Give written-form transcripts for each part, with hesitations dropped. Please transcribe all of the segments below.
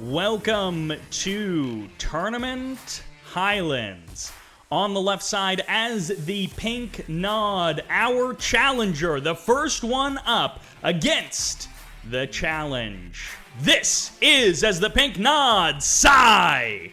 Welcome to Tournament Highlands. On the left side as the Pink Nod, our challenger, the first one up against the challenge. This is, as the Pink Nod, Psy!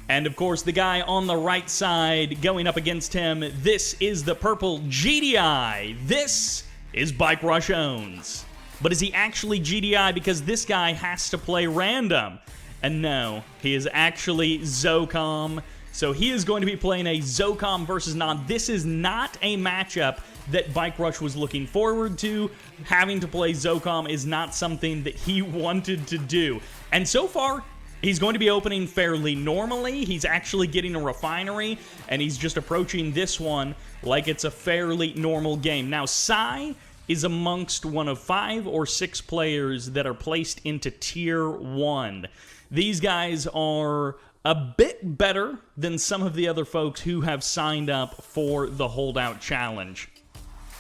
And of course, the guy on the right side going up against him, this is the purple GDI. This is Bartjones. But is he actually GDI? Because this guy has to play random. And no, he is actually Zocom. So he is going to be playing a Zocom versus Nod. This is not a matchup that Bike Rush was looking forward to. Having to play Zocom is not something that he wanted to do. And so far, he's going to be opening fairly normally. He's actually getting a refinery, and he's just approaching this one like it's a fairly normal game. Now, Psy is amongst one of 5 or 6 players that are placed into Tier 1. These guys are a bit better than some of the other folks who have signed up for the Holdout Challenge.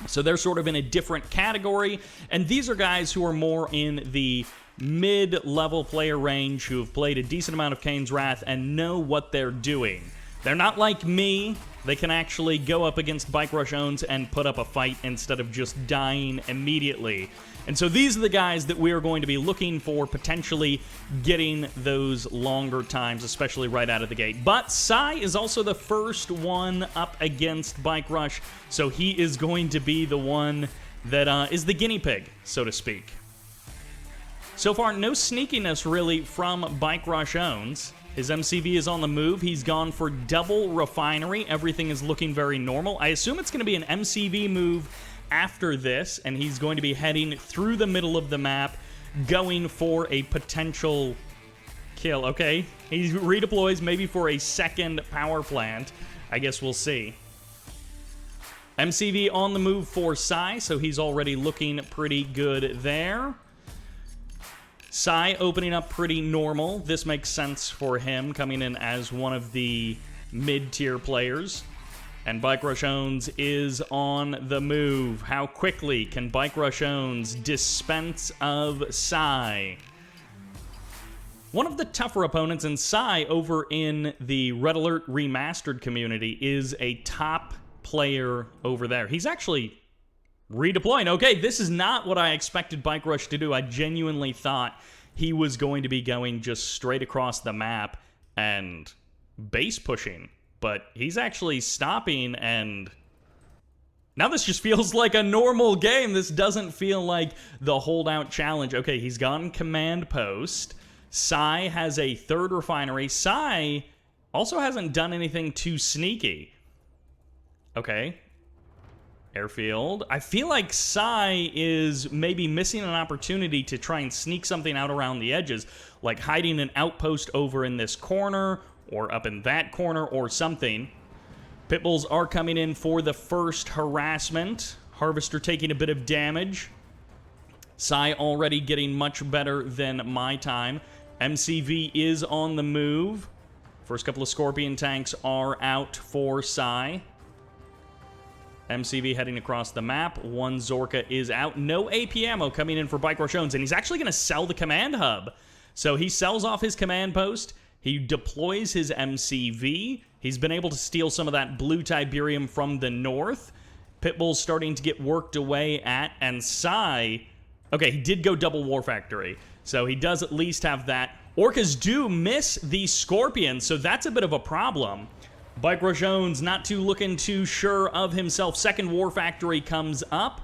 So they're sort of in a different category, and these are guys who are more in the mid-level player range who have played a decent amount of Kane's Wrath and know what they're doing. They're not like me. They can actually go up against Bartjones and put up a fight instead of just dying immediately. And so these are the guys that we are going to be looking for potentially getting those longer times, especially right out of the gate. But Psy is also the first one up against Bike Rush, so he is going to be the one that is the guinea pig, so to speak. So far, no sneakiness really from Bartjones. His MCV is on the move. He's gone for double refinery. Everything is looking very normal. I assume it's going to be an MCV move after this, and he's going to be heading through the middle of the map, going for a potential kill. Okay, he redeploys maybe for a second power plant. I guess we'll see. MCV on the move for Psy, so he's already looking pretty good there. Psy opening up pretty normal. This makes sense for him coming in as one of the mid-tier players. And Bartjones is on the move. How quickly can Bartjones dispense of Psy? One of the tougher opponents in Psy over in the Red Alert Remastered community is a top player over there. He's actually redeploying. Okay, this is not what I expected Bike Rush to do. I genuinely thought he was going to be going just straight across the map and base pushing. But he's actually stopping, and now this just feels like a normal game. This doesn't feel like the Holdout Challenge. Okay, he's gone command post. Psy has a third refinery. Psy also hasn't done anything too sneaky. Okay. Airfield. I feel like Psy is maybe missing an opportunity to try and sneak something out around the edges, like hiding an outpost over in this corner or up in that corner or something. Pitbulls are coming in for the first harassment. Harvester taking a bit of damage. Psy already getting much better than my time. MCV is on the move. First couple of Scorpion tanks are out for Psy. MCV heading across the map. One Zorka is out. No AP ammo coming in for Bartjones, and he's actually going to sell the command hub. So he sells off his command post. He deploys his MCV. He's been able to steal some of that blue Tiberium from the north. Pitbull's starting to get worked away at, and Psy... Okay, he did go double War Factory, so he does at least have that. Orcas do miss the Scorpion, so that's a bit of a problem. Bartjones not looking too sure of himself. Second War Factory comes up,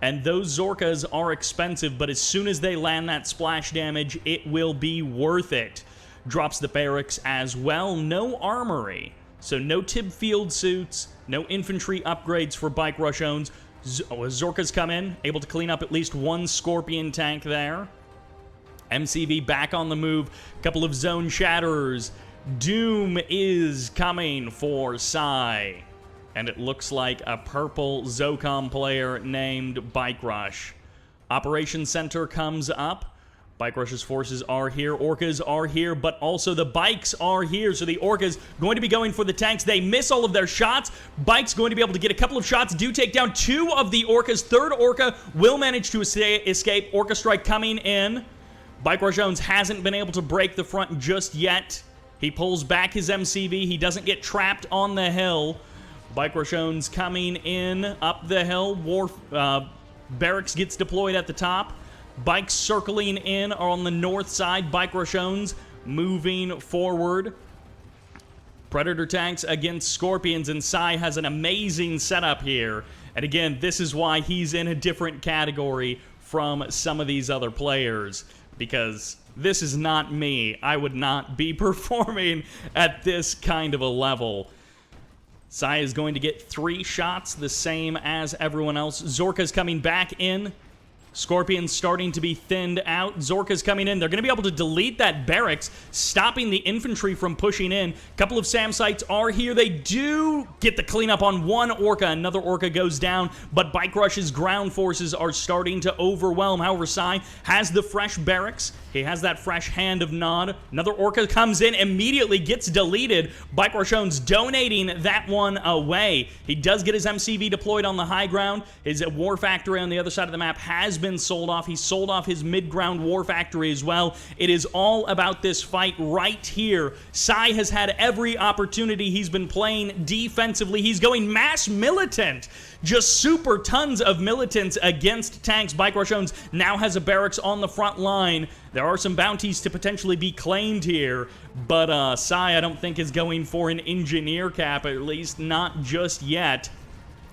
and those Zorkas are expensive, but as soon as they land that splash damage, it will be worth it. Drops the barracks as well. No armory, so no Tib field suits, no infantry upgrades for Bartjones. Zorkas come in, able to clean up at least one Scorpion tank there. MCV back on the move. Couple of zone shatterers. Doom is coming for Psy. And it looks like a purple Zocom player named Bike Rush. Operations Center comes up. Bike Rush's forces are here. Orcas are here, but also the bikes are here. So the Orcas going to be going for the tanks. They miss all of their shots. Bike's going to be able to get a couple of shots. Do take down 2 of the Orcas. Third Orca will manage to escape. Orca Strike coming in. Bartjones hasn't been able to break the front just yet. He pulls back his MCV. He doesn't get trapped on the hill. Bartjones coming in up the hill. Barracks gets deployed at the top. Bikes circling in on the north side. Bartjones moving forward. Predator tanks against Scorpions, and Sai has an amazing setup here. And again, this is why he's in a different category from some of these other players, because this is not me. I would not be performing at this kind of a level. Sai is going to get 3 shots, the same as everyone else. Zorka's coming back in. Scorpion's starting to be thinned out. Zorka's coming in. They're going to be able to delete that barracks, stopping the infantry from pushing in. A couple of SAM sites are here. They do get the cleanup on one Orca. Another Orca goes down, but Bike Rush's ground forces are starting to overwhelm. However, Sai has the fresh barracks. He has that fresh hand of Nod. Another Orca comes in, immediately gets deleted. Bartjones donating that one away. He does get his MCV deployed on the high ground. His War Factory on the other side of the map has been sold off. He sold off his mid-ground War Factory as well. It is all about this fight right here. Sai has had every opportunity. He's been playing defensively. He's going mass militant. Just super tons of militants against tanks. Bartjones now has a barracks on the front line. There are some bounties to potentially be claimed here, but Sai, I don't think, is going for an engineer cap, at least not just yet.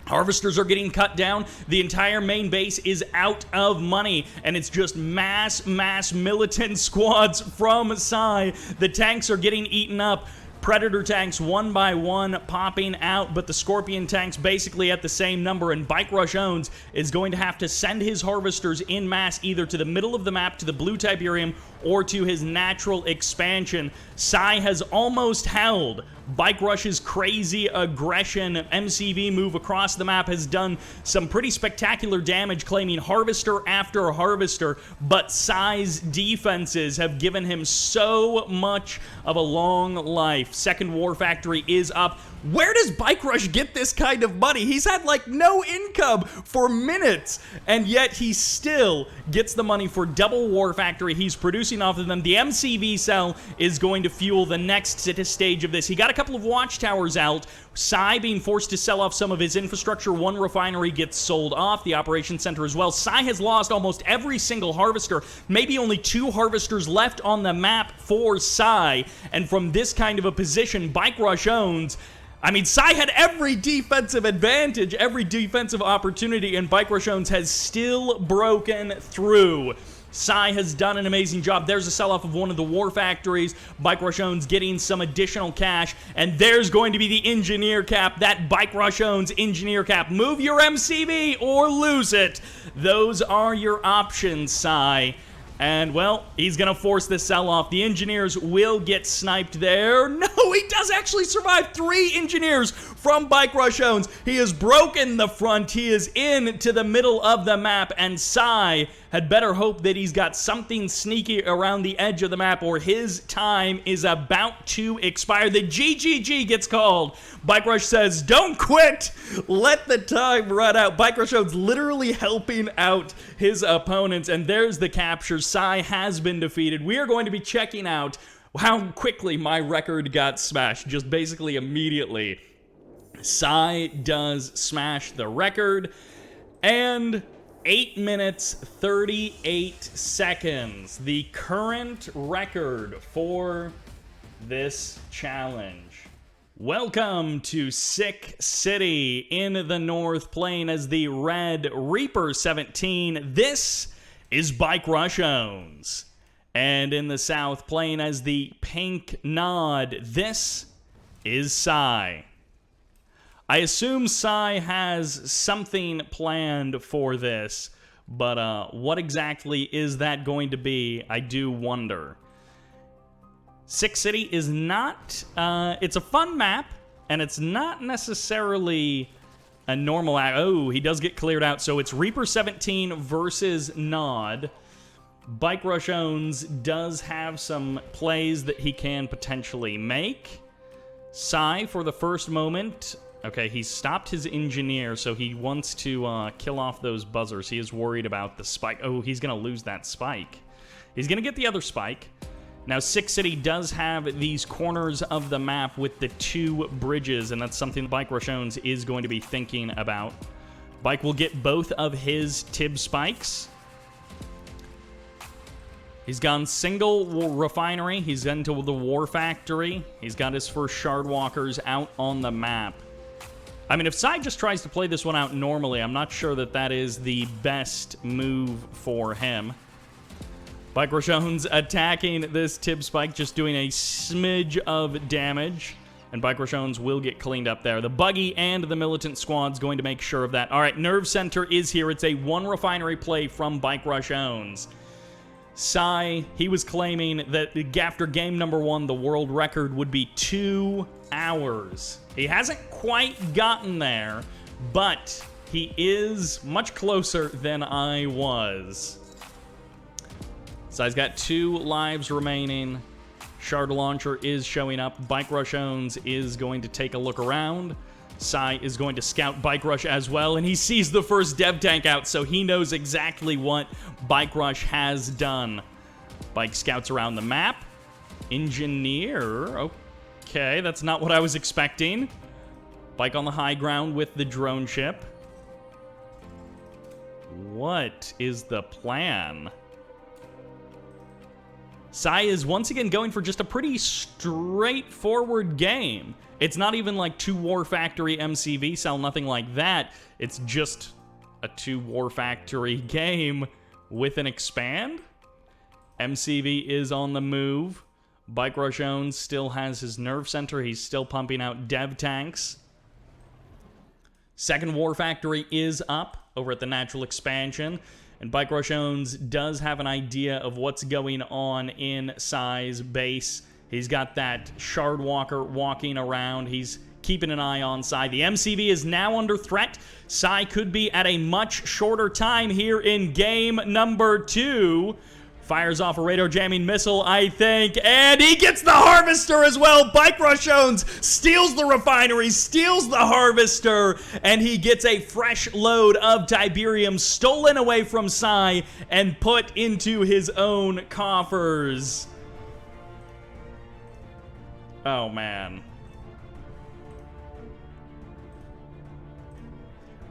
Harvesters are getting cut down. The entire main base is out of money, and it's just mass militant squads from Sai. The tanks are getting eaten up. Predator tanks one by one popping out, but the Scorpion tanks basically at the same number, and Bartjones is going to have to send his harvesters in mass either to the middle of the map, to the blue Tiberium, or to his natural expansion. Sai has almost held. Bike Rush's crazy aggression MCV move across the map has done some pretty spectacular damage, claiming harvester after harvester, but Sai's defenses have given him so much of a long life. Second War Factory is up. Where does Bike Rush get this kind of money? He's had like no income for minutes, and yet he still gets the money for double War Factory. He's producing off of them. The MCV cell is going to fuel the next stage of this. He got a couple of watchtowers out. Sai being forced to sell off some of his infrastructure. One refinery gets sold off, the operations center as well. Sai has lost almost every single harvester. Maybe only 2 harvesters left on the map for Sai, and from this kind of a position, Bartjones, I mean, Sai had every defensive advantage, every defensive opportunity, and Bartjones has still broken through. Sai has done an amazing job. There's a sell-off of one of the War Factories. Bartjones getting some additional cash, and there's going to be the engineer cap, that Bartjones engineer cap. Move your MCV or lose it. Those are your options, Sai. And, well, he's going to force the sell-off. The engineers will get sniped there. No, he does actually survive. 3 engineers from Bartjones. He has broken the front. He is into the middle of the map, and Sai had better hope that he's got something sneaky around the edge of the map, or his time is about to expire. The GGG gets called. Bartjones says, don't quit. Let the time run out. Bartjones literally helping out his opponents, and there's the capture. Sai has been defeated. We are going to be checking out how quickly my record got smashed, just basically immediately. Sai does smash the record, and 8 minutes, 38 seconds. The current record for this challenge. Welcome to Sick City in the North Plain as the Red Reaper 17. This is Bartjones. And in the South Plain as the Pink Nod, this is Sai. I assume Sai has something planned for this, but what exactly is that going to be? I do wonder. Sick City is not, it's a fun map, and it's not necessarily a normal, oh, he does get cleared out, so it's Reaper 17 versus Nod. Bartjones does have some plays that he can potentially make. Sai, for the first moment, okay, he stopped his engineer, so he wants to kill off those buzzers. He is worried about the spike. Oh, he's going to lose that spike. He's going to get the other spike. Now, Six City does have these corners of the map with the 2 bridges, and that's something Bartjones is going to be thinking about. Bike will get both of his Tib spikes. He's gone single refinery. He's into the War Factory. He's got his first Shard Walkers out on the map. I mean, if Psy just tries to play this one out normally, I'm not sure that that is the best move for him. Bartjones attacking this Tib spike, just doing a smidge of damage. And Bartjones will get cleaned up there. The Buggy and the Militant Squad's going to make sure of that. All right, Nerve Center is here. It's a 1 refinery play from Bartjones. Psy, he was claiming that after game number 1, the world record would be 2 hours. He hasn't quite gotten there, but he is much closer than I was. Psy's got 2 lives remaining. Shard Launcher is showing up. Bike Rush-Owns is going to take a look around. Psy is going to scout Bike Rush as well, and he sees the first dev tank out, so he knows exactly what Bike Rush has done. Bike scouts around the map. Engineer. Okay, that's not what I was expecting. Bike on the high ground with the drone ship. What is the plan? Psy is once again going for just a pretty straightforward game. It's not even like 2 War Factory MCV cell, nothing like that. It's just a 2 War Factory game with an expand. MCV is on the move. Bartjones still has his Nerve Center. He's still pumping out dev tanks. Second War Factory is up over at the Natural Expansion. And Bartjones does have an idea of what's going on in Psy's base. He's got that Shard Walker walking around. He's keeping an eye on Psy. The MCV is now under threat. Psy could be at a much shorter time here in game number 2. Fires off a radar jamming missile, I think, and he gets the Harvester as well. Bartjones steals the refinery, steals the Harvester, and he gets a fresh load of Tiberium stolen away from Psy and put into his own coffers. Oh, man.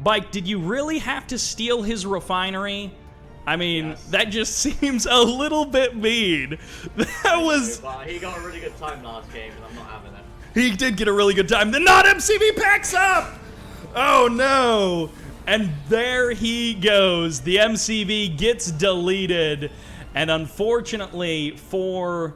Bike, did you really have to steal his refinery? I mean, yes. That just seems a little bit mean. That was... He got a really good time last game, and I'm not having it. He did get a really good time. The non-MCV packs up! Oh, no. And there he goes. The MCV gets deleted. And unfortunately for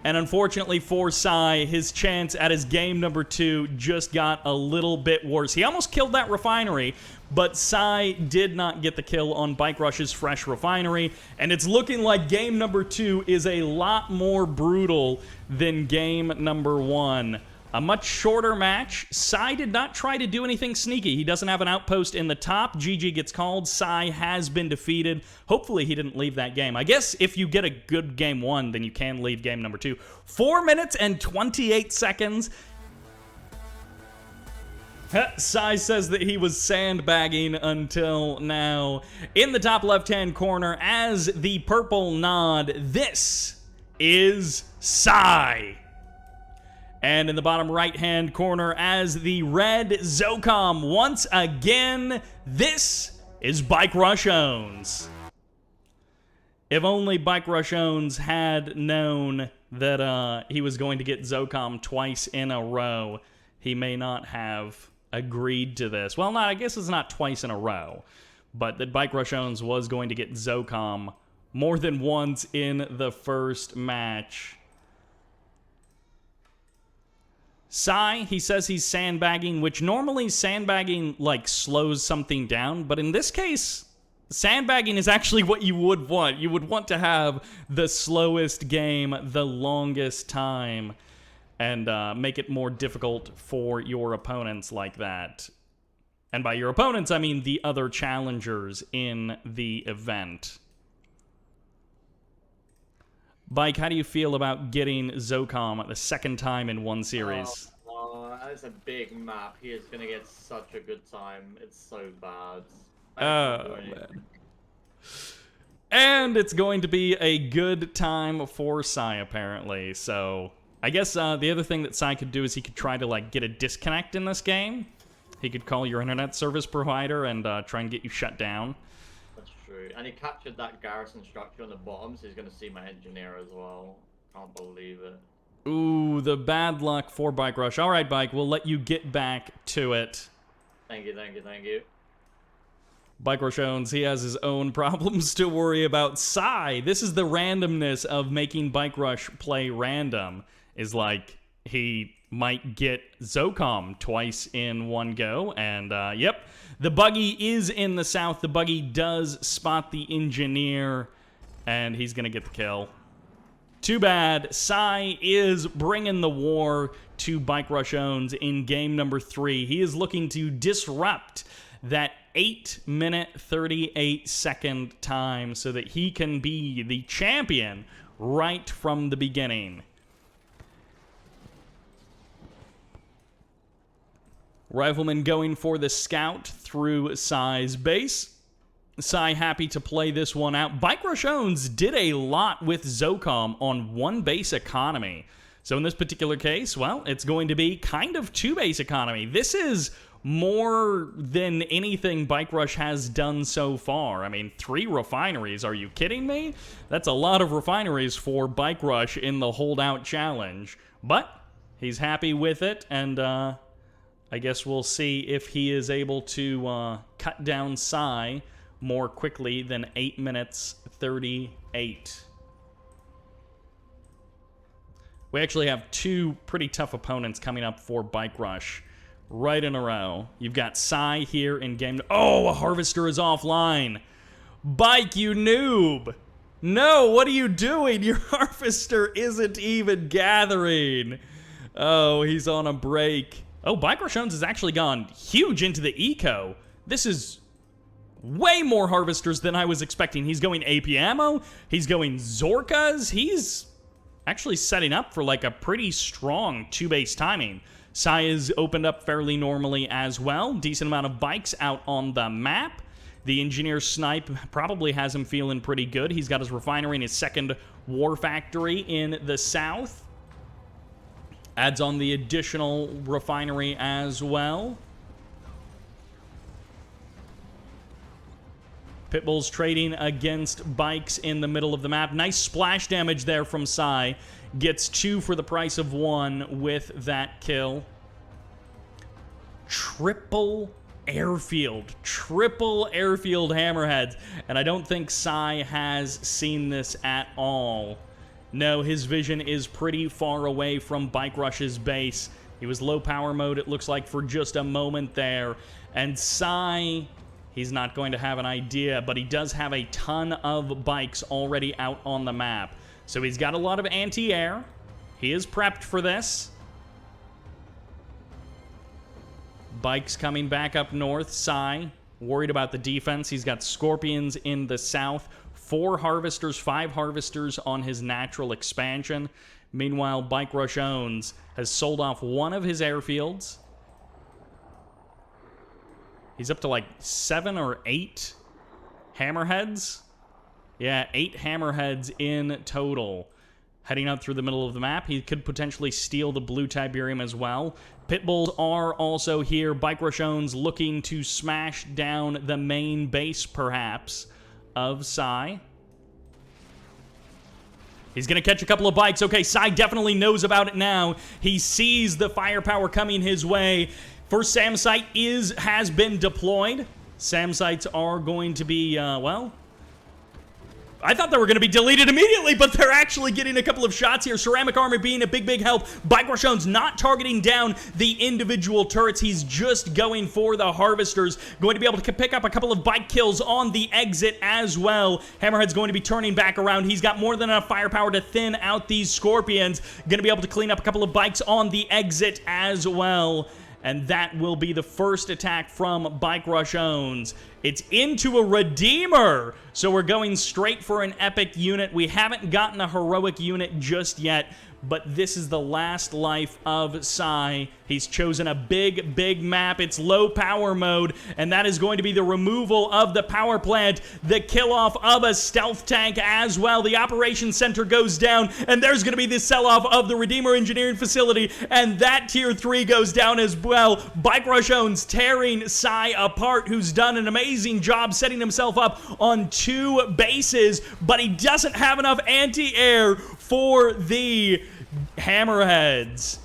Psy, his chance at his game number 2 just got a little bit worse. He almost killed that refinery, but Psy did not get the kill on Bike Rush's fresh refinery, and it's looking like game number 2 is a lot more brutal than game number 1. A much shorter match. Psy did not try to do anything sneaky. He doesn't have an outpost in the top. GG gets called. Psy has been defeated. Hopefully he didn't leave that game. I guess if you get a good game 1, then you can leave game number 2. 4 minutes and 28 seconds. Psy says that he was sandbagging until now. In the top left-hand corner, as the purple nod, this is Psy. And in the bottom right-hand corner, as the red Zocom, once again, this is Bartjones. If only Bartjones had known that he was going to get Zocom twice in a row, he may not have agreed to this. Well, I guess it's not twice in a row, but that Bartjones was going to get Zocom more than once in the first match. Psy, he says he's sandbagging, which normally sandbagging, like, slows something down, but in this case, sandbagging is actually what you would want. You would want to have the slowest game the longest time and make it more difficult for your opponents like that. And by your opponents, I mean the other challengers in the event. Bike, how do you feel about getting Zocom the second time in one series? It's a big map. He is going to get such a good time. It's so bad. Oh, man. And it's going to be a good time for Sai, apparently. So I guess the other thing that Sai could do is he could try to, like, get a disconnect in this game. He could call your internet service provider and try and get you shut down. That's true. And he captured that garrison structure on the bottom, so he's going to see my engineer as well. Can't believe it. Ooh, the bad luck for Bike Rush. All right, Bike, we'll let you get back to it. Thank you, thank you, thank you. Bike Rush owns, he has his own problems to worry about. Sai, this is the randomness of making Bike Rush play random, is like he might get Zocom twice in one go, and yep, the buggy is in the south. The buggy does spot the engineer, and he's gonna get the kill. Too bad. Sai is bringing the war to Bike Rush owns in game number 3. He is looking to disrupt that 8-minute 38-second time so that he can be the champion right from the beginning. Rifleman going for the scout through Sai's base. Sai happy to play this one out. Bike Rush owns did a lot with Zocom on one base economy. So in this particular case, well, it's going to be kind of 2 base economy. This is more than anything Bike Rush has done so far. I mean, 3 refineries, are you kidding me? That's a lot of refineries for Bike Rush in the holdout challenge. But he's happy with it, and I guess we'll see if he is able to cut down Sai more quickly than 8 minutes 38. We actually have 2 pretty tough opponents coming up for Bike Rush right in a row. You've got Sai here in game... Oh, a Harvester is offline. Bike, you noob. No, what are you doing? Your Harvester isn't even gathering. Oh, he's on a break. Oh, Bike Rush owns has actually gone huge into the eco. This is way more Harvesters than I was expecting. He's going AP ammo. He's going Zorkas. He's actually setting up for like a pretty strong 2-base timing. Sai is opened up fairly normally as well. Decent amount of bikes out on the map. The engineer snipe probably has him feeling pretty good. He's got his refinery and his second war factory in the south. Adds on the additional refinery as well. Pitbull's trading against bikes in the middle of the map. Nice splash damage there from Sai. Gets 2 for the price of 1 with that kill. Triple airfield hammerheads. And I don't think Sai has seen this at all. No, his vision is pretty far away from Bike Rush's base. He was low power mode, it looks like, for just a moment there. And Sai, he's not going to have an idea, but he does have a ton of bikes already out on the map. So he's got a lot of anti-air. He is prepped for this. Bikes coming back up north. Sai, worried about the defense. He's got Scorpions in the south. 4 Harvesters, 5 Harvesters on his natural expansion. Meanwhile, Bike Rush owns has sold off 1 of his airfields. He's up to like 7 or 8 hammerheads. Yeah, 8 hammerheads in total. Heading out through the middle of the map. He could potentially steal the blue Tiberium as well. Pitbulls are also here. Bike Rush owns looking to smash down the main base, perhaps, of Sai. He's going to catch a couple of bikes. Okay, Sai definitely knows about it now. He sees the firepower coming his way. First SAM site has been deployed. SAM sites are going to be, well, I thought they were going to be deleted immediately, but they're actually getting a couple of shots here. Ceramic Armor being a big help. Bike Rush owns not targeting down the individual turrets. He's just going for the Harvesters. Going to be able to pick up a couple of bike kills on the exit as well. Hammerhead's going to be turning back around. He's got more than enough firepower to thin out these Scorpions. Going to be able to clean up a couple of bikes on the exit as well. And that will be the first attack from Bike Rush owns. It's into a Redeemer. So we're going straight for an epic unit. We haven't gotten a heroic unit just yet, but this is the last life of Psy. He's chosen a big map. It's low power mode, and that is going to be the removal of the power plant, the kill off of a stealth tank as well. The operations center goes down, and there's going to be the sell off of the Redeemer Engineering Facility, and that tier 3 goes down as well. Bartjones tearing Psy apart, who's done an amazing job setting himself up on 2 bases, but he doesn't have enough anti-air for the hammerheads.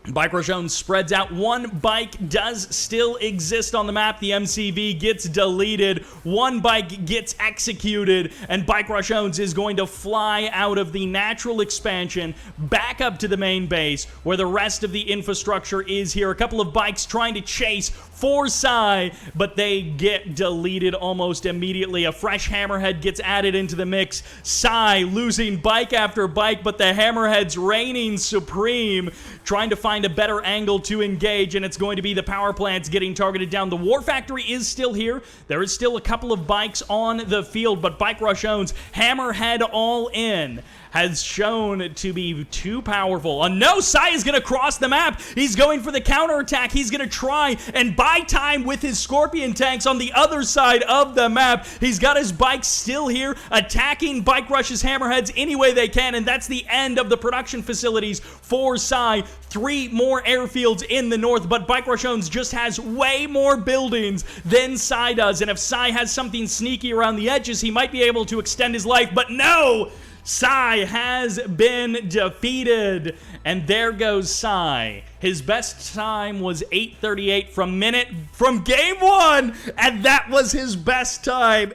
Bartjones spreads out. 1 bike does still exist on the map. The MCV gets deleted. 1 bike gets executed, and Bartjones is going to fly out of the natural expansion back up to the main base where the rest of the infrastructure is here. A couple of bikes trying to chase for Psy, but they get deleted almost immediately. A fresh hammerhead gets added into the mix. Psy losing bike after bike, but the hammerheads reigning supreme, trying to find a better angle to engage, and it's going to be the power plants getting targeted down. The War Factory is still here. There is still a couple of bikes on the field, but Bartjones, hammerhead all in, has shown to be too powerful. No, Psy is going to cross the map. He's going for the counterattack. He's going to try and buy time with his Scorpion tanks on the other side of the map. He's got his bikes still here, attacking Bike Rush's hammerheads any way they can, and that's the end of the production facilities for Psy. 3 more airfields in the north, but Bartjones just has way more buildings than Psy does, and if Psy has something sneaky around the edges, he might be able to extend his life, but no! Psy has been defeated, and there goes Psy. His best time was 8:38 from game 1, and that was his best time.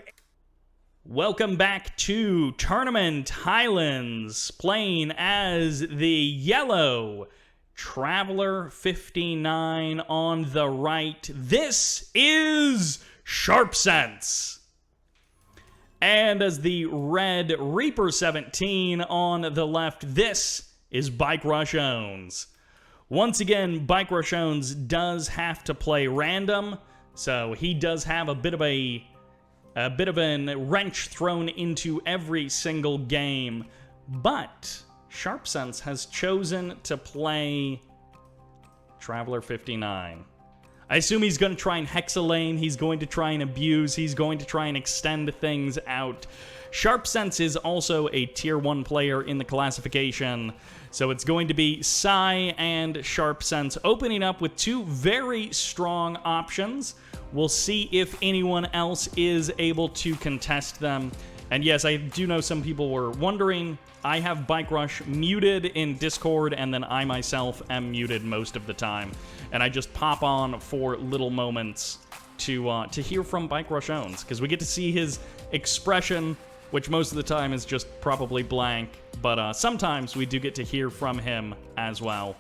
Welcome back to Tournament Highlands, playing as the yellow Traveler 59 on the right. This is Sharpsense. And as the red Reaper 17 on the left, this is Bartjones. Once again, Bartjones does have to play random, so he does have a bit of a wrench thrown into every single game. But Sharpsense has chosen to play Traveler 59. I assume he's going to try and hexalane, he's going to try and abuse, he's going to try and extend things out. Sharpsense is also a tier 1 player in the classification, so it's going to be Psy and Sharpsense opening up with 2 very strong options. We'll see if anyone else is able to contest them. And yes, I do know some people were wondering. I have Bike Rush muted in Discord, and then I myself am muted most of the time. And I just pop on for little moments to hear from Bartjones, because we get to see his expression, which most of the time is just probably blank, but sometimes we do get to hear from him as well.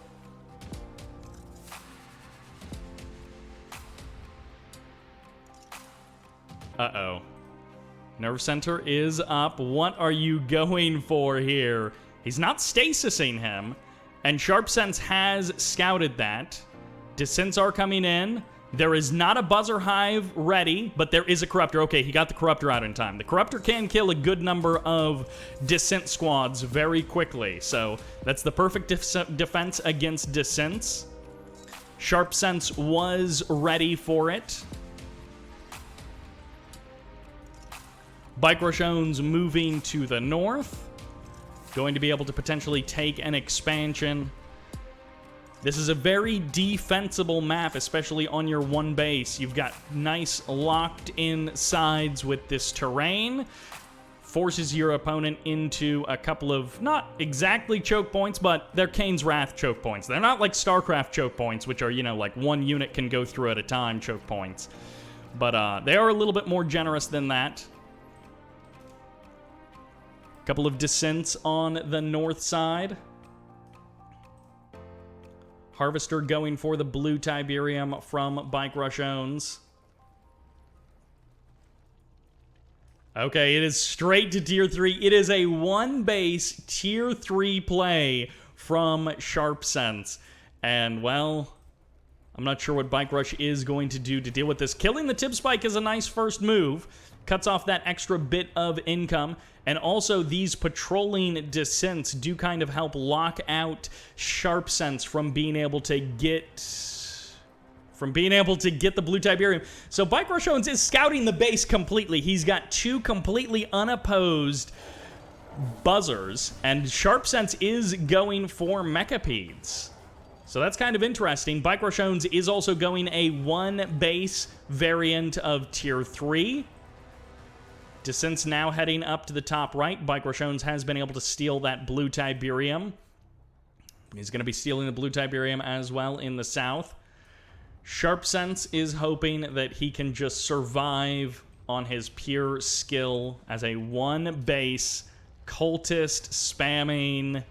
Uh-oh. Nerve center is up. What are you going for here? He's not stasising him, and Sharpsense has scouted that. Descents are coming in. There is not a Buzzer Hive ready, but there is a Corruptor. Okay, he got the Corruptor out in time. The Corruptor can kill a good number of Descent squads very quickly, so that's the perfect defense against Descents. Sharpsense was ready for it. Bartjones moving to the north. Going to be able to potentially take an expansion. This is a very defensible map, especially on your 1 base. You've got nice locked-in sides with this terrain. Forces your opponent into a couple of, not exactly choke points, but they're Kane's Wrath choke points. They're not like StarCraft choke points, which are, you know, like 1 unit can go through at a time choke points. But they are a little bit more generous than that. Couple of Descents on the north side. Harvester going for the blue Tiberium from Bartjones. Okay, it is straight to tier 3. It is a 1-base tier 3 play from Sharpsense. And, well, I'm not sure what Bike Rush is going to do to deal with this. Killing the Tip Spike is a nice first move, cuts off that extra bit of income. And also, these patrolling descents do kind of help lock out Sharpsense from being able to get the blue Tiberium. So Bartjones is scouting the base completely. He's got 2 completely unopposed buzzers, and Sharpsense is going for Mechapedes. So that's kind of interesting. Bartjones is also going a 1 base variant of Tier 3. Descent's now heading up to the top right. Bartjones has been able to steal that blue Tiberium. He's going to be stealing the blue Tiberium as well in the south. Sharpsense is hoping that he can just survive on his pure skill as a 1 base cultist spamming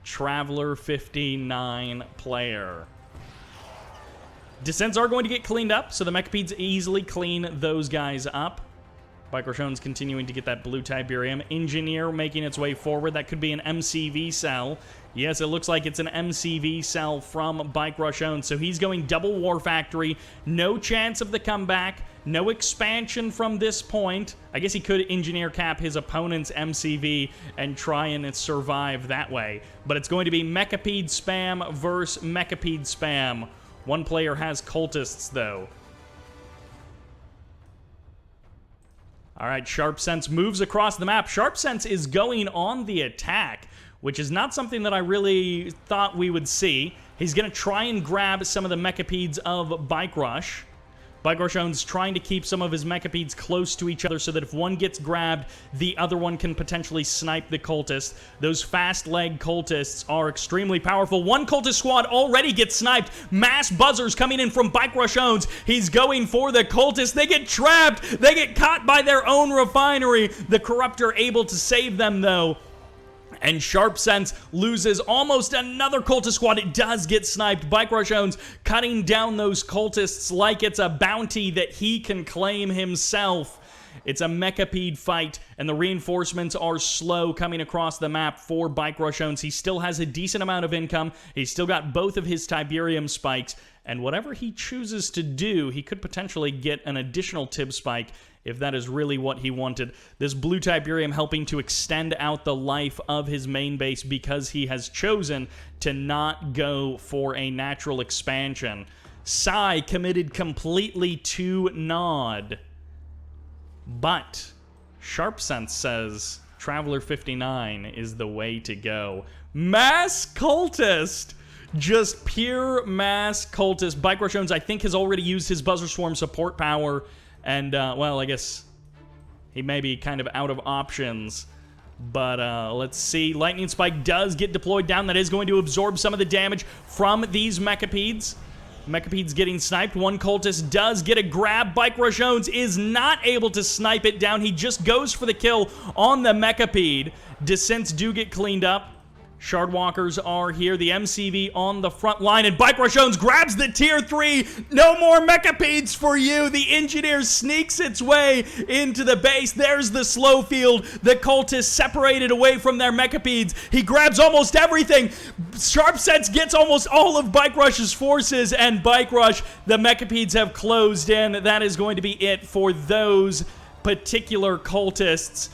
Traveler 59 player. Descents are going to get cleaned up, so the Mechapedes easily clean those guys up. Bartjones continuing to get that blue Tiberium. Engineer making its way forward. That could be an MCV cell. Yes, it looks like it's an MCV cell from Bartjones. So he's going double War Factory. No chance of the comeback. No expansion from this point. I guess he could engineer cap his opponent's MCV and try and survive that way. But it's going to be Mechapede spam versus Mechapede spam. One player has cultists, though. All right, Sharpsense moves across the map. Sharpsense is going on the attack, which is not something that I really thought we would see. He's going to try and grab some of the Mechapedes of Bike Rush. Bartjones trying to keep some of his Mechapedes close to each other so that if one gets grabbed, the other one can potentially snipe the cultist. Those fast leg cultists are extremely powerful. One cultist squad already gets sniped. Mass buzzers coming in from Bartjones. He's going for the cultists. They get trapped. They get caught by their own refinery. The Corruptor able to save them, though. And Sharpsense loses almost another cultist squad. It does get sniped. Bartjones cutting down those cultists like it's a bounty that he can claim himself. It's a Mechapede fight, and the reinforcements are slow coming across the map for Bartjones. He still has a decent amount of income. He's still got both of his Tiberium spikes, and whatever he chooses to do, he could potentially get an additional Tib spike if that is really what he wanted. This blue Tiberium helping to extend out the life of his main base because he has chosen to not go for a natural expansion. Psy committed completely to Nod. But Sharpsense says Traveler 59 is the way to go. Mass cultist! Just pure mass cultist. Bartjones, I think, has already used his Buzzer Swarm support power. And, well, I guess he may be kind of out of options. But let's see. Lightning Spike does get deployed down. That is going to absorb some of the damage from these Mechapedes. Mechapedes getting sniped. One cultist does get a grab. Bartjones is not able to snipe it down. He just goes for the kill on the Mechapede. Descents do get cleaned up. Shardwalkers are here. The MCV on the front line, and Bartjones grabs the Tier 3. No more Mechapedes for you. The Engineer sneaks its way into the base. There's the slow field. The cultists separated away from their Mechapedes. He grabs almost everything. Sharpsense gets almost all of Bike Rush's forces, and Bike Rush, the Mechapedes have closed in. That is going to be it for those particular cultists.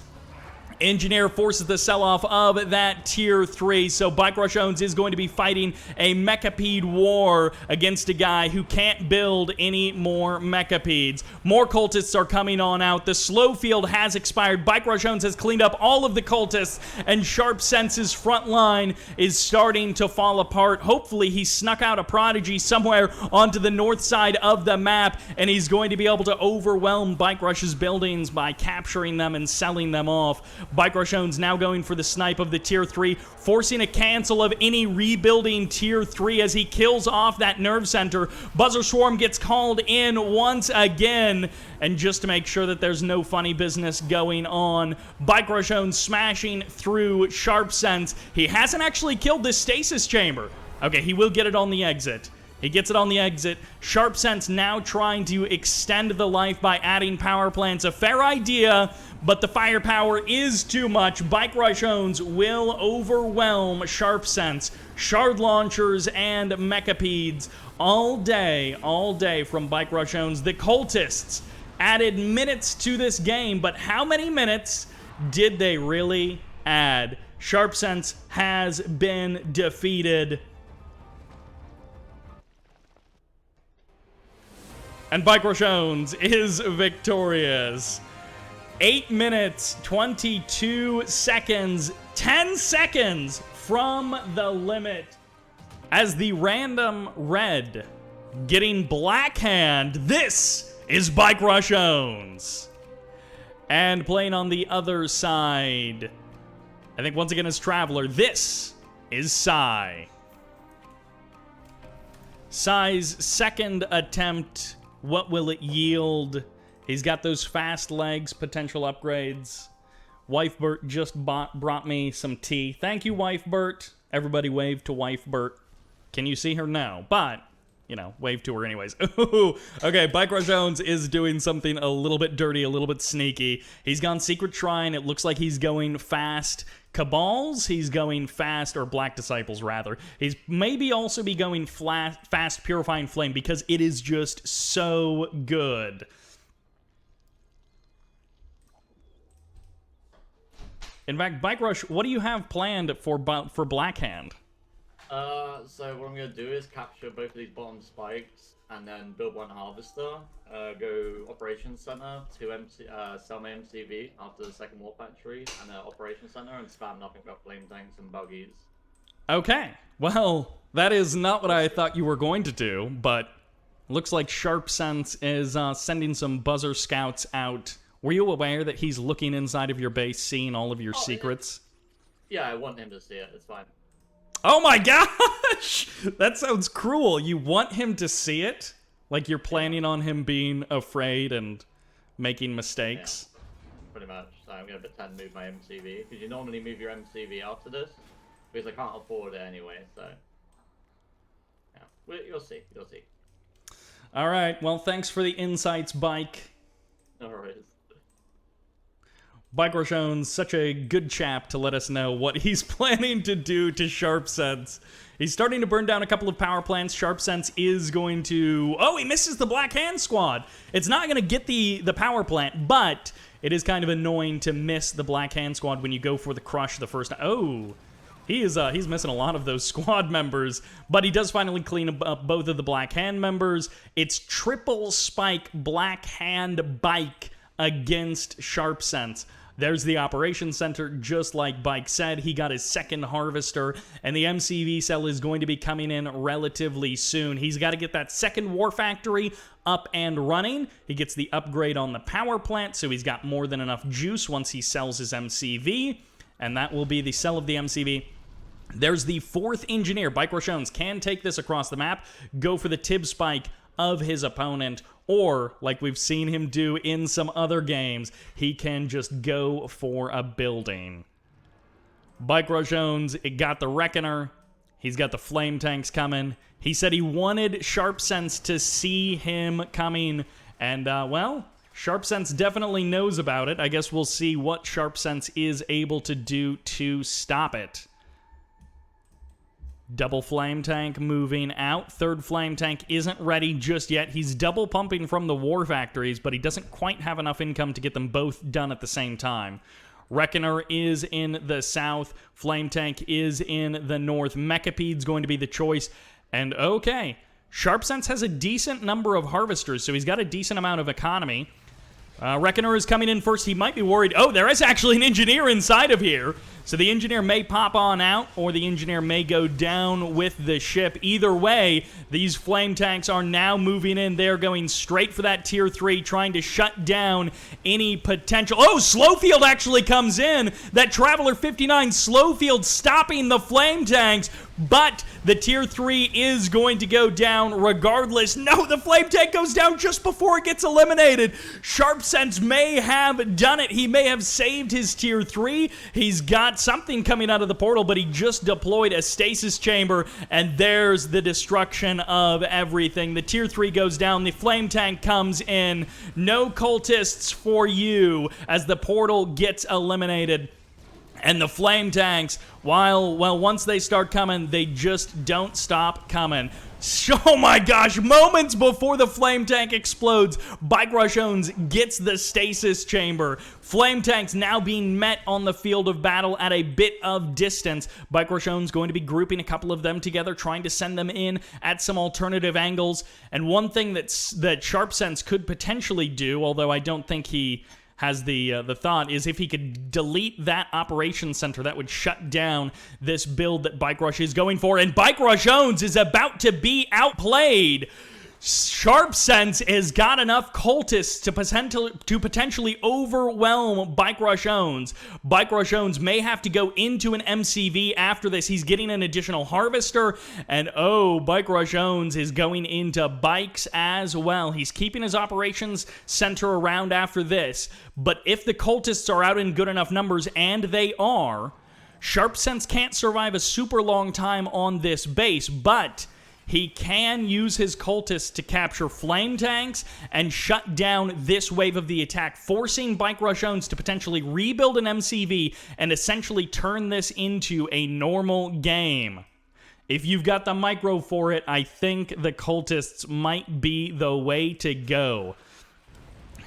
Engineer forces the sell-off of that Tier 3, so Bartjones is going to be fighting a Mechapede war against a guy who can't build any more Mechapedes. More cultists are coming on out. The slow field has expired. Bartjones has cleaned up all of the cultists, and Sharpsense's front line is starting to fall apart. Hopefully, he snuck out a Prodigy somewhere onto the north side of the map, and he's going to be able to overwhelm Bartjones' buildings by capturing them and selling them off. Bartjones now going for the snipe of the Tier 3, forcing a cancel of any rebuilding Tier 3 as he kills off that nerve center. Buzzer Swarm gets called in once again, and just to make sure that there's no funny business going on, Bartjones smashing through Sharpsense. He hasn't actually killed this stasis chamber. Okay, he will get it on the exit. He gets it on the exit. Sharpsense now trying to extend the life by adding power plants. A fair idea, but the firepower is too much. Bartjones will overwhelm Sharpsense. Shard launchers and Mechapedes all day from Bartjones. The cultists added minutes to this game, but how many minutes did they really add? Sharpsense has been defeated. And Bartjones is victorious. 8 minutes, 22 seconds, 10 seconds from the limit. As the random red getting black hand, this is Bartjones. And playing on the other side, I think once again as Traveler, this is Psy. Psy's second attempt. What will it yield? He's got those fast legs, potential upgrades. Wife Bert just brought me some tea. Thank you, Wife Bert. Everybody wave to Wife Bert. Can you see her? No, but, you know, wave to her anyways. Ooh, okay, Bartjones is doing something a little bit dirty, a little bit sneaky. He's gone Secret Shrine. It looks like he's going fast Cabals. He's going fast, or Black Disciples, rather. He's maybe also be going fast Purifying Flame because it is just so good. In fact, Bike Rush, what do you have planned for Blackhand? So what I'm going to do is capture both of these bottom spikes and then build one harvester, go Operations Center to sell my MCV after the second War Factory, and Operations Center, and spam nothing but flame tanks and buggies. Okay, well, that is not what I thought you were going to do, but looks like Sharpsense is sending some buzzer scouts out. Were you aware that he's looking inside of your base, seeing all of your secrets? Yeah, I want him to see it, it's fine. Oh my gosh! That sounds cruel. You want him to see it? Like you're planning on him being afraid and making mistakes? Yeah, pretty much. So I'm going to pretend to move my MCV. Because you normally move your MCV after this. Because I can't afford it anyway, so... Yeah, well, you'll see. You'll see. Alright, well, thanks for the insights, Bike. No worries. Bartjones, such a good chap to let us know what he's planning to do to Sharpsense. He's starting to burn down a couple of power plants. Sharpsense is going to... Oh, he misses the Black Hand Squad. It's not going to get the power plant, but it is kind of annoying to miss the Black Hand Squad when you go for the crush the first time. Oh, he's missing a lot of those squad members, but he does finally clean up both of the Black Hand members. It's triple spike Black Hand Bike against Sharpsense. There's the Operations Center, just like Bike said. He got his second Harvester, and the MCV cell is going to be coming in relatively soon. He's got to get that second War Factory up and running. He gets the upgrade on the power plant, so he's got more than enough juice once he sells his MCV, and that will be the sell of the MCV. There's the fourth Engineer. Bartjones can take this across the map, go for the Tib Spike of his opponent, or, like we've seen him do in some other games, he can just go for a building. Bartjones got the Reckoner. He's got the Flame Tanks coming. He said he wanted Sharpsense to see him coming, and, well, Sharpsense definitely knows about it. I guess we'll see what Sharpsense is able to do to stop it. Double Flame Tank moving out. Third Flame Tank isn't ready just yet. He's double pumping from the War Factories, but he doesn't quite have enough income to get them both done at the same time. Reckoner is in the south. Flame Tank is in the north. Mechapede's going to be the choice. And okay, Sharpsense has a decent number of Harvesters, so he's got a decent amount of economy. Reckoner is coming in first. He might be worried. Oh, there is actually an Engineer inside of here. So the Engineer may pop on out, or the Engineer may go down with the ship. Either way, these Flame Tanks are now moving in. They're going straight for that Tier 3, trying to shut down any potential... Oh, Slowfield actually comes in. That Traveler 59 Slowfield stopping the Flame Tanks, but the Tier 3 is going to go down regardless. No, the Flame Tank goes down just before it gets eliminated. Sharpsense may have done it. He may have saved his Tier 3. He's got something coming out of the portal, but he just deployed a stasis chamber, and there's the destruction of everything. The Tier 3 goes down. The Flame Tank comes in. No cultists for you as the portal gets eliminated. And the Flame Tanks, while, well, once they start coming, they just don't stop coming. Oh my gosh, moments before the Flame Tank explodes, Bartjones gets the stasis chamber. Flame Tank's now being met on the field of battle at a bit of distance. Bartjones going to be grouping a couple of them together, trying to send them in at some alternative angles. And one thing that Sharpsense could potentially do, although I don't think he has the thought, is if he could delete that operations center, that would shut down this build that Bike Rush is going for, and Bartjones is about to be outplayed. Sharpsense has got enough cultists to potentially overwhelm Bartjones. Bartjones may have to go into an MCV after this. He's getting an additional harvester, and oh, Bartjones is going into bikes as well. He's keeping his operations center around after this, but if the cultists are out in good enough numbers, and they are, Sharpsense can't survive a super long time on this base, but he can use his cultists to capture flame tanks and shut down this wave of the attack, forcing Bartjones to potentially rebuild an MCV and essentially turn this into a normal game. If you've got the micro for it, I think the cultists might be the way to go.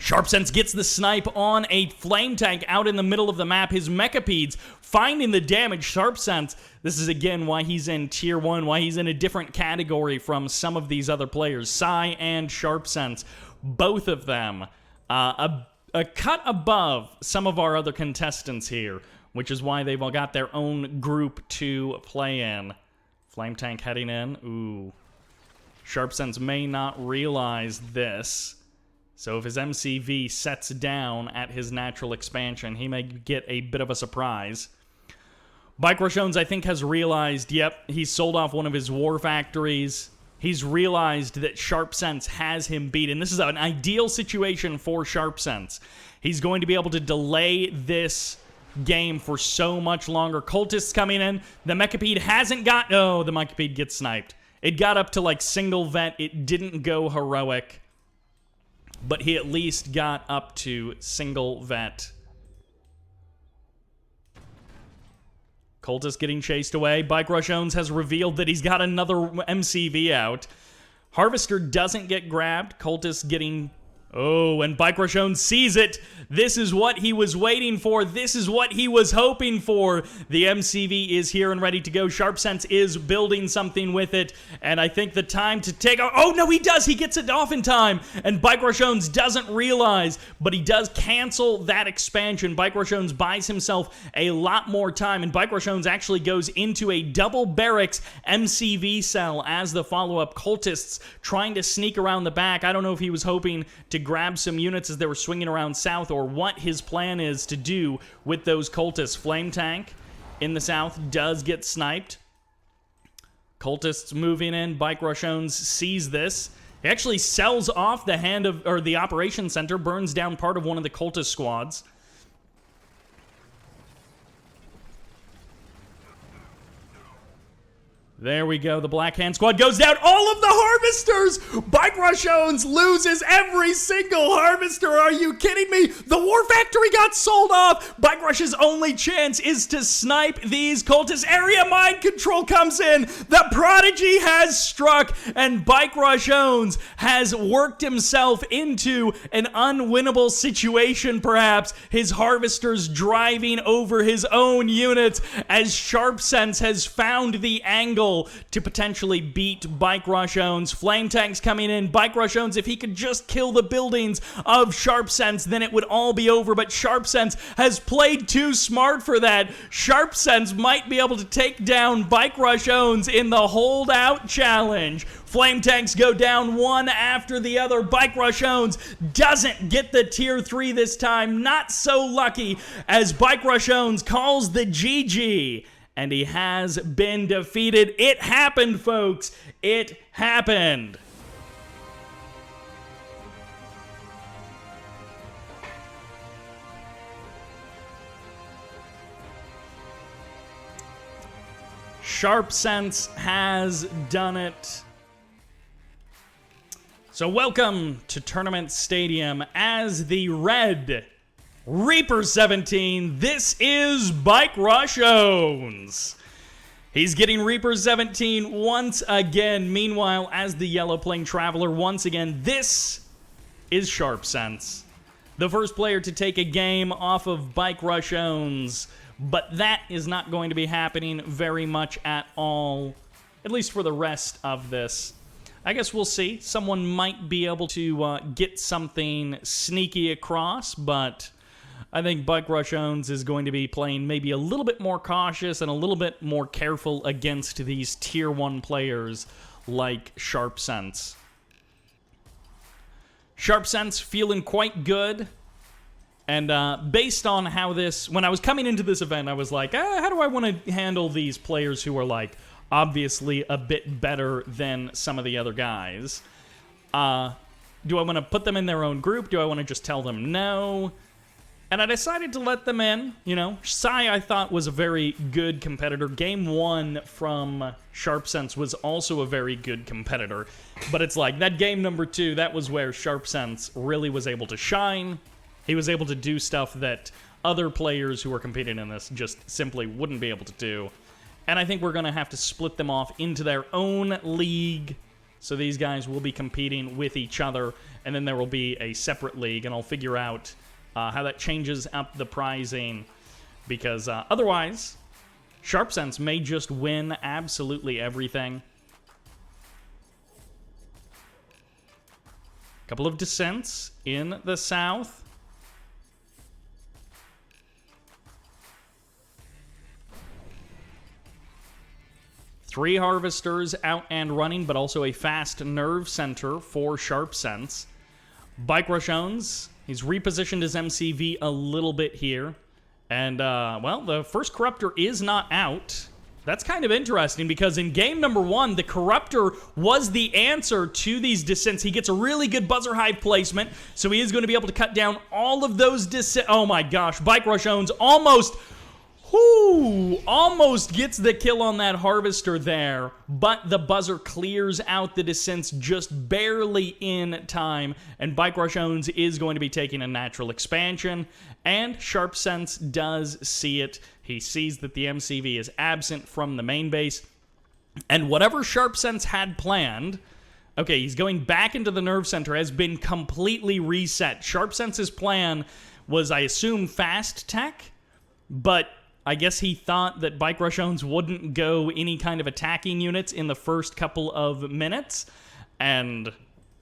Sharpsense gets the snipe on a flame tank out in the middle of the map. His Mechapedes finding the damage. Sharpsense, this is again why he's in tier 1, why he's in a different category from some of these other players. Psy and Sharpsense, both of them a cut above some of our other contestants here, which is why they've all got their own group to play in. Flame tank heading in. Ooh. Sharpsense may not realize this. So if his MCV sets down at his natural expansion, he may get a bit of a surprise. Bartjones, I think, has realized, yep, he's sold off one of his war factories. He's realized that Sharpsense has him beat, and this is an ideal situation for Sharpsense. He's going to be able to delay this game for so much longer. Cultists coming in. The Mechapede hasn't got... Oh, the Mechapede gets sniped. It got up to, like, single vet. It didn't go heroic, but he at least got up to single vet. Cultist getting chased away. Bartjones has revealed that he's got another MCV out. Harvester doesn't get grabbed. Cultist getting... Oh, and Bartjones sees it. This is what he was waiting for. This is what he was hoping for. The MCV is here and ready to go. Sharpsense is building something with it, and I think the time to take... Oh, no, he does. He gets it off in time, and Bartjones doesn't realize, but he does cancel that expansion. Bartjones buys himself a lot more time, and Bartjones actually goes into a double barracks MCV cell as the follow-up. Cultists trying to sneak around the back. I don't know if he was hoping to grab some units as they were swinging around south, or what his plan is to do with those cultists. Flame tank in the south does get sniped. Cultists moving in. Bartjones sees this. He actually sells off the the operations center, burns down part of one of the cultist squads. There we go. The Black Hand Squad goes down. All of the harvesters! Bartjones loses every single harvester. Are you kidding me? The War Factory got sold off. Bartrush's only chance is to snipe these cultists. Area Mind Control comes in. The Prodigy has struck, and Bartjones has worked himself into an unwinnable situation, perhaps. His harvesters driving over his own units as Sharpsense has found the angle to potentially beat Bartjones. Flame tanks coming in. Bartjones, if he could just kill the buildings of Sharpsense, then it would all be over, but Sharpsense has played too smart for that. Sharpsense might be able to take down Bartjones in the holdout challenge. Flame tanks go down one after the other. Bartjones doesn't get the tier 3 this time. Not so lucky, as Bartjones calls the GG. And he has been defeated. It happened, folks. It happened. Sharpsense has done it. So welcome to Tournament Stadium as the Red Reaper 17. This is Bartjones. He's getting Reaper 17 once again. Meanwhile, as the yellow playing Traveler once again, this is Sharpsense. The first player to take a game off of Garchomple, but that is not going to be happening very much at all, at least for the rest of this. I guess we'll see. Someone might be able to get something sneaky across, but I think Garchomple is going to be playing maybe a little bit more cautious and a little bit more careful against these Tier 1 players like Sharpsense. Sharpsense feeling quite good. And based on how this... When I was coming into this event, I was like, how do I want to handle these players who are, like, obviously a bit better than some of the other guys? Do I want to put them in their own group? Do I want to just tell them no? And I decided to let them in. You know, Sai, I thought, was a very good competitor. Game 1 from Sharpsense was also a very good competitor. But it's like, that game number 2, that was where Sharpsense really was able to shine. He was able to do stuff that other players who were competing in this just simply wouldn't be able to do. And I think we're going to have to split them off into their own league. So these guys will be competing with each other. And then there will be a separate league. And I'll figure out how that changes up the prizing, because otherwise, Sharpsense may just win absolutely everything. Couple of descents in the south. Three harvesters out and running, but also a fast nerve center for Sharpsense. Garchomple, he's repositioned his MCV a little bit here. And, well, the first Corruptor is not out. That's kind of interesting, because in game number 1, the Corruptor was the answer to these descents. He gets a really good Buzzer Hive placement, so he is going to be able to cut down all of those descents. Oh my gosh, Garchomple almost gets the kill on that Harvester there, but the Buzzer clears out the descents just barely in time, and Garchomple is going to be taking a natural expansion, and Sharpsense does see it. He sees that the MCV is absent from the main base, and whatever Sharpsense had planned, okay, he's going back into the Nerve Center, has been completely reset. Sharpsense's plan was, I assume, fast tech, but I guess he thought that Garchomple wouldn't go any kind of attacking units in the first couple of minutes, and,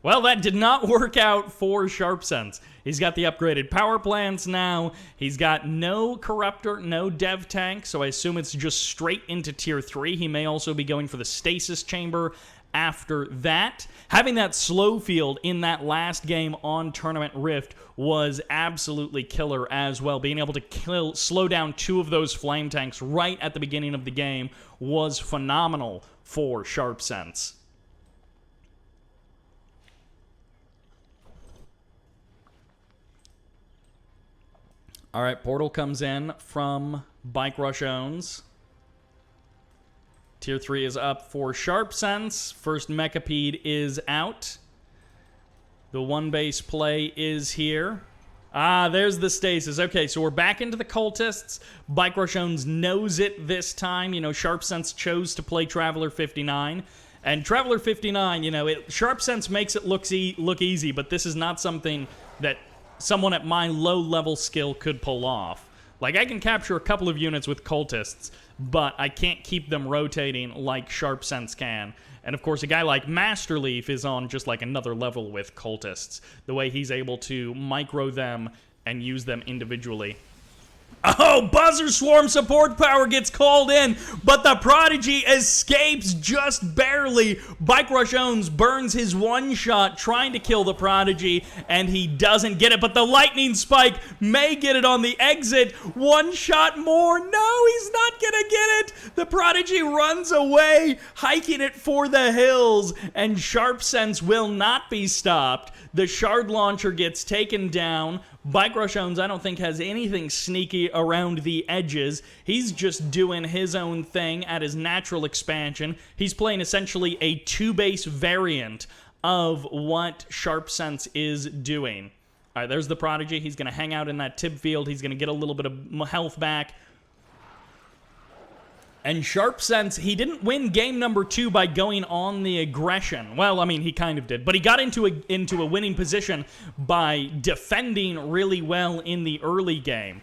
well, that did not work out for Sharpsense. He's got the upgraded power plants now. He's got no Corruptor, no Dev Tank, so I assume it's just straight into Tier 3. He may also be going for the Stasis Chamber after that. Having that slow field in that last game on Tournament Rift was absolutely killer as well. Being able to slow down 2 of those flame tanks right at the beginning of the game was phenomenal for Sharpsense. All right, Portal comes in from Garchomple. Tier 3 is up for Sharpsense. First Mechapede is out. The one base play is here. Ah, there's the stasis. Okay, so we're back into the cultists. Garchomple knows it this time. You know, Sharpsense chose to play Traveler 59. And Traveler 59, you know, Sharpsense makes it look easy, but this is not something that someone at my low-level skill could pull off. Like, I can capture a couple of units with cultists, but I can't keep them rotating like Sharpsense can. And of course, a guy like Masterleaf is on just like another level with cultists. The way he's able to micro them and use them individually. Oh, Buzzer Swarm support power gets called in, but the Prodigy escapes just barely. Garchomple burns his one shot trying to kill the Prodigy, and he doesn't get it, but the Lightning Spike may get it on the exit. One shot more. No, he's not gonna get it. The Prodigy runs away, hiking it for the hills, and Sharpsense will not be stopped. The Shard Launcher gets taken down. Garchomple, I don't think, has anything sneaky around the edges. He's just doing his own thing at his natural expansion. He's playing essentially a 2-base variant of what Sharpsense is doing. All right, there's the Prodigy. He's going to hang out in that tip field. He's going to get a little bit of health back. And Sharpsense, he didn't win game number 2 by going on the aggression. Well, I mean, he kind of did. But he got into a winning position by defending really well in the early game.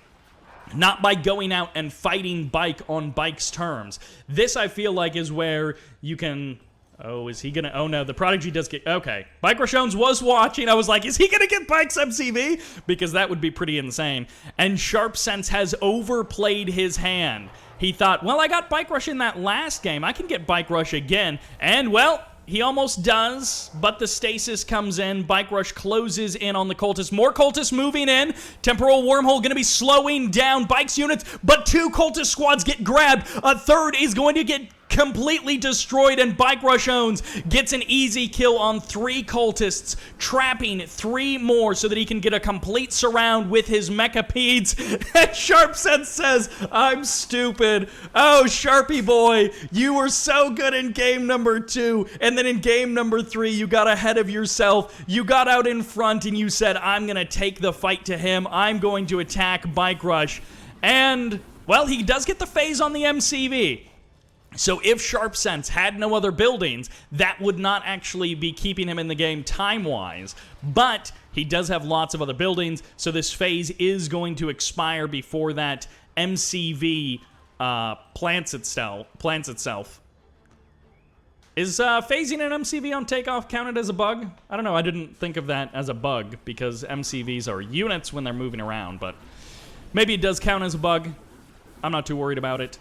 Not by going out and fighting Bike on Bike's terms. This, I feel like, is where you can... Oh, is he gonna... Oh, no, the Prodigy does get... Okay. Bartjones was watching. I was like, is he gonna get Bike's MCV? Because that would be pretty insane. And Sharpsense has overplayed his hand. He thought, well, I got Bike Rush in that last game. I can get Bike Rush again. And, well, he almost does, but the stasis comes in. Bike Rush closes in on the Cultists. More Cultists moving in. Temporal Wormhole going to be slowing down Bike's units, but 2 Cultist squads get grabbed. A third is going to get completely destroyed, and Bartjones gets an easy kill on 3 cultists, trapping 3 more so that he can get a complete surround with his Mechapeds. And Sharpsense says, I'm stupid. Oh, Sharpie boy, you were so good in game number 2, and then in game number 3, you got ahead of yourself. You got out in front, and you said, I'm going to take the fight to him. I'm going to attack Bike Rush. And, well, he does get the phase on the MCV. So if Sharpsense had no other buildings, that would not actually be keeping him in the game time-wise. But he does have lots of other buildings, so this phase is going to expire before that MCV plants itself. Is phasing an MCV on takeoff counted as a bug? I don't know, I didn't think of that as a bug, because MCVs are units when they're moving around, but maybe it does count as a bug. I'm not too worried about it.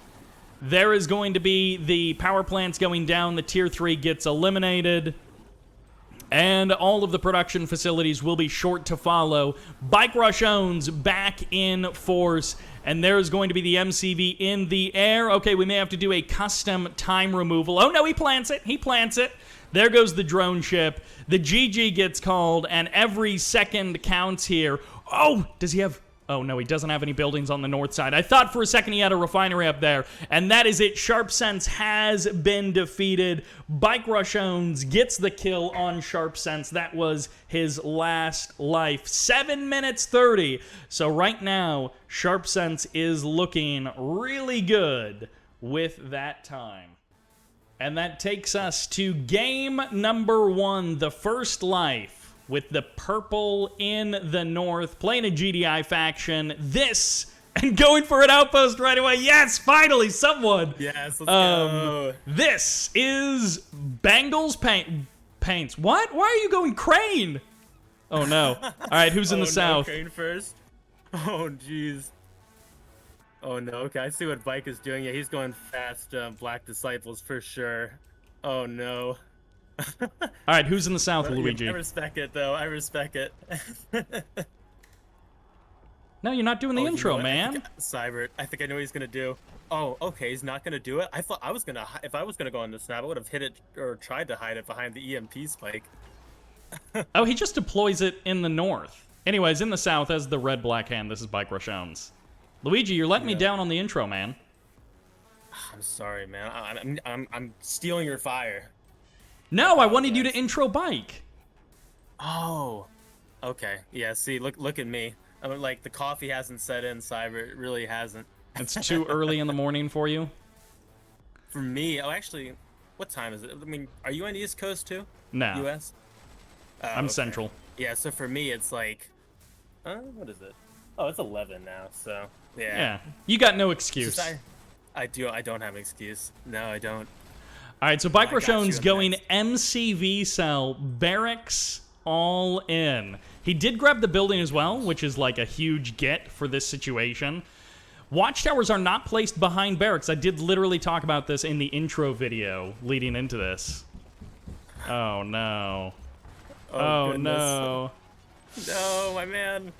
There is going to be the power plants going down. The Tier 3 gets eliminated. And all of the production facilities will be short to follow. Bartjones back in force. And there's going to be the MCV in the air. Okay, we may have to do a custom time removal. Oh, no, he plants it. He plants it. There goes the drone ship. The GG gets called, and every second counts here. Oh, does he have... Oh, no, he doesn't have any buildings on the north side. I thought for a second he had a refinery up there. And that is it. Sharpsense has been defeated. Bartjones gets the kill on Sharpsense. That was his last life. 7 minutes 30. So right now, Sharpsense is looking really good with that time. And that takes us to game number 1, the first life. With the purple in the north, playing a GDI faction. This, and going for an outpost right away. Yes, finally, someone. Yes, let's go. This is Banglespaints. What? Why are you going Crane? Oh, no. All right, who's in the south? Crane first. Oh, jeez. Oh, no. Okay, I see what Bike is doing. Yeah, he's going fast. Black Disciples for sure. Oh, no. All right, who's in the south, Luigi? I respect it, though. I respect it. No, you're not doing the intro, man. Sybert, I think I know what he's gonna do. Oh, okay, he's not gonna do it. I thought I was gonna. If I was gonna go on the snap, I would have hit it or tried to hide it behind the EMP spike. Oh, he just deploys it in the north. Anyways, in the south, as the red-black hand, this is Bartjones. Luigi, you're letting me down on the intro, man. I'm sorry, man. I'm stealing your fire. No, I wanted you to intro Bike. Oh, okay. Yeah. See, look at me. I mean, like the coffee hasn't set in, Sybert. It really hasn't. It's too early in the morning for you. For me, oh, actually, what time is it? I mean, are you on the East Coast too? No. U.S. I'm okay. Central. Yeah. So for me, it's like, what is it? Oh, it's 11 now. So yeah. Yeah. You got no excuse. I don't have an excuse. No, I don't. All right, so Bartjones going MCV cell, barracks all in. He did grab the building as well, which is like a huge get for this situation. Watchtowers are not placed behind barracks. I did literally talk about this in the intro video leading into this. Oh, no. Oh, no. No, my man.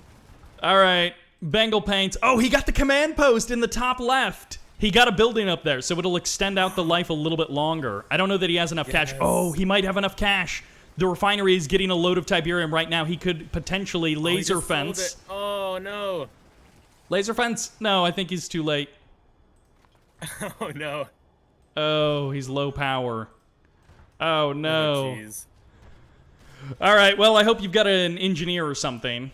All right, Banglespaints. Oh, he got the command post in the top left. He got a building up there, so it'll extend out the life a little bit longer. I don't know that he has enough cash. Oh, he might have enough cash. The refinery is getting a load of Tiberium right now. He could potentially laser fence. Oh, no. Laser fence? No, I think he's too late. Oh, no. Oh, he's low power. Oh, no. Oh, jeez. All right, well, I hope you've got an engineer or something.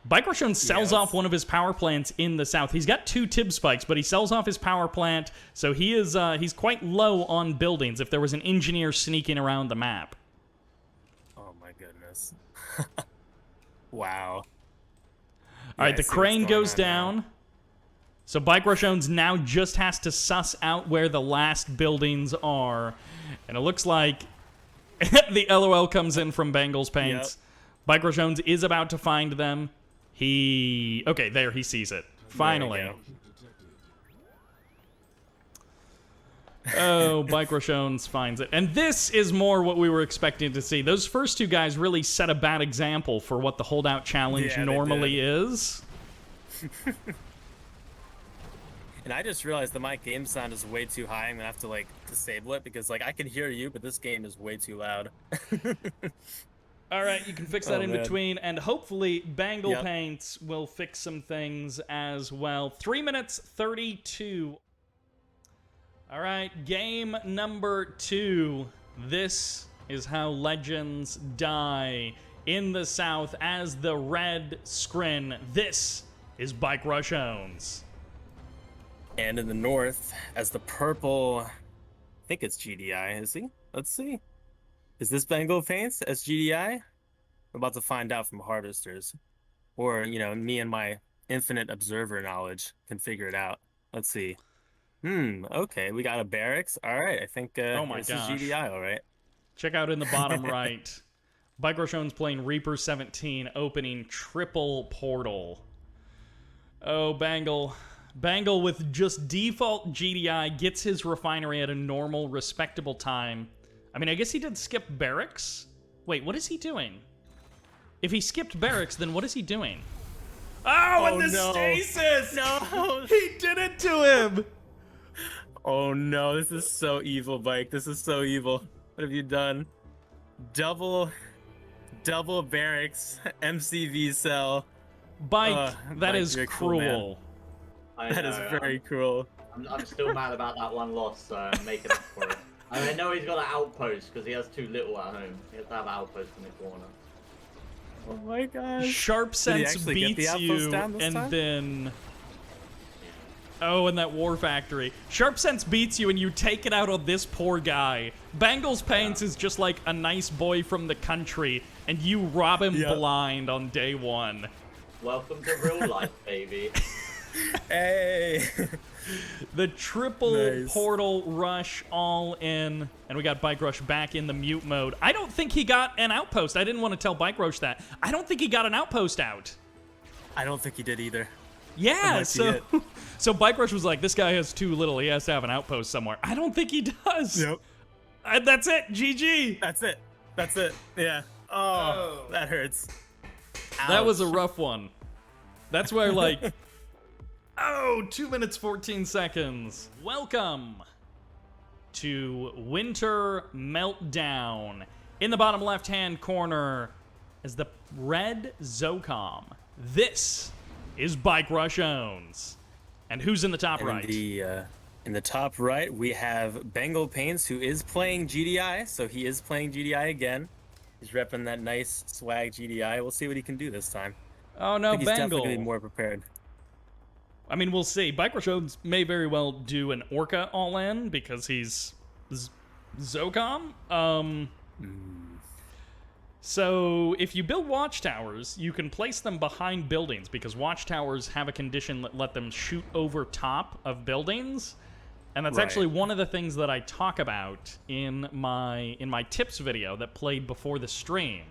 Garchomple sells Yeah, off one of his power plants in the south. He's got 2 Tib spikes, but he sells off his power plant, so he's quite low on buildings if there was an engineer sneaking around the map. Oh my goodness. Wow. All right, I the see what's crane going goes on now. down. So Garchomple now just has to suss out where the last buildings are. And it looks like the LOL comes in from Banglespaints. Garchomple is about to find them. Okay, there, he sees it. Finally. Oh, Garchomple finds it. And this is more what we were expecting to see. Those first 2 guys really set a bad example for what the holdout challenge normally is. And I just realized that my game sound is way too high. I'm gonna have to like disable it because like I can hear you, but this game is way too loud. All right, you can fix that in man. between, and hopefully Banglespaints will fix some things as well. 3 minutes 32. All right, game number 2. This is how legends die in the south as the red scrin. This is Garchomple. And in the north, as the purple, I think it's GDI, is he? Let's see. Is this Banglespaints as GDI? I'm about to find out from Harvesters. Or, you know, me and my infinite observer knowledge can figure it out. Let's see. Okay, we got a barracks. All right, I think this is GDI, all right. Check out in the bottom right. Garchomple's playing Reaper 17, opening triple portal. Oh, Bangle with just default GDI gets his refinery at a normal, respectable time. I mean, I guess he did skip barracks. Wait, what is he doing? If he skipped barracks, then what is he doing? Oh, and the stasis! No! He did it to him! Oh no, this is so evil, Bike. This is so evil. What have you done? Double barracks, MCV cell. Bike, that Bike, is you're cool, cruel. That is very cruel. I'm still mad about that one loss, so I'm making up for it. I mean, I know he's got an outpost because he has too little at home. He has to have an outpost in the corner. Oh my gosh. Sharpsense beats you, and then... Oh, and that War Factory. Sharpsense beats you, and you take it out on this poor guy. Banglespaints is just like a nice boy from the country, and you rob him blind on day 1. Welcome to real life, baby. Hey! The triple portal rush all in, and we got Bike Rush back in the mute mode. I don't think he got an outpost. I didn't want to tell Bike Rush that. I don't think he got an outpost out. I don't think he did either. Yeah, so Bike Rush was like, this guy has too little. He has to have an outpost somewhere. I don't think he does. Yep. That's it. GG. That's it. Yeah. Oh, that hurts. Ouch. That was a rough one. That's where, like... 2 minutes 14 seconds. Welcome to Winter Meltdown. In the bottom left-hand corner is the red Zocom. This is Garchomple. And who's in the top right? In the top right, we have Banglespaints, who is playing GDI. So he is playing GDI again. He's repping that nice swag GDI. We'll see what he can do this time. Oh no, I think he's definitely Bangle. gonna be more prepared. I mean, we'll see. Garchomple may very well do an Orca all-in because he's Zocom. So if you build watchtowers, you can place them behind buildings because watchtowers have a condition that let them shoot over top of buildings. And that's actually one of the things that I talk about in my tips video that played before the stream.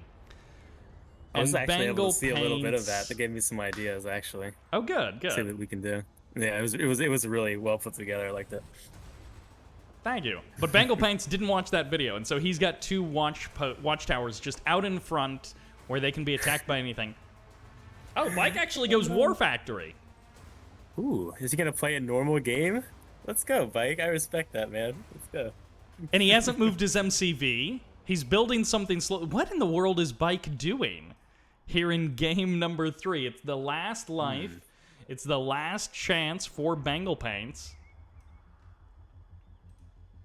I was actually able to see a little bit of that. That gave me some ideas, actually. Oh, good. See what we can do. Yeah, it was really well put together. I liked it. Thank you. But Banglespaints didn't watch that video, and so he's got 2 watchtowers just out in front where they can be attacked by anything. Oh, Mike actually goes War Factory. Ooh, is he gonna play a normal game? Let's go, Bike. I respect that, man. Let's go. And he hasn't moved his MCV. He's building something slow. What in the world is Bike doing here in game number 3? It's the last life. It's the last chance for Banglespaints.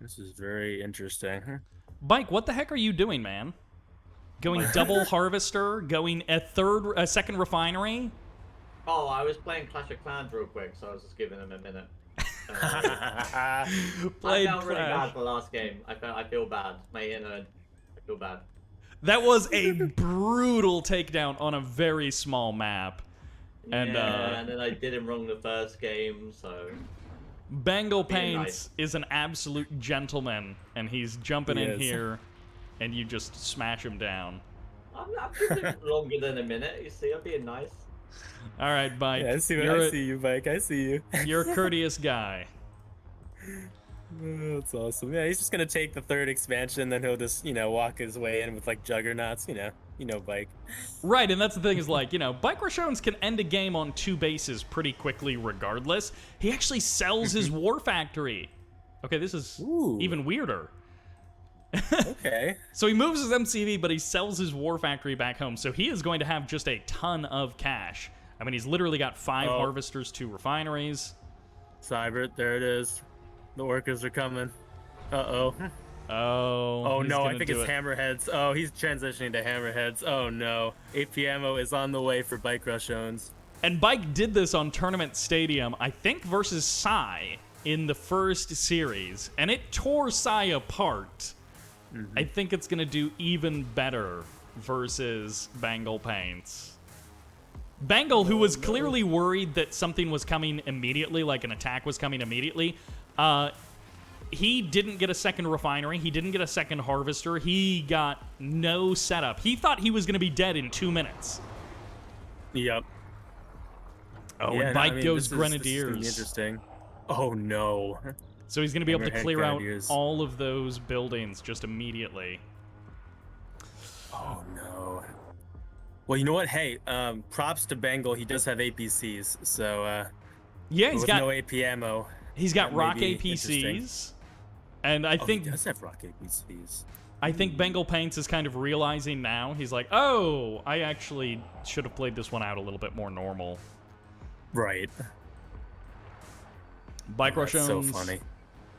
This is very interesting. Bike, what the heck are you doing, man? Going double harvester, going a second refinery. Oh, I was playing Clash of Clans real quick, so I was just giving him a minute. I felt really bad for the last game. I feel bad. My inner, I feel bad. That was a brutal takedown on a very small map. And, and then I did him wrong the first game, so... Banglespaints is an absolute gentleman, and he's jumping in is. here, and you just smash him down. I'm giving him longer than a minute, you see, I'm being nice. All right, Bike. Yeah, I see you, Mike. I see you. You're a courteous guy. Oh, that's awesome. Yeah, he's just gonna take the third expansion, then he'll just, walk his way in with like juggernauts. Bike. Right, and that's the thing is like, Bartjones can end a game on 2 bases pretty quickly regardless. He actually sells his war factory. Okay, this is even weirder. Okay. So he moves his MCV, but he sells his war factory back home. So he is going to have just a ton of cash. I mean, he's literally got 5 harvesters, 2 refineries. Sybert, there it is. The orcas are coming. Uh-oh. Oh no, I think it's hammerheads. Oh, he's transitioning to hammerheads. Oh no. AP ammo is on the way for Bartjones. And Bike did this on Tournament Stadium, I think versus Psy in the first series, and it tore Psy apart. I think it's going to do even better versus Banglespaints. Bangle, who was clearly worried that something was coming immediately, like an attack was coming immediately, he didn't get a second refinery. He didn't get a second harvester. He got no setup. He thought he was going to be dead in 2 minutes. Yep. Oh, and Bike goes Grenadiers. This is interesting. Oh no. So he's going to be able to clear out Grenadiers. all of those buildings just immediately. Oh no. Well, you know what? Hey, props to Bengal. He does have APCs, so yeah, he's with got no AP ammo. He's got that rock may be APCs, and I think he does have rock APCs. I think Banglespaints is kind of realizing now. He's like, oh, I actually should have played this one out a little bit more normal. Right. Bartjones, That's so funny.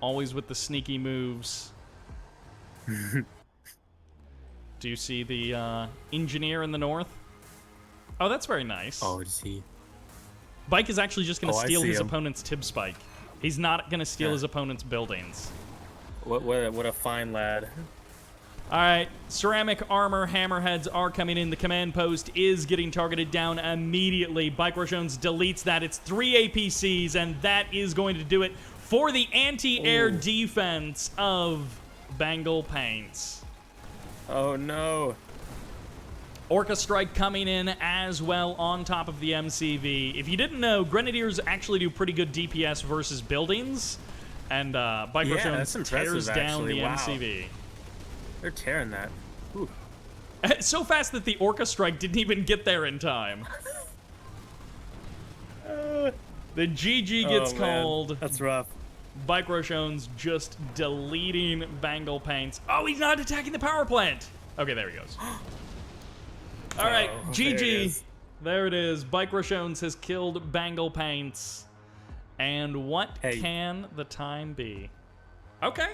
Always with the sneaky moves. Do you see the engineer in the north? Oh, that's very nice. Oh, does he? Bike is actually just going to steal his him. opponent's tib spike. He's not going to steal his opponent's buildings. What a fine lad. All right, ceramic armor hammerheads are coming in. The command post is getting targeted down immediately. Bartjones deletes that. It's 3 APCs, and that is going to do it for the anti-air defense of Banglespaints. Oh no. Orca Strike coming in as well on top of the MCV. If you didn't know, Grenadiers actually do pretty good DPS versus buildings, and Bartjones tears down the MCV. They're tearing that. Ooh. So fast that the Orca Strike didn't even get there in time. The GG gets called. That's rough. Bartjones just deleting Banglespaints. Oh, he's not attacking the power plant. Okay, there he goes. All right, GG. There it is. Bartjones has killed Banglespaints. And what can the time be? Okay.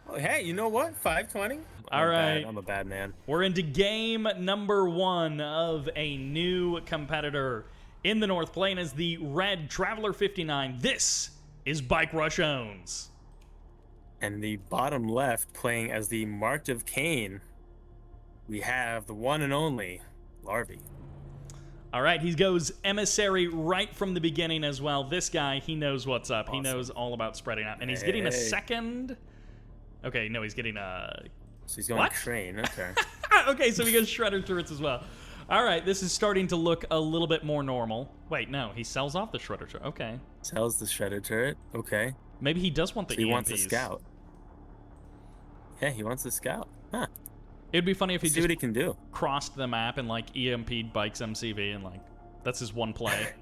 Well, hey, you know what? 520. All right. I'm a bad man. We're into game number 1 of a new competitor in the North, playing as the Red Traveler 59. This is Bartjones. And the bottom left, playing as the Marked of Cain, we have the one and only Larvae. All right, he goes Emissary right from the beginning as well. This guy, he knows what's up. Awesome. He knows all about spreading out. And he's getting a second... Okay, no, he's getting a... So he's going Crane, okay. Okay, so he gets Shredder turrets as well. All right, this is starting to look a little bit more normal. Wait, no, he sells off the Shredder turret. Okay. Sells the Shredder turret, okay. Maybe he does want the EMPs. He wants a scout. Yeah, he wants a scout. Huh. It'd be funny if he See just what he can do. crossed the map and like EMP'd Bike's MCV and like that's his one play.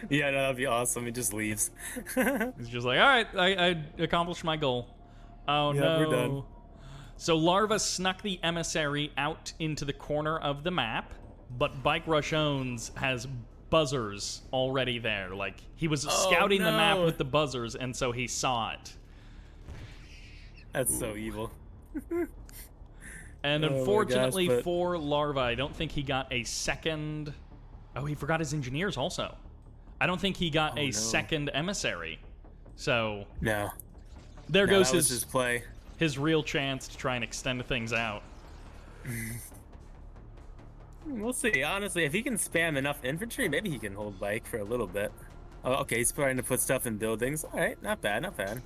Yeah, no, that'd be awesome. He just leaves. He's just like, all right, I accomplished my goal. Oh Yeah, no. we're done. So Larva snuck the emissary out into the corner of the map, but Bartjones has buzzers already there. Like he was scouting the map with the buzzers, and so he saw it. That's so evil. And Oh my unfortunately gosh, but- for Larva, I don't think he got a second... Oh, he forgot his engineers also. I don't think he got a second emissary. So No. there No, goes that was his play. his real chance to try and extend things out. We'll see. Honestly, if he can spam enough infantry, maybe he can hold Bike for a little bit. Oh, okay, he's starting to put stuff in buildings. All right, not bad, not bad.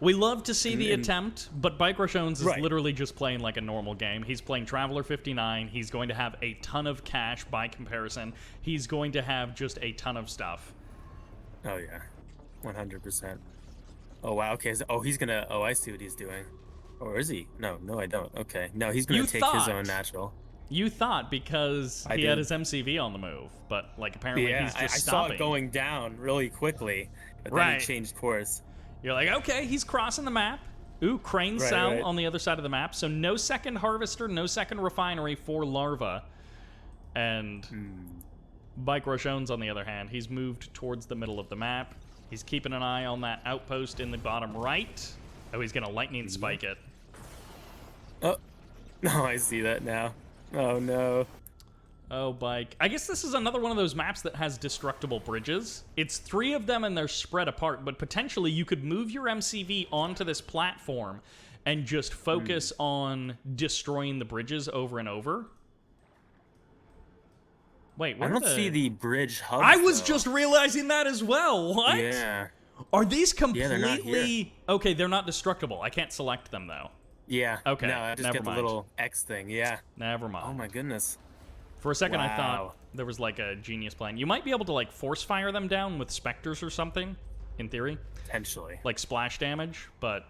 We love to see the attempt, but Bartjones is Right. literally just playing like a normal game. He's playing Traveler 59. He's going to have a ton of cash by comparison. He's going to have just a ton of stuff. Oh yeah, 100%. Oh wow. Okay. Oh, he's gonna. Oh, I see what he's doing. Or is he? No, I don't. Okay. No, he's gonna You take thought. his own natural. You thought because he had did. his MCV on the move, but like apparently Yeah, he's just I saw stopping. it going down really quickly, but then Right. he changed course. You're like, okay, he's crossing the map. Ooh, crane Right, cell right. on the other side of the map. So no second harvester, no second refinery for Larva. And Bartjones, on the other hand, he's moved towards the middle of the map. He's keeping an eye on that outpost in the bottom right. Oh, he's gonna lightning spike it. Oh, no, I see that now. Oh no. Oh, Bike. I guess this is another one of those maps that has destructible bridges. It's 3 of them and they're spread apart, but potentially you could move your MCV onto this platform and just focus on destroying the bridges over and over. Wait, I where don't are see the bridge hubs. I was though. just realizing that as well. What? Yeah. Are these they're not here. completely... Okay, they're not destructible. I can't select them, though. Yeah. Okay, No, I just never get the mind. little X thing. Yeah. Never mind. Oh my goodness. For a second, I Wow. thought there was like a genius plan. You might be able to like force fire them down with specters or something, in theory, Potentially. like splash damage. But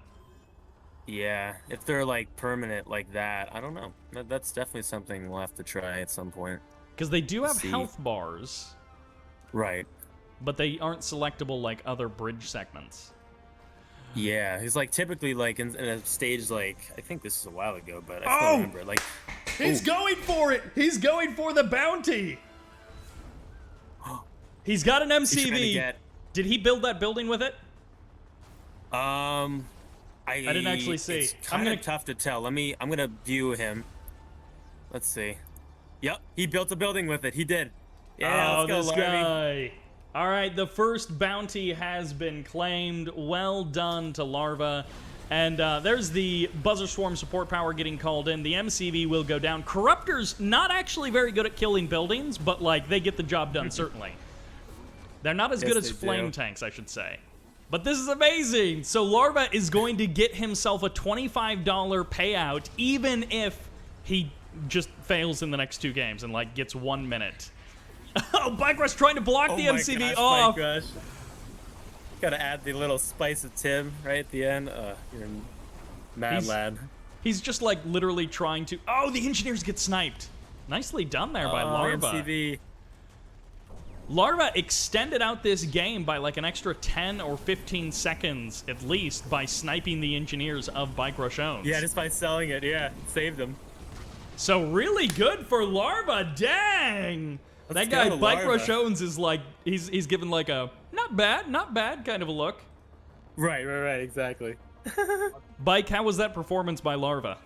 Yeah. If they're like permanent like that, I don't know. That's definitely something we'll have to try at some point. because they do have See. health bars, Right. but they aren't selectable like other bridge segments. Yeah, he's like typically like in a stage like I think this is a while ago, but I Oh! still remember like He's going for it. He's going for the bounty. He's got an he's trying to MCV. get. Did he build that building with it? I didn't actually see. It's I'm kind gonna- of tough to tell. I'm gonna view him. Let's see. Yep, he built a building with it. He did. Yeah, Oh, let's go, this Larvy. guy. All right, the first bounty has been claimed. Well done to Larva. And there's the Buzzer Swarm support power getting called in. The MCV will go down. Corruptors, not actually very good at killing buildings, but, like, they get the job done, certainly. They're not as Yes, good as they flame do. tanks, I should say. But this is amazing. So Larva is going to get himself a $25 payout, even if he just fails in the next 2 games and, like, gets 1 minute. Oh, Bike Rush trying to block the Oh my MCV gosh, off. Bike Rush. Gotta add the little spice of Tim right at the end. You're a mad He's- lad. He's just like literally trying to. Oh, the engineers get sniped. Nicely done there by Larva. MCV. Larva extended out this game by like an extra 10 or 15 seconds at least by sniping the engineers of Bartjones. Yeah, just by selling it. Yeah, saved them. So really good for Larva. Dang. Let's That guy go, Larva. Bartjones is like he's given like a not bad kind of a look. Right, exactly. Bike, how was that performance by Larva?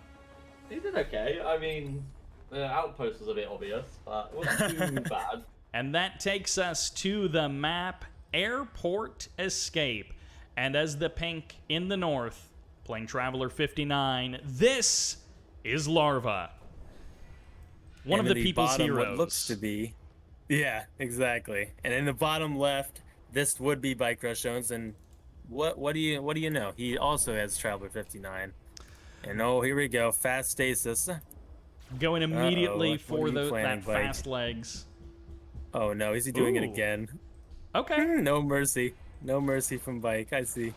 He did okay. I mean, the outpost was a bit obvious, but it wasn't too bad. And that takes us to the map Airport Escape. And as the pink in the north, playing Traveler 59, this is Larva. One of And the in people's bottom, heroes. What looks to be. Yeah, exactly. And in the bottom left, this would be Bartjones, and what do you know? He also has Traveler 59. And oh, here we go, fast stasis. Going immediately what are for you planning, that Bike? fast legs. Oh no, is he doing it Ooh. again? Okay. No mercy. No mercy from Bike, I see.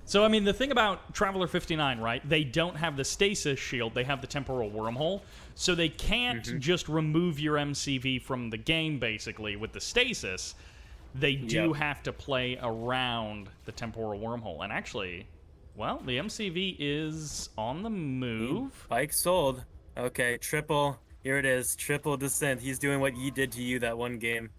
So, I mean, the thing about Traveler 59, right? They don't have the stasis shield. They have the temporal wormhole. So they can't just remove your MCV from the game, basically, with the stasis. They do Yep. have to play around the temporal wormhole. And actually, well, the MCV is on the move. Bike sold. Okay, triple. Here it is. Triple descent. He's doing what Yi did to you that one game.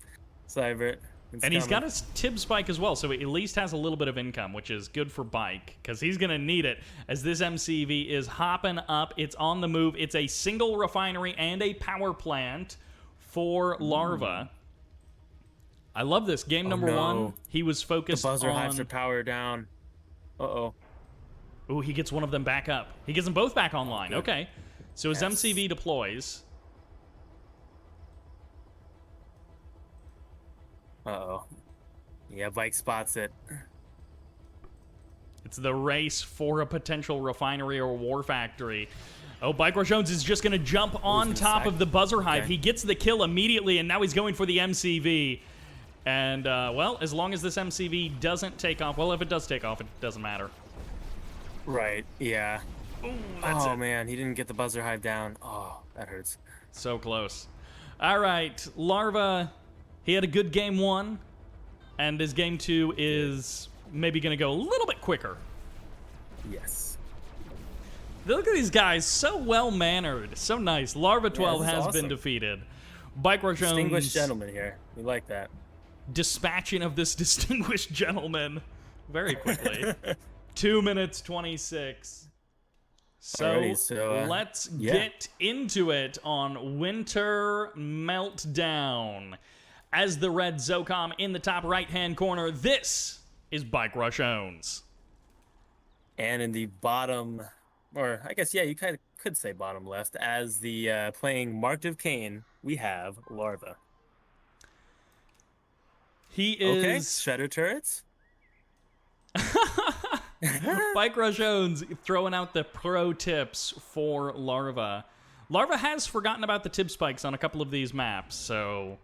Sybert. It's And he's got coming. his Tib Spike as well, so he at least has a little bit of income, which is good for Bike, because he's going to need it as this MCV is hopping up. It's on the move. It's a single refinery and a power plant for Larva. I love this. Game number one, he was focused The buzzer on... hives are power down. Uh-oh. Ooh, he gets one of them back up. He gets them both back online. Okay. So his MCV deploys. Uh-oh. Yeah, Bike spots it. It's the race for a potential refinery or war factory. Oh, Bartjones is just going to jump on top of the buzzer hive. He gets the kill immediately, and now he's going for the MCV. And, well, as long as this MCV doesn't take off... Well, if it does take off, it doesn't matter. Right, yeah. Ooh, that's it. Man, he didn't get the buzzer hive down. Oh, that hurts. So close. All right, Larva, he had a good game one, and his game two is maybe going to go a little bit quicker. Yes. Look at these guys, so well-mannered, so nice. Larva 12 this is has awesome. been defeated. Bartjones Distinguished gentleman here. We like that. dispatching of this distinguished gentleman very quickly. 2 minutes 26. Alrighty, so, let's get into it on Winter Meltdown. As the red Zocom in the top right-hand corner, this is Bartjones. And in the bottom, or I guess, yeah, you kind of could say bottom left, as the playing LtVictor, we have Larva. He Okay, is... Shredder turrets. Bartjones throwing out the pro tips for Larva. Larva has forgotten about the tib spikes on a couple of these maps, so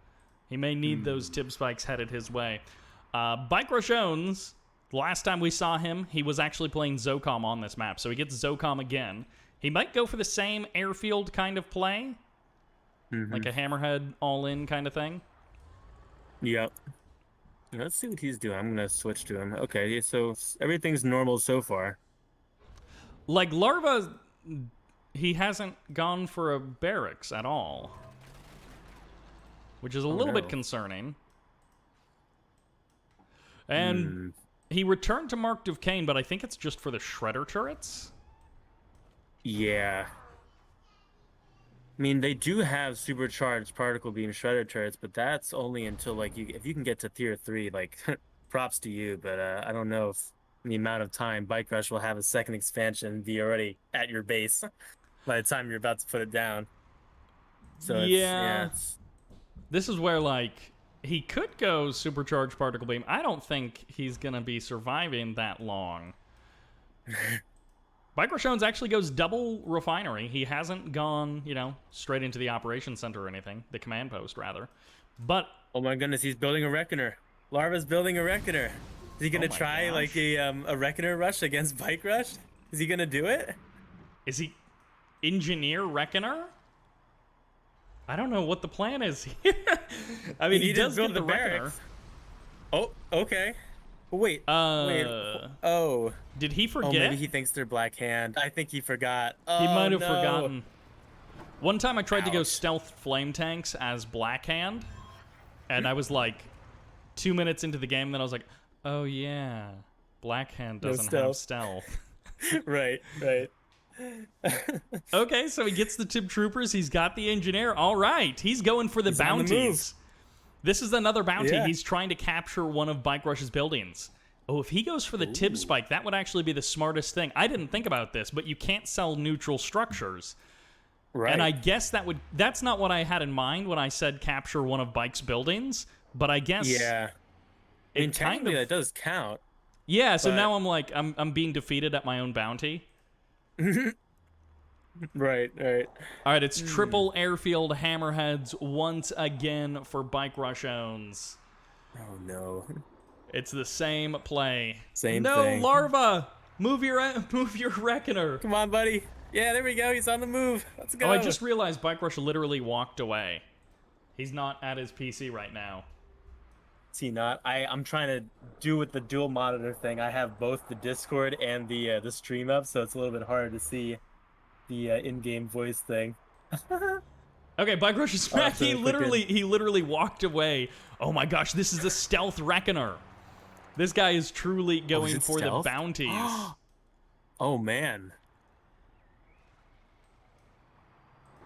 he may need those tib spikes headed his way. Bartjones, the last time we saw him, he was actually playing Zocom on this map, so he gets Zocom again. He might go for the same airfield kind of play, like a hammerhead all-in kind of thing. Yep. Let's see what he's doing. I'm going to switch to him. Okay, so everything's normal so far. Like, Larva, he hasn't gone for a barracks at all, which is a little bit concerning. And he returned to LtVictor, but I think it's just for the Shredder turrets. Yeah. I mean, they do have supercharged particle beam shredder turrets, but that's only until, like, if you can get to tier 3, like, props to you, but I don't know if in the amount of time Bike Rush will have a second expansion and be already at your base by the time you're about to put it down. So it's, This is where, like, he could go supercharged particle beam. I don't think he's going to be surviving that long. Bartjones actually goes double refinery. He hasn't gone, you know, straight into the operations center or anything. The command post, rather. But... Oh my goodness, he's building a Reckoner. Larva's building a Reckoner. Is he going to try, like, a Reckoner rush against Bike Rush? Is he going to do it? Is he Engineer Reckoner? I don't know what the plan is here. I mean, he does build the Reckoner. Oh, okay. Wait. Wait. Oh. Did he forget? Oh, maybe he thinks they're Black Hand. I think he forgot. Oh, he might have forgotten. One time I tried to go Ouch. stealth flame tanks as Black Hand, and I was like 2 minutes into the game, and then I was like, oh yeah, Black Hand doesn't have stealth. Right. Okay, so he gets the Tib Troopers, he's got the Engineer. All right, he's going for the bounties. This is another bounty. Yeah. He's trying to capture one of Bike Rush's buildings. Oh, if he goes for the Tib Spike, that would actually be the smartest thing. I didn't think about this, but you can't sell neutral structures. Right. And I guess that's not what I had in mind when I said capture one of Bike's buildings, but I guess... Yeah. I mean, technically that does count. Yeah, so now I'm like, I'm being defeated at my own bounty. Right. All right, it's triple airfield hammerheads once again for Bartjones. Oh, no. It's the same play. Same no, thing. Larva! Move your Reckoner. Come on, buddy. Yeah, there we go. He's on the move. Let's go. Oh, I just realized Bike Rush literally walked away. He's not at his PC right now. Is he not? I'm trying to do with the dual monitor thing. I have both the Discord and the stream up, so it's a little bit harder to see the in-game voice thing. Okay, Bike Rush is back. He literally walked away Oh my gosh, this is a stealth Reckoner. This guy is truly going for stealth? the bounties. Oh, man.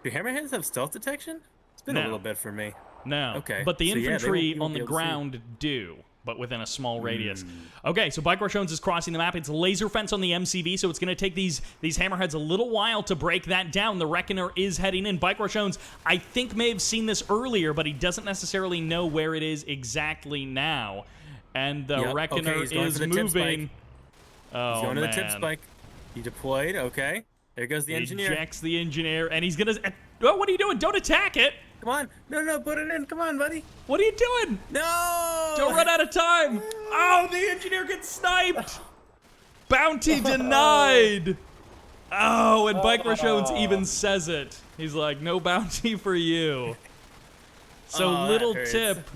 Do hammerheads have stealth detection? It's been a little bit for me. No. Okay. But the So, yeah, infantry you won't on be the able to see. ground do, but within a small radius. Okay, so Bartjones is crossing the map. It's laser fence on the MCV, so it's going to take these hammerheads a little while to break that down. The Reckoner is heading in. Bartjones, I think, may have seen this earlier, but he doesn't necessarily know where it is exactly now. And the Reckoner he's going is for the tip moving. spike. Oh, He's going man. to the tip spike. He deployed. Okay. There goes the engineer. Ejects the engineer, and he's going to... Oh, what are you doing? Don't attack it! Come on. No, put it in. Come on, buddy. What are you doing? No! Don't run out of time! Oh, the engineer gets sniped! Bounty denied! Oh, and Bartjones even says it. He's like, no bounty for you. So, Oh, little that hurts. tip,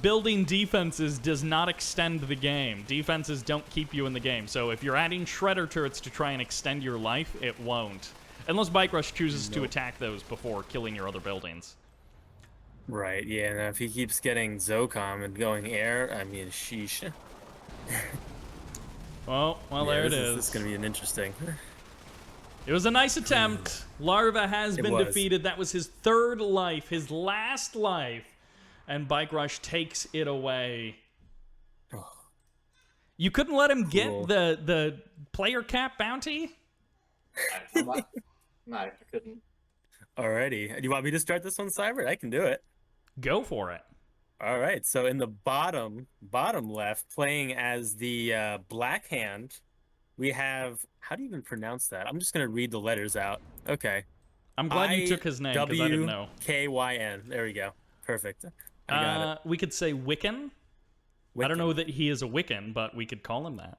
building defenses does not extend the game. Defenses don't keep you in the game. So if you're adding shredder turrets to try and extend your life, it won't. Unless Bike Rush chooses to attack those before killing your other buildings. Right, yeah, and if he keeps getting Zocom and going air, I mean, sheesh. Well, there it is. This is going to be an interesting... It was a nice attempt. Larva has been defeated. That was his third life, his last life. And Bike Rush takes it away. You couldn't let him get the player cap bounty? No, I couldn't. Alrighty. Do you want me to start this one, Sybert? I can do it. Go for it. All right, so in the bottom left, playing as the Black Hand, we have... How do you even pronounce that? I'm just going to read the letters out. Okay. I'm glad you took his name, because I didn't know. IWKYN. There we go. Perfect. I got it. We could say Wiccan. I don't know that he is a Wiccan, but we could call him that.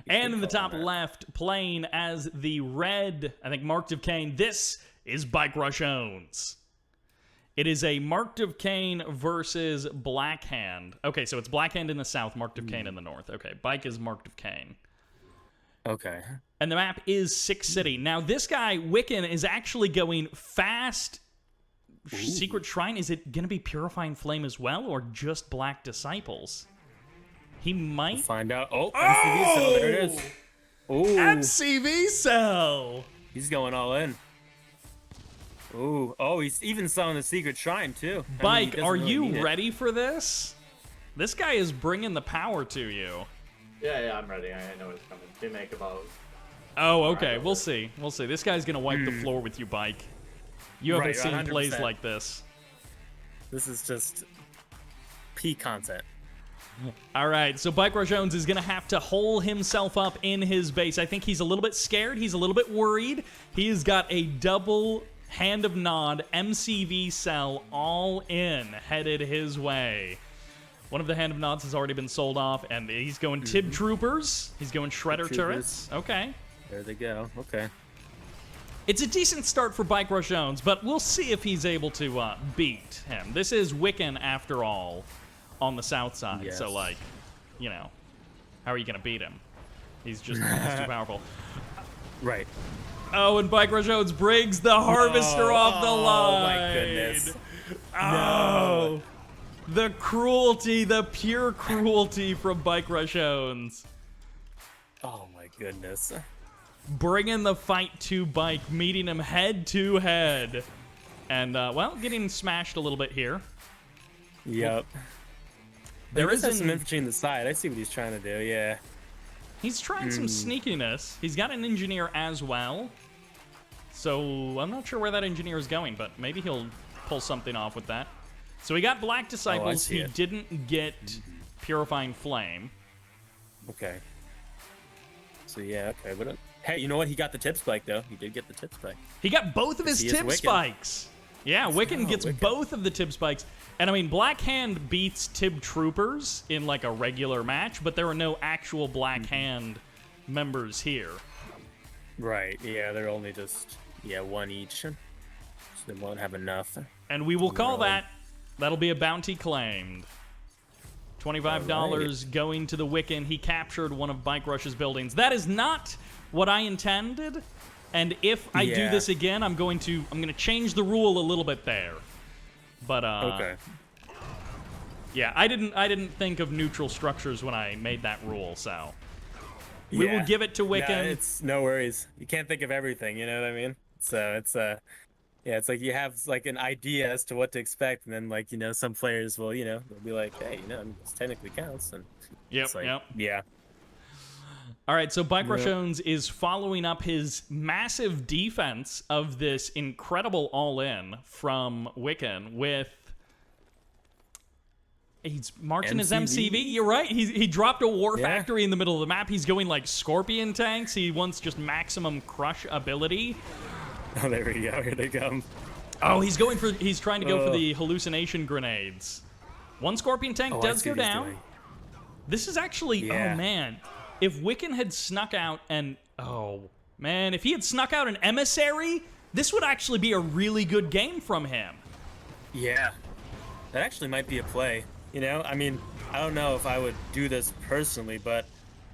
And in the top left, playing as the red, I think, Marked of Cain, this is Bartjones. It is a Marked of Cain versus Black Hand. Okay, so it's Black Hand in the south, Marked of Cain in the north. Okay, Bike is Marked of Cain. Okay. And the map is Six City. Now, this guy, Wiccan, is actually going fast. Secret Shrine, is it going to be Purifying Flame as well, or just Black Disciples? He might... We'll find out. Oh, MCV cell, there it is. Ooh. MCV cell! He's going all in. Ooh. Oh, he's even selling the Secret Shrine, too. Bike, are you ready for this? This guy is bringing the power to you. Yeah, I'm ready. I know it's coming. To make about... Oh, okay. We'll see. We'll see. This guy's going to wipe the floor with you, Bike. You haven't seen 100%. plays like this. This is just peak content. All right, so Bartjones is going to have to hole himself up in his base. I think he's a little bit scared. He's a little bit worried. He's got a double Hand of Nod MCV cell all in headed his way. One of the Hand of Nods has already been sold off, and he's going Tib Troopers. He's going Shredder Turrets. Okay. There they go. Okay. It's a decent start for Bartjones, but we'll see if he's able to beat him. This is Wiccan, after all, on the south side. Yes. So, like, you know, how are you going to beat him? He's just he's too powerful. Right. Oh, and Bartjones brings the Harvester off the line. Oh, my goodness. Oh. The cruelty, the pure cruelty from Bartjones. Oh, my goodness. Bringing the fight to Bike, meeting him head to head. And, well, getting smashed a little bit here. Yep. There is some infantry in the side. I see what he's trying to do, yeah. He's trying some sneakiness. He's got an engineer as well. So I'm not sure where that engineer is going, but maybe he'll pull something off with that. So he got Black Disciples. He didn't get Purifying Flame. Okay. So yeah, okay. But hey, you know what? He got the tip spike, though. He did get the tip spike. He got both of his tip spikes. Yeah, Wiccan gets both of the tip spikes. And I mean, Black Hand beats Tib Troopers in like a regular match, but there are no actual Black Hand members here. Right, yeah, they're only just, one each. So they won't have enough. And we will call that, that'll be a bounty claimed. $25 going to the Wiccan. He captured one of Bike Rush's buildings. That is not what I intended. And if I do this again, I'm going to change the rule a little bit there. But Yeah, I didn't think of neutral structures when I made that rule, so we will give it to WKYN. No, it's no worries. You can't think of everything, you know what I mean? So it's yeah, it's like you have like an idea as to what to expect, and then like, you know, some players will, you know, they'll be like, hey, you know, this technically counts, and it's like, yeah. All right, so Bartjones is following up his massive defense of this incredible all-in from WKYN with... He's marching his MCV. You're right. He dropped a War Factory in the middle of the map. He's going like Scorpion tanks. He wants just maximum crush ability. Oh, there we go. Here they come. Oh, he's trying to go for the hallucination grenades. One Scorpion tank does go down. This is actually, oh man. If WKYN had snuck out and, oh man, if he had snuck out an emissary, this would actually be a really good game from him. Yeah. That actually might be a play. You know, I mean, I don't know if I would do this personally, but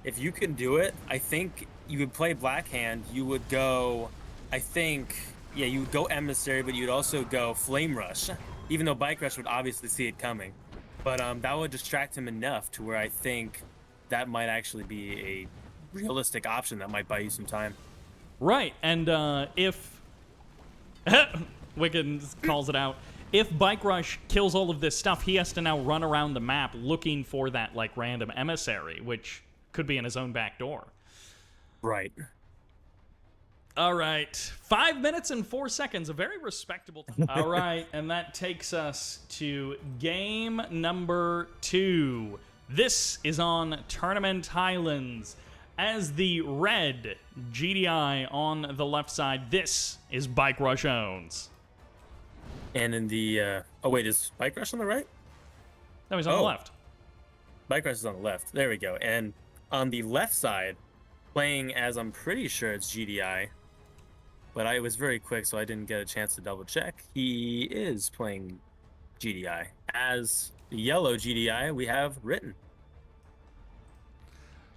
if you can do it, I think you would play Black Hand. You would go, I think, yeah, you would go Emissary, but you'd also go Flame Rush, even though Bike Rush would obviously see it coming. But that would distract him enough to where I think that might actually be a realistic option that might buy you some time. Right, and if... WKYN calls it out. If Bike Rush kills all of this stuff, he has to now run around the map looking for that, like, random emissary, which could be in his own back door. Right. All right. 5 minutes and 4 seconds. A very respectable time. All right, and that takes us to game number 2. This is on Tournament Highlands. As the red GDI on the left side, this is Bartjones. And in the, oh wait, is Bike Rush on the right? No, he's on the left. Bike Rush is on the left. There we go. And on the left side, playing as I'm pretty sure it's GDI, but I was very quick, so I didn't get a chance to double check. He is playing GDI. As the yellow GDI, we have Written.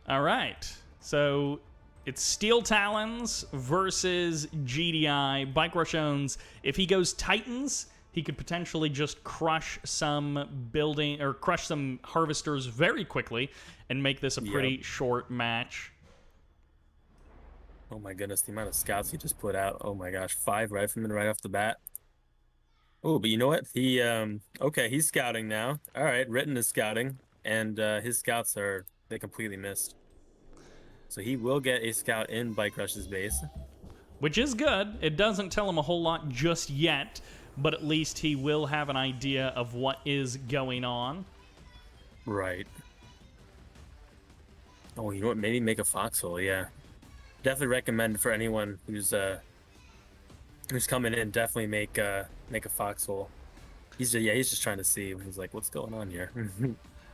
All right. So it's SteelTalons versus GDI. Bartjones, if he goes Titans, he could potentially just crush some building or crush some harvesters very quickly and make this a pretty short match. Oh my goodness, the amount of scouts he just put out. Oh my gosh, 5 riflemen right off the bat. Oh, but you know what? He okay, he's scouting now. All right, Written is scouting, and his scouts they completely missed. So he will get a scout in Bike Rush's base. Which is good. It doesn't tell him a whole lot just yet, but at least he will have an idea of what is going on. Right. Oh, you know what? Maybe make a foxhole, yeah. Definitely recommend for anyone who's coming in, definitely make a foxhole. He's just trying to see. He's like, what's going on here?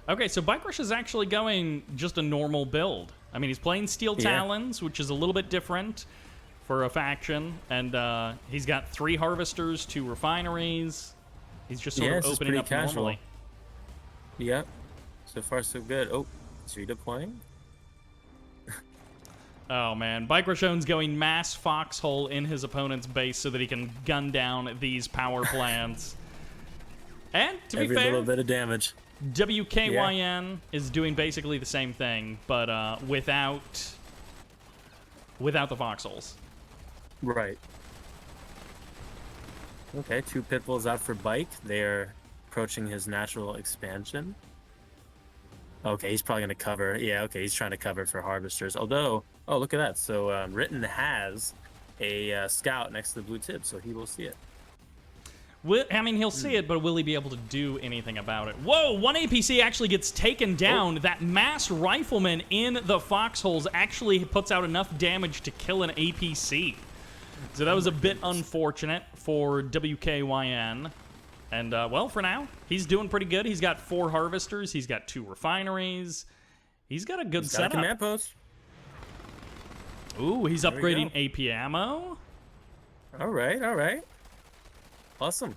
Okay, so Bike Rush is actually going just a normal build. I mean, he's playing SteelTalons, which is a little bit different for a faction, and he's got 3 harvesters, 2 refineries. He's just sort of opening up normally. Yeah, so far so good. Oh, is he deploying? Oh man, Bartjones going mass foxhole in his opponent's base so that he can gun down these power plants. And to be fair, every little bit of damage. WKYN is doing basically the same thing, but without the foxholes. Right. Okay, 2 pit bulls out for Bike. They're approaching his natural expansion. Okay, he's probably going to cover. Yeah, okay, he's trying to cover for harvesters. Although, oh, look at that. So Written has a scout next to the blue tip, so he will see it. I mean, he'll see it, but will he be able to do anything about it? Whoa, one APC actually gets taken down. That mass rifleman in the foxholes actually puts out enough damage to kill an APC. So that was a bit unfortunate for WKYN. And, well, for now, he's doing pretty good. He's got 4 harvesters. He's got 2 refineries. He's got a good setup. Got a command post. Ooh, he's upgrading AP ammo. All right. Awesome.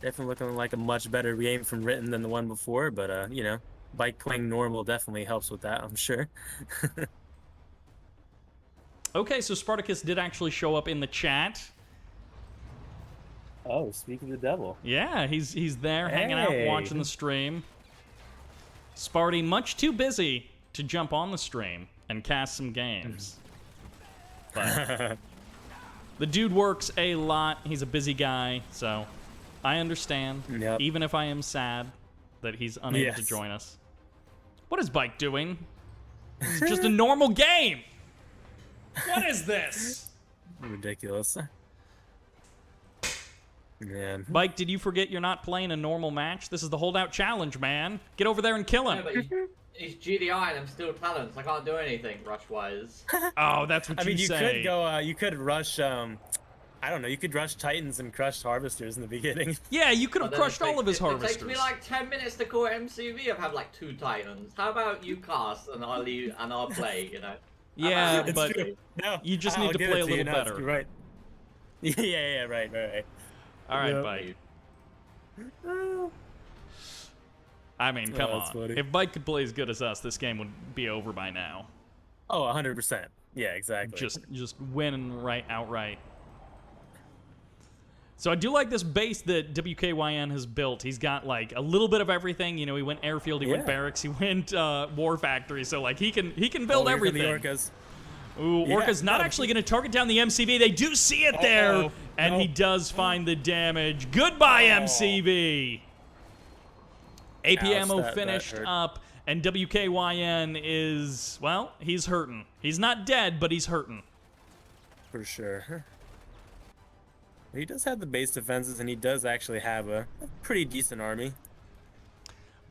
Definitely looking like a much better game from Written than the one before, but, you know, Bike playing normal definitely helps with that, I'm sure. Okay, so Spartacus did actually show up in the chat. Oh, speak of the devil. Yeah, he's there hanging out, Hey. watching the stream. Sparty, much too busy to jump on the stream and cast some games. But the dude works a lot. He's a busy guy, so I understand. Yep. Even if I am sad that he's unable to Yes. join us. What is Bike doing? It's just a normal game. What is this? Ridiculous. Man. Bike, did you forget you're not playing a normal match? This is the holdout challenge, man. Get over there and kill Yeah, him. but he's GDI and I'm SteelTalons. I can't do anything rush-wise. Oh, that's what I mean, you say. could go. You could rush. I don't know. You could rush Titans and crush Harvesters in the beginning. Yeah, you could have But then crushed all of his It harvesters. takes me like 10 minutes to call MCV. I've had like 2 Titans. How about you cast and I'll leave and I'll play, you know? Yeah, It's but true. No, you just I'll need to give play it a you, little no, better. You're right. Yeah, right. all right, Yep. Bike. I mean, come that's on. funny. If Bike could play as good as us, this game would be over by now. Oh, 100%. Yeah, exactly. Just winning outright. So I do like this base that WKYN has built. He's got like a little bit of everything. You know, he went airfield, he went Yeah. barracks, he went war factory. So like he can build Oh, here come everything. the Orcas. Ooh, Yeah, Orca's not no, actually going to target down the MCV. They do see it there, Uh-oh. and No. he does find the damage. Goodbye, MCV. AP Ouch, ammo that finished hurt. up, and WKYN is, well, he's hurting. He's not dead, but he's hurting. For sure. He does have the base defenses, and he does actually have a pretty decent army.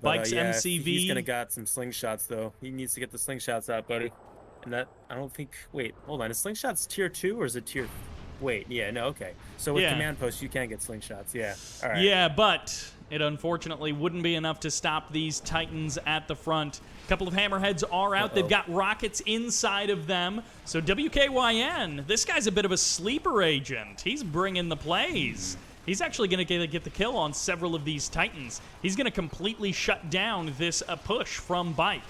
But, Bike's yeah, MCV. He's gonna got some slingshots though. He needs to get the slingshots out, buddy. And that I don't think. Wait, hold on. Is slingshots tier 2 or is it tier? Wait, yeah, no, okay. So with Yeah. command posts, you can get slingshots. Yeah. All right. Yeah, but it unfortunately wouldn't be enough to stop these Titans at the front. A couple of hammerheads are out. They've got rockets inside of them. So WKYN, this guy's a bit of a sleeper agent. He's bringing the plays. He's actually going to get the kill on several of these Titans. He's going to completely shut down this push from Bike.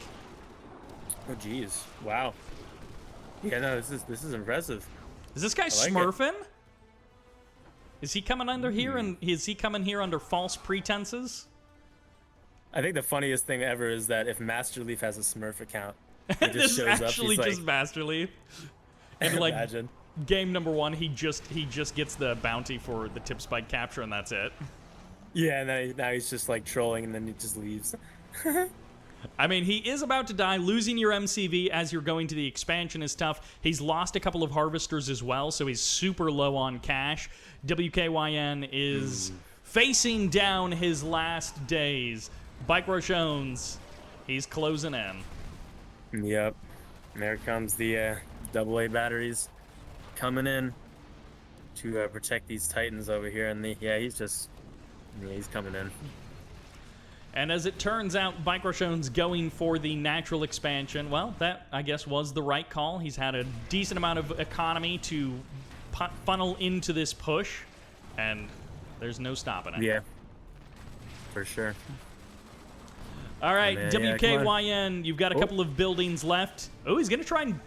Oh, geez. Wow. Yeah, no, this is impressive. Is this guy like it. smurfing? Is he coming under here, and is he coming here under false pretenses? I think the funniest thing ever is that if Master Leaf has a Smurf account, he This just is shows up. actually He's just like, Master Leaf. And like imagine. game number 1, he just gets the bounty for the tip spike capture, and that's it. Yeah, and then now he's just like trolling, and then he just leaves. I mean, he is about to die. Losing your MCV as you're going to the expansion is tough. He's lost a couple of harvesters as well, so he's super low on cash. WKYN is facing down his last days. Bike Bartjones, he's closing in. Yep. And there comes the AA batteries coming in to protect these Titans over here, and he's coming in. And as it turns out, Bike Bartjones going for the natural expansion. Well, that, I guess, was the right call. He's had a decent amount of economy to funnel into this push, and there's no stopping it. Yeah, for sure. All right, Oh, man, yeah, come WKYN, you've got a couple of buildings left. Oh, he's going to try and...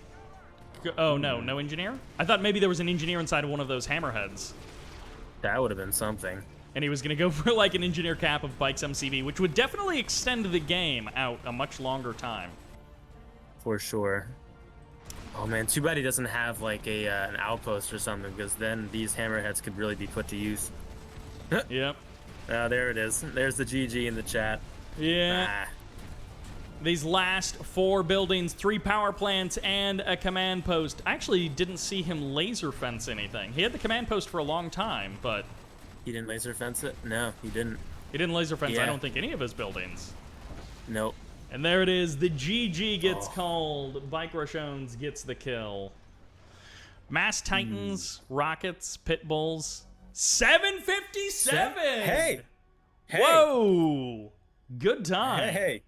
Oh, no engineer? I thought maybe there was an engineer inside of one of those hammerheads. That would have been something. And he was going to go for like an engineer cap of Bike's MCV, which would definitely extend the game out a much longer time. For sure. Oh man, too bad he doesn't have like an outpost or something, because then these hammerheads could really be put to use. Yep. There it is. There's the GG in the chat. Yeah. Ah. These last 4 buildings, 3 power plants, and a command post. I actually didn't see him laser fence anything. He had the command post for a long time, but... He didn't laser fence it? No, he didn't. He didn't laser fence, I Yeah. don't think, any of his buildings. Nope. And there it is. The GG gets called. Bike Bartjones gets the kill. Mass Titans, Rockets, Pitbulls. 757! Hey! Whoa! Good time. Hey!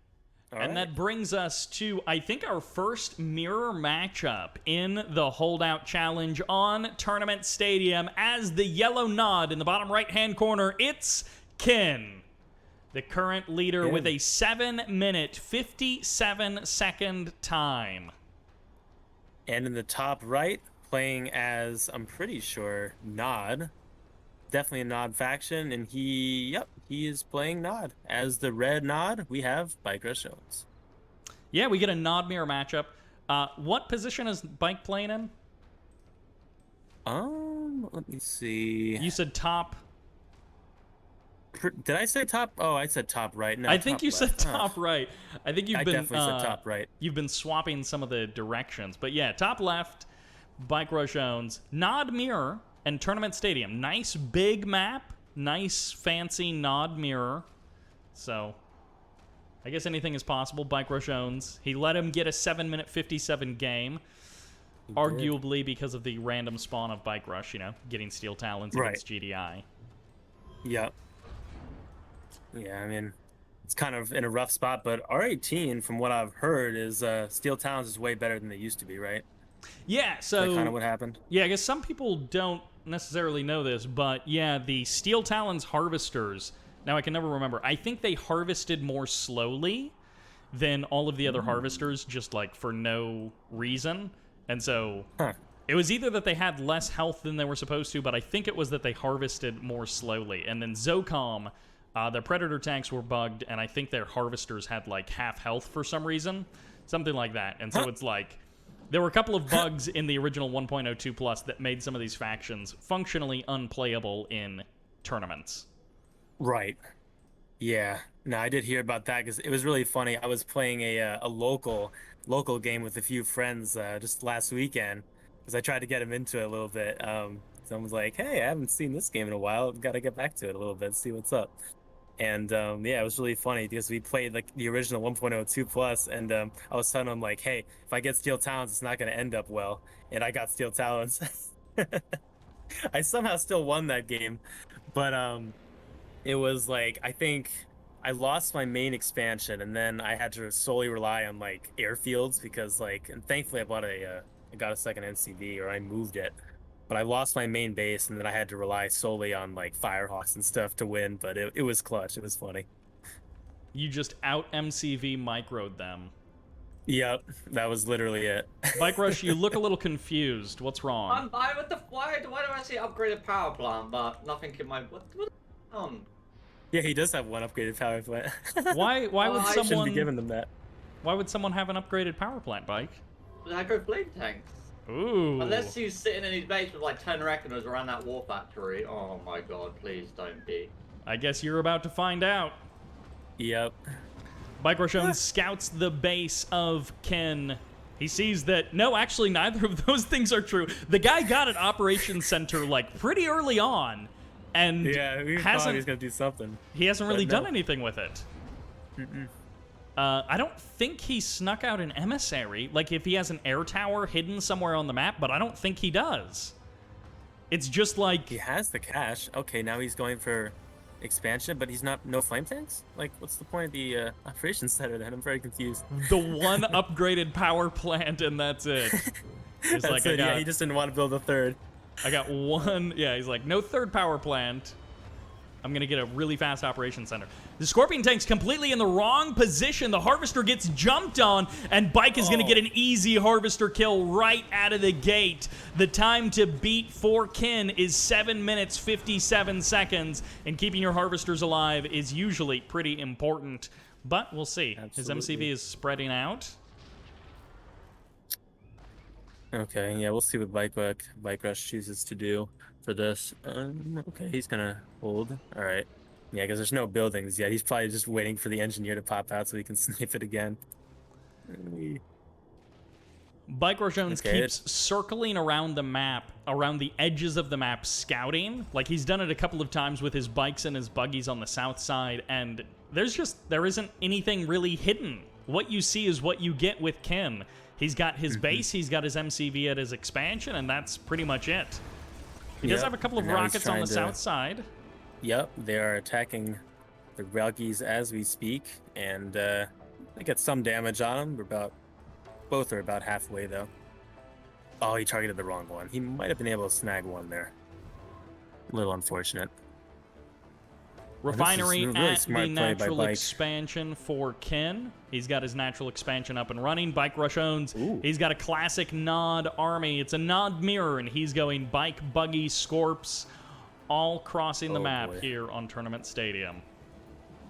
And that brings us to, I think, our first mirror matchup in the Holdout Challenge on Tournament Stadium. As the yellow nod in the bottom right-hand corner, it's Kin, the current leader with a 7-minute, 57-second time. And in the top right, playing as, I'm pretty sure, Nod. definitely a Nod faction, and he is playing Nod. As the red Nod, we have Bartjones. Yeah, we get a Nod mirror matchup. What position is Bike playing in? Let me see. You said top. Did I say top? Oh, I said top right. No, I think you left. said top right. I think I definitely said top right. You've been swapping some of the directions, but yeah, top left, Bartjones, Nod mirror, and Tournament Stadium. Nice big map, nice fancy Nod mirror. So, I guess anything is possible. Bartjones. He let him get a 7-minute 57 game. Arguably because of the random spawn of Bike Rush, getting SteelTalons against GDI. Yep. Yeah, I mean, it's kind of in a rough spot, but R18, from what I've heard, is SteelTalons is way better than they used to be, right? Yeah, so... Is that kind of what happened? Yeah, I guess some people don't necessarily know this, but yeah, the SteelTalons harvesters, now I can never remember, I think they harvested more slowly than all of the other harvesters, just like for no reason. And so it was either that they had less health than they were supposed to, but I think it was that they harvested more slowly. And then Zocom, their Predator tanks were bugged, and I think their harvesters had like half health for some reason. Something like that. And so it's like, there were a couple of bugs in the original 1.02 Plus that made some of these factions functionally unplayable in tournaments. Right. Yeah. No, I did hear about that because it was really funny. I was playing a local game with a few friends just last weekend because I tried to get them into it a little bit. Someone was like, "Hey, I haven't seen this game in a while. Got to get back to it a little bit, see what's up." And yeah, it was really funny because we played like the original 1.02 Plus, and I was telling them like, "Hey, if I get SteelTalons, it's not going to end up well." And I got SteelTalons. I somehow still won that game, but it was like, I think I lost my main expansion, and then I had to solely rely on like airfields because like, and thankfully I got a second NCV, or I moved it, but I lost my main base, and then I had to rely solely on like Firehawks and stuff to win. But it was clutch. It was funny. You just out MCV microed them. Yep, that was literally it. Bike Rush, you look a little confused. What's wrong? Why do I see upgraded power plant, but nothing in my what? Yeah, he does have one upgraded power plant. Why would I someone shouldn't be giving them that? Why would someone have an upgraded power plant, Bike? I go flame tanks. Ooh. Unless he's sitting in his base with like 10 reckoners around that war factory. Oh my god, please don't be. I guess you're about to find out. Yep. Bartjones scouts the base of Ken. He sees that, no, actually, neither of those things are true. The guy got an operations center, like, pretty early on, and yeah, we thought he was going to do something. He hasn't really done anything with it. I don't think he snuck out an emissary, like if he has an air tower hidden somewhere on the map, but I don't think he does. It's just like... He has the cash. Okay, now he's going for expansion, but he's no flame tanks? Like, what's the point of the operations center then? I'm very confused. The one upgraded power plant, and that's it. He's that's like, it. Yeah, he just didn't want to build a third. I got one. Yeah, he's like, no third power plant. I'm going to get a really fast operations center. The Scorpion tank's completely in the wrong position. The Harvester gets jumped on, and Bike is going to get an easy Harvester kill right out of the gate. The time to beat for Kin is 7 minutes, 57 seconds, and keeping your Harvesters alive is usually pretty important. But we'll see. Absolutely. His MCV is spreading out. Okay, yeah, we'll see what Bike Rush chooses to do for this. Okay, he's gonna hold. All right. Yeah, because there's no buildings yet. He's probably just waiting for the engineer to pop out so he can snipe it again. Bartjones keeps circling around the map, around the edges of the map, scouting. Like, he's done it a couple of times with his bikes and his buggies on the south side, and there isn't anything really hidden. What you see is what you get with Ken. He's got his base, he's got his MCV at his expansion, and that's pretty much it. He does have a couple of rockets on the south side. Yep, they are attacking the Ralgies as we speak, and they get some damage on them. Both are about halfway, though. Oh, he targeted the wrong one. He might have been able to snag one there. A little unfortunate. Refinery really at the natural expansion for Ken. He's got his natural expansion up and running. Bartjones, he's got a classic Nod army. It's a Nod mirror, and he's going Bike, Buggy, Scorps, all crossing the map boy. here on Tournament Stadium.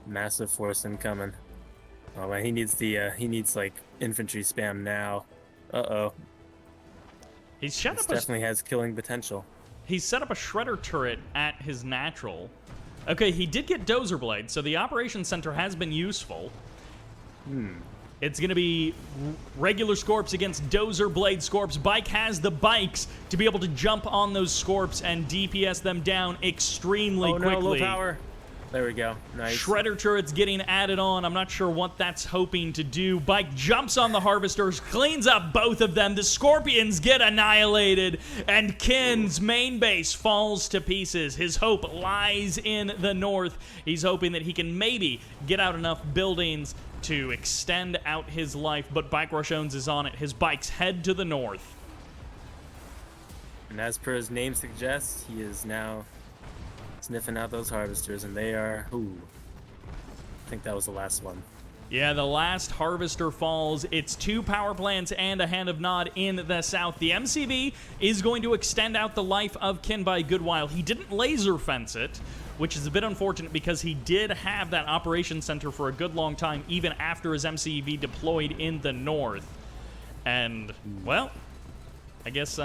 Massive force incoming. Oh man, he needs like infantry spam now. Uh-oh. He's set This up definitely has killing potential. He's set up a shredder turret at his natural. Okay, he did get dozer blade, so the operations center has been useful. It's going to be regular Scorps against dozer blade Scorps. Bike has the bikes to be able to jump on those Scorps and DPS them down extremely quickly. No, low power. There we go. Nice. Shredder turrets getting added on. I'm not sure what that's hoping to do. Bike jumps on the Harvesters, cleans up both of them. The Scorpions get annihilated, and Kin's main base falls to pieces. His hope lies in the north. He's hoping that he can maybe get out enough buildings to extend out his life, but Bartjones is on it. His bikes head to the north. And as per his name suggests, he is now sniffing out those Harvesters, and they are... Ooh. I think that was the last one. Yeah, the last Harvester falls. It's 2 power plants and a Hand of Nod in the south. The MCV is going to extend out the life of Kin by a good while. He didn't laser fence it, which is a bit unfortunate because he did have that operation center for a good long time, even after his MCV deployed in the north. And, well, I guess,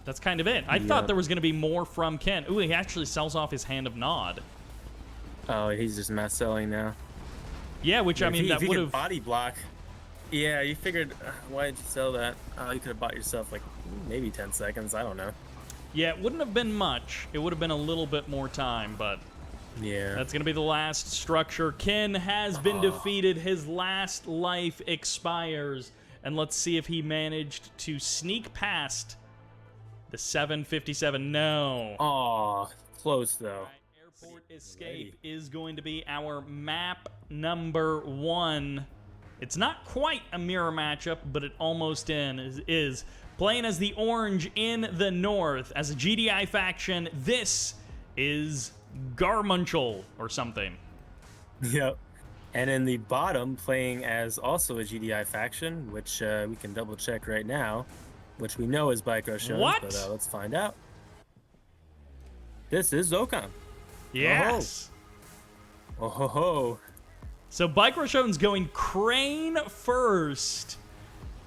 that's kind of it. I thought there was going to be more from Kin. Ooh, he actually sells off his Hand of Nod. Oh, he's just mass selling now. Yeah, which, I mean, that would have... body block. Yeah, you figured, why did you sell that? You could have bought yourself, like, maybe 10 seconds. I don't know. Yeah, it wouldn't have been much. It would have been a little bit more time, but... Yeah. That's going to be the last structure. Kin has been defeated. His last life expires. And let's see if he managed to sneak past the 757. No. Aw, close, though. Airport Escape is going to be our map number 1. It's not quite a mirror matchup, but it almost is. Playing as the orange in the north. As a GDI faction, this is Garchomple or something. Yep. And in the bottom, playing as also a GDI faction, which we can double check right now, which we know is Bartjones. What? But let's find out. This is Zocom. Yes. Oh ho ho. So Bartjones going Crane first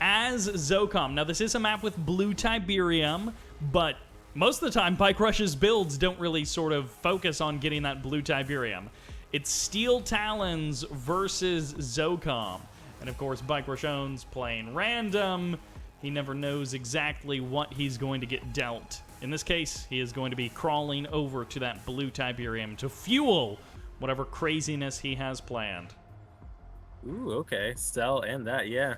as Zocom. Now this is a map with blue Tiberium, but most of the time Bartjones' builds don't really sort of focus on getting that blue Tiberium. It's SteelTalons versus Zocom. And of course Bartjones playing random. He never knows exactly what he's going to get dealt. In this case, he is going to be crawling over to that blue Tiberium to fuel whatever craziness he has planned. Ooh, okay. Sell and that, yeah.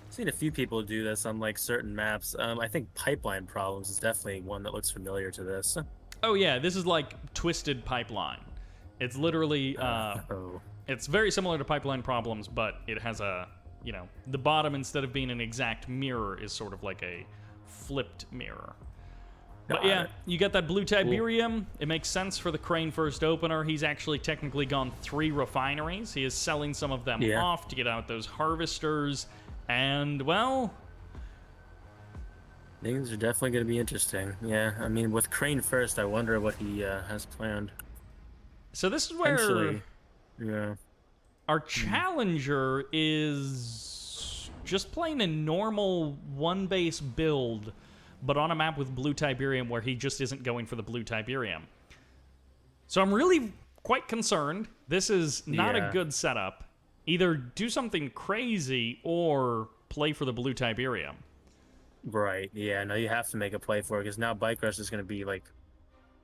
I've seen a few people do this on like certain maps. I think Pipeline Problems is definitely one that looks familiar to this. Oh yeah, this is like Twisted Pipeline. It's literally, it's very similar to Pipeline Problems, but it has a, you know, the bottom, instead of being an exact mirror, is sort of like a flipped mirror. But yeah, you got that blue Tiberium. Cool. It makes sense for the Crane first opener. He's actually technically gone 3 refineries. He is selling some of them off to get out those Harvesters. And, well... things are definitely going to be interesting. Yeah, I mean, with Crane first, I wonder what he has planned. So this is where... yeah. Our challenger is just playing a normal one-base build, but on a map with blue Tiberium where he just isn't going for the blue Tiberium. So I'm really quite concerned. This is not a good setup. Either do something crazy or play for the blue Tiberium. Right, yeah, no, you have to make a play for it, because now Bike Rush is going to be like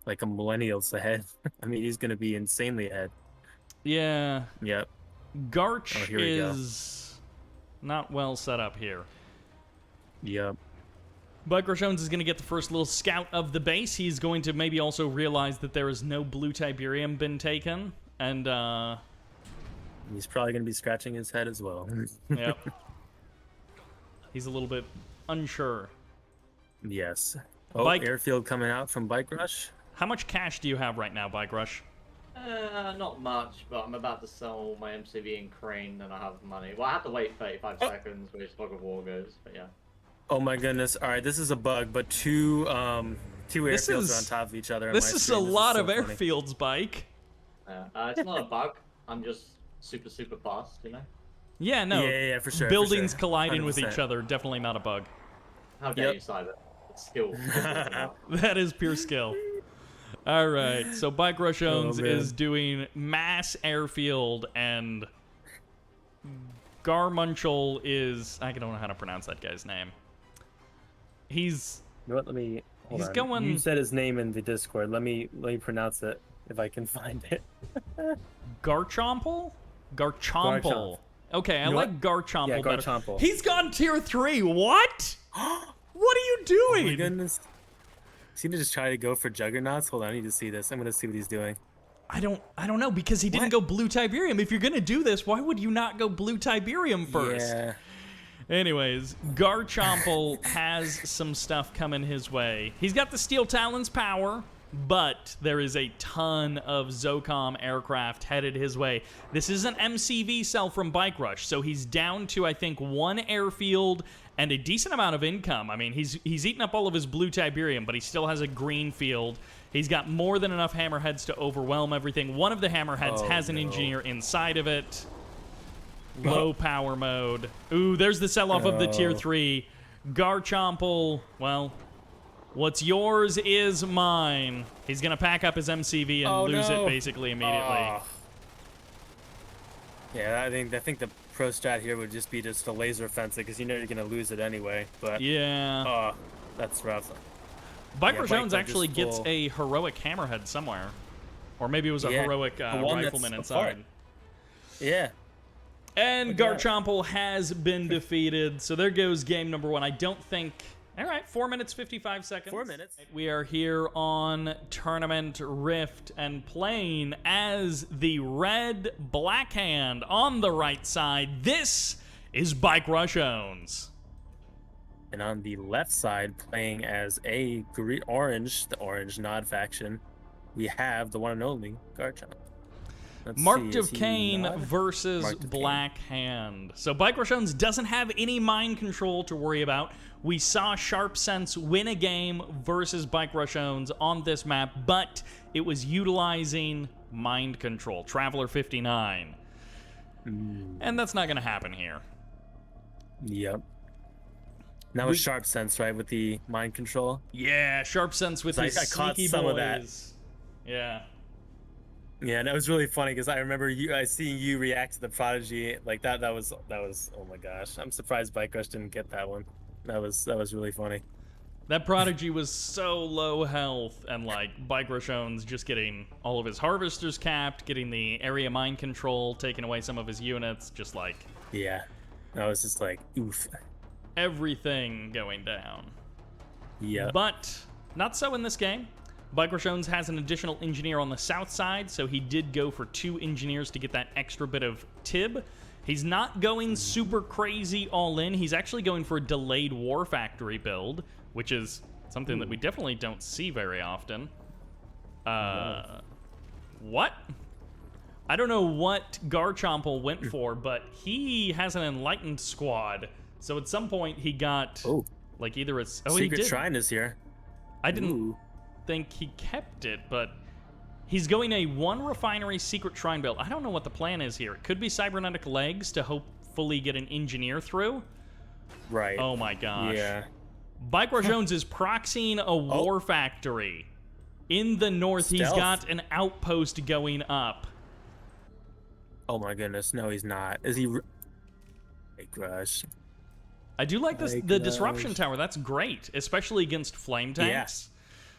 a millennials ahead. I mean, he's going to be insanely ahead. Yeah. Yep. Garch is not well set up here. Yep. Bartjones is going to get the first little scout of the base. He's going to maybe also realize that there is no blue Tiberium been taken. And, he's probably going to be scratching his head as well. Yep. He's a little bit unsure. Yes. Oh, airfield coming out from Bike Rush. How much cash do you have right now, Bike Rush? Not much, but I'm about to sell my MCV and Crane, and I have money. Well, I have to wait 35 seconds, which Fog of War goes, but yeah. Oh my goodness. All right, this is a bug, but 2 Two airfields are on top of each other. This is a lot of airfields, Bike. It's not a bug. I'm just super fast, you know? Yeah, no. Yeah, for sure. Buildings for sure. colliding with 100%. each other, definitely not a bug. How dare you, Sybert? It's skill. That is pure skill. All right, so Bartjones is doing mass airfield, and Garchomple is... I don't know how to pronounce that guy's name. He's... You know what? Let me... Hold on. Going... You said his name in the Discord. Let me pronounce it if I can find it. Garchomple? Garchomple. Okay, I like Garchomple Yeah, better. Garchomple. He's gone tier 3. What? What are you doing? Oh my goodness. Is he gonna just try to go for Juggernauts? Hold on, I need to see this. I'm gonna see what he's doing. I don't know, because he didn't go Blue Tiberium. If you're gonna do this, why would you not go Blue Tiberium first? Yeah. Anyways, Garchomple has some stuff coming his way. He's got the SteelTalons power, but there is a ton of Zocom aircraft headed his way. This is an MCV cell from Bike Rush, so he's down to, I think, 1 airfield and a decent amount of income. I mean, he's eaten up all of his Blue Tiberium, but he still has a green field. He's got more than enough hammerheads to overwhelm everything. One of the hammerheads has an engineer inside of it. Low power mode. Ooh, there's the sell-off of the tier 3. Garchomple, well, what's yours is mine. He's going to pack up his MCV and lose it basically immediately. Yeah, I think the pro strat here would just be just a laser fence it, because you know you're going to lose it anyway. But yeah. That's rough. Bartjones actually gets a heroic hammerhead somewhere. Or maybe it was a heroic rifleman inside. Yeah. And Garchomple has been defeated. So there goes game number 1. I don't think... All right, 4 minutes, 55 seconds. 4 minutes. We are here on Tournament Rift and playing as the red black hand on the right side. This is Bartjones. And on the left side, playing as a orange, the orange nod faction, we have the one and only Garchomple. LtVictor versus Black Hand. So Bartjones doesn't have any mind control to worry about. We saw Sharpsense win a game versus Bartjones on this map, but it was utilizing mind control. Traveler 59. And that's not going to happen here. Yep. Now with Sharpsense, right, with the mind control? Yeah, Sharpsense with his sneaky some boys. Of that. Yeah. Yeah, and that was really funny because I remember seeing you react to the Prodigy like that. That was oh my gosh. I'm surprised Bike Rush didn't get that one. That was really funny. That Prodigy was so low health, and like Bartjones just getting all of his harvesters capped, getting the area mind control, taking away some of his units, just like yeah. I was just like oof. Everything going down. Yeah. But not so in this game. Bartjones has an additional engineer on the south side, so he did go for 2 engineers to get that extra bit of TIB. He's not going super crazy all in. He's actually going for a delayed War Factory build, which is something that we definitely don't see very often. What? I don't know what Garchomple went for, but he has an Enlightened squad. So at some point he got like either it's Secret Shrine is here. I didn't think he kept it, but he's going a 1 refinery secret shrine build. I don't know what the plan is here. It could be cybernetic legs to hopefully get an engineer through. Right. Oh my gosh. Yeah. Bartjones is proxying a war factory. In the north, Stealth. He's got an outpost going up. Oh my goodness. No, he's not. Is he? Hey, Crush. I do like this, the disruption tower. That's great, especially against flame tanks.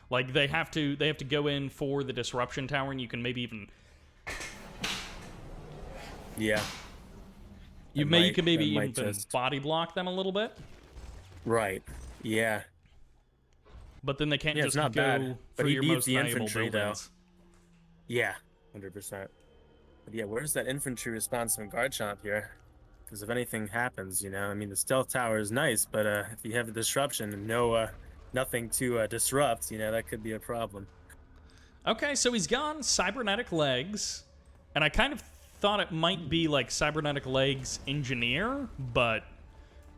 Like they have to go in for the disruption tower, and you can maybe even you can maybe even just body block them a little bit. Right. Yeah. But then they can't just it's not go bad. for But he your needs most the valuable infantry buildings. though. Yeah, 100%. But yeah, where's that infantry response from Garchomp here? Because if anything happens, you know, I mean, the stealth tower is nice, but if you have the disruption and nothing to disrupt, you know, that could be a problem. Okay, so he's gone cybernetic legs, and I kind of thought it might be like cybernetic legs engineer, but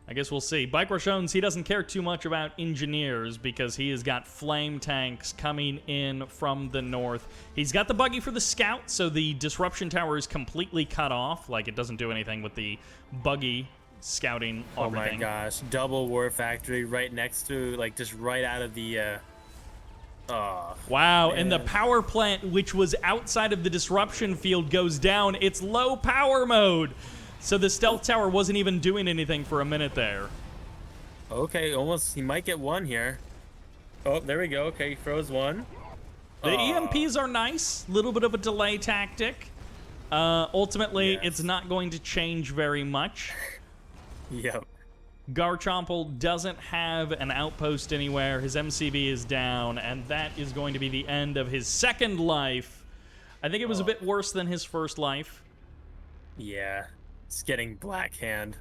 I guess we'll see. Bartjones, he doesn't care too much about engineers because he has got flame tanks coming in from the north. He's got the buggy for the scout, so the disruption tower is completely cut off. Like, it doesn't do anything with the buggy scouting everything. Oh my gosh, double war factory right next to, like, just right out of the, oh, wow, man. And the power plant, which was outside of the disruption field, goes down. It's low power mode. So the stealth tower wasn't even doing anything for a minute there. Okay, almost, he might get one here. Oh, there we go. Okay, he throws one. The EMPs are nice. Little bit of a delay tactic. Ultimately, it's not going to change very much. Yep. Garchomple doesn't have an outpost anywhere. His MCB is down, and that is going to be the end of his second life. I think it was a bit worse than his first life. Yeah. It's getting black hand.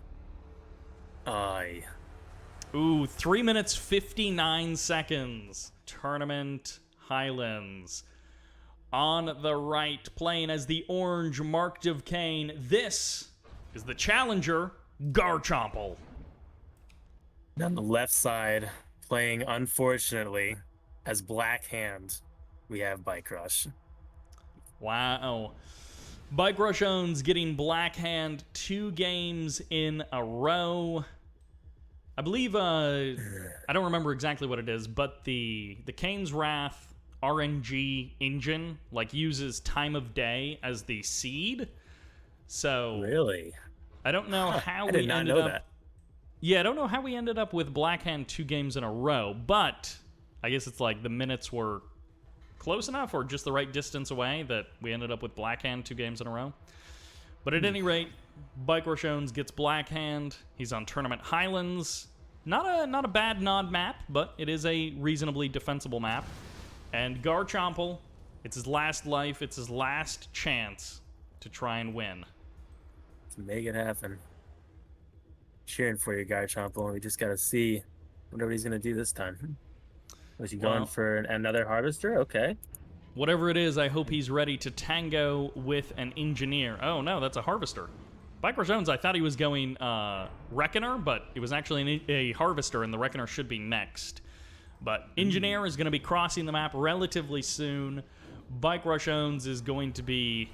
Aye. Ooh, 3 minutes 59 seconds. Tournament Highlands. On the right, playing as the orange marked of Kane. This is the challenger, Garchomple. On the left side, playing, unfortunately, as black hand, we have Bike Rush. Wow. Bartjones getting black hand 2 games in a row. I believe, I don't remember exactly what it is, but the Kane's Wrath RNG engine, like, uses time of day as the seed. So Really? I don't know how I we did not ended know up. that. Yeah, I don't know how we ended up with black hand 2 games in a row, but I guess it's like the minutes were close enough or just the right distance away that we ended up with black hand 2 games in a row. But at any rate, Bartjones gets black hand. He's on Tournament Highlands. Not a bad nod map, but it is a reasonably defensible map. And Garchomple, it's his last life. It's his last chance to try and win. To make it happen. Cheering for you, Garchomple. We just gotta see what he's gonna do this time. Was he going for another harvester? Okay. Whatever it is, I hope he's ready to tango with an engineer. Oh no, that's a harvester. Bartjones, I thought he was going Reckoner, but it was actually a harvester, and the Reckoner should be next. But engineer is going to be crossing the map relatively soon. Bartjones is going to be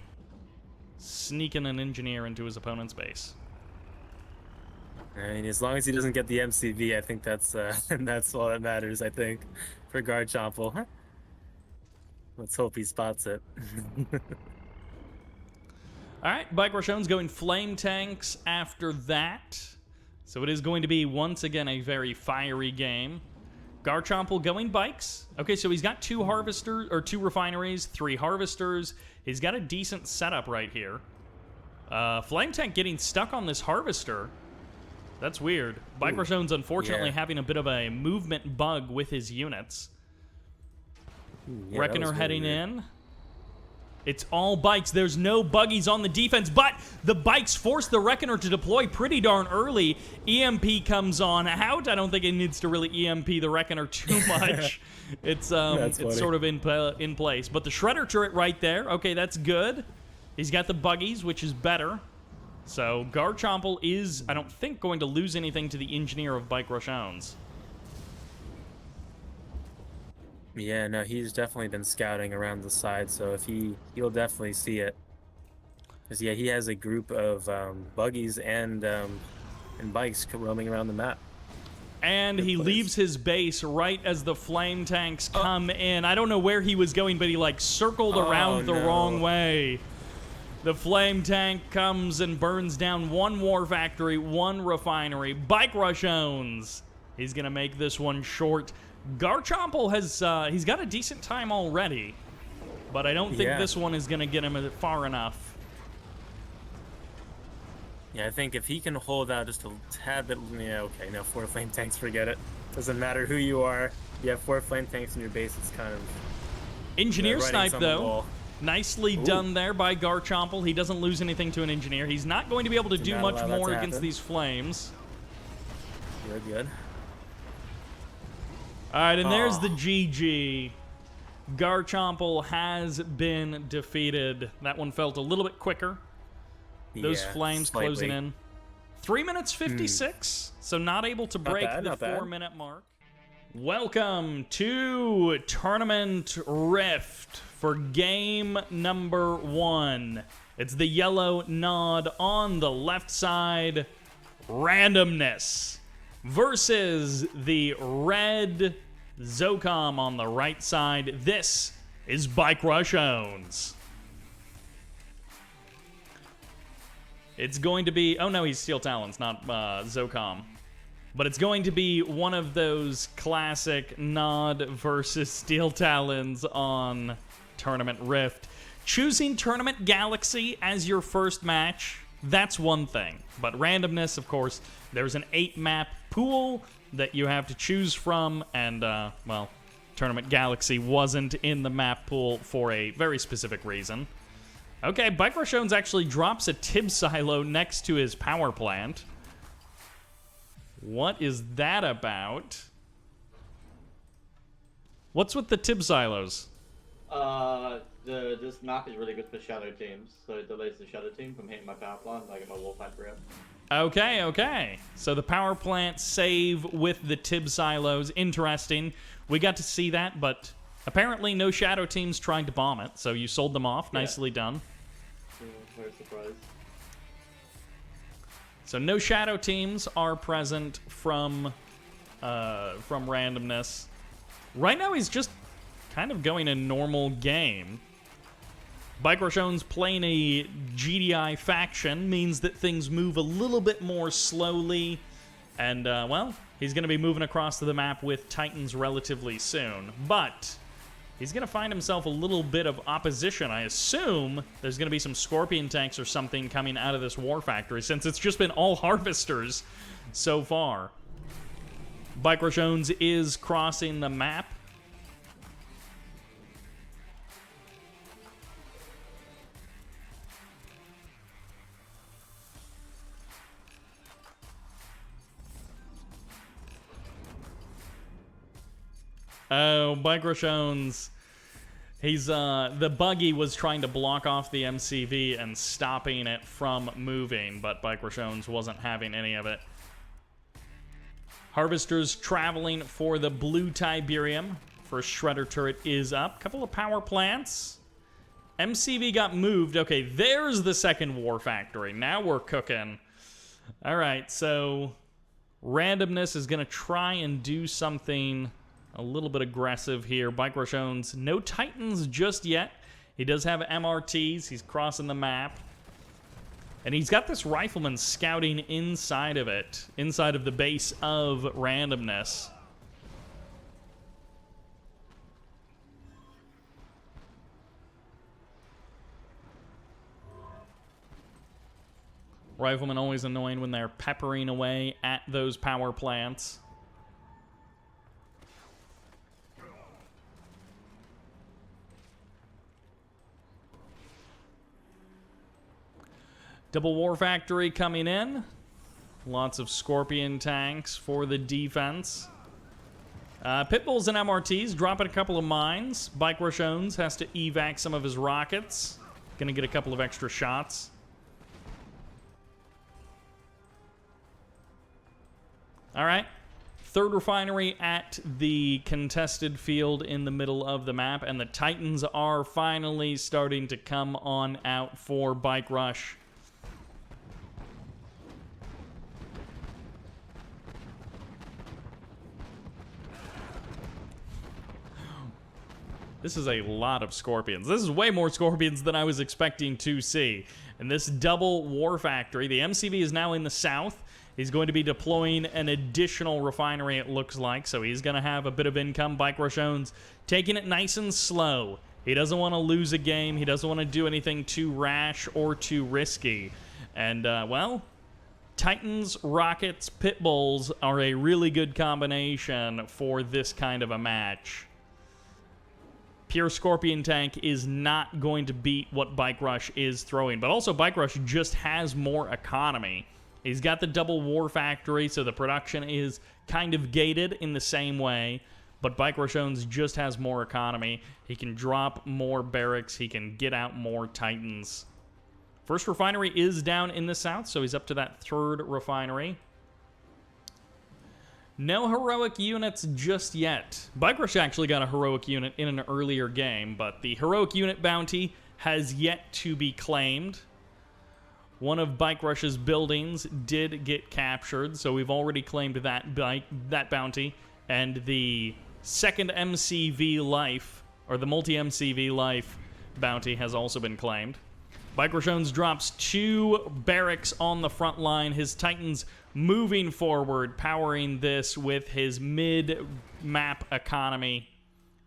sneaking an engineer into his opponent's base. I mean, as long as he doesn't get the MCV, I think that's all that matters, I think, for Garchomple. Let's hope he spots it. All right, Bartjones going flame tanks after that. So it is going to be, once again, a very fiery game. Garchomple going bikes. Okay, so he's got 2 harvesters, or 2 refineries, 3 harvesters. He's got a decent setup right here. Flame tank getting stuck on this harvester. That's weird. Bartjones, unfortunately, having a bit of a movement bug with his units. Yeah, Reckoner heading in. It's all bikes. There's no buggies on the defense, but the bikes force the Reckoner to deploy pretty darn early. EMP comes on out. I don't think it needs to really EMP the Reckoner too much. It's sort of in place. But the Shredder turret right there, okay, that's good. He's got the buggies, which is better. So Garchomple is, I don't think, going to lose anything to the engineer of Bartjones. Yeah, no, he's definitely been scouting around the side, so if he'll definitely see it. Because, yeah, he has a group of buggies and bikes roaming around the map. And he leaves his base right as the flame tanks come in. I don't know where he was going, but he, like, circled around the wrong way. The flame tank comes and burns down 1 war factory, 1 refinery. Bartjones, he's going to make this one short. Garchomple has, he's got a decent time already, but I don't think this one is going to get him far enough. Yeah, I think if he can hold out just a tad bit, yeah, okay, no, 4 flame tanks, forget it. Doesn't matter who you are. You have 4 flame tanks in your base, it's kind of... Engineer snipe, though. Nicely done there by Garchomple. He doesn't lose anything to an engineer. He's not going to be able to do much more against these flames. Good. All right, and there's the GG. Garchomple has been defeated. That one felt a little bit quicker. Those flames closing in. 3 minutes 56, so not able to break bad, the not bad. 4-minute mark. Welcome to Tournament Rift for game number 1. It's the yellow nod on the left side, Randomness, versus the red Zocom on the right side. This is Bartjones. It's going to be, oh no, he's SteelTalons, not Zocom. But it's going to be one of those classic Nod versus SteelTalons on Tournament Rift. Choosing Tournament Galaxy as your first match, that's one thing. But randomness, of course, there's an 8-map pool that you have to choose from, and, well, Tournament Galaxy wasn't in the map pool for a very specific reason. Okay, Bartjones actually drops a Tib silo next to his power plant. What is that about? What's with the Tib silos? This map is really good for shadow teams, so it delays the shadow team from hitting my power plant and I get my wall factory up. Okay. So the power plant save with the Tib silos. Interesting. We got to see that, but apparently no shadow teams trying to bomb it, so you sold them off. Yeah. Nicely done. Very surprised. So no shadow teams are present from randomness. Right now he's just kind of going a normal game. Bartjones playing a GDI faction means that things move a little bit more slowly. And, well, he's going to be moving across to the map with Titans relatively soon. But he's going to find himself a little bit of opposition. I assume there's going to be some Scorpion tanks or something coming out of this war factory, since it's just been all harvesters so far. Bartjones is crossing the map. Oh, Bartjones. He's, the buggy was trying to block off the MCV and stopping it from moving, but Bartjones wasn't having any of it. Harvesters traveling for the blue Tiberium. First Shredder turret is up. Couple of power plants. MCV got moved. Okay, there's the second war factory. Now we're cooking. All right, so randomness is going to try and do something a little bit aggressive here. Bartjones, no Titans just yet. He does have MRTs. He's crossing the map. And he's got this rifleman scouting inside of it, inside of the base of randomness. Riflemen always annoying when they're peppering away at those power plants. Double War Factory coming in. Lots of Scorpion tanks for the defense. Pitbulls and MRTs dropping a couple of mines. Bartjones has to evac some of his rockets. Gonna get a couple of extra shots. All right. Third refinery at the contested field in the middle of the map, and the Titans are finally starting to come on out for Bike Rush. This is a lot of Scorpions. This is way more Scorpions than I was expecting to see. And this double war factory, the MCV is now in the south. He's going to be deploying an additional refinery, it looks like, so he's going to have a bit of income. Bartjones taking it nice and slow. He doesn't want to lose a game. He doesn't want to do anything too rash or too risky. And, well, Titans, Rockets, Pitbulls are a really good combination for this kind of a match. Pure Scorpion tank is not going to beat what Bike Rush is throwing. But also, Bike Rush just has more economy. He's got the double war factory, so the production is kind of gated in the same way. But Bartjones just has more economy. He can drop more barracks. He can get out more Titans. First refinery is down in the south, so he's up to that third refinery. No heroic units just yet. Bike Rush actually got a heroic unit in an earlier game, but the heroic unit bounty has yet to be claimed. One of Bike Rush's buildings did get captured, so we've already claimed that bounty. And the second MCV life, or the multi-MCV life bounty has also been claimed. Bartjones drops 2 barracks on the front line. His Titans moving forward, powering this with his mid-map economy.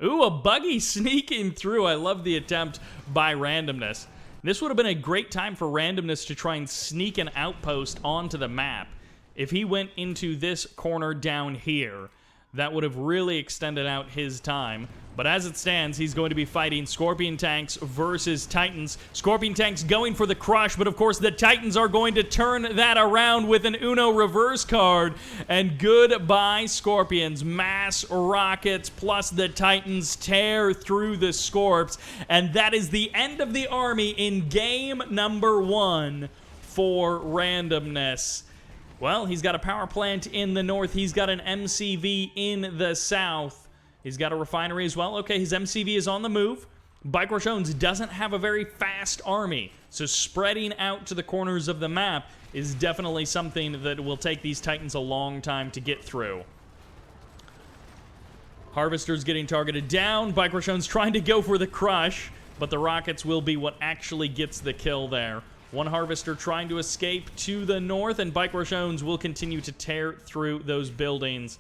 Ooh, a buggy sneaking through. I love the attempt by Randomness. This would have been a great time for Randomness to try and sneak an outpost onto the map. If he went into this corner down here, that would have really extended out his time. But as it stands, he's going to be fighting Scorpion Tanks versus Titans. Scorpion Tanks going for the crush, but of course the Titans are going to turn that around with an Uno reverse card. And goodbye, Scorpions. Mass rockets plus the Titans tear through the Scorps. And that is the end of the army in game number 1 for Randomness. Well, he's got a power plant in the north. He's got an MCV in the south. He's got a refinery as well. Okay, his MCV is on the move. Bartjones doesn't have a very fast army, so spreading out to the corners of the map is definitely something that will take these Titans a long time to get through. Harvester's getting targeted down. Bartjones trying to go for the crush, but the rockets will be what actually gets the kill there. One Harvester trying to escape to the north, and Bartjones will continue to tear through those buildings.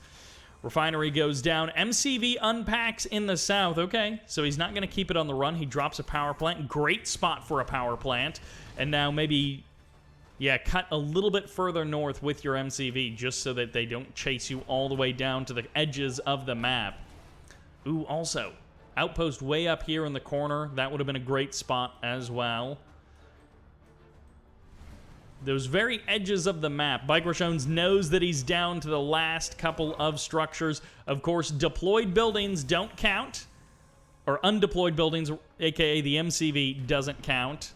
Refinery goes down. MCV unpacks in the south. Okay, so he's not going to keep it on the run. He drops a power plant. Great spot for a power plant. And now maybe, yeah, cut a little bit further north with your MCV just so that they don't chase you all the way down to the edges of the map. Ooh, also, outpost way up here in the corner. That would have been a great spot as well. Those very edges of the map. Bartjones knows that he's down to the last couple of structures. Of course, deployed buildings don't count. Or undeployed buildings, aka the MCV, doesn't count.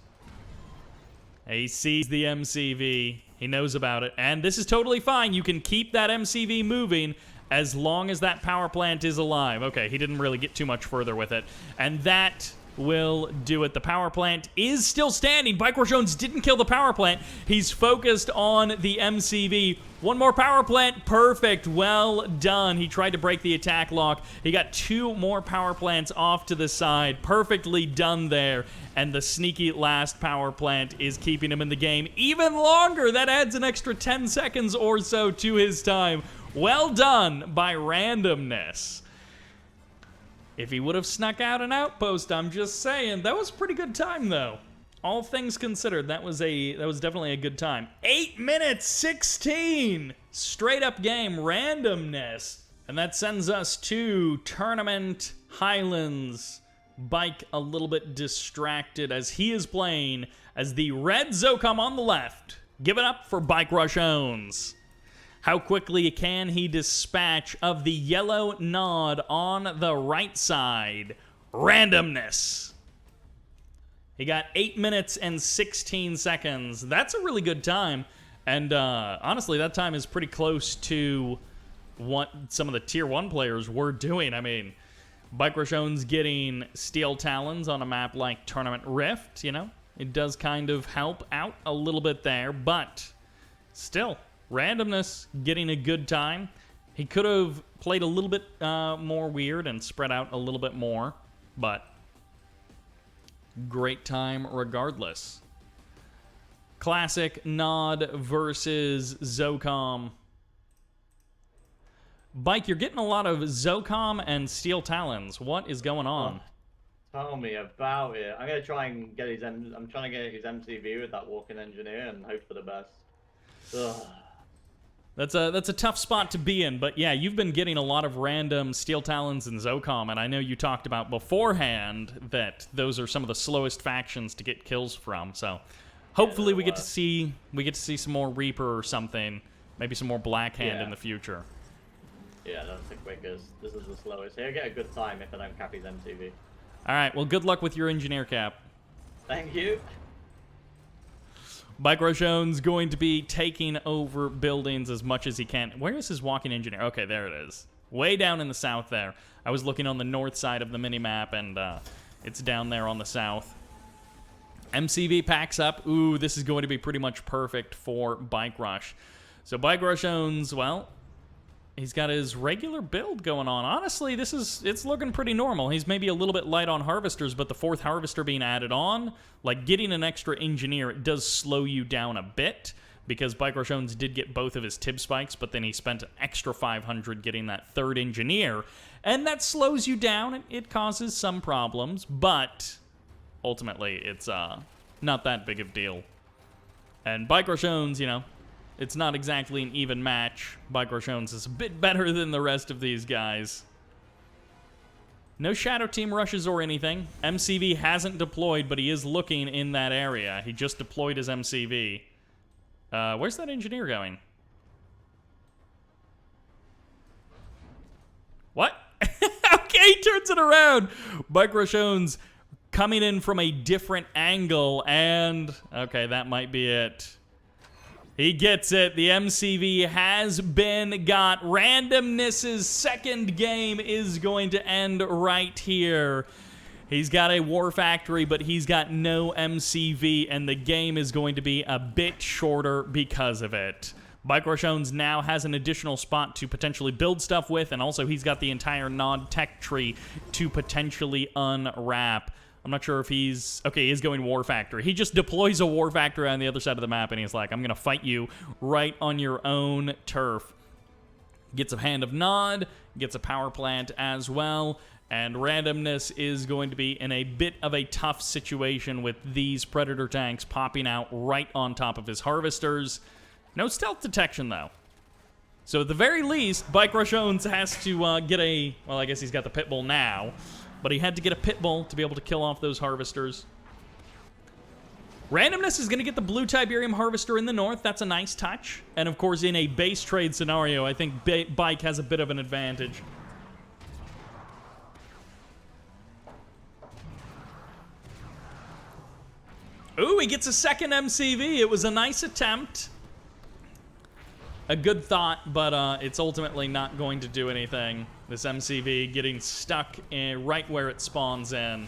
He sees the MCV. He knows about it. And this is totally fine. You can keep that MCV moving as long as that power plant is alive. Okay, he didn't really get too much further with it. And that will do it. The power plant is still standing. Bartjones didn't kill the power plant. He's focused on the MCV. One more power plant. Perfect. Well done. He tried to break the attack lock. He got 2 more power plants off to the side. Perfectly done there. And the sneaky last power plant is keeping him in the game even longer. That adds an extra 10 seconds or so to his time. Well done by Randomness. If he would have snuck out an outpost, I'm just saying. That was a pretty good time, though. All things considered, that was definitely a good time. 8 minutes 16! Straight up game, Randomness. And that sends us to Tournament Highlands. Bike a little bit distracted as he is playing as the red Zocom on the left. Give it up for Bartjones. How quickly can he dispatch of the yellow nod on the right side? Randomness. He got 8 minutes and 16 seconds. That's a really good time. And honestly, that time is pretty close to what some of the Tier 1 players were doing. I mean, Bartjones getting SteelTalons on a map like Tournament Rift, you know? It does kind of help out a little bit there, but still, Randomness getting a good time. He could have played a little bit more weird and spread out a little bit more, but great time regardless. Classic Nod versus Zocom. Bike, you're getting a lot of Zocom and SteelTalons. What is going on? Tell me about it. I'm gonna try and get I'm trying to get his MCV with that walking engineer and hope for the best. Ugh. That's a tough spot to be in, but yeah, you've been getting a lot of random SteelTalons and Zocom, and I know you talked about beforehand that those are some of the slowest factions to get kills from. So hopefully we get to see some more Reaper or something, maybe some more Black Hand in the future. Yeah, that's the quickest. This is the slowest. He'll get a good time if I don't cap his MCV. All right, well, good luck with your engineer cap. Thank you. Bartjones going to be taking over buildings as much as he can. Where is his walking engineer? Okay, there it is. Way down in the south there. I was looking on the north side of the minimap, and it's down there on the south. MCV packs up. Ooh, this is going to be pretty much perfect for Bike Rush. So Bartjones, well, he's got his regular build going on. Honestly, it's looking pretty normal. He's maybe a little bit light on harvesters, but the 4th harvester being added on, like getting an extra engineer, it does slow you down a bit, because Bartjones did get both of his tib spikes, but then he spent an extra 500 getting that 3rd engineer, and that slows you down. It causes some problems, but ultimately it's not that big of a deal. And Bartjones, you know, it's not exactly an even match. Bartjones is a bit better than the rest of these guys. No shadow team rushes or anything. MCV hasn't deployed, but he is looking in that area. He just deployed his MCV. Where's that engineer going? What? Okay, he turns it around. Bartjones coming in from a different angle, and okay, that might be it. He gets it. The MCV has been got. Randomness's second game is going to end right here. He's got a War Factory, but he's got no MCV, and the game is going to be a bit shorter because of it. Bartjones now has an additional spot to potentially build stuff with, and also he's got the entire Nod tech tree to potentially unwrap. I'm not sure if he's... Okay, he's going War Factory. He just deploys a War Factory on the other side of the map, and he's like, I'm going to fight you right on your own turf. Gets a Hand of Nod, gets a power plant as well, and Randomness is going to be in a bit of a tough situation with these Predator tanks popping out right on top of his harvesters. No stealth detection, though. So at the very least, Bartjones has to get a... Well, I guess he's got the Pitbull now. But he had to get a Pitbull to be able to kill off those harvesters. Randomness is going to get the blue Tiberium harvester in the north. That's a nice touch. And of course, in a base trade scenario, I think Bike has a bit of an advantage. Ooh, he gets a second MCV. It was a nice attempt. A good thought, but it's ultimately not going to do anything. This MCV getting stuck in right where it spawns in.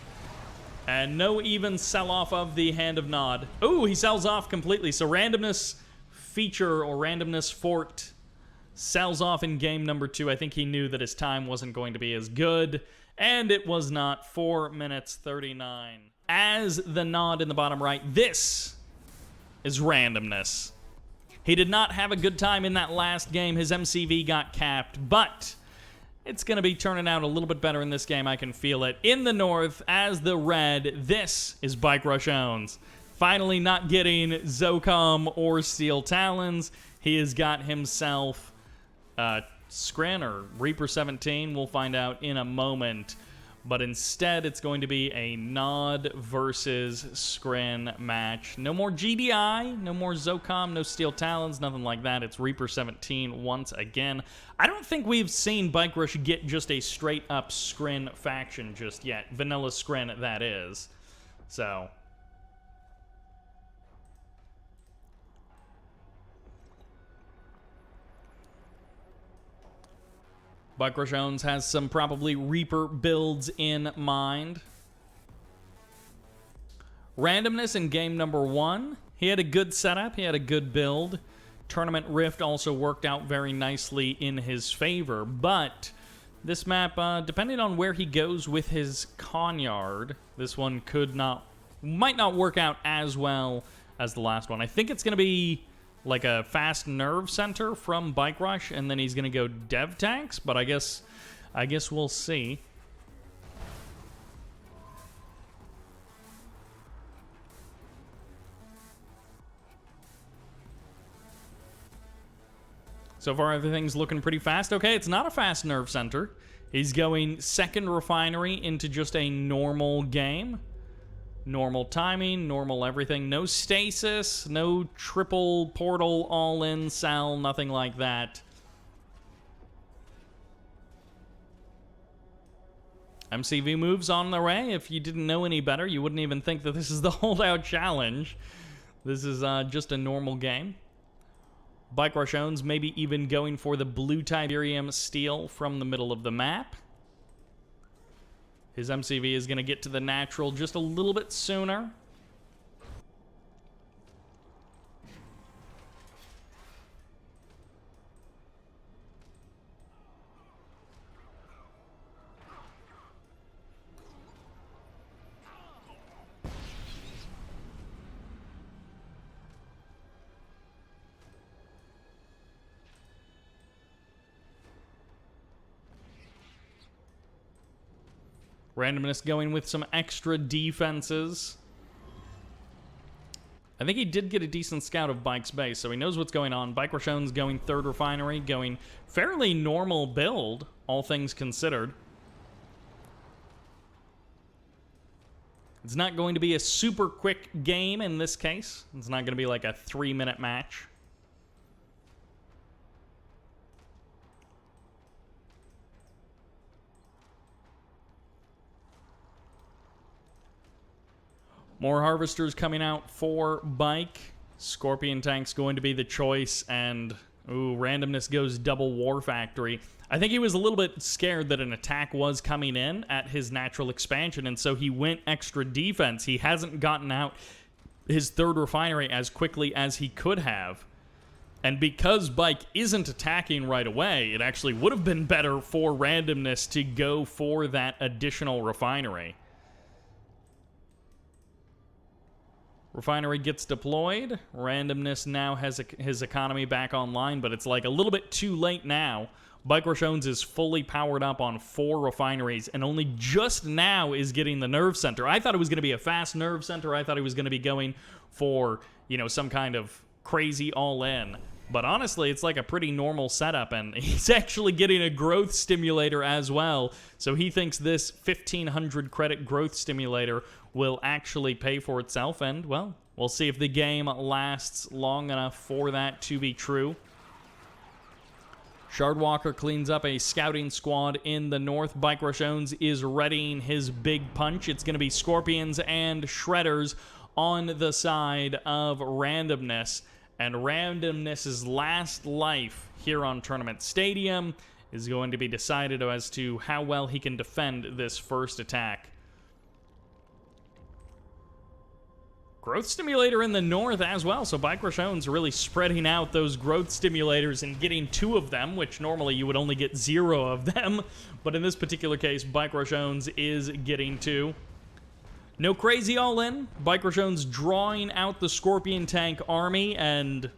And no even sell-off of the Hand of Nod. Ooh, he sells off completely. So Randomness feature or Randomness Fort sells off in game number 2. I think he knew that his time wasn't going to be as good. And it was not. 4 minutes 39. As the Nod in the bottom right, this is Randomness. He did not have a good time in that last game. His MCV got capped, but it's going to be turning out a little bit better in this game. I can feel it. In the north, as the red, this is Bartjones. Finally not getting Zocom or SteelTalons. He has got himself Skrin or Reaper 17. We'll find out in a moment. But instead, it's going to be a Nod versus Skrin match. No more GDI, no more Zocom, no SteelTalons, nothing like that. It's Reaper 17 once again. I don't think we've seen Bike Rush get just a straight-up Skrin faction just yet. Vanilla Skrin, that is. So... Bartjones has some probably Reaper builds in mind. Randomness in game number 1. He had a good setup. He had a good build. Tournament Rift also worked out very nicely in his favor. But this map, depending on where he goes with his Conyard, this one might not work out as well as the last one. I think it's going to be like a fast nerve center from Bike Rush, and then he's going to go dev tanks, but I guess we'll see. So far, everything's looking pretty fast. Okay, it's not a fast nerve center. He's going second refinery into just a normal game. Normal timing, normal everything. No stasis, no triple portal, all-in cell, nothing like that. MCV moves on the way. If you didn't know any better, you wouldn't even think that this is the holdout challenge. This is just a normal game. Bartjones maybe even going for the blue Tiberium Steel from the middle of the map. His MCV is going to get to the natural just a little bit sooner. Randomness going with some extra defenses. I think he did get a decent scout of Bike's base, so he knows what's going on. Bartjones going third refinery, going fairly normal build, all things considered. It's not going to be a super quick game in this case. It's not going to be like a 3-minute match. More harvesters coming out for Bike. Scorpion tank's going to be the choice, and randomness goes double War Factory. I think he was a little bit scared that an attack was coming in at his natural expansion, and so he went extra defense. He hasn't gotten out his third refinery as quickly as he could have. And because Bike isn't attacking right away, it actually would have been better for randomness to go for that additional refinery. Refinery gets deployed. Randomness now has his economy back online, but it's like a little bit too late now. Bartjones is fully powered up on 4 refineries and only just now is getting the nerve center. I thought it was going to be a fast nerve center. I thought he was going to be going for, you know, some kind of crazy all-in. But honestly, it's like a pretty normal setup, and he's actually getting a growth stimulator as well. So he thinks this 1,500 credit growth stimulator will actually pay for itself, and, well, we'll see if the game lasts long enough for that to be true. Shardwalker cleans up a scouting squad in the north. Bartjones is readying his big punch. It's going to be Scorpions and Shredders on the side of Randomness. And Randomness's last life here on Tournament Stadium is going to be decided as to how well he can defend this first attack. Growth stimulator in the north as well, so Bartjones really spreading out those growth stimulators and getting 2 of them, which normally you would only get 0 of them. But in this particular case, Bartjones is getting 2. No crazy all-in. Bartjones drawing out the Scorpion tank army, and,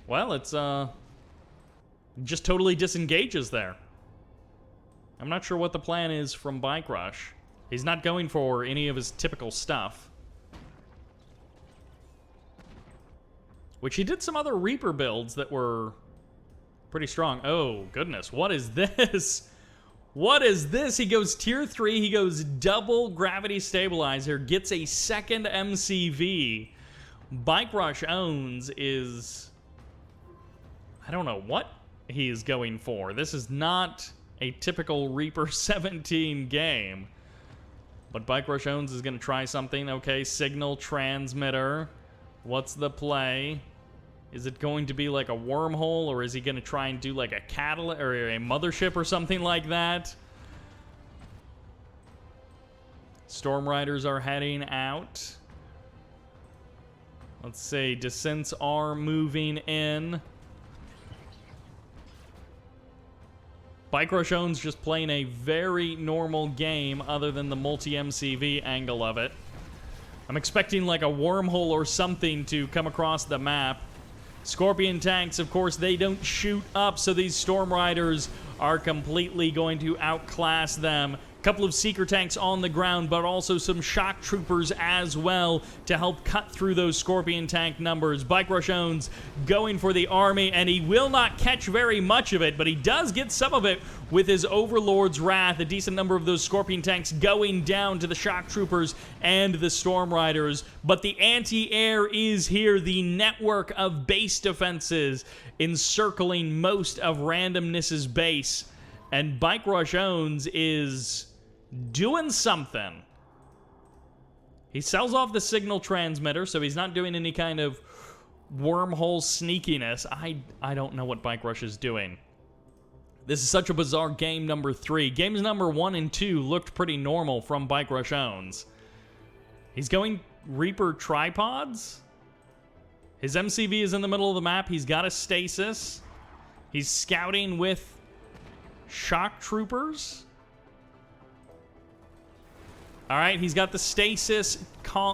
well, it's just totally disengages there. I'm not sure what the plan is from Bike Rush. He's not going for any of his typical stuff. Which he did some other Reaper builds that were pretty strong. Oh, goodness. What is this? What is this? He goes tier 3. He goes double gravity stabilizer. Gets a second MCV. Bike Rush owns is... I don't know what he's going for. This is not a typical Reaper 17 game. But Bike Rush owns is going to try something. Okay, signal transmitter. What's the play? Is it going to be like a wormhole, or is he going to try and do like a catalyst or a mothership or something like that? Storm Riders are heading out. Let's see, descents are moving in. Bartjones just playing a very normal game other than the multi-MCV angle of it. I'm expecting like a wormhole or something to come across the map. Scorpion tanks, of course, they don't shoot up, so these Storm Riders are completely going to outclass them. A couple of Seeker tanks on the ground, but also some Shock Troopers as well to help cut through those Scorpion tank numbers. Bartjones going for the army, and he will not catch very much of it, but he does get some of it with his Overlord's Wrath. A decent number of those Scorpion tanks going down to the Shock Troopers and the Storm Riders. But the anti-air is here, the network of base defenses encircling most of Randomness's base. And Bartjones is doing something. He sells off the signal transmitter, so he's not doing any kind of wormhole sneakiness. I don't know what Bike Rush is doing. This is such a bizarre game number 3. Games number 1 and 2 looked pretty normal from Bike Rush owns. He's going Reaper tripods. His MCV is in the middle of the map. He's got a stasis. He's scouting with shock troopers. All right, he's got the stasis.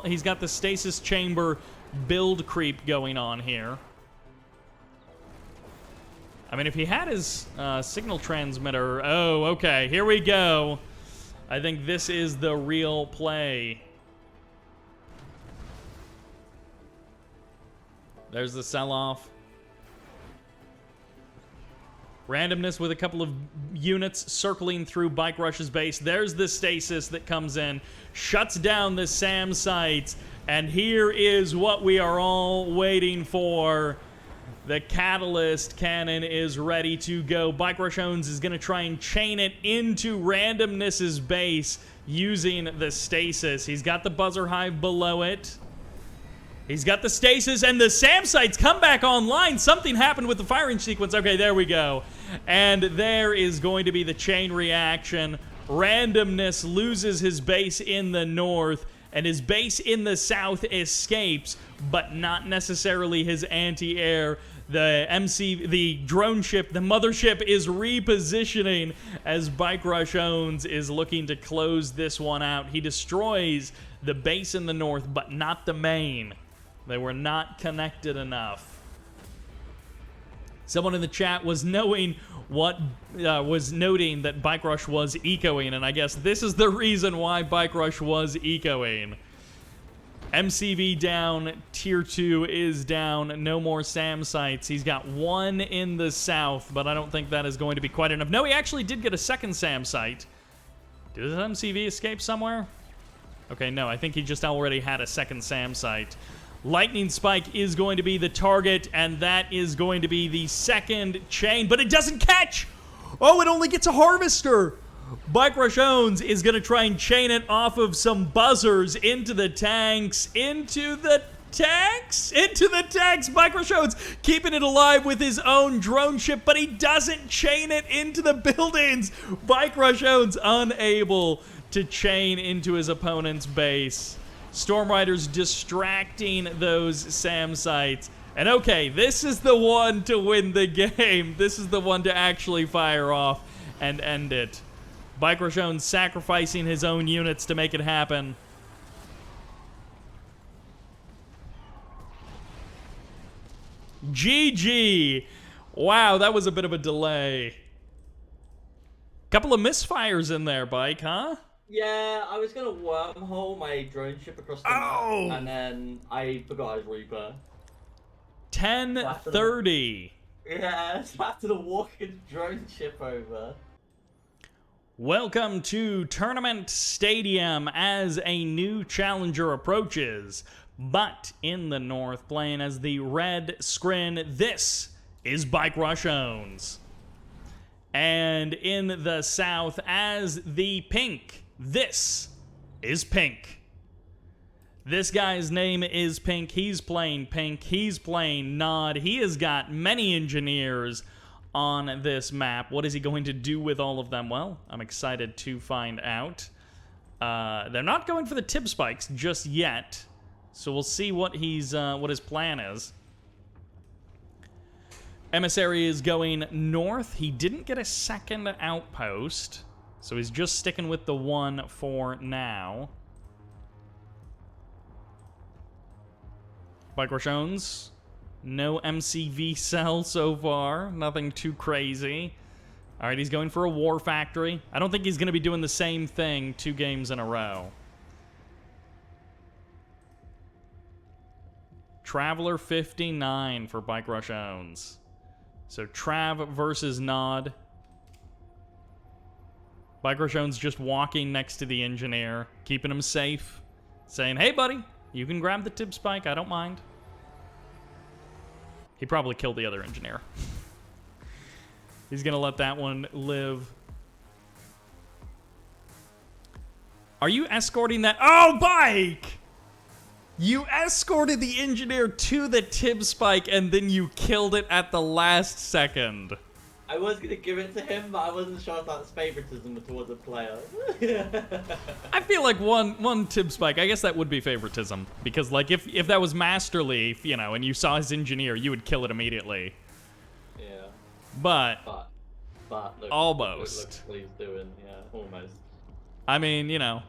He's got the stasis chamber build creep going on here. I mean, if he had his signal transmitter... Oh, okay, here we go. I think this is the real play. There's the sell-off. Randomness with a couple of units circling through Bike Rush's base. There's the stasis that comes in, shuts down the SAM sites, and here is what we are all waiting for. The Catalyst Cannon is ready to go. Bike Rush owns is going to try and chain it into Randomness's base using the stasis. He's got the buzzer hive below it. He's got the stasis, and the SAM sites come back online. Something happened with the firing sequence. Okay, there we go. And there is going to be the chain reaction. Randomness loses his base in the north, and his base in the south escapes, but not necessarily his anti-air. The drone ship, the mothership, is repositioning as Bike Rush owns is looking to close this one out. He destroys the base in the north, but not the main. They were not connected enough. Someone in the chat was noting that Bike Rush was ecoing, and I guess this is the reason why Bike Rush was ecoing. MCV down, Tier 2 is down, no more SAM sites. He's got one in the south, but I don't think that is going to be quite enough. No, he actually did get a second SAM site. Did his MCV escape somewhere? Okay, no, I think he just already had a second SAM site. Lightning Spike is going to be the target, and that is going to be the second chain, but it doesn't catch! Oh, it only gets a harvester! Bike Rush owns is going to try and chain it off of some buzzers into the tanks, into the tanks! Bike Rush owns keeping it alive with his own drone ship, but he doesn't chain it into the buildings! Bike Rush owns unable to chain into his opponent's base. Storm Riders distracting those SAM sites. And okay, this is the one to win the game. This is the one to actually fire off and end it. Bike Rush owns sacrificing his own units to make it happen. GG. Wow, that was a bit of a delay. Couple of misfires in there, Bike, huh? Yeah, I was gonna wormhole my drone ship across the map, and then I forgot I was Reaper. 10:30. Yeah, so I had to walk a drone ship over. Welcome to Tournament Stadium as a new challenger approaches. But in the north, playing as the red screen, this is Bike Rush owns. And in the south, as the pink, this is Pink. This guy's name is Pink. He's playing Pink. He's playing Nod. He has got many engineers on this map. What is he going to do with all of them? Well, I'm excited to find out. They're not going for the tip spikes just yet, so we'll see what his plan is. Emissary is going north. He didn't get a second outpost, so he's just sticking with the one for now. Bike Rush owns. No MCV cell so far. Nothing too crazy. All right, he's going for a War Factory. I don't think he's going to be doing the same thing 2 games in a row. Traveler 59 for Bike Rush owns. So Trav versus Nod. Bike Rush owns just walking next to the engineer, keeping him safe, saying, hey, buddy, you can grab the tip spike. I don't mind. He probably killed the other engineer. He's going to let that one live. Are you escorting that? Oh, Bike! You escorted the engineer to the tib spike and then you killed it at the last second. I was gonna give it to him, but I wasn't sure if that's favoritism towards a player. I feel like one tib spike, I guess that would be favoritism. Because, like, if that was MasterLuigi, you know, and you saw his engineer, you would kill it immediately. Yeah. But Look, almost. Look what he's doing, yeah, almost. I mean, you know,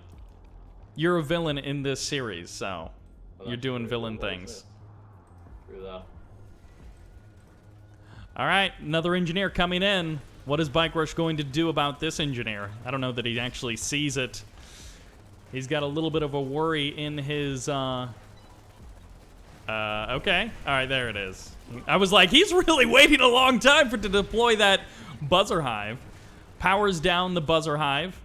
you're a villain in this series, so Well, you're doing true. villain What things. is it? True that. All right, another engineer coming in. What is Bike Rush going to do about this engineer? I don't know that he actually sees it. He's got a little bit of a worry in his, okay. All right, there it is. I was like, he's really waiting a long time to deploy that buzzer hive. Powers down the buzzer hive.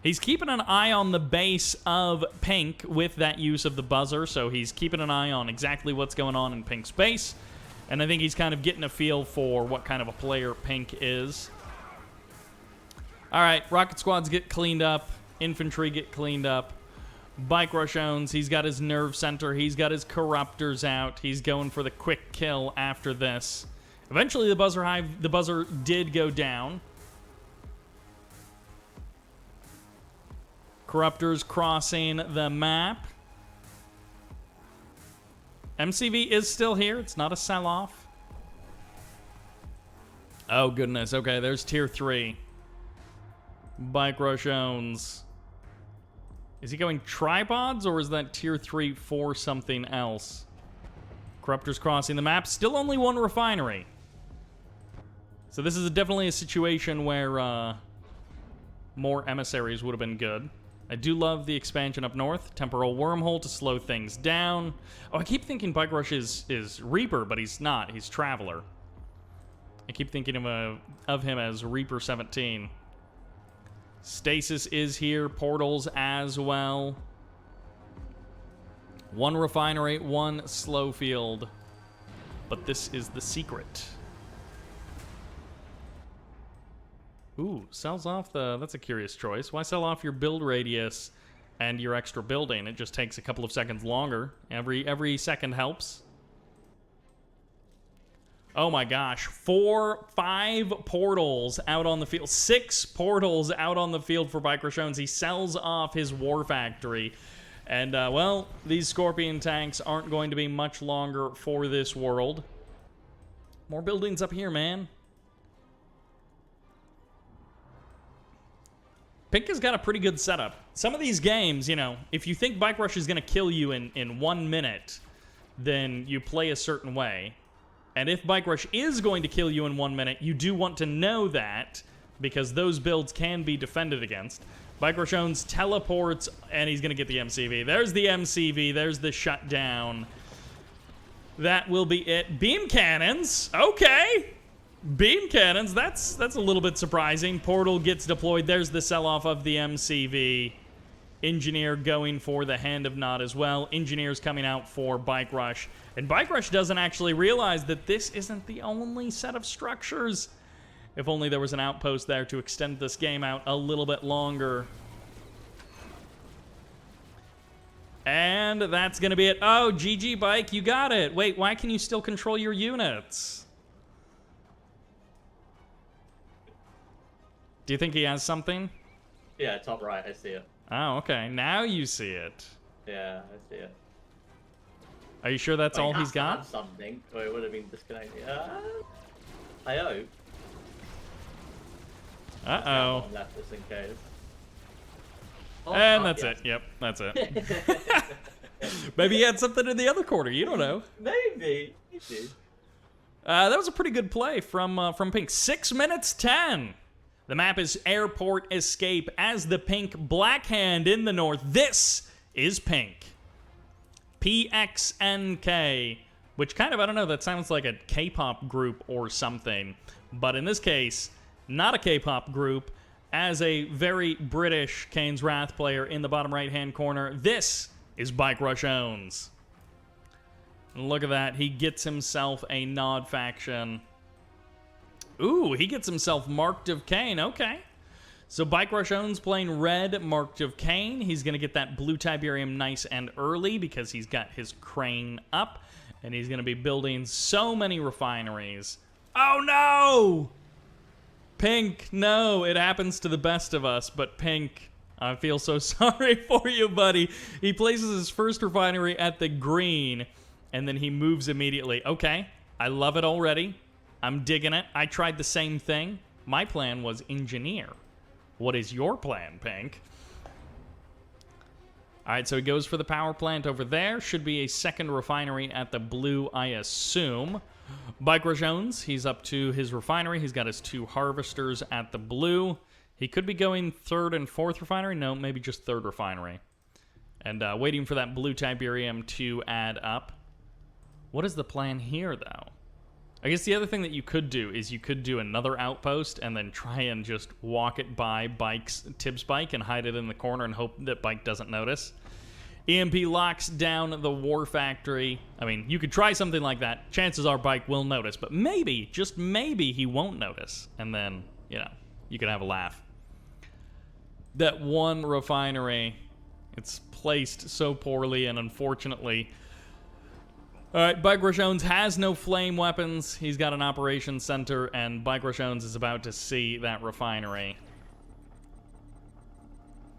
He's keeping an eye on the base of Pink with that use of the buzzer, so he's keeping an eye on exactly what's going on in Pink's base. And I think he's kind of getting a feel for what kind of a player Pink is. All right, rocket squads get cleaned up. Infantry get cleaned up. Bike Rush owns. He's got his nerve center. He's got his corruptors out. He's going for the quick kill after this. Eventually, the buzzer did go down. Corruptors crossing the map. MCV is still here. It's not a sell-off. Oh, goodness. Okay, there's tier 3. Bike Rush owns. Is he going tripods, or is that tier 3 for something else? Corruptors crossing the map. Still only one refinery. So this is definitely a situation where more emissaries would have been good. I do love the expansion up north. Temporal wormhole to slow things down. Oh, I keep thinking Bike Rush is Reaper, but he's not. He's Traveler. I keep thinking of him as Reaper 17. Stasis is here. Portals as well. One refinery, one slow field. But this is the secret. Ooh, sells off the... That's a curious choice. Why sell off your build radius and your extra building? It just takes a couple of seconds longer. Every second helps. Oh my gosh. 5 portals out on the field. 6 portals out on the field for Bike Rush owns. He sells off his war factory. And, well, these Scorpion tanks aren't going to be much longer for this world. More buildings up here, man. Pink has got a pretty good setup. Some of these games, you know, if you think Bike Rush is going to kill you in 1 minute, then you play a certain way. And if Bike Rush is going to kill you in 1 minute, you do want to know that, because those builds can be defended against. Bike Rush owns teleports, and he's going to get the MCV. There's the MCV. There's the shutdown. That will be it. Beam cannons. Okay. Beam cannons, that's a little bit surprising. Portal gets deployed. There's the sell-off of the MCV. Engineer going for the Hand of Nod as well. Engineers coming out for Bike Rush. And Bike Rush doesn't actually realize that this isn't the only set of structures. If only there was an outpost there to extend this game out a little bit longer. And that's going to be it. Oh, GG Bike, you got it. Wait, why can you still control your units? Do you think he has something? Yeah, top right, I see it. Oh, okay. Now you see it. Yeah, I see it. Are you sure that's all He he's has to have got? something, or it would have been disconnected. I hope. Uh-oh. Left just in case. And that's it. Yep, that's it. Maybe he had something in the other corner. You don't know. Maybe. That was a pretty good play from Pink. 6 minutes 10. The map is Airport Escape as the Pink Black Hand in the north. This is Pink. PXNK, which kind of, I don't know, that sounds like a K-pop group or something. But in this case, not a K-pop group. As a very British Kane's Wrath player in the bottom right-hand corner, this is Bike Rush owns. And look at that. He gets himself a Nod faction. Ooh, he gets himself Marked of Kane. Okay. So Bartjones playing red, Marked of Cain. He's going to get that blue Tiberium nice and early because he's got his crane up. And he's going to be building so many refineries. Oh, no! Pink, no. It happens to the best of us. But Pink, I feel so sorry for you, buddy. He places his first refinery at the green. And then he moves immediately. Okay, I love it already. I'm digging it. I tried the same thing. My plan was engineer. What is your plan, Pink? All right, so he goes for the power plant over there. Should be a second refinery at the blue, I assume. Bartjones, he's up to his refinery. He's got his 2 harvesters at the blue. He could be going third and fourth refinery. No, maybe just third refinery. And waiting for that blue Tiberium to add up. What is the plan here, though? I guess the other thing that you could do is you could do another outpost and then try and just walk it by Tibbs' bike and hide it in the corner and hope that Bike doesn't notice. EMP locks down the war factory. I mean, you could try something like that. Chances are Bike will notice, but maybe, just maybe, he won't notice. And then, you know, you could have a laugh. That one refinery, it's placed so poorly and unfortunately. All right, Bartjones has no flame weapons. He's got an operations center, and Bartjones is about to see that refinery.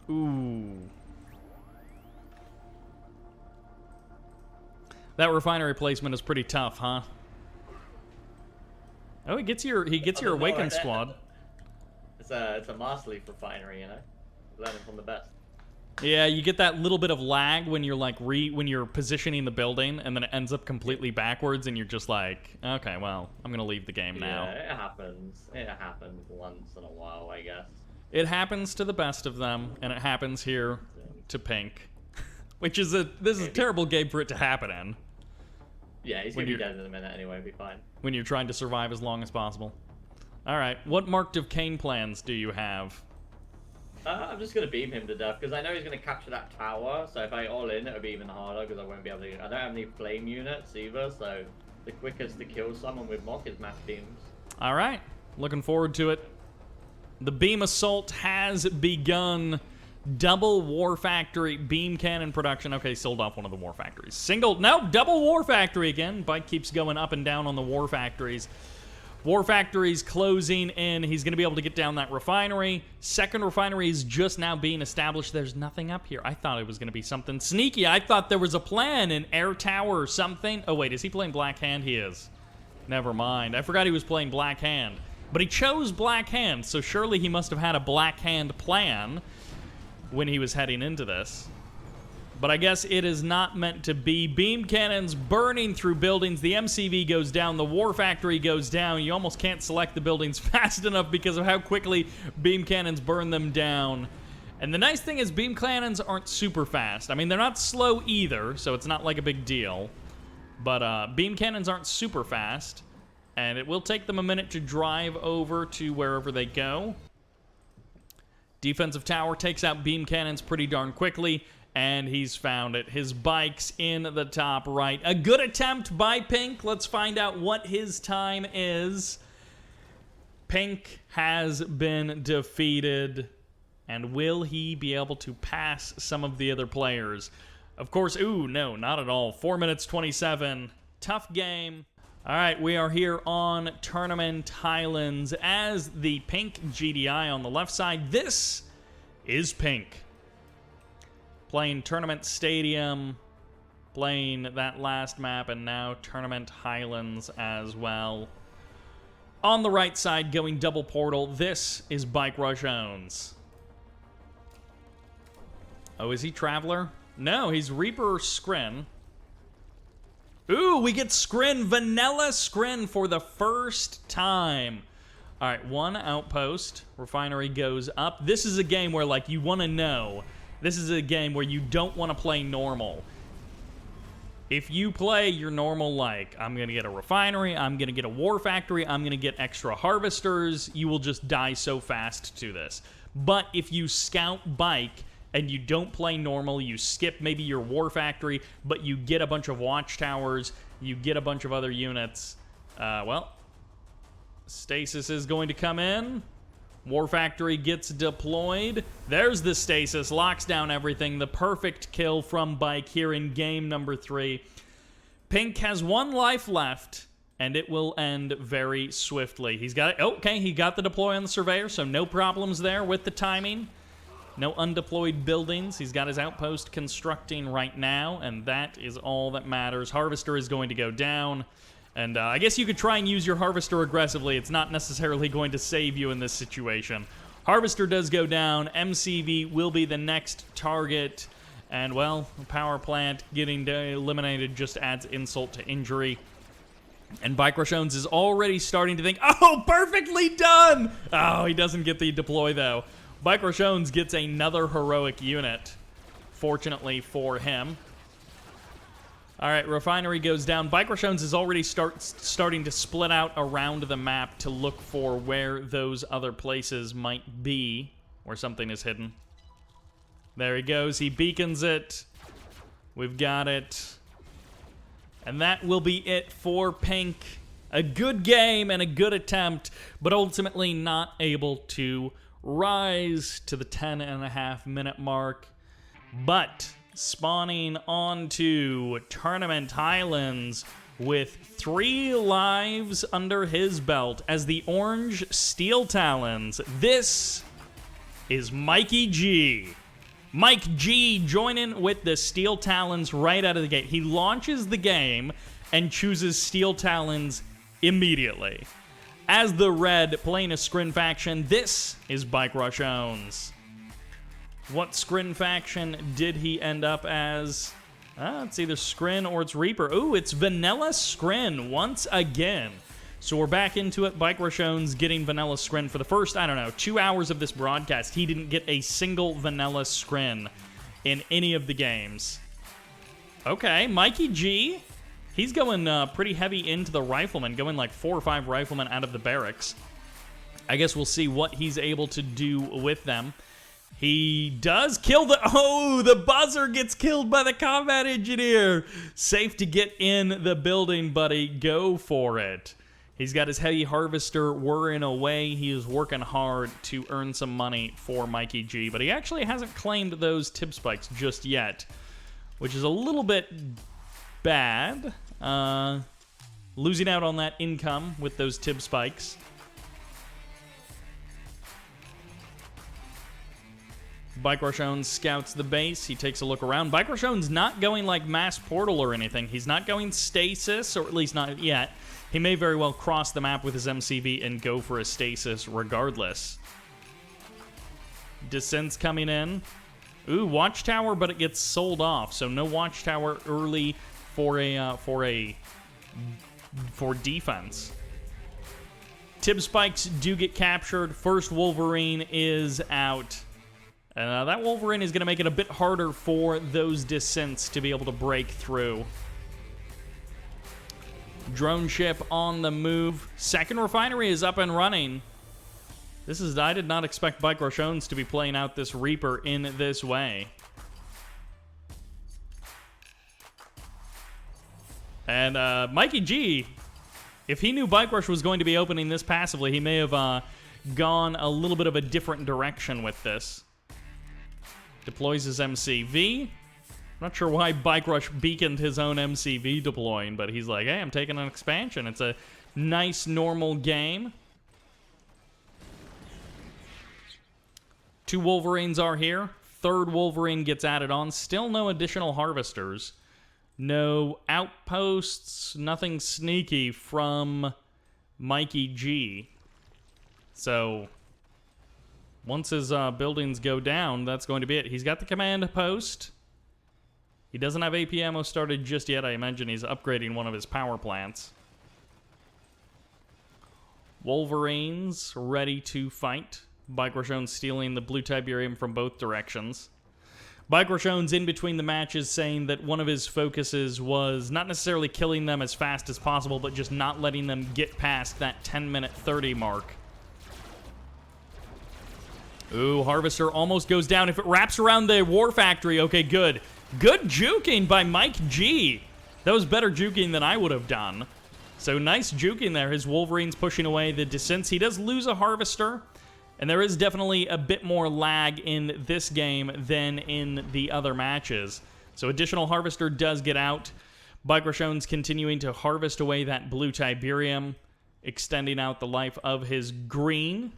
Ooh. That refinery placement is pretty tough, huh? Oh, he gets your Awaken squad. It's a MasterLuigi refinery, you know? Learning from the best. Yeah, you get that little bit of lag when you're like when you're positioning the building, and then it ends up completely backwards, and you're just like, okay, well, I'm gonna leave the game now. Yeah, it happens. It happens once in a while, I guess. It happens to the best of them, and it happens here to Pink, which is this is a terrible game for it to happen in. Yeah, he's gonna be dead in a minute anyway. It'll be fine. When you're trying to survive as long as possible. All right, what Marked of Cain plans do you have? I'm just going to beam him to death, because I know he's going to capture that tower, so if I all in, it'll be even harder, because I won't be able to... I don't have any flame units either, so the quickest to kill someone with Mock is mass beams. Alright, looking forward to it. The beam assault has begun. Double war factory, beam cannon production. Okay, sold off one of the war factories. Double war factory again. Bike keeps going up and down on the war factories. War factory's closing in. He's going to be able to get down that refinery. Second refinery is just now being established. There's nothing up here. I thought it was going to be something sneaky. I thought there was a plan, an air tower or something. Oh, wait, is he playing Black Hand? He is. Never mind. I forgot he was playing Black Hand. But he chose Black Hand, so surely he must have had a Black Hand plan when he was heading into this. But I guess it is not meant to be. Beam cannons burning through buildings. The MCV goes down. The war factory goes down. You almost can't select the buildings fast enough because of how quickly beam cannons burn them down. And the nice thing is beam cannons aren't super fast. I mean, they're not slow either, so it's not like a big deal. But beam cannons aren't super fast. And it will take them a minute to drive over to wherever they go. Defensive tower takes out beam cannons pretty darn quickly. And he's found it. His bike's in the top right. A good attempt by Pink. Let's find out what his time is. Pink has been defeated. And will he be able to pass some of the other players? Of course, ooh, no, not at all. 4 minutes 27. Tough game. All right, we are here on Tournament Highlands as the Pink GDI on the left side. This is Pink. Playing Tournament Stadium, playing that last map, and now Tournament Highlands as well. On the right side, going double portal, this is Bartjones. Oh, is he Traveler? No, he's Reaper or Scrin. Ooh, we get Scrin, Vanilla Scrin for the first time. All right, one outpost. Refinery goes up. This is a game where, like, you want to know. This is a game where you don't want to play normal. If you play your normal, like, I'm going to get a refinery, I'm going to get a war factory, I'm going to get extra harvesters, you will just die so fast to this. But if you scout bike and you don't play normal, you skip maybe your war factory, but you get a bunch of watchtowers, you get a bunch of other units, well, Stasis is going to come in. War Factory gets deployed. There's the stasis, locks down everything. The perfect kill from Bike here in game number 3. Pink has 1 life left, and it will end very swiftly. He's got it. Okay, he got the deploy on the Surveyor, so no problems there with the timing. No undeployed buildings. He's got his outpost constructing right now, and that is all that matters. Harvester is going to go down. And I guess you could try and use your Harvester aggressively. It's not necessarily going to save you in this situation. Harvester does go down. MCV will be the next target. And, well, the power plant getting eliminated just adds insult to injury. And Bartjones is already starting to think, oh, perfectly done! Oh, he doesn't get the deploy, though. Bartjones gets another heroic unit, fortunately for him. All right, Refinery goes down. Bartjones is already starting to split out around the map to look for where those other places might be, where something is hidden. There he goes. He beacons it. We've got it. And that will be it for Pink. A good game and a good attempt, but ultimately not able to rise to the 10.5-minute mark. But spawning onto Tournament Highlands with 3 lives under his belt as the orange SteelTalons. This is Mikey G. Mike G joining with the SteelTalons right out of the gate. He launches the game and chooses SteelTalons immediately. As the red playing a Scrin faction, this is Bartjones. What Scrin faction did he end up as? It's either Scrin or it's Reaper. Ooh, it's Vanilla Scrin once again. So we're back into it. Bartjones getting Vanilla Scrin for the first, 2 hours of this broadcast. He didn't get a single Vanilla Scrin in any of the games. Okay, Mikey G. He's going pretty heavy into the Rifleman, going like 4 or 5 Riflemen out of the barracks. I guess we'll see what he's able to do with them. He does kill the buzzer gets killed by the combat engineer. Safe to get in the building, buddy. Go for it. He's got his heavy harvester whirring away. He is working hard to earn some money for Mikey G, but he actually hasn't claimed those tib spikes just yet, which is a little bit bad. Losing out on that income with those tib spikes. Bartjones scouts the base. He takes a look around. Bartjones not going like mass portal or anything. He's not going stasis, or at least not yet. He may very well cross the map with his MCV and go for a stasis regardless. Descent's coming in. Ooh, watchtower, but it gets sold off. So no watchtower early for defense. Tib spikes do get captured. First Wolverine is out. That Wolverine is going to make it a bit harder for those descents to be able to break through. Drone ship on the move. Second Refinery is up and running. I did not expect Bartjones to be playing out this Reaper in this way. And Mikey G, if he knew Bike Rush was going to be opening this passively, he may have gone a little bit of a different direction with this. Deploys his MCV. I'm not sure why Bike Rush beaconed his own MCV deploying, but he's like, hey, I'm taking an expansion. It's a nice, normal game. 2 Wolverines are here. Third Wolverine gets added on. Still no additional Harvesters. No outposts. Nothing sneaky from Mikey G. So once his buildings go down, that's going to be it. He's got the command post. He doesn't have AP ammo started just yet. I imagine he's upgrading one of his power plants. Wolverines ready to fight. Bartjones stealing the blue Tiberium from both directions. Bartjones in between the matches saying that one of his focuses was not necessarily killing them as fast as possible, but just not letting them get past that 10-minute 30 mark. Ooh, Harvester almost goes down. If it wraps around the War Factory, okay, good. Good juking by Mike G. That was better juking than I would have done. So nice juking there. His Wolverine's pushing away the descents. He does lose a Harvester. And there is definitely a bit more lag in this game than in the other matches. So additional Harvester does get out. Bartjones continuing to harvest away that blue Tiberium, extending out the life of his green.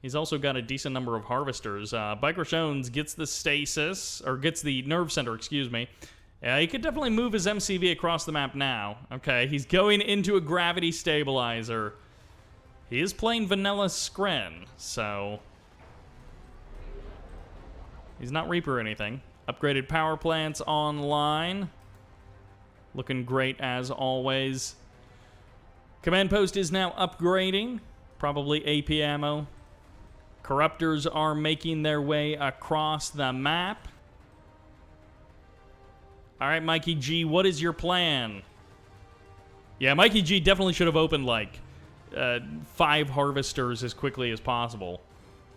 He's also got a decent number of Harvesters. Bartjones gets the stasis, or gets the nerve center, excuse me. He could definitely move his MCV across the map now. Okay, he's going into a gravity stabilizer. He is playing vanilla Scren, so he's not Reaper or anything. Upgraded power plants online. Looking great as always. Command post is now upgrading. Probably AP ammo. Corruptors are making their way across the map. All right, Mikey G, what is your plan? Yeah, Mikey G definitely should have opened, like, 5 Harvesters as quickly as possible.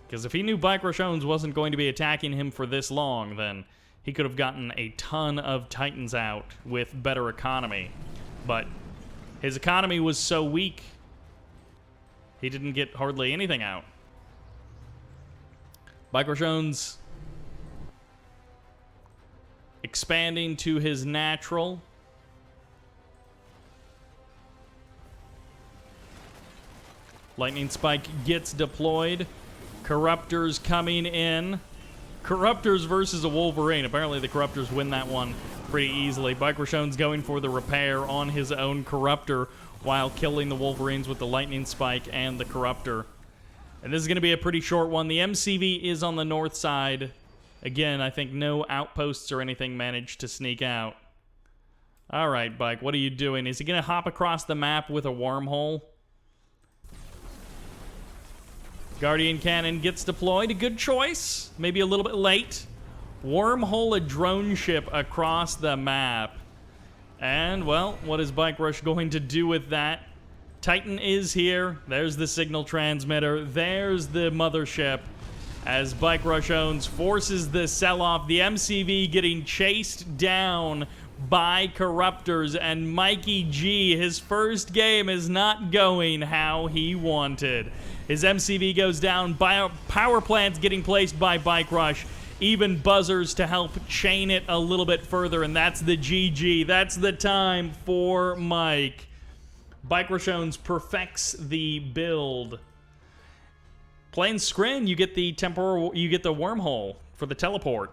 Because if he knew Bartjones wasn't going to be attacking him for this long, then he could have gotten a ton of Titans out with better economy. But his economy was so weak, he didn't get hardly anything out. Bartjones expanding to his natural. Lightning Spike gets deployed. Corruptors coming in. Corruptors versus a Wolverine. Apparently the Corruptors win that one pretty easily. Bartjones going for the repair on his own Corruptor while killing the Wolverines with the Lightning Spike and the Corruptor. And this is going to be a pretty short one. The MCV is on the north side. Again, I think no outposts or anything managed to sneak out. All right, Bike, what are you doing? Is he going to hop across the map with a wormhole? Guardian Cannon gets deployed. A good choice. Maybe a little bit late. Wormhole a drone ship across the map. And, well, what is Bike Rush going to do with that? Titan is here. There's the signal transmitter. There's the mothership. As Bartjones forces the sell-off, the MCV getting chased down by Corruptors, and Mikey G, his first game is not going how he wanted. His MCV goes down, power plants getting placed by Bike Rush, even buzzers to help chain it a little bit further, and that's the GG. That's the time for Mike. Bartjones perfects the build. Playing Scrin, you get the wormhole for the teleport.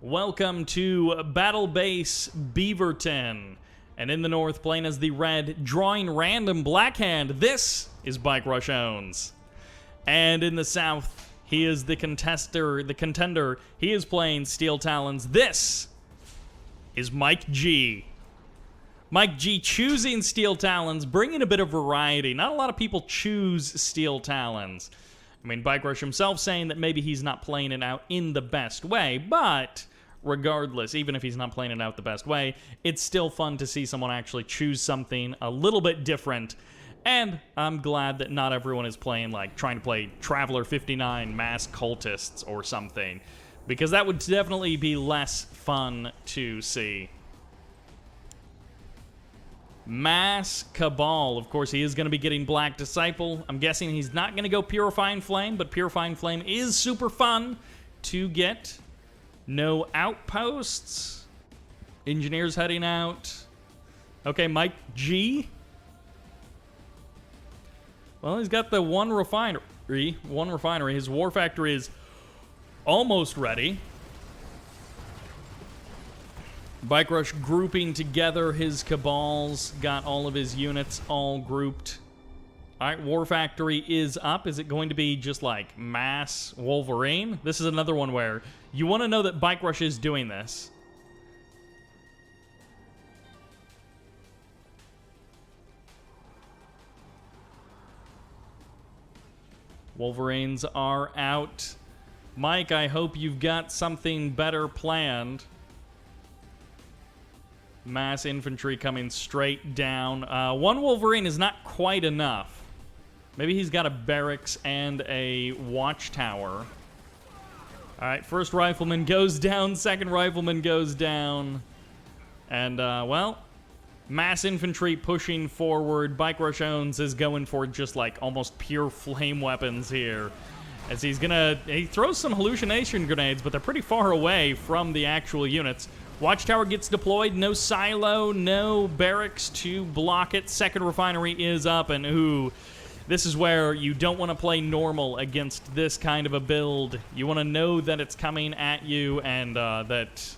Welcome to Battle Base Beaverton. And in the north, playing as the red, drawing random Blackhand, this is Bartjones. And in the south, he is the contender. He is playing SteelTalons. This is Mike G. Mike G choosing SteelTalons, bringing a bit of variety. Not a lot of people choose SteelTalons. I mean, Bike Rush himself saying that maybe he's not playing it out in the best way, but regardless, even if he's not playing it out the best way, it's still fun to see someone actually choose something a little bit different. And I'm glad that not everyone is playing, like, trying to play Traveler 59 Mass Cultists or something, because that would definitely be less fun to see. Mass Cabal. Of course, he is going to be getting Black Disciple. I'm guessing he's not going to go Purifying Flame, but Purifying Flame is super fun to get. No outposts. Engineers heading out. Okay, Mike G. Well, he's got the one refinery. His War Factory is almost ready. Bike Rush grouping together his Cabals, got all of his units all grouped. All right, War Factory is up. Is it going to be just like mass Wolverine? This is another one where you want to know that Bike Rush is doing this. Wolverines are out. Mike, I hope you've got something better planned. Mass infantry coming straight down. One Wolverine is not quite enough. Maybe he's got a barracks and a watchtower. All right, first rifleman goes down, second rifleman goes down. And, well, mass infantry pushing forward. Bartjones is going for just, like, almost pure flame weapons here. As he throws some hallucination grenades, but they're pretty far away from the actual units. Watchtower gets deployed, no silo, no barracks to block it. Second refinery is up, and ooh, this is where you don't want to play normal against this kind of a build. You want to know that it's coming at you, and that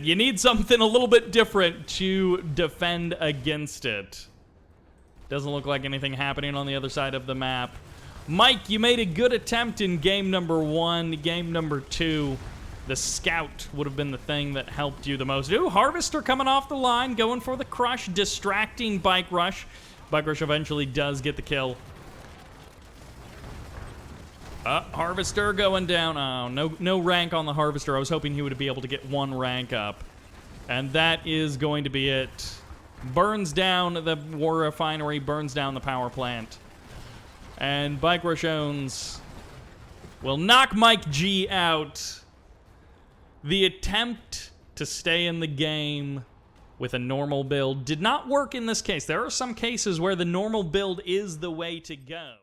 you need something a little bit different to defend against it. Doesn't look like anything happening on the other side of the map. Mike, you made a good attempt in game number 1. Game number 2, the scout would have been the thing that helped you the most. Ooh, Harvester coming off the line, going for the crush, distracting Bike Rush. Bike Rush eventually does get the kill. Harvester going down. Oh, no rank on the Harvester. I was hoping he would be able to get 1 rank up. And that is going to be it. Burns down the war refinery, burns down the power plant. And Bartjones will knock Mike G out. The attempt to stay in the game with a normal build did not work in this case. There are some cases where the normal build is the way to go.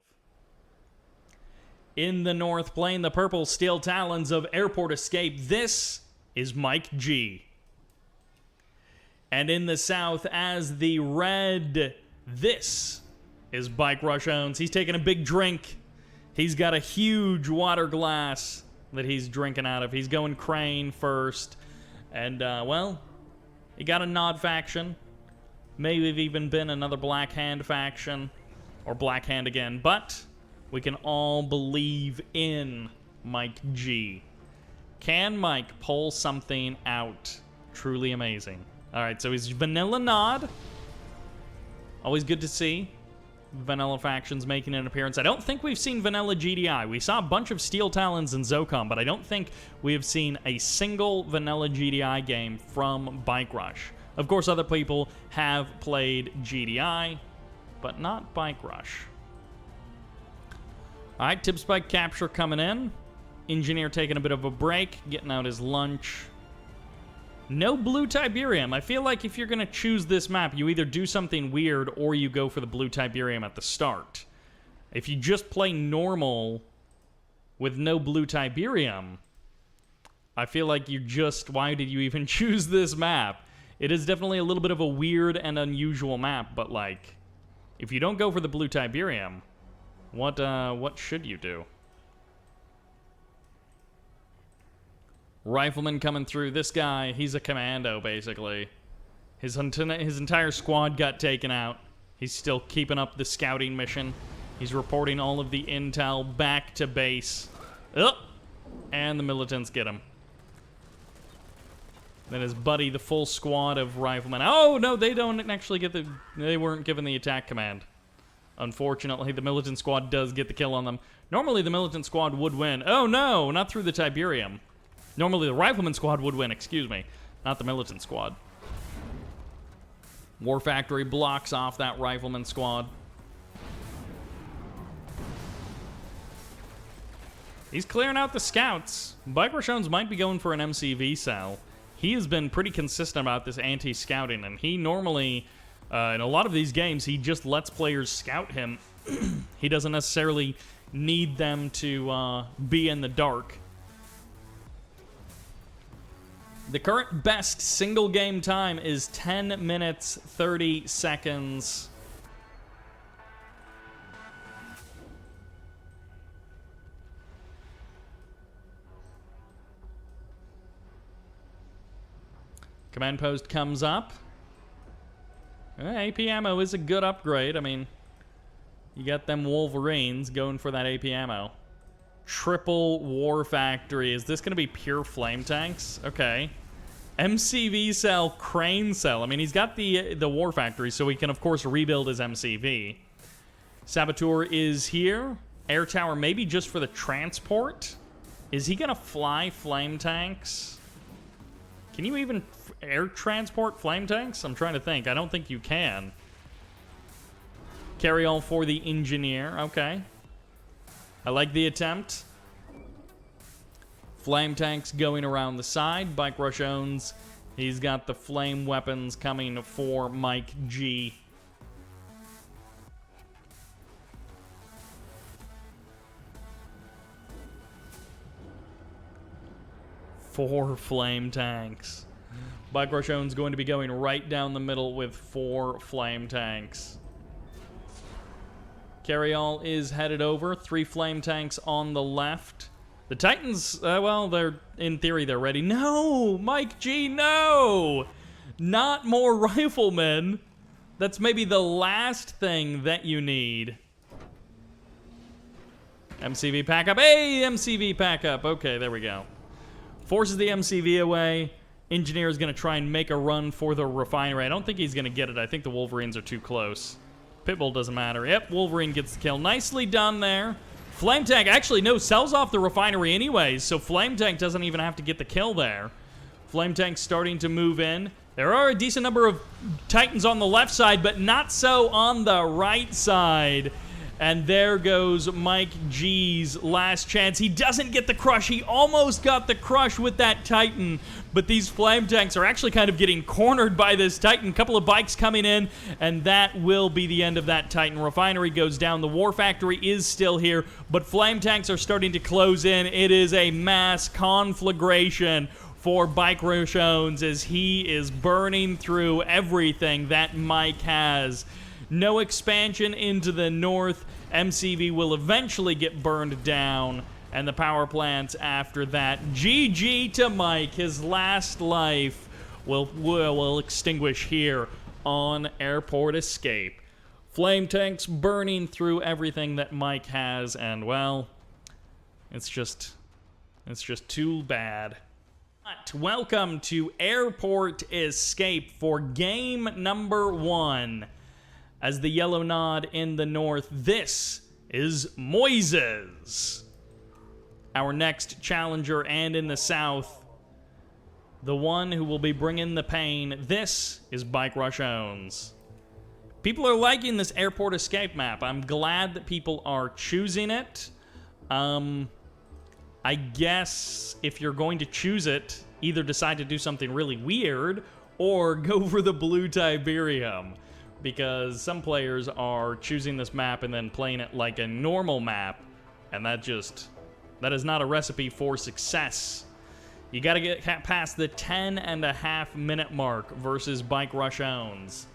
In the North playing the purple SteelTalons of Airport Escape, this is Mike G. And in the South as the red, this is Bartjones. He's taking a big drink. He's got a huge water glass that he's drinking out of. He's going Crane first. And, well, he got a Nod faction. Maybe have even been another Black Hand faction. Or Black Hand again. But we can all believe in Mike G. Can Mike pull something out? Truly amazing. Alright, so he's Vanilla Nod. Always good to see Vanilla factions making an appearance. I don't think we've seen Vanilla GDI. We saw a bunch of SteelTalons and Zocom, but I don't think we have seen a single Vanilla GDI game from Bike Rush. Of course, other people have played GDI, but not Bike Rush. Alright, Tip Spike Capture coming in. Engineer taking a bit of a break, getting out his lunch. No blue Tiberium. I feel like if you're going to choose this map, you either do something weird or you go for the blue Tiberium at the start. If you just play normal with no blue Tiberium, I feel like you just... Why did you even choose this map? It is definitely a little bit of a weird and unusual map, but like, if you don't go for the blue Tiberium, what should you do? Rifleman coming through. This guy, he's a commando, basically. His entire squad got taken out. He's still keeping up the scouting mission. He's reporting all of the intel back to base. And the militants get him. Then his buddy, the full squad of riflemen. Oh, no, they don't actually get the... They weren't given the attack command. Unfortunately, the militant squad does get the kill on them. Normally, the militant squad would win. Oh, no, not through the Tiberium. Normally, the rifleman squad would win, excuse me. Not the militant squad. War Factory blocks off that rifleman squad. He's clearing out the scouts. Bartjones might be going for an MCV cell. He has been pretty consistent about this anti-scouting, and he normally, in a lot of these games, he just lets players scout him. He doesn't necessarily need them to be in the dark. The current best single game time is 10 minutes, 30 seconds. Command post comes up. AP ammo is a good upgrade. I mean, you got them Wolverines going for that AP ammo. Triple War Factory. Is this going to be pure flame tanks? Okay. MCV cell, crane cell. I mean, he's got the War Factory, so he can, of course, rebuild his MCV. Saboteur is here. Air tower, maybe just for the transport. Is he going to fly flame tanks? Can you even air transport flame tanks? I'm trying to think. I don't think you can. Carry all for the engineer. Okay. I like the attempt. Flame tanks going around the side. Bartjones, he's got the flame weapons coming for Mike G. 4 flame tanks. Garchomple going to be going right down the middle with 4 flame tanks. Carryall is headed over. 3 flame tanks on the left. The Titans, well, they're, in theory, they're ready. No! Mike G, no! Not more riflemen. That's maybe the last thing that you need. MCV pack up. Hey, MCV pack up. Okay, there we go. Forces the MCV away. Engineer is going to try and make a run for the refinery. I don't think he's going to get it. I think the Wolverines are too close. Pitbull doesn't matter. Yep, Wolverine gets the kill. Nicely done there. Flame Tank, actually, no, sells off the refinery anyways, so Flame Tank doesn't even have to get the kill there. Flame Tank's starting to move in. There are a decent number of Titans on the left side, but not so on the right side. And there goes Mike G's last chance. He doesn't get the crush. He almost got the crush with that Titan, but these flame tanks are actually kind of getting cornered by this Titan. Couple of bikes coming in, and that will be the end of that Titan. Refinery goes down. The War Factory is still here, but flame tanks are starting to close in. It is a mass conflagration for Garchomple as he is burning through everything that Mike has. No expansion into the north. MCV will eventually get burned down, and the power plants after that. GG to Mike. His last life will extinguish here on Airport Escape. Flame tanks burning through everything that Mike has, and well, it's just too bad. But welcome to Airport Escape for game number 1. As the yellow nod in the north, this is Moises. Our next challenger, and in the south, the one who will be bringing the pain, this is Garchomple. People are liking this Airport Escape map. I'm glad that people are choosing it. I guess if you're going to choose it, either decide to do something really weird or go for the blue Tiberium. Because some players are choosing this map and then playing it like a normal map, and that is not a recipe for success. You gotta get past the 10.5 minute mark versus Garchomple.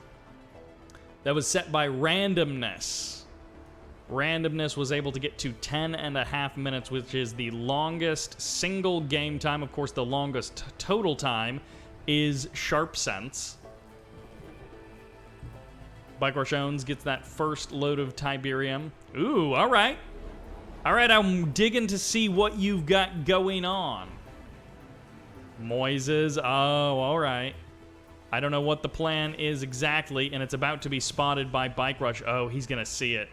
That was set by Randomness. Randomness was able to get to 10.5 minutes, which is the longest single game time. Of course, the longest total time is Sharpsense. Garchomple gets that first load of Tiberium. Ooh, all right. All right, I'm digging to see what you've got going on. Moises, oh, all right. I don't know what the plan is exactly, and it's about to be spotted by Garchomple. Oh, he's going to see it.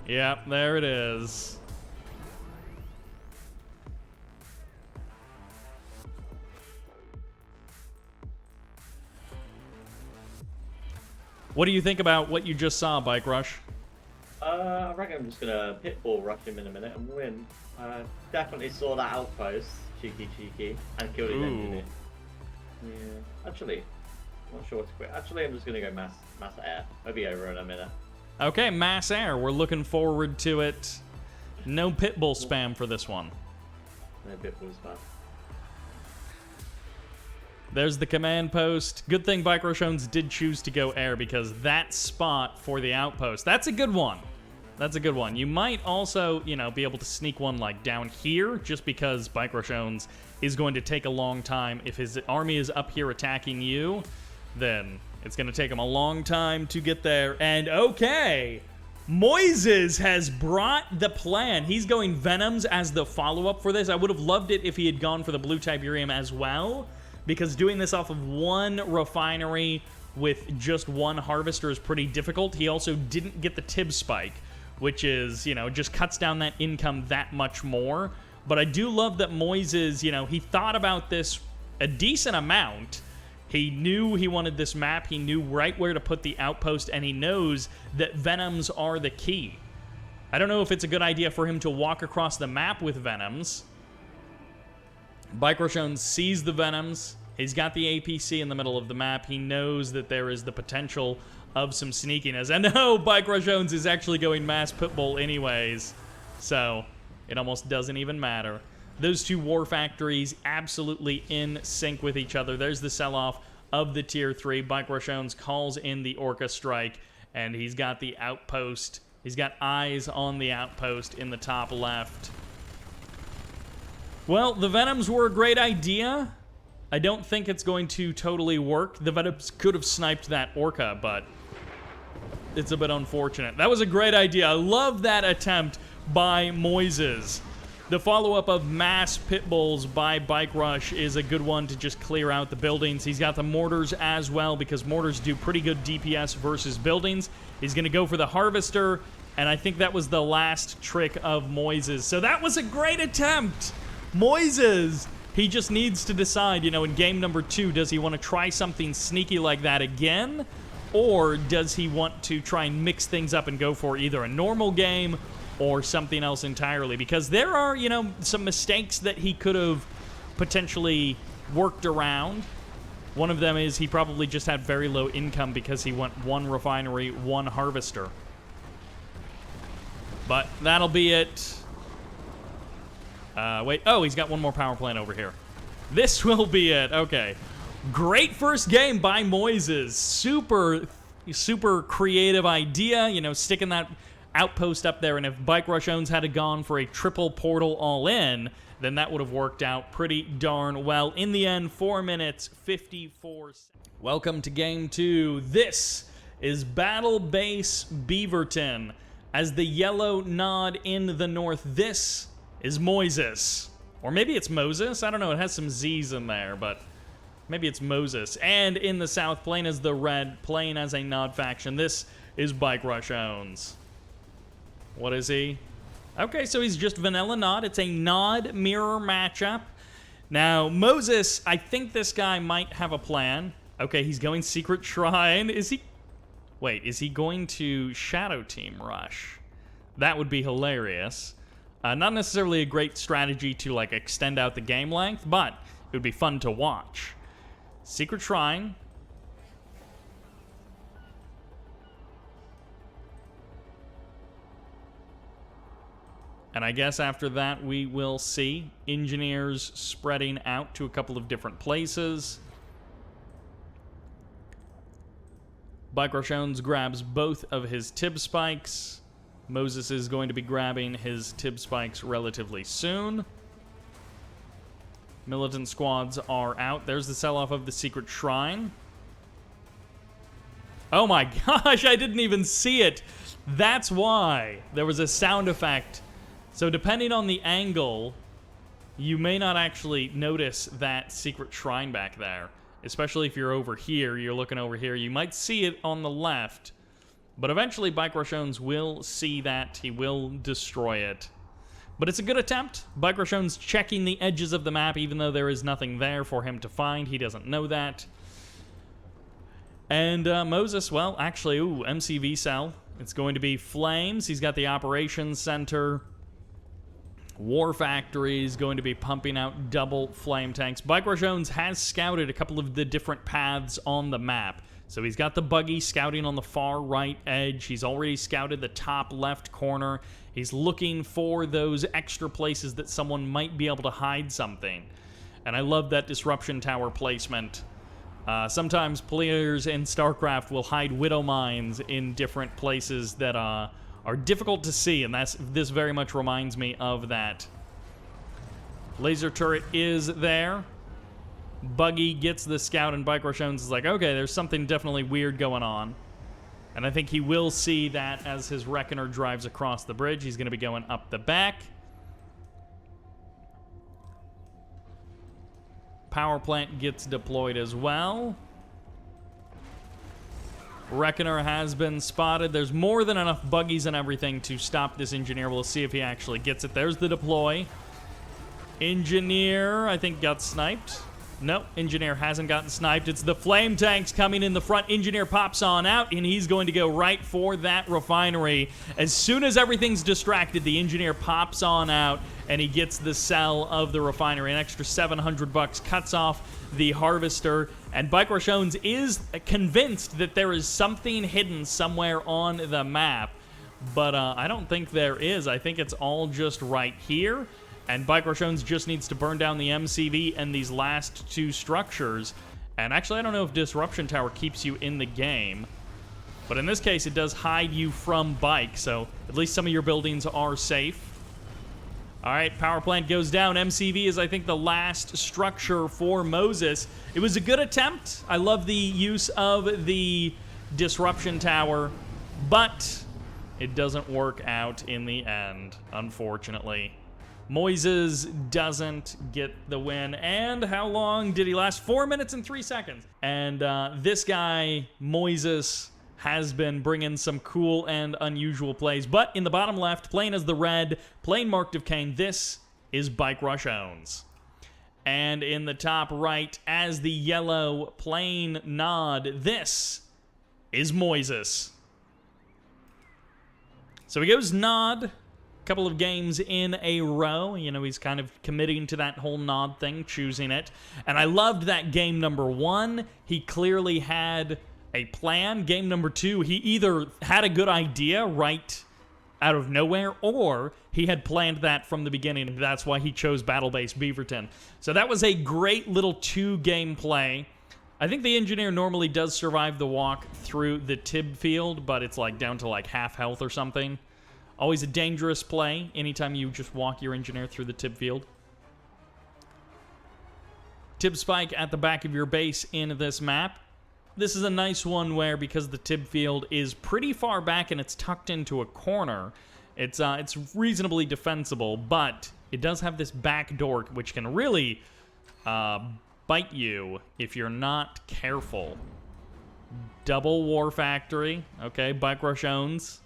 Yep, there it is. What do you think about what you just saw, Bike Rush? I reckon I'm just gonna pitbull rush him in a minute and win. Definitely saw that outpost, cheeky, and killed his engineer. Yeah, actually, I'm not sure what to quit. Actually, I'm just gonna go mass air. I'll be over in a minute. Okay, mass air. We're looking forward to it. No pitbull spam for this one. No pitbull spam. There's the command post. Good thing Garchomple did choose to go air, because that spot for the outpost, that's a good one. That's a good one. You might also, be able to sneak one like down here, just because Garchomple is going to take a long time. If his army is up here attacking you, then it's going to take him a long time to get there. And okay, Moises has brought the plan. He's going Venoms as the follow-up for this. I would have loved it if he had gone for the blue Tiberium as well, because doing this off of one refinery with just one harvester is pretty difficult. He also didn't get the Tib spike, which is, just cuts down that income that much more. But I do love that Moises, he thought about this a decent amount. He knew he wanted this map. He knew right where to put the outpost, and he knows that Venoms are the key. I don't know if it's a good idea for him to walk across the map with Venoms. Garchomple sees the Venoms. He's got the APC in the middle of the map. He knows that there is the potential of some sneakiness. And no, Garchomple is actually going mass pitbull anyways. So It almost doesn't even matter. Those two war factories absolutely in sync with each other. There's the sell-off of the Tier 3. Bartjones calls in the Orca Strike, and he's got the outpost. He's got eyes on the outpost in the top left. Well, the Venoms were a great idea. I don't think it's going to totally work. The Venoms could have sniped that Orca, but it's a bit unfortunate. That was a great idea. I love that attempt by Moises. The follow-up of Mass Pitbulls by Bike Rush is a good one to just clear out the buildings. He's got the mortars as well, because mortars do pretty good DPS versus buildings. He's going to go for the Harvester, and I think that was the last trick of Moises. So that was a great attempt. Moises, he just needs to decide, you know, in game number 2, does he want to try something sneaky like that again? Or does he want to try and mix things up and go for either a normal game or something else entirely? Because there are, you know, some mistakes that he could have potentially worked around. One of them is he probably just had very low income because he went 1 refinery, 1 harvester. But that'll be it. Wait. Oh, he's got 1 more power plant over here. This will be it. Okay. Great first game by Moises. Super creative idea, you know, sticking that outpost up there. And if Bartjones had gone for a triple portal all-in, then that would have worked out pretty darn well. In the end, 4 minutes, 54 seconds. Welcome to game 2. This is Battle Base Beaverton. As the yellow nod in the north, this is Moises. Or maybe it's Moses. I don't know. It has some Z's in there, but maybe it's Moses. And in the south, playing as the red, playing as a nod faction, this is Bartjones. What is he? Okay, so he's just vanilla nod. It's a nod mirror matchup. Now, Moses, I think this guy might have a plan. Okay, he's going Secret Shrine. Is he... Wait, is he going to Shadow Team Rush? That would be hilarious. Not necessarily a great strategy to, like, extend out the game length, but it would be fun to watch. Secret Shrine. And I guess after that we will see engineers spreading out to a couple of different places. Bartjones grabs both of his Tib Spikes. Moses is going to be grabbing his Tib Spikes relatively soon. Militant squads are out. There's the sell-off of the Secret Shrine. Oh my gosh, I didn't even see it. That's why there was a sound effect. So depending on the angle, you may not actually notice that Secret Shrine back there. Especially if you're over here, you're looking over here. You might see it on the left. But eventually, Bartjones will see that. He will destroy it. But it's a good attempt. Bartjones checking the edges of the map, even though there is nothing there for him to find. He doesn't know that. And Moses, well, actually, MCV cell. It's going to be flames. He's got the operations center. War Factory is going to be pumping out double flame tanks. Bartjones has scouted a couple of the different paths on the map. So he's got the buggy scouting on the far right edge. He's already scouted the top left corner. He's looking for those extra places that someone might be able to hide something. And I love that disruption tower placement. Sometimes players in StarCraft will hide widow mines in different places that are difficult to see, and this very much reminds me of that. Laser turret is there. Buggy gets the scout, and Bartjones is like, okay, there's something definitely weird going on. And I think he will see that as his Reckoner drives across the bridge. He's going to be going up the back. Power plant gets deployed as well. Reckoner has been spotted. There's more than enough buggies and everything to stop this engineer. We'll see if he actually gets it. There's the deploy. Engineer, I think, got sniped. No, engineer hasn't gotten sniped. It's the flame tanks coming in the front. Engineer pops on out, and he's going to go right for that refinery. As soon as everything's distracted, the engineer pops on out, and he gets the sell of the refinery. An extra $700 cuts off the harvester, and Bartjones is convinced that there is something hidden somewhere on the map. but I don't think there is. I think it's all just right here, and Bartjones just needs to burn down the MCV and these last two structures. And actually, I don't know if Disruption Tower keeps you in the game, but in this case, it does hide you from Bike, so at least some of your buildings are safe. All right, power plant goes down. MCV is, I think, the last structure for Moses. It was a good attempt. I love the use of the Disruption Tower, but it doesn't work out in the end, unfortunately. Moises doesn't get the win. And how long did he last? 4 minutes and 3 seconds. And this guy, Moises, has been bringing some cool and unusual plays. But in the bottom left, playing as the red, playing Marked of Cain, this is Bartjones. And in the top right, as the yellow, playing Nod, this is Moises. So he goes Nod. Couple of games in a row. You know, he's kind of committing to that whole Nod thing, choosing it. And I loved that game number 1. He clearly had a plan. Game number 2, he either had a good idea right out of nowhere, or he had planned that from the beginning. That's why he chose Battle-Based Beaverton. So that was a great little 2-game play. I think the engineer normally does survive the walk through the Tib field, but it's like down to like half health or something. Always a dangerous play anytime you just walk your engineer through the Tib field. Tib spike at the back of your base in this map. This is a nice one where, because the Tib field is pretty far back and it's tucked into a corner, it's reasonably defensible, but it does have this back door which can really bite you if you're not careful. Double War Factory. Okay, Bartjones.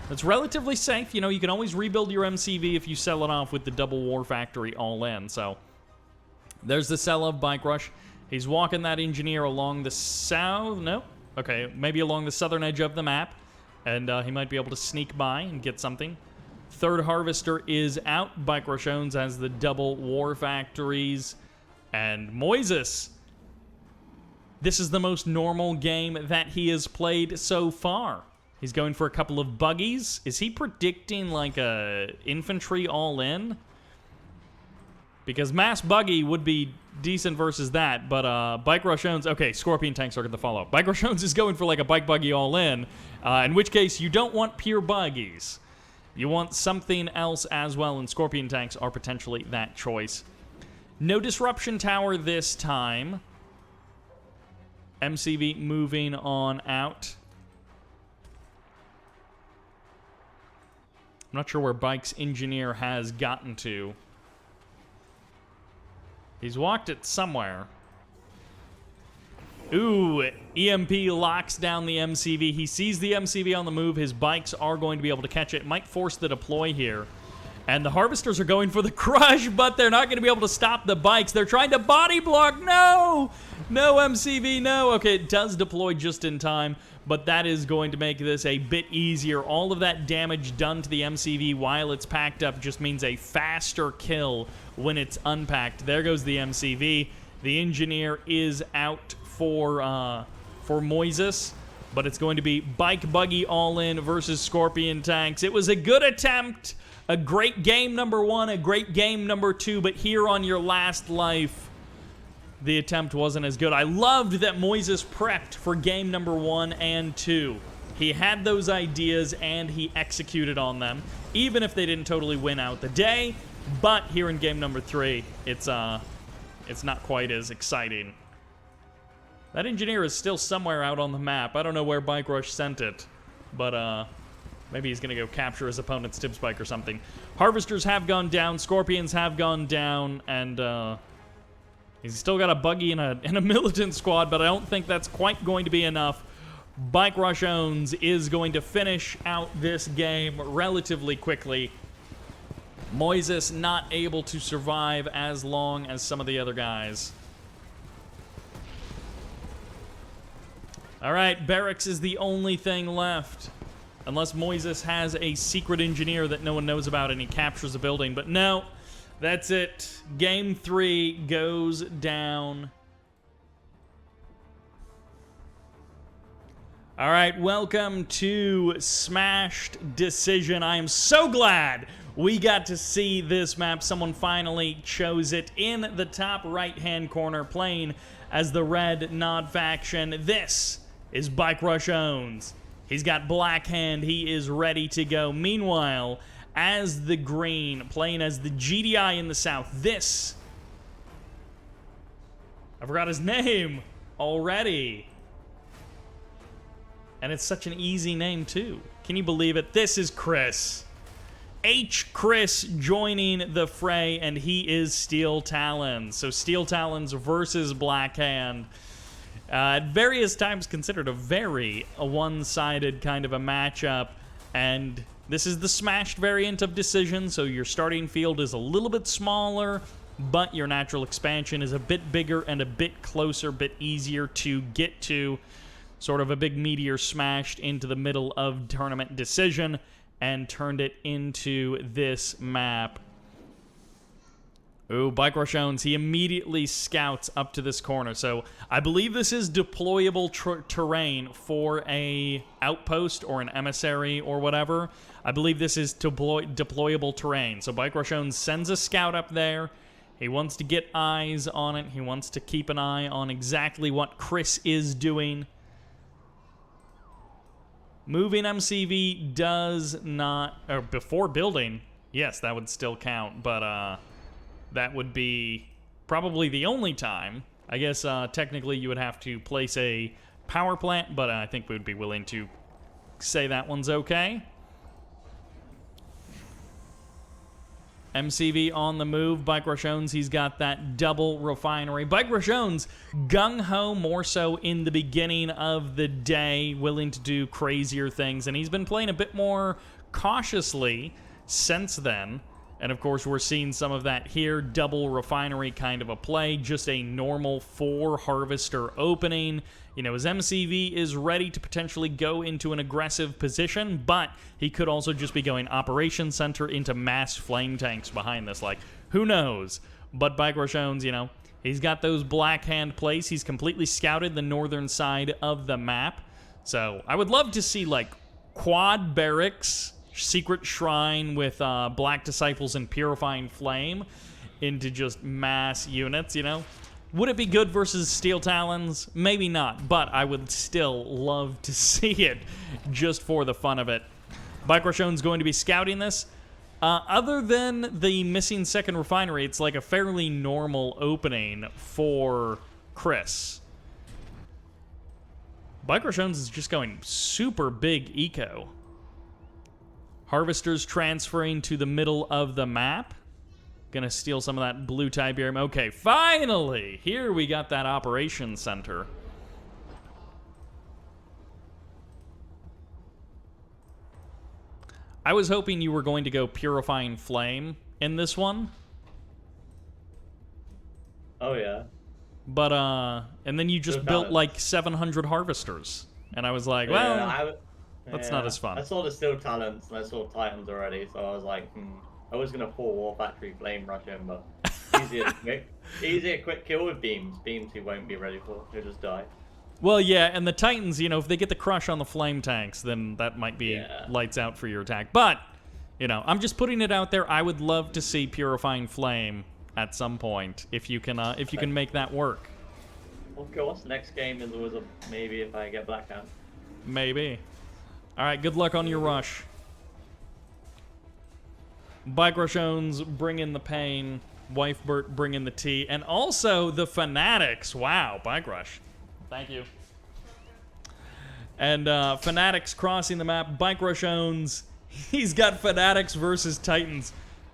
It's relatively safe. You know, you can always rebuild your MCV if you sell it off with the Double War Factory all in. So there's the sell of Bike Rush. He's walking that engineer along the south. No. Okay, maybe along the southern edge of the map. And he might be able to sneak by and get something. Third Harvester is out. Bartjones has the Double War Factories. And Moises. This is the most normal game that he has played so far. He's going for a couple of buggies. Is he predicting like a infantry all-in? Because mass buggy would be decent versus that, but Bartjones, okay, Scorpion tanks are going to follow. Bartjones is going for like a bike buggy all-in, in which case you don't want pure buggies. You want something else as well, and Scorpion tanks are potentially that choice. No Disruption Tower this time. MCV moving on out. I'm not sure where Bike's engineer has gotten to. He's walked it somewhere. Ooh, EMP locks down the MCV. He sees the MCV on the move. His bikes are going to be able to catch it. Might force the deploy here. And the Harvesters are going for the crush, but they're not going to be able to stop the bikes. They're trying to body block. No! No, MCV, no. Okay, it does deploy just in time, but that is going to make this a bit easier. All of that damage done to the MCV while it's packed up just means a faster kill when it's unpacked. There goes the MCV. The engineer is out for Moises, but it's going to be bike buggy all in versus Scorpion tanks. It was a good attempt. A great game number 1, a great game number 2, but here on your last life, the attempt wasn't as good. I loved that Moises prepped for game number 1 and 2. He had those ideas and he executed on them, even if they didn't totally win out the day. But here in game number 3, it's not quite as exciting. That engineer is still somewhere out on the map. I don't know where Bike Rush sent it, but maybe he's going to go capture his opponent's tip spike or something. Harvesters have gone down. Scorpions have gone down. And he's still got a buggy and a militant squad, but I don't think that's quite going to be enough. Bartjones is going to finish out this game relatively quickly. Moises not able to survive as long as some of the other guys. All right, Barracks is the only thing left. Unless Moises has a secret engineer that no one knows about and he captures a building. But no, that's it. Game 3 goes down. All right, welcome to Smashed Decision. I am so glad we got to see this map. Someone finally chose it in the top right-hand corner, playing as the red Nod faction. This is Bartjones. He's got Black Hand. He is ready to go. Meanwhile, as the green, playing as the GDI in the south, this... I forgot his name already. And it's such an easy name, too. Can you believe it? This is Chris. Chris joining the fray, and he is SteelTalons. So SteelTalons versus Black Hand. At various times considered a one-sided kind of a matchup. And this is the smashed variant of Decision, so your starting field is a little bit smaller, but your natural expansion is a bit bigger and a bit closer, bit easier to get to. Sort of a big meteor smashed into the middle of Tournament Decision and turned it into this map. Ooh, Bartjones, he immediately scouts up to this corner. So I believe this is deployable terrain for a outpost or an emissary or whatever. I believe this is deployable terrain. So Bartjones sends a scout up there. He wants to get eyes on it. He wants to keep an eye on exactly what Chris is doing. Moving MCV does not, or before building, yes, that would still count, but that would be probably the only time. I guess technically you would have to place a power plant, but I think we would be willing to say that one's okay. MCV on the move. Bartjones, he's got that double refinery. Bartjones, gung-ho more so in the beginning of the day, willing to do crazier things, and he's been playing a bit more cautiously since then. And of course, we're seeing some of that here. Double refinery kind of a play, just a normal 4 harvester opening. You know, his MCV is ready to potentially go into an aggressive position, but he could also just be going Operation Center into mass flame tanks behind this. Like, who knows? But Bartjones, you know, he's got those Black Hand plays. He's completely scouted the northern side of the map. So I would love to see, like, quad barracks, secret shrine with Black Disciples and Purifying Flame into just mass units, you know? Would it be good versus SteelTalons? Maybe not, but I would still love to see it just for the fun of it. Bartjones going to be scouting this. Other than the missing second refinery, it's like a fairly normal opening for Chris. Bartjones is just going super big eco. Harvesters transferring to the middle of the map. Gonna steal some of that blue Tiberium. Okay, finally! Here we got that Operation Center. I was hoping you were going to go Purifying Flame in this one. Oh, yeah. But, and then you just built like 700 Harvesters. And I was like, well... Yeah, that's not as fun. I saw the SteelTalons and I saw Titans already, so I was like, I was gonna pull War Factory Flame Rush in, but easier quick kill with beams. Beams he won't be ready for. He'll just die. Well, yeah, and the Titans, you know, if they get the crush on the flame tanks, then that might be lights out for your attack. But, you know, I'm just putting it out there. I would love to see Purifying Flame at some point if you can make that work. Okay, what's the next game is always a maybe if I get Black Hand. Maybe. All right, good luck on your rush. Bartjones bringing the pain, Wifebert bringing the tea, and also the Fanatics. Wow, Bike Rush. Thank you. And Fanatics crossing the map. Bartjones, he's got Fanatics versus Titans.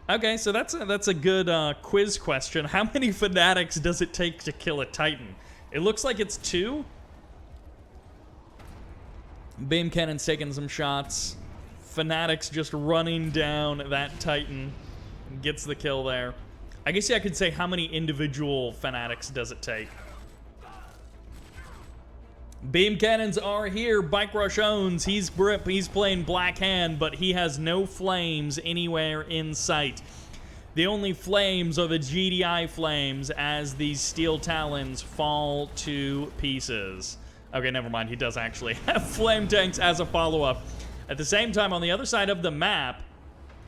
Okay, so that's a good quiz question. How many Fanatics does it take to kill a Titan? It looks like it's 2. Beam Cannon's taking some shots. Fanatics just running down that Titan. Gets the kill there. I guess I could say how many individual Fanatics does it take. Beam Cannons are here. Bartjones, he's playing Black Hand, but he has no flames anywhere in sight. The only flames are the GDI flames as these SteelTalons fall to pieces. Okay, never mind. He does actually have flame tanks as a follow-up. At the same time, on the other side of the map...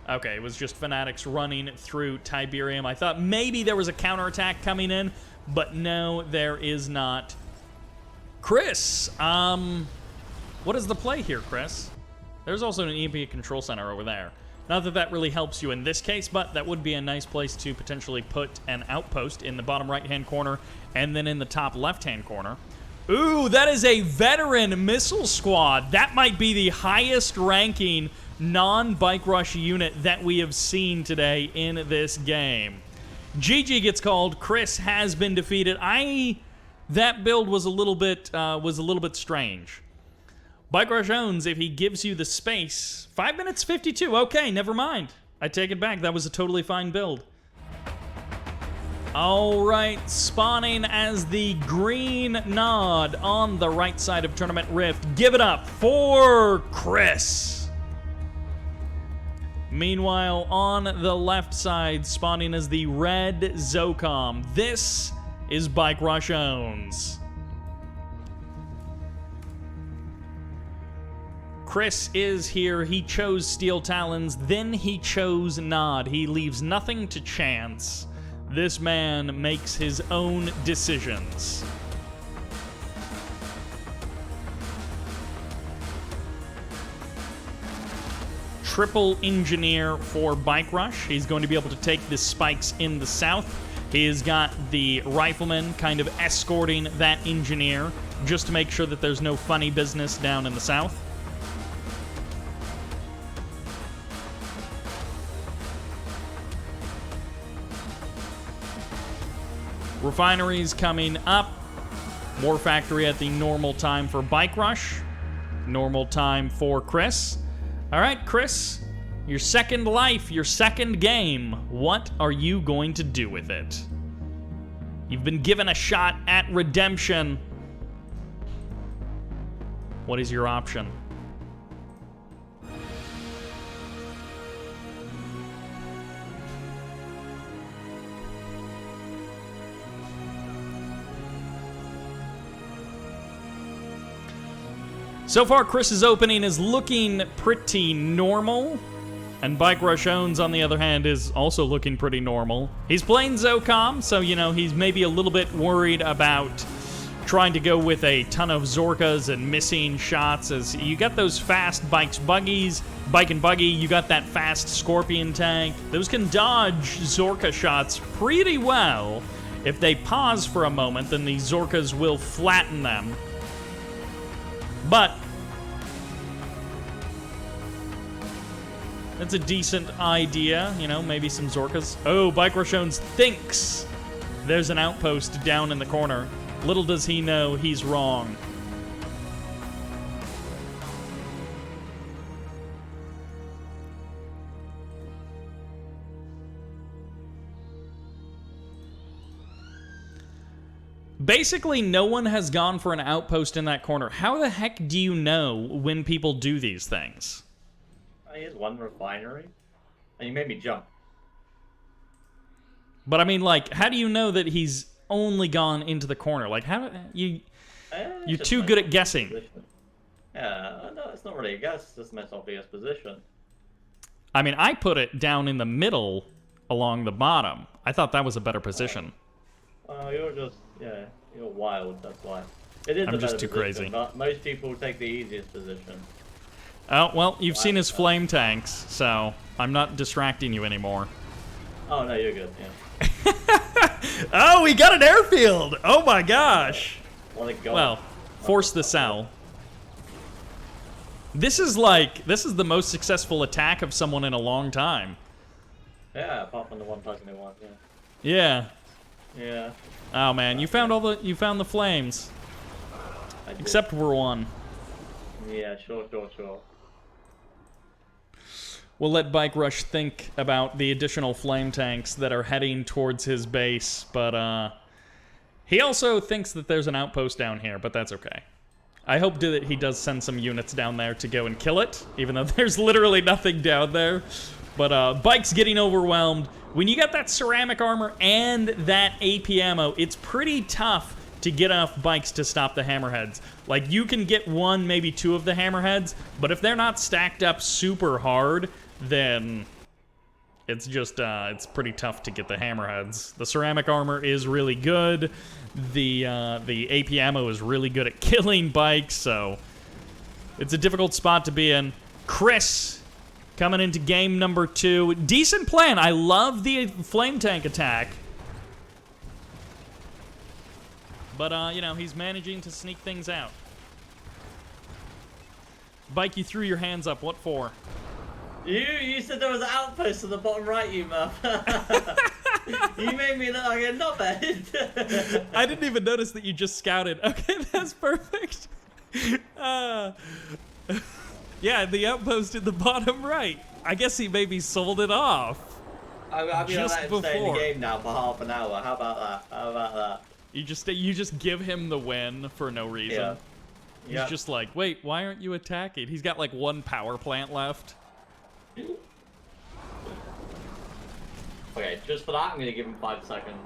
Okay, it was just Fanatics running through Tiberium. I thought maybe there was a counterattack coming in, but no, there is not. Chris, what is the play here, Chris? There's also an EMP control center over there. Not that that really helps you in this case, but that would be a nice place to potentially put an outpost in the bottom right-hand corner and then in the top left-hand corner. Ooh, that is a veteran missile squad. That might be the highest ranking non-Bike Rush unit that we have seen today in this game. GG gets called. Chris has been defeated. That build was a little bit strange. Bartjones, if he gives you the space, 5 minutes 52. Okay, never mind. I take it back. That was a totally fine build. All right, spawning as the green nod on the right side of Tournament Rift. Give it up for Chris. Meanwhile, on the left side, spawning as the red Zocom. This is Bartjones. Chris is here. He chose SteelTalons, then he chose Nod. He leaves nothing to chance. This man makes his own decisions. Triple engineer for Bike Rush. He's going to be able to take the spikes in the south. He's got the rifleman kind of escorting that engineer just to make sure that there's no funny business down in the south. Refineries coming up. War Factory at the normal time for Bike Rush. Normal time for Chris. All right, Chris, your second life, your second game. What are you going to do with it? You've been given a shot at redemption. What is your option? So far, Chris's opening is looking pretty normal. And Bartjones, on the other hand, is also looking pretty normal. He's playing Zocom, so, you know, he's maybe a little bit worried about trying to go with a ton of Zorkas and missing shots. As you got those fast bike and buggy, you got that fast Scorpion tank. Those can dodge Zorka shots pretty well. If they pause for a moment, then the Zorkas will flatten them. But that's a decent idea, you know, maybe some Zorkas. Oh, Bartjones thinks there's an outpost down in the corner. Little does he know he's wrong. Basically, no one has gone for an outpost in that corner. How the heck do you know when people do these things? He has one refinery, and you made me jump. But I mean, like, how do you know that he's only gone into the corner? Like, how you're too good at guessing. Position. Yeah, no, it's not really a guess. It's just my obvious position. I mean, I put it down in the middle along the bottom. I thought that was a better position. Oh, you're just, yeah, you're wild, that's why. It is I'm a just better too position, crazy. But most people take the easiest position. Oh, well, you've seen his flame tanks, so I'm not distracting you anymore. Oh, no, you're good, yeah. Oh, we got an airfield! Oh my gosh! Well, force the cell. This is the most successful attack of someone in a long time. Yeah, apart from the one person who won, yeah. Yeah. Yeah. Oh man, you found the flames. Except for one. Yeah, sure. We'll let Bike Rush think about the additional flame tanks that are heading towards his base, but he also thinks that there's an outpost down here, but that's okay. I hope that he does send some units down there to go and kill it, even though there's literally nothing down there. But Bike's getting overwhelmed. When you got that ceramic armor and that AP ammo, it's pretty tough to get enough bikes to stop the hammerheads. Like, you can get one, maybe two of the hammerheads, but if they're not stacked up super hard, then it's just, it's pretty tough to get the hammerheads. The ceramic armor is really good. The AP ammo is really good at killing bikes, so it's a difficult spot to be in. Chris coming into game number 2. Decent plan. I love the flame tank attack. But, you know, he's managing to sneak things out. Bike, you threw your hands up. What for? You said there was an outpost on the bottom right, you muff. You made me look like a knobhead. I didn't even notice that you just scouted. Okay, that's perfect. Yeah, the outpost in the bottom right. I guess he maybe sold it off. I'm gonna just let him stay in the before. game now for half an hour. How about that? How about that? You just give him the win for no reason. Yeah. He's Yeah. just like, wait, why aren't you attacking? He's got like one power plant left. Okay, just for that, I'm gonna give him 5 seconds.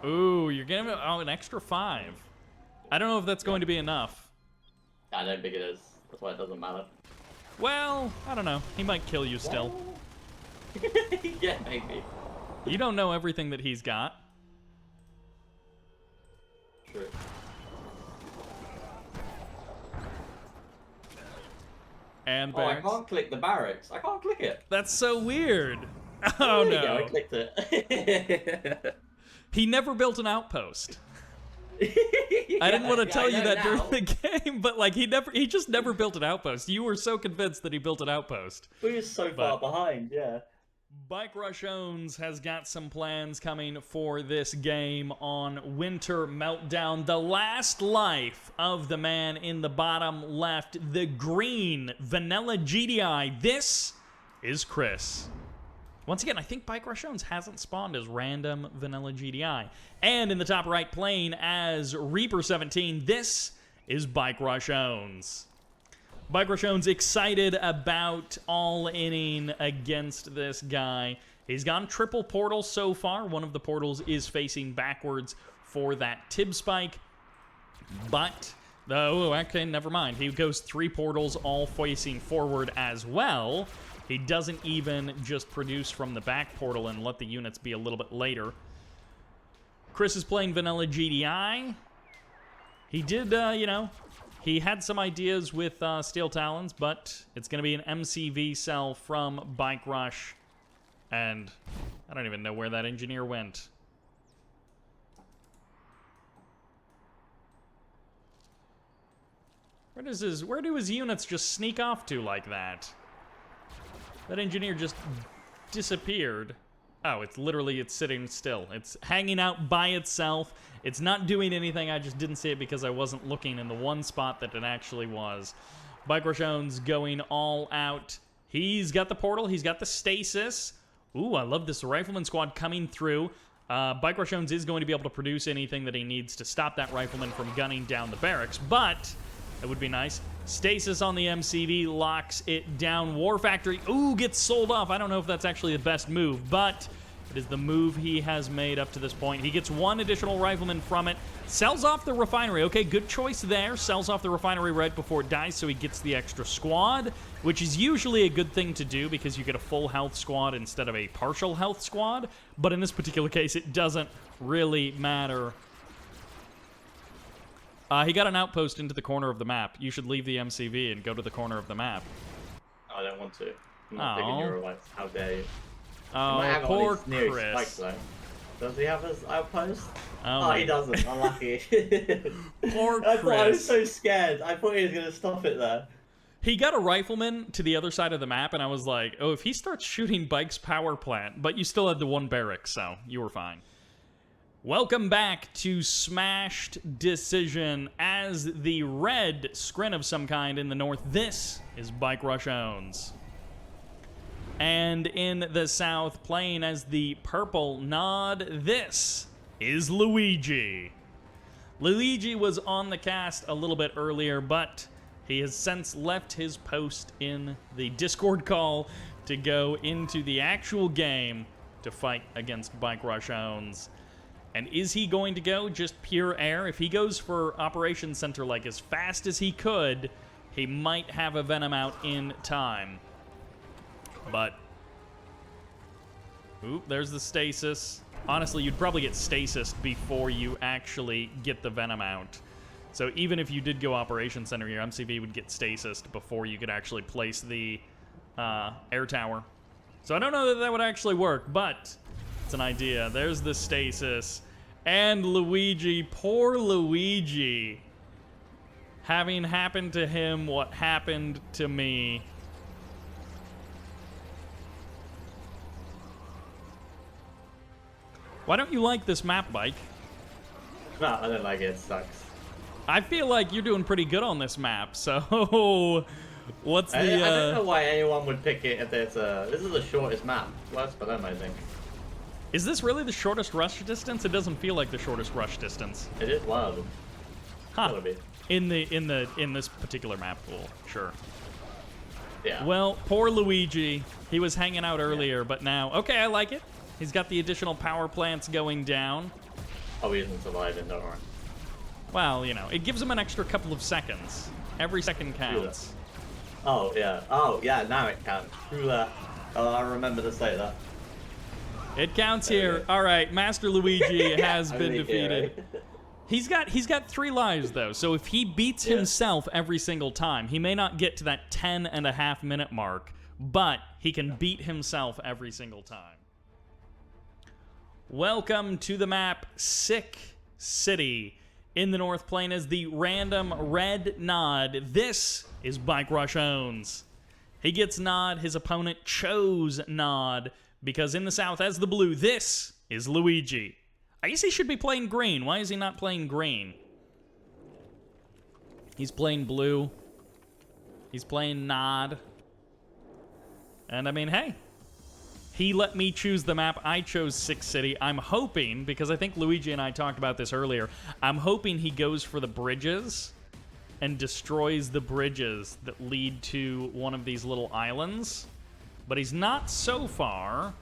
Ooh, you're giving him an extra 5. I don't know if that's going to be enough. I don't think it is. That's why it doesn't matter. Well, I don't know. He might kill you still. Yeah, maybe. You don't know everything that he's got. True. And Oh, I barracks. can't click the barracks. I can't click it. That's so weird. Oh There you go, I no. clicked it. He never built an outpost. I didn't want to tell you that during the game, but like he just never built an outpost. You were so convinced that he built an outpost. We were so far behind, yeah. Bike Rush Owns has got some plans coming for this game on Winter Meltdown. The last life of the man in the bottom left, the green vanilla GDI. This is Chris. Once again, I think Bike Rush Owns hasn't spawned as random vanilla GDI. And in the top right plane as Reaper 17, this is Bike Rush Owns. Bike Rush Owns excited about all-inning against this guy. He's gone triple portal so far. One of the portals is facing backwards for that Tib Spike. But, oh, okay, never mind. He goes 3 portals all facing forward as well. He doesn't even just produce from the back portal and let the units be a little bit later. Chris is playing vanilla GDI. He did, you know, he had some ideas with SteelTalons, but it's going to be an MCV cell from Bike Rush. And I don't even know where that engineer went. Where do his units just sneak off to like that? That engineer just disappeared. Oh, it's sitting still. It's hanging out by itself. It's not doing anything. I just didn't see it because I wasn't looking in the one spot that it actually was. Bike Rush Owns going all out. He's got the portal. He's got the stasis. Ooh, I love this rifleman squad coming through. Bike Rush Owns is going to be able to produce anything that he needs to stop that rifleman from gunning down the barracks, but it would be nice. Stasis on the MCV locks it down. War Factory, ooh, gets sold off. I don't know if that's actually the best move, but it is the move he has made up to this point. He gets 1 additional rifleman from it. Sells off the refinery. Okay, good choice there. Sells off the refinery right before it dies, so he gets the extra squad, which is usually a good thing to do because you get a full health squad instead of a partial health squad. But in this particular case, it doesn't really matter. He got an outpost into the corner of the map. You should leave the MCV and go to the corner of the map. I don't want to. I'm not picking your rights. How dare you? Oh, poor Chris. Chris. Does he have his outpost? Oh, He doesn't. Unlucky. Poor I was Chris. so scared. I thought he was going to stop it there. He got a rifleman to the other side of the map, and I was like, oh, if he starts shooting Bike's power plant, but you still had the 1 barrack, so you were fine. Welcome back to Smashed Decision as the red scrin of some kind in the north. This is Bike Rush Owns. And in the south, playing as the purple nod, this is Luigi. Luigi was on the cast a little bit earlier, but he has since left his post in the Discord call to go into the actual game to fight against Bike Rush Owns. And is he going to go just pure air? If he goes for Operations Center like as fast as he could, he might have a Venom out in time. But, oop, there's the Stasis. Honestly, you'd probably get Stasis before you actually get the Venom out. So even if you did go Operations Center, your MCV would get Stasis before you could actually place the air tower. So I don't know that that would actually work, but it's an idea. There's the Stasis. And Luigi, poor Luigi, having happened to him what happened to me. Why don't you like this map, Bike? No, I don't like it. It sucks. I feel like you're doing pretty good on this map, so what's the... I don't know why anyone would pick it if there's a... This is the shortest map. Works for them, I think. Is this really the shortest rush distance? It doesn't feel like the shortest rush distance. It is one of them. Huh. Gotta be. In this particular map pool, sure. Yeah. Well, poor Luigi. He was hanging out earlier, but now... Okay, I like it. He's got the additional power plants going down. Oh, he isn't surviving, don't worry. Well, you know, it gives him an extra couple of seconds. Every second counts. Oh, yeah. Oh, yeah, now it counts. True that. Oh, I remember to say that. It counts here. All right, Master Luigi has I been mean, defeated. right? He's got 3 lives, though, so if he beats himself every single time, he may not get to that 10.5-minute mark, but he can beat himself every single time. Welcome to the map Sick City. In the North Plane is the random red nod. This is Bartjones. He gets nod. His opponent chose nod because in the South as the blue, this is Luigi. I guess he should be playing green. Why is he not playing green? He's playing blue. He's playing nod. And I mean, hey. He let me choose the map. I chose Sick City. I'm hoping, because I think Luigi and I talked about this earlier, I'm hoping he goes for the bridges and destroys the bridges that lead to one of these little islands. But he's not so far.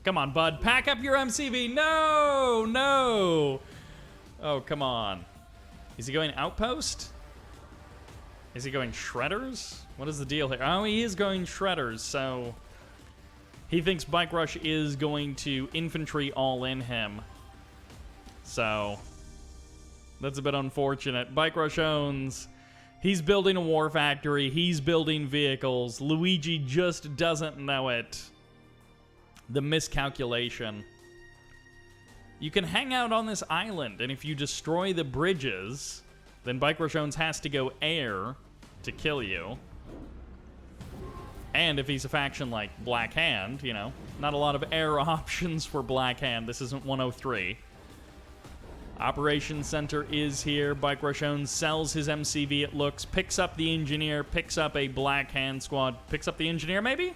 Come on, bud. Pack up your MCV. No! No! Oh, come on. Is he going Outpost? Is he going Shredders? What is the deal here? Oh, he is going Shredders, so... He thinks Bike Rush is going to infantry all in him. So, that's a bit unfortunate. Bike Rush owns. He's building a war factory. He's building vehicles. Luigi just doesn't know it. The miscalculation. You can hang out on this island, and if you destroy the bridges, then Bike Rush owns has to go air to kill you. And if he's a faction like Black Hand, you know, not a lot of air options for Black Hand. This isn't 103. Operations Center is here. Bike Rush owns, sells his MCV, it looks, picks up the engineer, picks up a Black Hand squad, picks up the engineer maybe?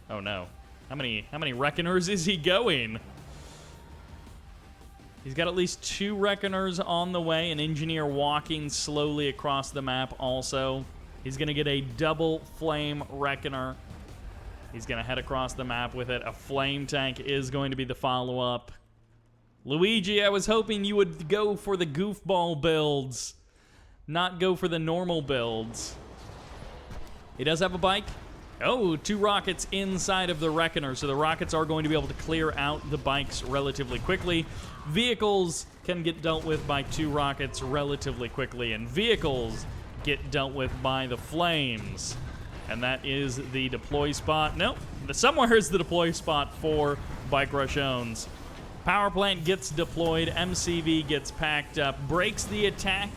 Oh no. How many Reckoners is he going? He's got at least 2 Reckoners on the way, an engineer walking slowly across the map also. He's going to get a double flame Reckoner. He's going to head across the map with it. A flame tank is going to be the follow-up. Luigi, I was hoping you would go for the goofball builds, not go for the normal builds. He does have a bike. Oh, 2 rockets inside of the Reckoner, so the rockets are going to be able to clear out the bikes relatively quickly. Vehicles can get dealt with by 2 rockets relatively quickly, and vehicles get dealt with by the flames. And that is the deploy spot. Nope, somewhere is the deploy spot for Bike Rush owns. Power plant gets deployed, MCV gets packed up, breaks the attack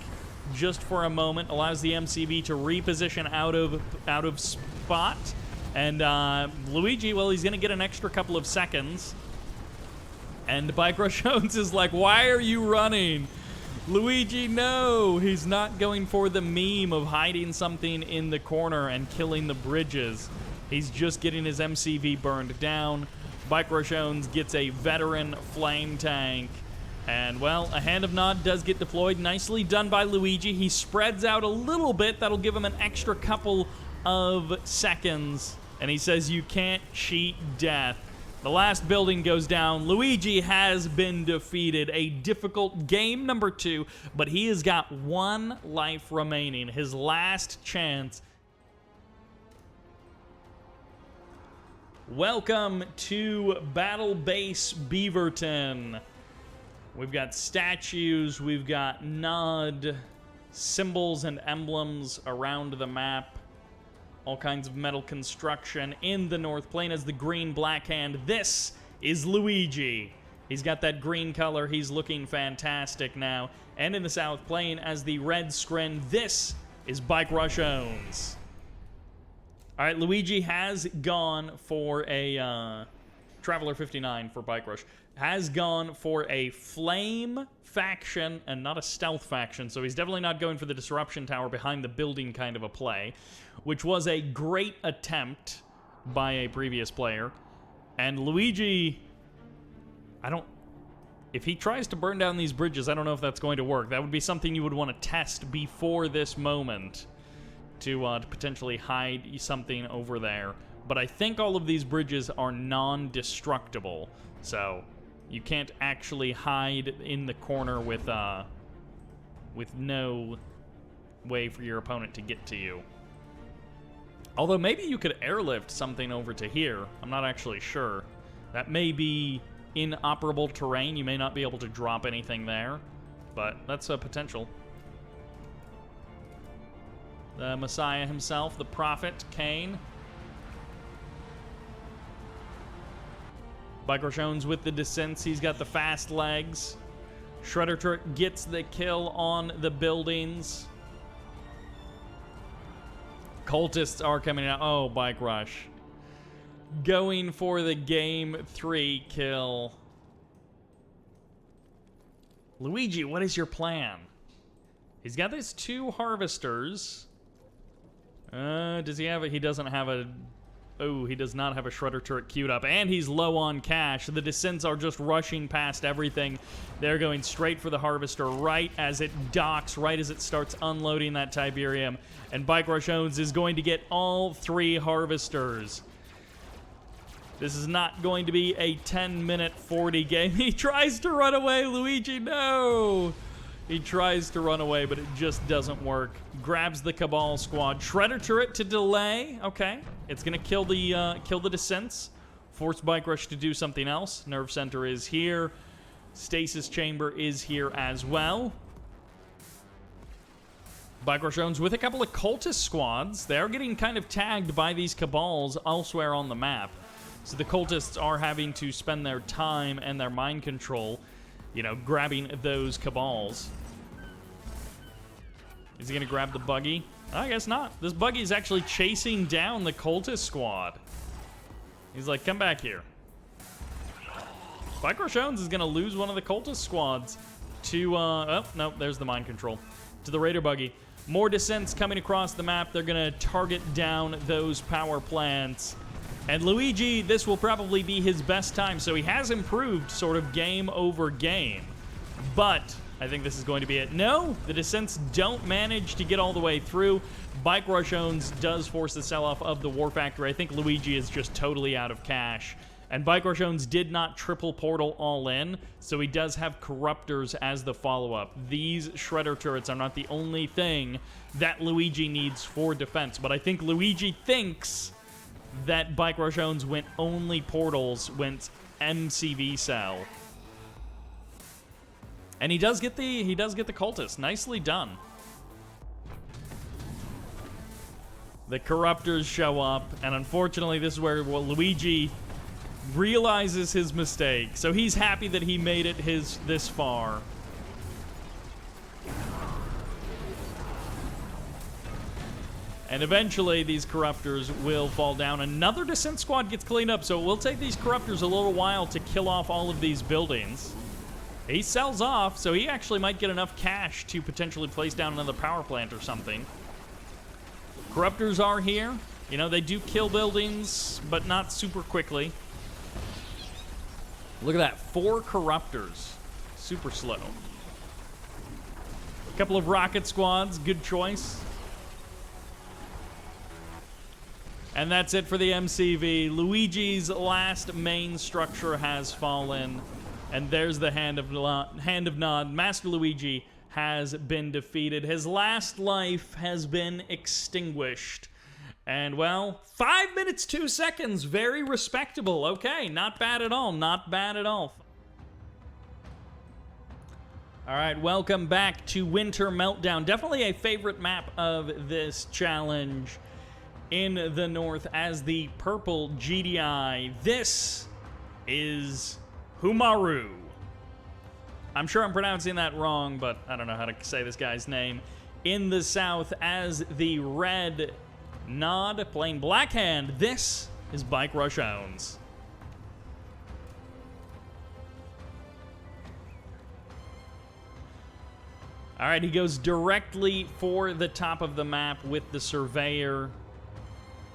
just for a moment, allows the MCV to reposition out of spot. And Luigi, well, he's going to get an extra couple of seconds. And Bike Rush owns is like, why are you running? Luigi, no! He's not going for the meme of hiding something in the corner and killing the bridges. He's just getting his MCV burned down. Bike Rush owns gets a veteran flame tank. And, well, a Hand of Nod does get deployed. Nicely done by Luigi. He spreads out a little bit. That'll give him an extra couple of seconds. And he says, you can't cheat death. The last building goes down. Luigi has been defeated. A difficult game number 2, but he has got 1 life remaining. His last chance. Welcome to Battle Base Beaverton. We've got statues, we've got Nod, symbols and emblems around the map. All kinds of metal construction in the North Plane as the green black hand. This is Luigi. He's got that green color. He's looking fantastic now. And in the South Plane as the red scrin, this is Bartjones. All right, Luigi has gone for a Traveler 59 for Bike Rush. Has gone for a flame faction and not a stealth faction, so he's definitely not going for the disruption tower behind the building kind of a play, which was a great attempt by a previous player. And Luigi, if he tries to burn down these bridges, I don't know if that's going to work. That would be something you would want to test before this moment to potentially hide something over there. But I think all of these bridges are non-destructible, so you can't actually hide in the corner with no way for your opponent to get to you. Although maybe you could airlift something over to here. I'm not actually sure. That may be inoperable terrain. You may not be able to drop anything there, but that's a potential. The Messiah himself, the Prophet, Kane. Bartjones with the descents. He's got the fast legs. Shredder Turret gets the kill on the buildings. Cultists are coming out. Oh, Bike Rush. Going for the game 3 kill. Luigi, what is your plan? He's got these 2 harvesters. Does he have it? He doesn't have a... Oh, he does not have a Shredder Turret queued up, and he's low on cash. The descents are just rushing past everything. They're going straight for the Harvester right as it docks, right as it starts unloading that Tiberium. And Bartjones is going to get all 3 Harvesters. This is not going to be a 10-minute 40 game. He tries to run away, Luigi, no! He tries to run away, but it just doesn't work. Grabs the Cabal squad. Shredder Turret to delay. Okay. It's going to kill the descents. Force Bike Rush to do something else. Nerve Center is here. Stasis Chamber is here as well. Bartjones with a couple of Cultist squads. They're getting kind of tagged by these Cabals elsewhere on the map. So the Cultists are having to spend their time and their mind control, you know, grabbing those Cabals. Is he going to grab the buggy? I guess not. This buggy is actually chasing down the Cultist squad. He's like, come back here. Bartjones is going to lose one of the Cultist squads to, oh, no, there's the mind control. To the Raider buggy. More descents coming across the map. They're going to target down those power plants. And Luigi, this will probably be his best time. So he has improved sort of game over game. But I think this is going to be it. No, the descents don't manage to get all the way through. Bartjones does force the sell-off of the War Factory. I think Luigi is just totally out of cash. And Bartjones did not triple portal all in, so he does have Corruptors as the follow-up. These Shredder Turrets are not the only thing that Luigi needs for defense, but I think Luigi thinks that Bartjones went only portals, went MCV cell. And he does get the cultist. Nicely done. The Corruptors show up, and unfortunately this is where Luigi realizes his mistake. So he's happy that he made it this far. And eventually these Corruptors will fall down. Another descent squad gets cleaned up, so it will take these Corruptors a little while to kill off all of these buildings. He sells off, so he actually might get enough cash to potentially place down another power plant or something. Corruptors are here. You know, they do kill buildings, but not super quickly. Look at that, 4 Corruptors. Super slow. A couple of rocket squads, good choice. And that's it for the MCV. Luigi's last main structure has fallen. And there's the Hand of Nod. Master Luigi has been defeated. His last life has been extinguished. And, well, 5 minutes, 2 seconds. Very respectable. Okay, not bad at all. Not bad at all. All right, welcome back to Winter Meltdown. Definitely a favorite map of this challenge. In the north as the purple GDI. This is Humiaru. I'm sure I'm pronouncing that wrong, but I don't know how to say this guy's name. In the south as the red Nod playing Black Hand. This is Bartjones. All right, he goes directly for the top of the map with the Surveyor.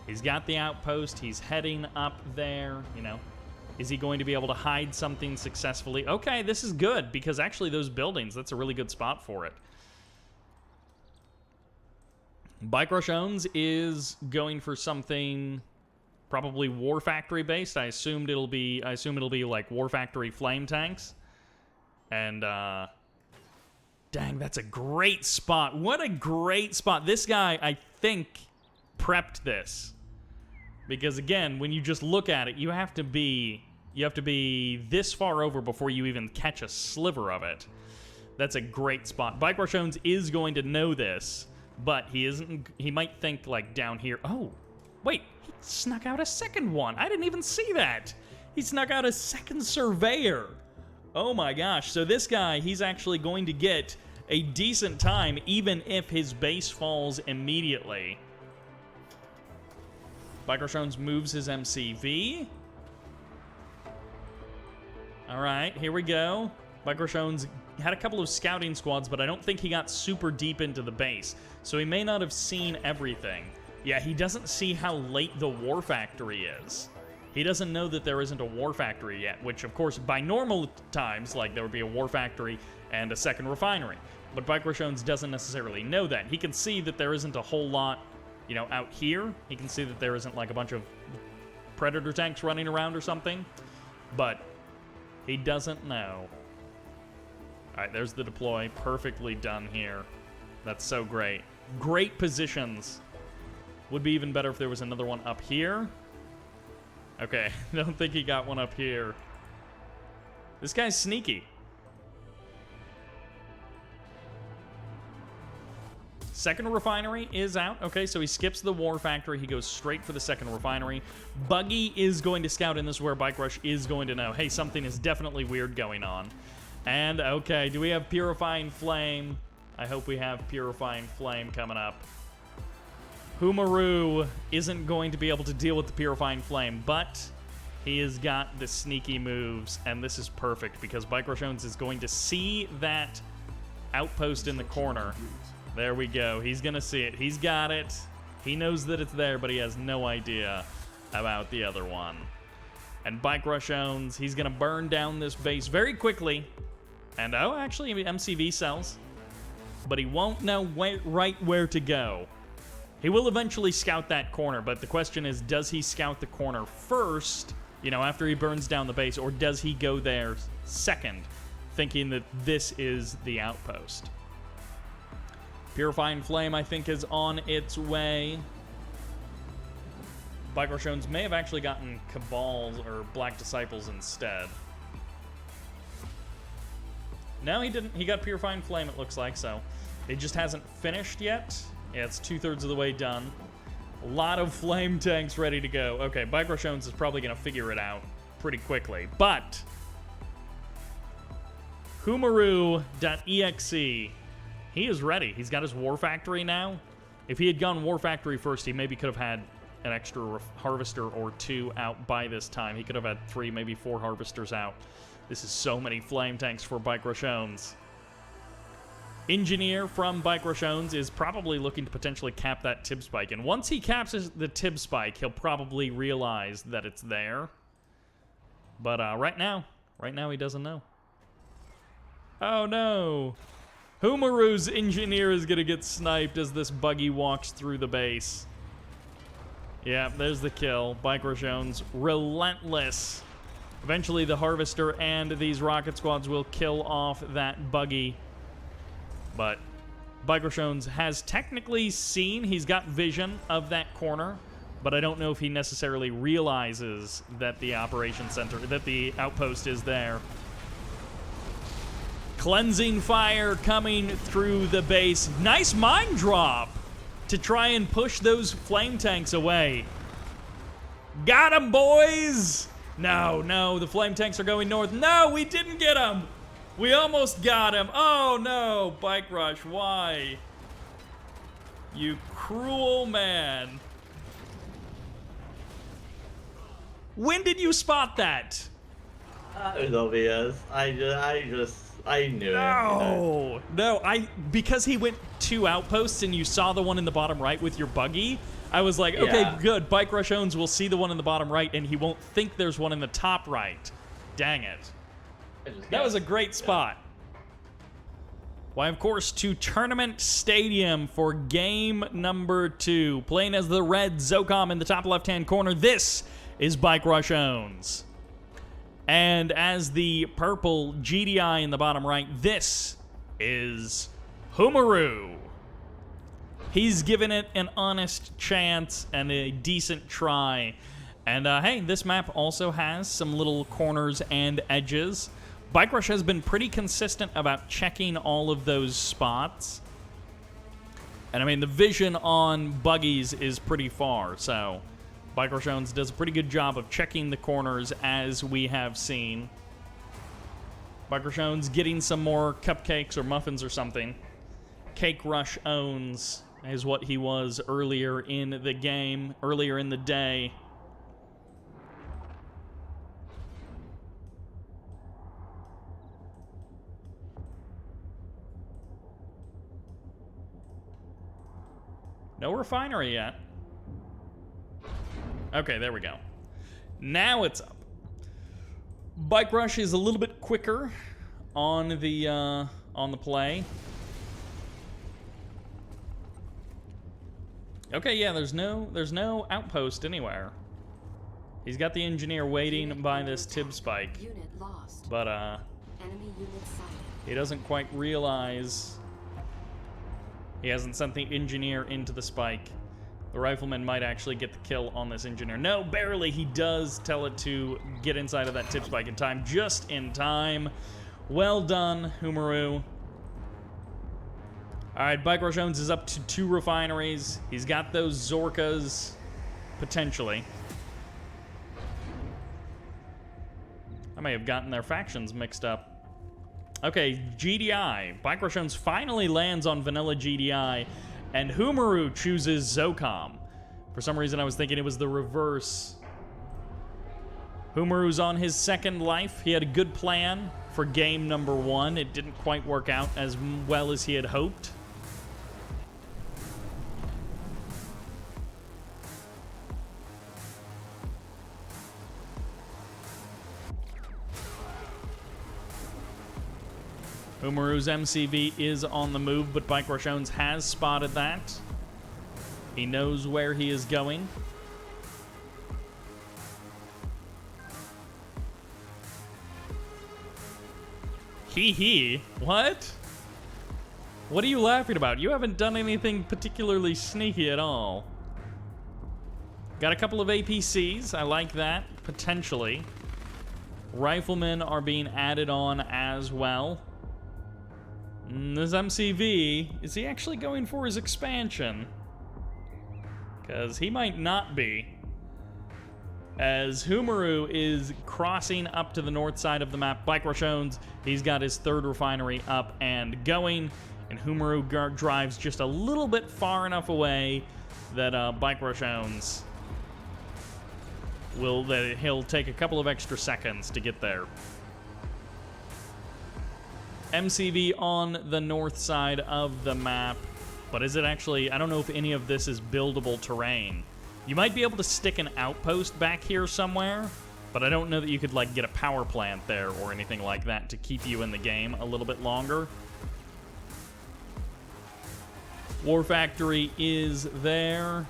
He's got the outpost. He's heading up there, you know. Is he going to be able to hide something successfully? Okay, this is good, because actually those buildings, that's a really good spot for it. Bartjones is going for something probably War Factory based. I assume it'll be like War Factory flame tanks. And dang, that's a great spot. What a great spot. This guy, I think, prepped this. Because again, when you just look at it, you have to be this far over before you even catch a sliver of it. That's a great spot. Bartjones is going to know this, but he might think like down here. Oh, wait, he snuck out a second one. I didn't even see that. He snuck out a second Surveyor. Oh my gosh. So this guy, he's actually going to get a decent time even if his base falls immediately. Bartjones moves his MCV. All right, here we go. Bartjones had a couple of scouting squads, but I don't think he got super deep into the base, so he may not have seen everything. Yeah, he doesn't see how late the War Factory is. He doesn't know that there isn't a War Factory yet, which, of course, by normal times, like, there would be a War Factory and a second refinery. But Bartjones doesn't necessarily know that. He can see that there isn't a whole lot, you know, out here. He can see that there isn't like a bunch of Predator tanks running around or something, but he doesn't know. All right, there's the deploy. Perfectly done here. That's so great. Great positions. Would be even better if there was another one up here. Okay, I don't think he got one up here. This guy's sneaky. Second refinery is out. Okay, so he skips the War Factory. He goes straight for the second refinery. Buggy is going to scout, and this is where Bike Rush is going to know, hey, something is definitely weird going on. And, okay, do we have Purifying Flame? I hope we have Purifying Flame coming up. Humiaru isn't going to be able to deal with the Purifying Flame, but he has got the sneaky moves, and this is perfect because Bartjones is going to see that outpost in the corner. There we go. He's going to see it. He's got it. He knows that it's there, but he has no idea about the other one. And Bartjones, he's going to burn down this base very quickly. And, oh, actually, MCV sells. But he won't know right where to go. He will eventually scout that corner, but the question is, does he scout the corner first, you know, after he burns down the base, or does he go there second, thinking that this is the outpost? Purifying Flame, I think, is on its way. Bartjones may have actually gotten Cabals or Black Disciples instead. No, he didn't. He got Purifying Flame, it looks like, so it just hasn't finished yet. Yeah, it's 2/3 of the way done. A lot of flame tanks ready to go. Okay, Bartjones is probably going to figure it out pretty quickly, but Humiaru.exe, he is ready. He's got his War Factory now. If he had gone War Factory first, he maybe could have had an extra harvester or two out by this time. He could have had 3, maybe 4 harvesters out. This is so many flame tanks for Bartjones. Engineer from Bartjones is probably looking to potentially cap that tib spike. And once he caps the tib spike, he'll probably realize that it's there. But right now he doesn't know. Oh no. Humiaru's engineer is going to get sniped as this buggy walks through the base. Yeah, there's the kill. Bartjones, relentless. Eventually, the Harvester and these rocket squads will kill off that buggy. But Bartjones has technically seen, he's got vision of that corner, but I don't know if he necessarily realizes that the operation center, that the outpost is there. Cleansing fire coming through the base. Nice mine drop to try and push those flame tanks away. Got him, boys! No, the flame tanks are going north. No, we didn't get him! We almost got him. Oh no, Bike Rush, why? You cruel man. When did you spot that? It was obvious. I knew it. No, because he went 2 outposts and you saw the one in the bottom right with your buggy, I was like, okay, Yeah. good. Bartjones will see the one in the bottom right and he won't think there's one in the top right. Dang it. That was a great spot. Why, of course, to Tournament Stadium for game number 2. Playing as the red Zocom in the top left-hand corner, this is Bartjones. And as the purple GDI in the bottom right, this is Humiaru. He's given it an honest chance and a decent try. And hey, this map also has some little corners and edges. Bike Rush has been pretty consistent about checking all of those spots. And I mean, the vision on buggies is pretty far, so Bartjones does a pretty good job of checking the corners as we have seen. Bartjones getting some more cupcakes or muffins or something. Cake Rush owns is what he was earlier in the game, earlier in the day. No refinery yet. Okay, there we go. Now it's up. Bike Rush is a little bit quicker on the play. Okay, yeah, there's no outpost anywhere. He's got the engineer waiting by this tib spike. Unit lost. But Enemy unit sighted. he doesn't quite realize. He hasn't sent the engineer into the spike. The rifleman might actually get the kill on this engineer. No, barely. He does tell it to get inside of that tip spike in time. Just in time. Well done, Humiaru. All right, Bartjones is up to 2 refineries. He's got those Zorkas, potentially. I may have gotten their factions mixed up. Okay, GDI. Bartjones finally lands on vanilla GDI, and Humiaru chooses Zocom. For some reason, I was thinking it was the reverse. Humiaru's on his 2nd life. He had a good plan for game number 1. It didn't quite work out as well as he had hoped. Humiaru's MCV is on the move, but Bartjones has spotted that. He knows where he is going. Hee. What? What are you laughing about? You haven't done anything particularly sneaky at all. Got a couple of APCs. I like that, potentially. Riflemen are being added on as well. This MCV, is he actually going for his expansion? Because he might not be. As Humiaru is crossing up to the north side of the map, Bartjones, he's got his 3rd refinery up and going, and Humiaru drives just a little bit far enough away that Bartjones he'll take a couple of extra seconds to get there. MCV on the north side of the map, but is it actually, I don't know if any of this is buildable terrain. You might be able to stick an outpost back here somewhere, but I don't know that you could like get a power plant there or anything like that to keep you in the game a little bit longer. War Factory is there.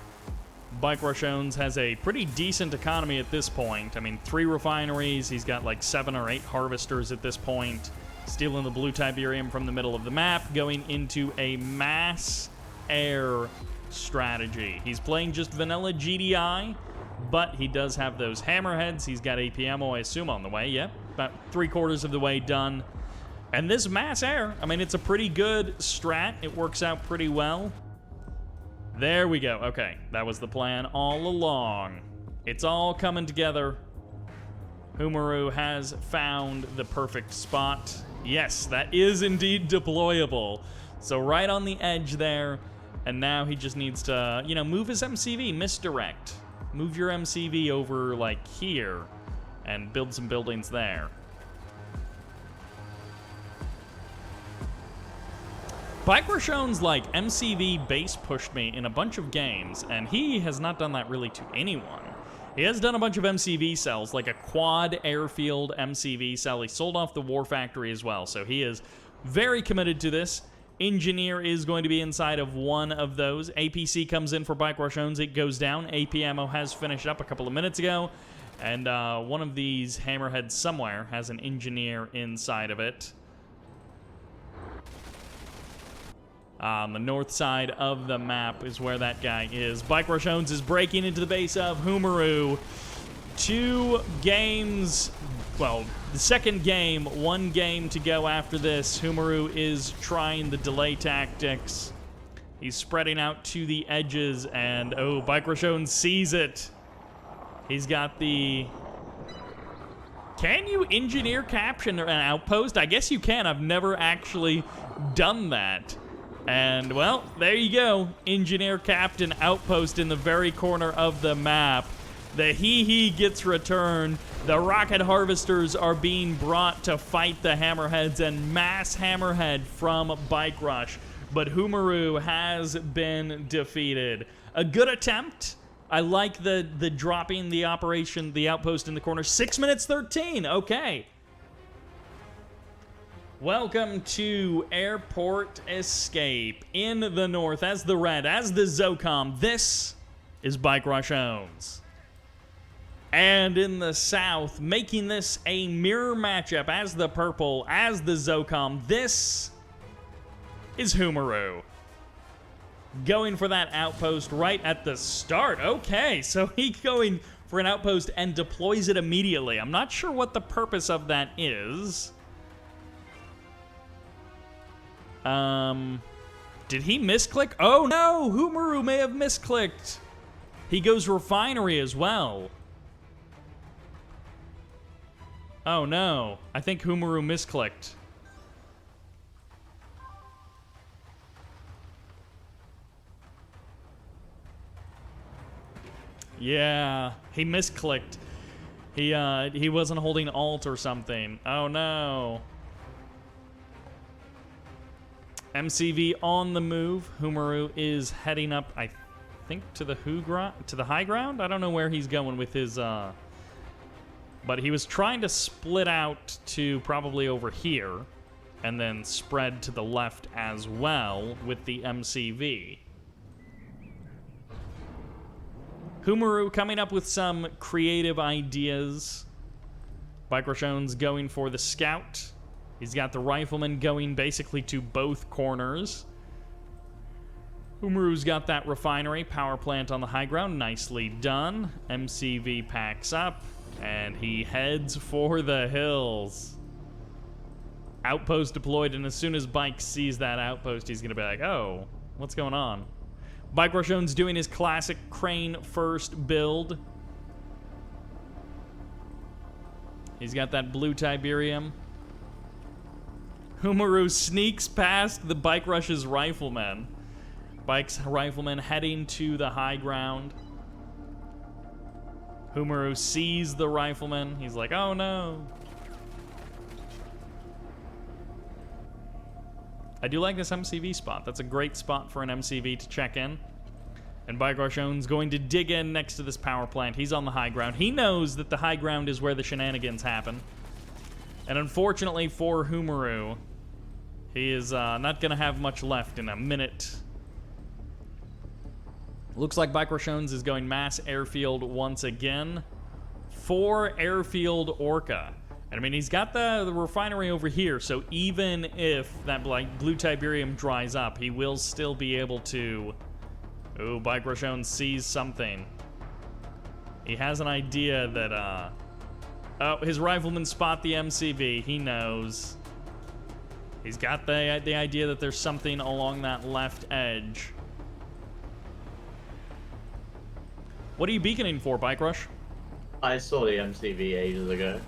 Bartjones has a pretty decent economy at this point. I mean, 3 refineries. He's got like 7 or 8 harvesters at this point. Stealing the blue Tiberium from the middle of the map, going into a mass air strategy. He's playing just vanilla GDI, but he does have those hammerheads. He's got AP ammo, I assume, on the way. Yep, about 3/4 of the way done. And this mass air, I mean, it's a pretty good strat. It works out pretty well. There we go. Okay, that was the plan all along. It's all coming together. Humiaru has found the perfect spot. Yes, that is indeed deployable. So right on the edge there, and now he just needs to, you know, move his MCV, misdirect. Move your MCV over, like, here, and build some buildings there. Bartjones, like, MCV base pushed me in a bunch of games, and he has not done that really to anyone. He has done a bunch of MCV cells, like a quad airfield MCV cell. He sold off the War Factory as well, so he is very committed to this. Engineer is going to be inside of one of those. APC comes in for Bartjones. It goes down. AP ammo has finished up a couple of minutes ago, and one of these hammerheads somewhere has an engineer inside of it. On the north side of the map is where that guy is. Bartjones is breaking into the base of Humiaru. 2 games, well, the second game, 1 game to go after this. Humiaru is trying the delay tactics. He's spreading out to the edges, and oh, Bartjones sees it. He's got the... Can you engineer caption an outpost? I guess you can. I've never actually done that. And, well, there you go. Engineer Captain Outpost in the very corner of the map. The hee-hee gets returned. The rocket harvesters are being brought to fight the hammerheads, and mass hammerhead from Bike Rush. But Humiaru has been defeated. A good attempt. I like the dropping the operation, the outpost in the corner. 6 minutes 13. Okay. Welcome to Airport Escape in the north as the red, as the Zocom. This is Bartjones. And in the south, making this a mirror matchup as the purple, as the Zocom. This is Humiaru. Going for that outpost right at the start. Okay, so he's going for an outpost and deploys it immediately. I'm not sure what the purpose of that is. Did he misclick? Oh no, Humiaru may have misclicked. He goes refinery as well. Oh no, I think Humiaru misclicked. Yeah, he misclicked. He wasn't holding Alt or something. Oh no. MCV on the move. Humiaru is heading up, I think, to the high ground. I don't know where he's going with his, but he was trying to split out to probably over here, and then spread to the left as well with the MCV. Humiaru coming up with some creative ideas. Bartjones going for the scout. He's got the rifleman going basically to both corners. Humiaru's got that refinery, power plant on the high ground. Nicely done. MCV packs up, and he heads for the hills. Outpost deployed, and as soon as Bike sees that outpost, he's going to be like, oh, what's going on? Bartjones doing his classic crane first build. He's got that blue Tiberium. Humiaru sneaks past the Bike Rush's riflemen. Bike's riflemen heading to the high ground. Humiaru sees the rifleman. He's like, oh no. I do like this MCV spot. That's a great spot for an MCV to check in. And Bartjones going to dig in next to this power plant. He's on the high ground. He knows that the high ground is where the shenanigans happen. And unfortunately for Humiaru, he is not going to have much left in a minute. Looks like Bartjones is going mass airfield once again for airfield Orca. And I mean, he's got the refinery over here, so even if that blue Tiberium dries up, he will still be able to... Ooh, Bartjones sees something. He has an idea that, oh, his riflemen spot the MCV. He knows. He's got the idea that there's something along that left edge. What are you beaconing for, Bike Rush? I saw the MCV ages ago.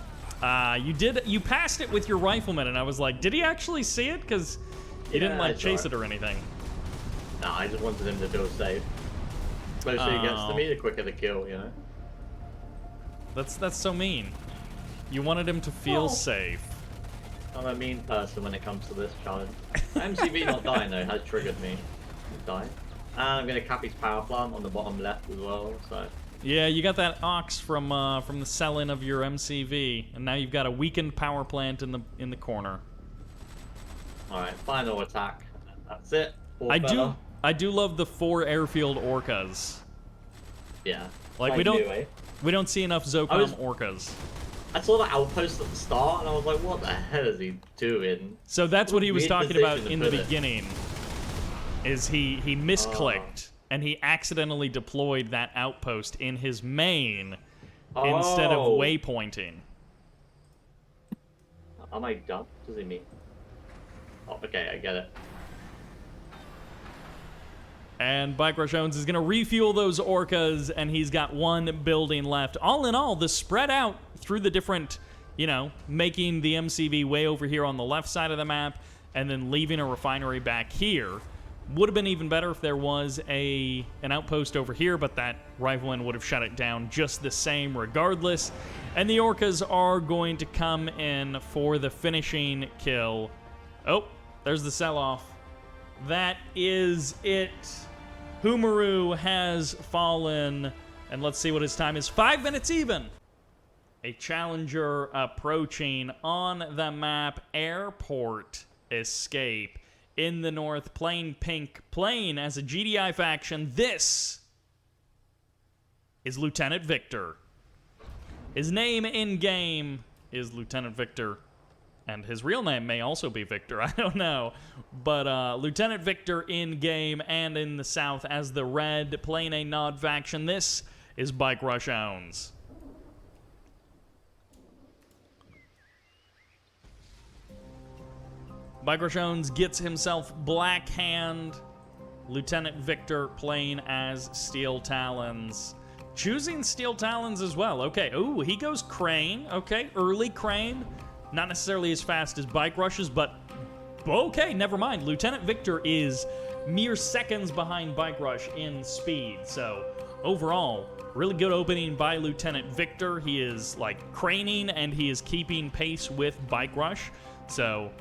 You passed it with your rifleman, and I was like, did he actually see it? Because he didn't, like, chase it or anything. No, I just wanted him to feel safe. The closer he gets to me, the quicker the kill, you know? That's so mean. You wanted him to feel safe. I'm a mean person when it comes to this challenge. MCV not dying, though, has triggered me to die. And I'm going to cap his power plant on the bottom left as well, so... Yeah, you got that ox from the sell-in of your MCV, and now you've got a weakened power plant in the corner. Alright, final attack. That's it. I do love the 4 airfield Orcas. Yeah. Like, we don't see enough Zocom Orcas. I saw the outpost at the start, and I was like, what the hell is he doing? So that's what he was talking about in the beginning, is he misclicked, and he accidentally deployed that outpost in his main instead of waypointing. Am I dumb? What does he mean? Oh, okay, I get it. And Bartjones is going to refuel those Orcas, and he's got 1 building left. All in all, the spread out through the different, you know, making the MCV way over here on the left side of the map, and then leaving a refinery back here. Would have been even better if there was an outpost over here, but that rifleman would have shut it down just the same regardless. And the Orcas are going to come in for the finishing kill. Oh, there's the sell-off. That is it. Humiaru has fallen, and let's see what his time is. 5 minutes even. A challenger approaching on the map. Airport Escape in the north. Plain Pink playing as a GDI faction. This is LtVictor. His name in-game is LtVictor. And his real name may also be Victor, I don't know. But LtVictor in-game and in the south as the red, playing a nod faction. This is Bartjones. Bartjones gets himself Black Hand. LtVictor playing as SteelTalons. Choosing SteelTalons as well. Okay, ooh, he goes Crane. Okay, early Crane. Not necessarily as fast as Bike Rushes, but okay, never mind. LtVictor is mere seconds behind Bike Rush in speed. So overall, really good opening by LtVictor. He is like craning and he is keeping pace with Bike Rush. So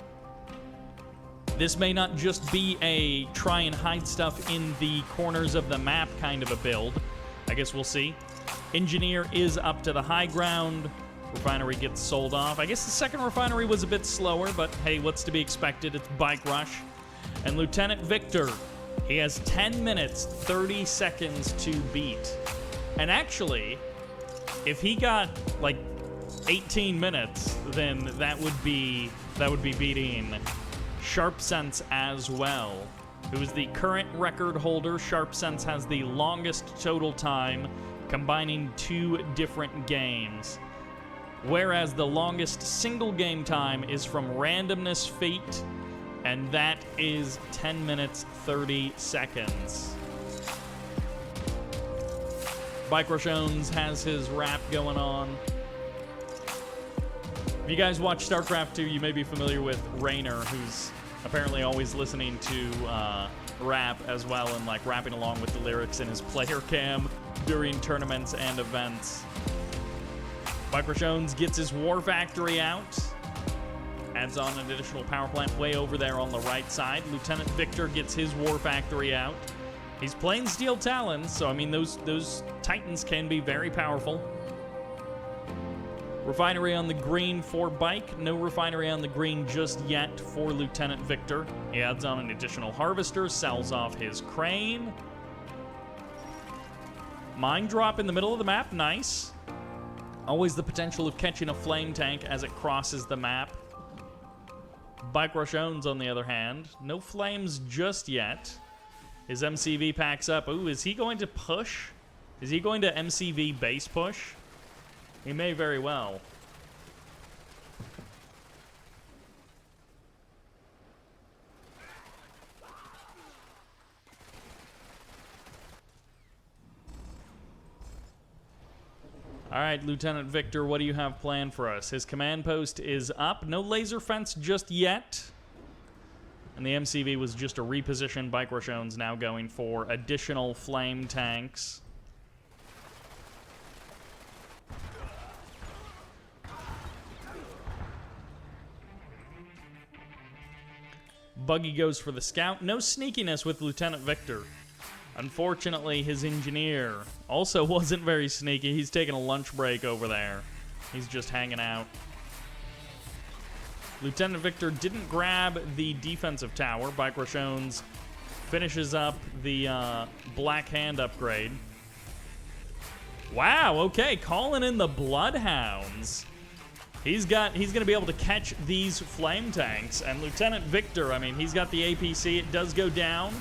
this may not just be a try and hide stuff in the corners of the map kind of a build. I guess we'll see. Engineer is up to the high ground. Refinery gets sold off. I guess the second refinery was a bit slower, but hey, what's to be expected? It's Bike Rush. And LtVictor, he has 10 minutes, 30 seconds to beat. And actually, if he got like 18 minutes, then that would be beating Sharpsense as well, who is the current record holder. Sharpsense has the longest total time, combining 2 different games. Whereas the longest single game time is from RandomnessFt, and that is 10 minutes, 30 seconds. Bartjones has his rap going on. If you guys watch StarCraft 2, you may be familiar with Raynor, who's apparently always listening to rap as well, and like rapping along with the lyrics in his player cam during tournaments and events. Bartjones gets his War Factory out. Adds on an additional power plant way over there on the right side. LtVictor gets his War Factory out. He's playing SteelTalons, so I mean those Titans can be very powerful. Refinery on the green for Bike. No refinery on the green just yet for LtVictor. He adds on an additional harvester, sells off his crane. Mine drop in the middle of the map, nice. Always the potential of catching a flame tank as it crosses the map. Bartjones, on the other hand, no flames just yet. His MCV packs up. Ooh, is he going to push? Is he going to MCV base push? He may very well. All right, Lieutenant Victor, what do you have planned for us? His command post is up. No laser fence just yet. And the MCV was just a reposition. Bartjones now going for additional flame tanks. Buggy goes for the scout. No sneakiness with Lieutenant Victor. Unfortunately, his engineer also wasn't very sneaky. He's taking a lunch break over there. He's just hanging out. Lieutenant Victor didn't grab the defensive tower. Bartjones finishes up the Black Hand upgrade. Wow, okay, calling in the Bloodhounds. He's going to be able to catch these flame tanks. And Lieutenant Victor, I mean, he's got the APC. It does go down.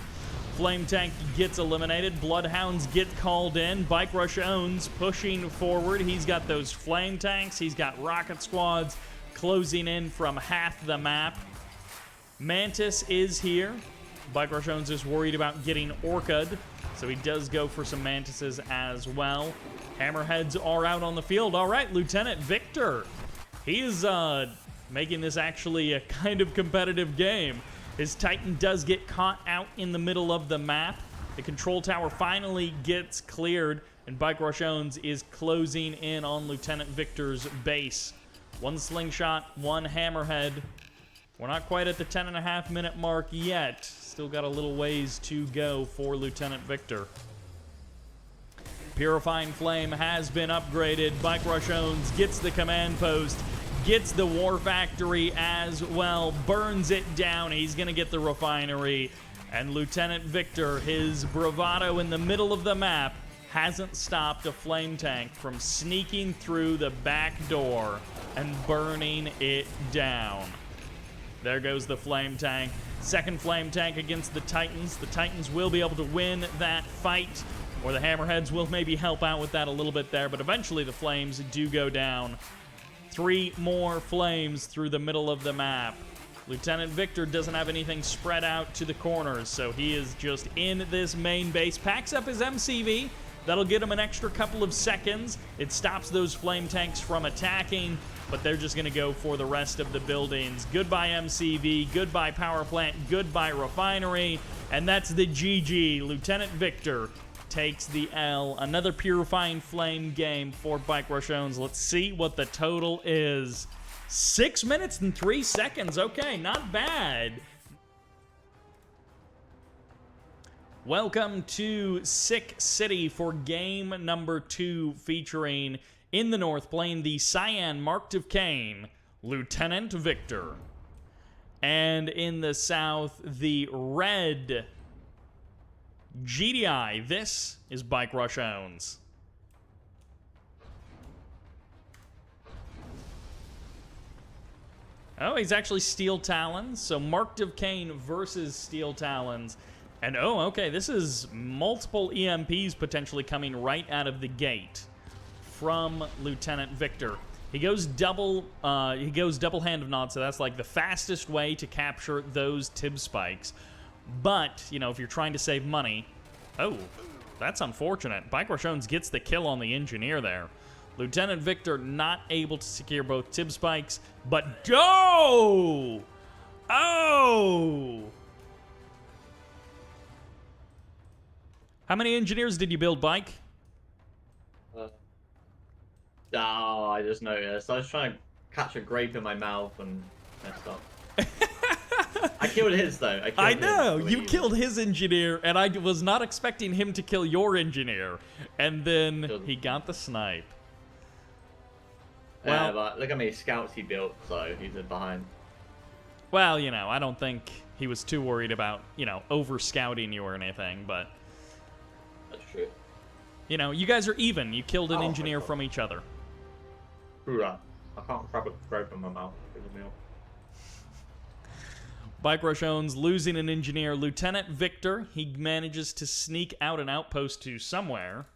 Flame tank gets eliminated. Bloodhounds get called in. Bartjones pushing forward. He's got those flame tanks. He's got rocket squads closing in from half the map. Mantis is here. Bartjones is worried about getting Orca'd, so he does go for some Mantises as well. Hammerheads are out on the field. All right, Lieutenant Victor. He is making this actually a kind of competitive game. His Titan does get caught out in the middle of the map. The control tower finally gets cleared, and Bartjones is closing in on Lieutenant Victor's base. One slingshot, one hammerhead. We're not quite at the 10.5 minute mark yet. Still got a little ways to go for Lieutenant Victor. Purifying Flame has been upgraded. Bartjones gets the command post. Gets the War Factory as well, burns it down. He's going to get the refinery. And Lieutenant Victor, his bravado in the middle of the map, hasn't stopped a flame tank from sneaking through the back door and burning it down. There goes the flame tank. Second flame tank against the Titans. The Titans will be able to win that fight, or the Hammerheads will maybe help out with that a little bit there, but eventually the flames do go down. 3 more flames through the middle of the map. Lieutenant Victor doesn't have anything spread out to the corners, so he is just in this main base. Packs up his MCV. That'll get him an extra couple of seconds. It stops those flame tanks from attacking, but they're just going to go for the rest of the buildings. Goodbye MCV, goodbye power plant, goodbye refinery, and that's the GG. Lieutenant Victor takes the L. Another Purifying Flame game for Bartjones. Let's see what the total is. 6 minutes and 3 seconds. Okay, not bad. Welcome to Sick City for game number 2, featuring in the North playing the Cyan Marked of Cain, Lieutenant Victor. And in the South, the Red GDI. This is Bartjones. Oh, he's actually SteelTalons. So Marked of Cain versus SteelTalons. And oh, okay, this is multiple EMPs potentially coming right out of the gate from Lieutenant Victor. He goes double Hand of Nod, so that's like the fastest way to capture those Tib spikes. But, you know, if you're trying to save money... Oh, that's unfortunate. Bartjones gets the kill on the engineer there. Lieutenant Victor not able to secure both Tib spikes, but... Oh! Oh! How many engineers did you build, Bike? Oh, I just noticed. I was trying to catch a grape in my mouth and messed up. I killed his, though. I know. You killed his engineer, and I was not expecting him to kill your engineer. And then he got the snipe. Yeah, well, but look how many scouts he built, so he's behind. Well, you know, I don't think he was too worried about, you know, over-scouting you or anything, but... That's true. You know, you guys are even. You killed an engineer from each other. True that. I can't grab a grape in my mouth. Give a meal. Bartjones losing an engineer. Lieutenant Victor, he manages to sneak out an outpost to somewhere.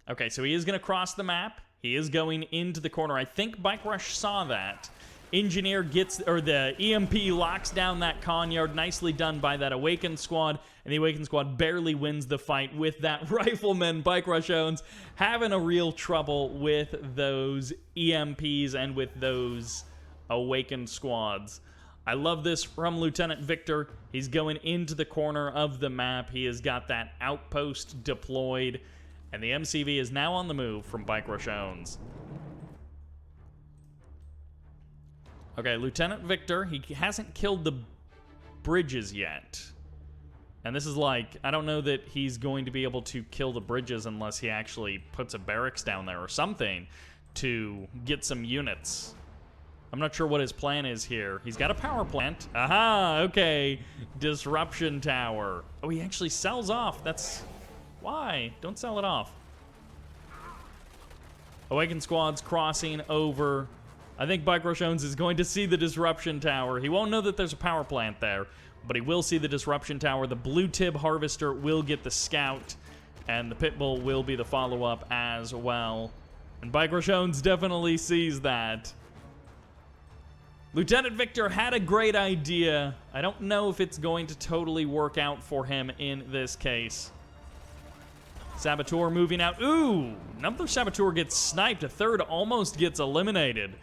Okay, so he is going to cross the map. He is going into the corner. I think Bike Rush saw that. Engineer gets, or the EMP locks down that Conyard. Nicely done by that Awakened squad. And the Awakened squad barely wins the fight with that Rifleman. Bike Rush owns having a real trouble with those EMPs and with those Awakened squads. I love this from Lieutenant Victor. He's going into the corner of the map. He has got that outpost deployed. And the MCV is now on the move from Bike Rush owns. Okay, Lieutenant Victor, he hasn't killed the bridges yet. And this is like, I don't know that he's going to be able to kill the bridges unless he actually puts a barracks down there or something to get some units. I'm not sure what his plan is here. He's got a power plant. Aha, okay. Disruption tower. Oh, he actually sells off. That's... Why? Don't sell it off. Awakened squad's crossing over. I think Bartjones is going to see the disruption tower. He won't know that there's a power plant there, but he will see the disruption tower. The blue tib harvester will get the scout, and the pitbull will be the follow-up as well. And Bartjones definitely sees that. Lieutenant Victor had a great idea. I don't know if it's going to totally work out for him in this case. Saboteur moving out. Ooh, another Saboteur gets sniped. A third almost gets eliminated.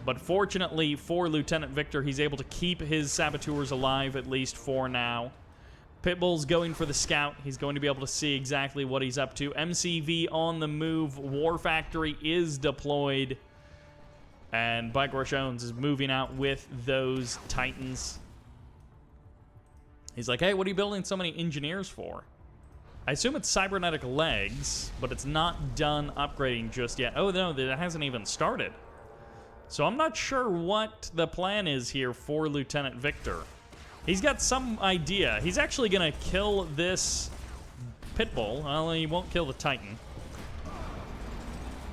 But fortunately for Lieutenant Victor, he's able to keep his Saboteurs alive, at least for now. Pitbull's going for the scout. He's going to be able to see exactly what he's up to. MCV on the move. War Factory is deployed. And Bartjones is moving out with those Titans. He's like, hey, what are you building so many engineers for? I assume it's cybernetic legs, but it's not done upgrading just yet. Oh, no, that hasn't even started. So I'm not sure what the plan is here for Lieutenant Victor. He's got some idea. He's actually going to kill this Pitbull. Well, he won't kill the Titan.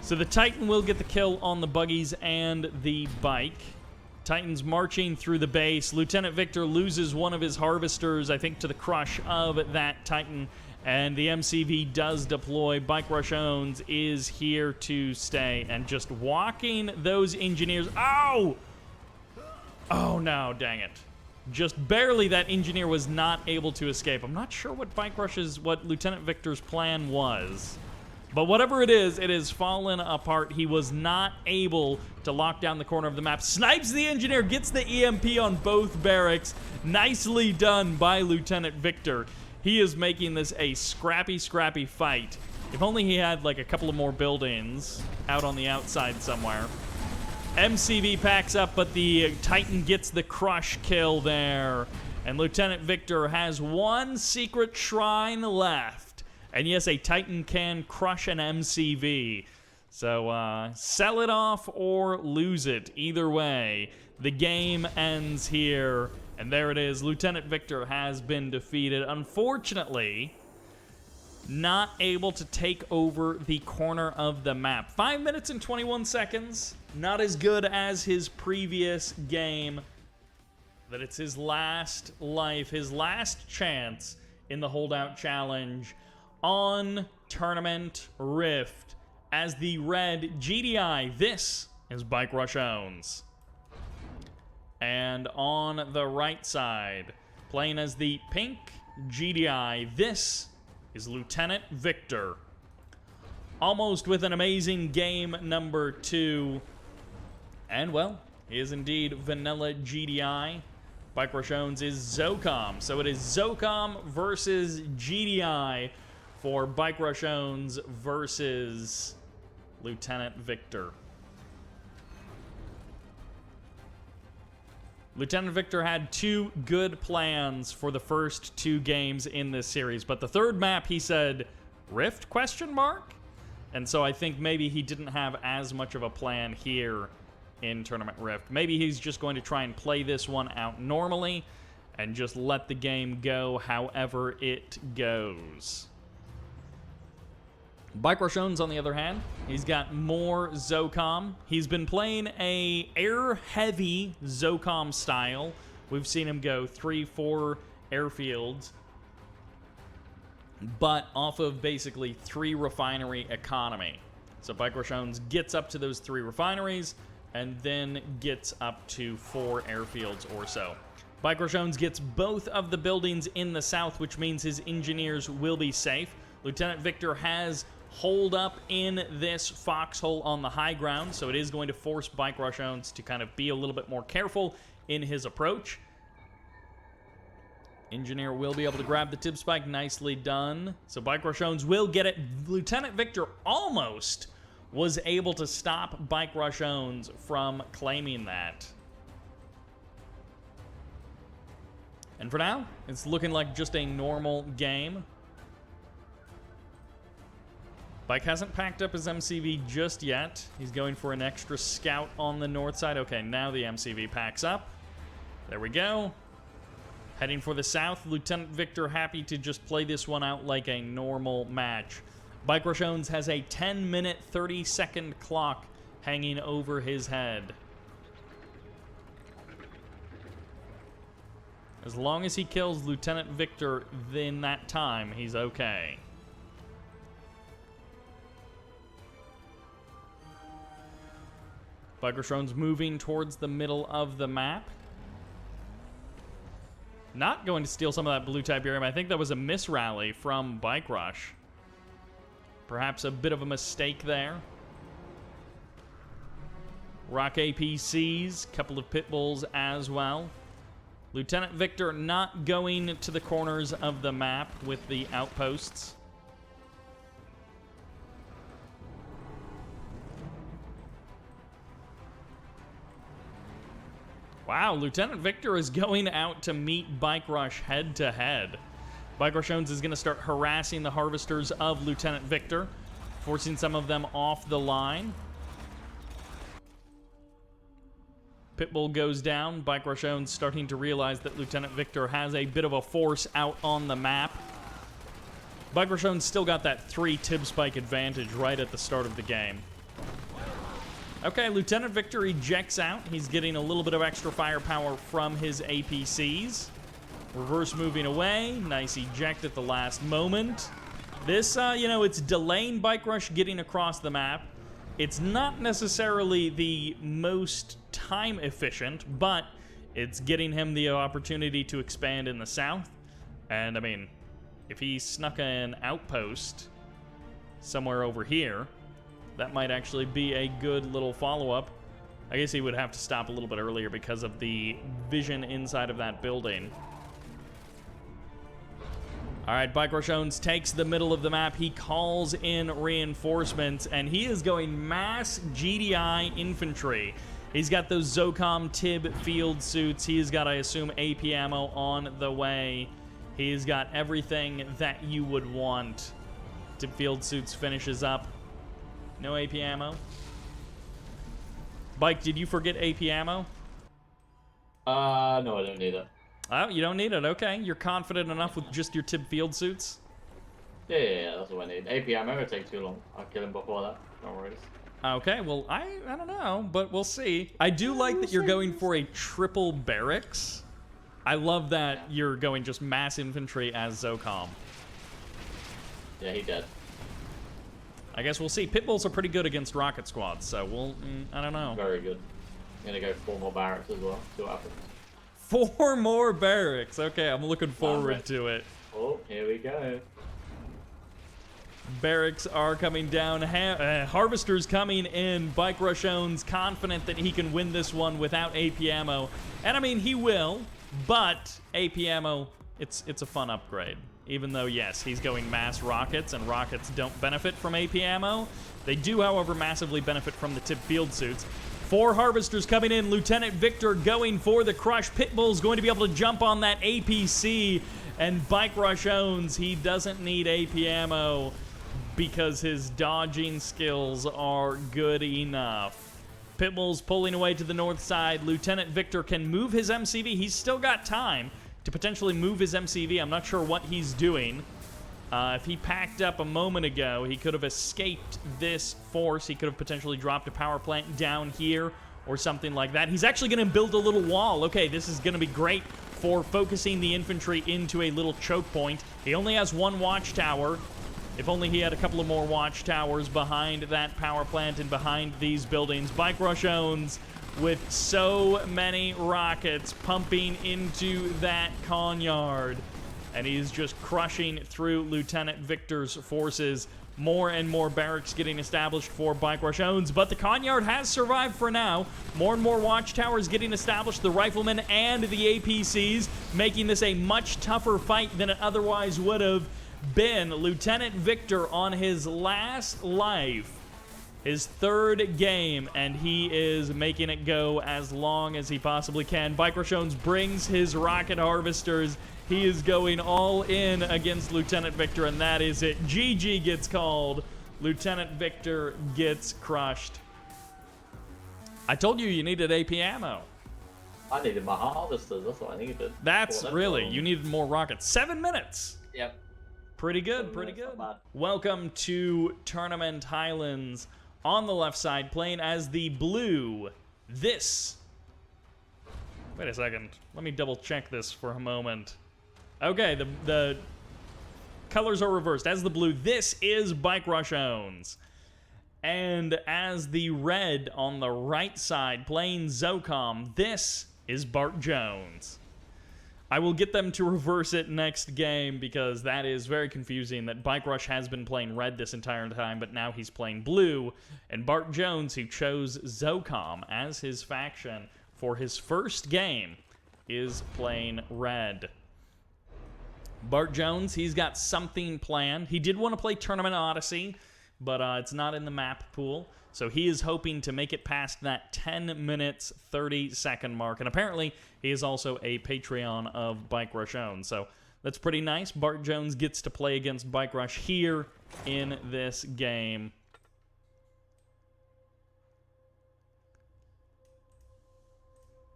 So the Titan will get the kill on the buggies and the bike. Titan's marching through the base. Lieutenant Victor loses one of his harvesters, I think, to the crush of that Titan. And the MCV does deploy. Bartjones is here to stay. And just walking those engineers. Oh! Oh, no, dang it. Just barely that engineer was not able to escape. I'm not sure what Lieutenant Victor's plan was. But whatever it is fallen apart. He was not able to lock down the corner of the map. Snipes the engineer, gets the EMP on both barracks. Nicely done by Lieutenant Victor. He is making this a scrappy, scrappy fight. If only he had like a couple of more buildings out on the outside somewhere. MCV packs up, but the Titan gets the crush kill there. And Lieutenant Victor has one secret shrine left. And yes, a Titan can crush an MCV. So sell it off or lose it. Either way, the game ends here. And there it is. Lieutenant Victor has been defeated. Unfortunately, not able to take over the corner of the map. 5 minutes and 21 seconds. Not as good as his previous game. But it's his last life, his last chance in the Holdout Challenge on Tournament Rift as the red GDI. This is Bartjones. And on the right side, playing as the pink GDI, this is Lieutenant Victor. Almost with an amazing game number 2. And, well, he is indeed vanilla GDI. Bartjones is Zocom. So it is Zocom versus GDI for Bartjones versus Lieutenant Victor. Lieutenant Victor had 2 good plans for the first 2 games in this series, but the third map he said, Rift, ? And so I think maybe he didn't have as much of a plan here in Tournament Rift. Maybe he's just going to try and play this one out normally and just let the game go however it goes. Bartjones, on the other hand, he's got more Zocom. He's been playing a air-heavy Zocom style. We've seen him go 3-4 airfields, but off of basically 3 refinery economy. So Bartjones gets up to those 3 refineries and then gets up to 4 airfields or so. Bartjones gets both of the buildings in the south, which means his engineers will be safe. LtVictor has holed up in this foxhole on the high ground, so it is going to force Bartjones to kind of be a little bit more careful in his approach. Engineer will be able to grab the tib spike. Nicely done. So Bartjones will get it. LtVictor almost was able to stop Bartjones from claiming that. And for now, it's looking like just a normal game. Bike hasn't packed up his MCV just yet. He's going for an extra scout on the north side. Okay, now the MCV packs up. There we go. Heading for the south. LtVictor happy to just play this one out like a normal match. Bartjones has a 10-minute, 30-second clock hanging over his head. As long as he kills LtVictor in that time, he's okay. Bartjones moving towards the middle of the map. Not going to steal some of that blue Tiberium. I think that was a misrally from Bike Rush. Perhaps a bit of a mistake there. Rock APCs, couple of pit bulls as well. LtVictor not going to the corners of the map with the outposts. Wow, LtVictor is going out to meet Bike Rush head-to-head. Bartjones is going to start harassing the harvesters of LtVictor, forcing some of them off the line. Pitbull goes down. Bartjones starting to realize that LtVictor has a bit of a force out on the map. Bartjones still got that 3 tib spike advantage right at the start of the game. Okay, LtVictor ejects out. He's getting a little bit of extra firepower from his APCs. Reverse moving away. Nice eject at the last moment. This, it's delaying Bike Rush getting across the map. It's not necessarily the most time efficient, but it's getting him the opportunity to expand in the south. And, I mean, if he snuck an outpost somewhere over here, that might actually be a good little follow-up. I guess he would have to stop a little bit earlier because of the vision inside of that building. All right, Bartjones takes the middle of the map. He calls in reinforcements, and he is going mass GDI infantry. He's got those Zocom Tib field suits. He's got, I assume, AP ammo on the way. He's got everything that you would want. Tib field suits finishes up. No AP ammo. Bike, did you forget AP ammo? No, I don't need it. Oh, you don't need it. Okay. You're confident enough with just your Tib field suits? Yeah, that's what I need. AP ammo would take too long. I'll kill him before that. No worries. Okay, well, I don't know, but we'll see. I do like that you're going for a triple barracks. I love that you're going just mass infantry as Zocom. Yeah, he dead. I guess we'll see. Pitbulls are pretty good against rocket squads, so we'll... I don't know. Very good. I'm gonna go 4 more barracks as well. See what happens. 4 more barracks. Okay, I'm looking forward to it. Oh, here we go. Barracks are coming down. Harvesters coming in. Bartjones confident that he can win this one without AP ammo. And I mean, he will, but AP ammo, it's a fun upgrade. Even though, yes, he's going mass rockets, and rockets don't benefit from AP ammo. They do, however, massively benefit from the Tib field suits. 4 harvesters coming in. LtVictor going for the crush. Pitbull's going to be able to jump on that APC. And Bartjones, he doesn't need AP ammo because his dodging skills are good enough. Pitbull's pulling away to the north side. LtVictor can move his MCV. He's still got time to potentially move his MCV. I'm not sure what he's doing. If he packed up a moment ago, he could have escaped this force. He could have potentially dropped a power plant down here or something like that. He's actually going to build a little wall. Okay, this is going to be great for focusing the infantry into a little choke point. He only has one watchtower. If only he had a couple of more watchtowers behind that power plant and behind these buildings. Bartjones with so many rockets pumping into that Conyard. And he's just crushing through Lieutenant Victor's forces. More and more barracks getting established for Bartjones, but the Conyard has survived for now. More and more watchtowers getting established, the riflemen and the APCs, making this a much tougher fight than it otherwise would have been. Lieutenant Victor on his last life, his third game, and he is making it go as long as he possibly can. Bartjones brings his rocket harvesters. He is going all in against Lieutenant Victor, and that is it. GG gets called. Lieutenant Victor gets crushed. I told you needed AP ammo. I needed my harvesters. That's what I needed. That's really, you needed more rockets. 7 minutes. Yep. Pretty good, pretty good. Welcome to Tournament Highlands. On the left side, playing as the blue. This. Wait a second. Let me double check this for a moment. Okay, the colors are reversed. As the blue, this is Bartjones. And as the red on the right side, playing Zocom, this is Bartjones. I will get them to reverse it next game because that is very confusing that Bartjones has been playing red this entire time, but now he's playing blue. And Bartjones, who chose Zocom as his faction for his first game, is playing red. Bartjones, he's got something planned. He did want to play Tournament Odyssey, but it's not in the map pool. So he is hoping to make it past that 10 minutes, 30-second mark. And apparently, he is also a Patreon of Bartjones. So that's pretty nice. Bartjones gets to play against Bartjones here in this game.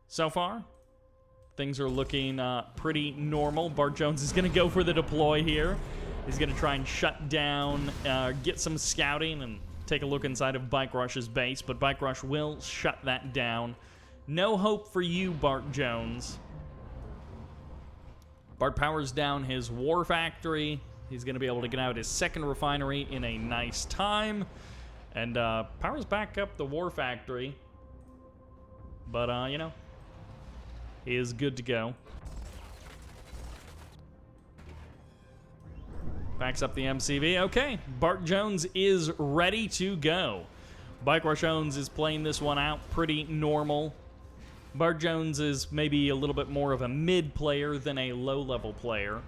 So far, things are looking pretty normal. Bartjones is going to go for the deploy here. He's going to try and shut down, get some scouting, and take a look inside of Bartjones' base. But Bartjones will shut that down. No hope for you, Bartjones. Bart powers down his war factory. He's going to be able to get out his second refinery in a nice time. And powers back up the war factory. But, you know, he is good to go. Backs up the MCV. Okay, Bartjones is ready to go. Bartjones is playing this one out pretty normal. Bartjones is maybe a little bit more of a mid player than a low-level player.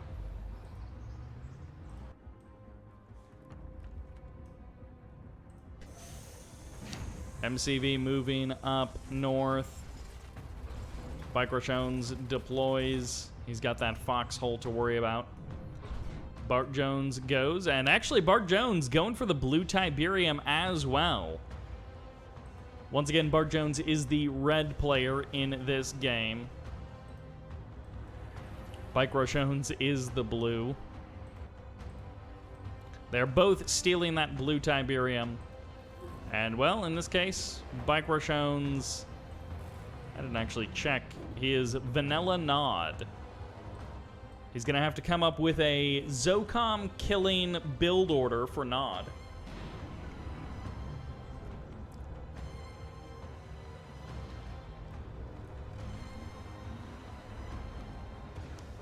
MCV moving up north. Bartjones deploys. He's got that foxhole to worry about. Bartjones goes, and actually Bartjones going for the blue Tiberium as well. Once again, Bartjones is the red player in this game. Bartjones is the blue. They're both stealing that blue Tiberium. And, well, in this case, Bartjones, I didn't actually check. He is Vanilla Nod. He's going to have to come up with a Zocom killing build order for Nod.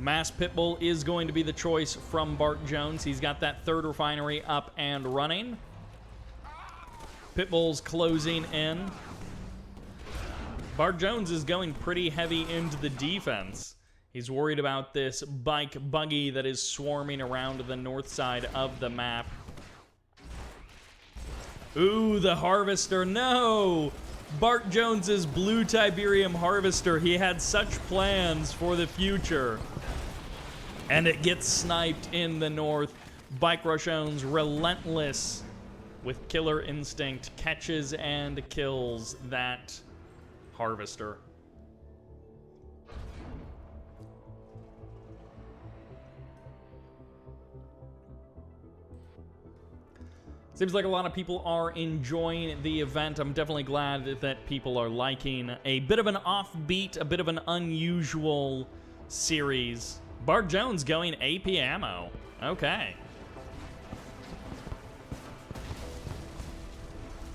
Mass Pitbull is going to be the choice from Bartjones. He's got that third refinery up and running. Pitbull's closing in. Bartjones is going pretty heavy into the defense. He's worried about this bike buggy that is swarming around the north side of the map. Ooh, the harvester. No! Bartjones' blue Tiberium harvester. He had such plans for the future. And it gets sniped in the north. Bartjones, relentless with killer instinct, catches and kills that harvester. Seems like a lot of people are enjoying the event. I'm definitely glad that people are liking a bit of an offbeat, a bit of an unusual series. Bartjones going AP ammo. Okay.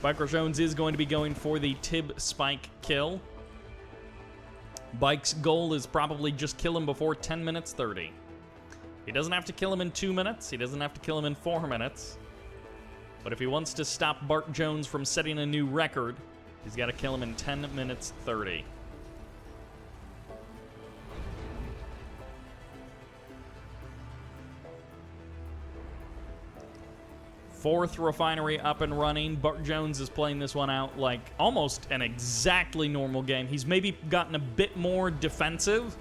Bartjones is going to be going for the Tib Spike kill. Bike's goal is probably just kill him before 10 minutes 30. He doesn't have to kill him in 2 minutes. He doesn't have to kill him in 4 minutes. But if he wants to stop Bartjones from setting a new record, he's got to kill him in 10 minutes 30. Fourth refinery up and running. Bartjones is playing this one out like almost an exactly normal game. He's maybe gotten a bit more defensive,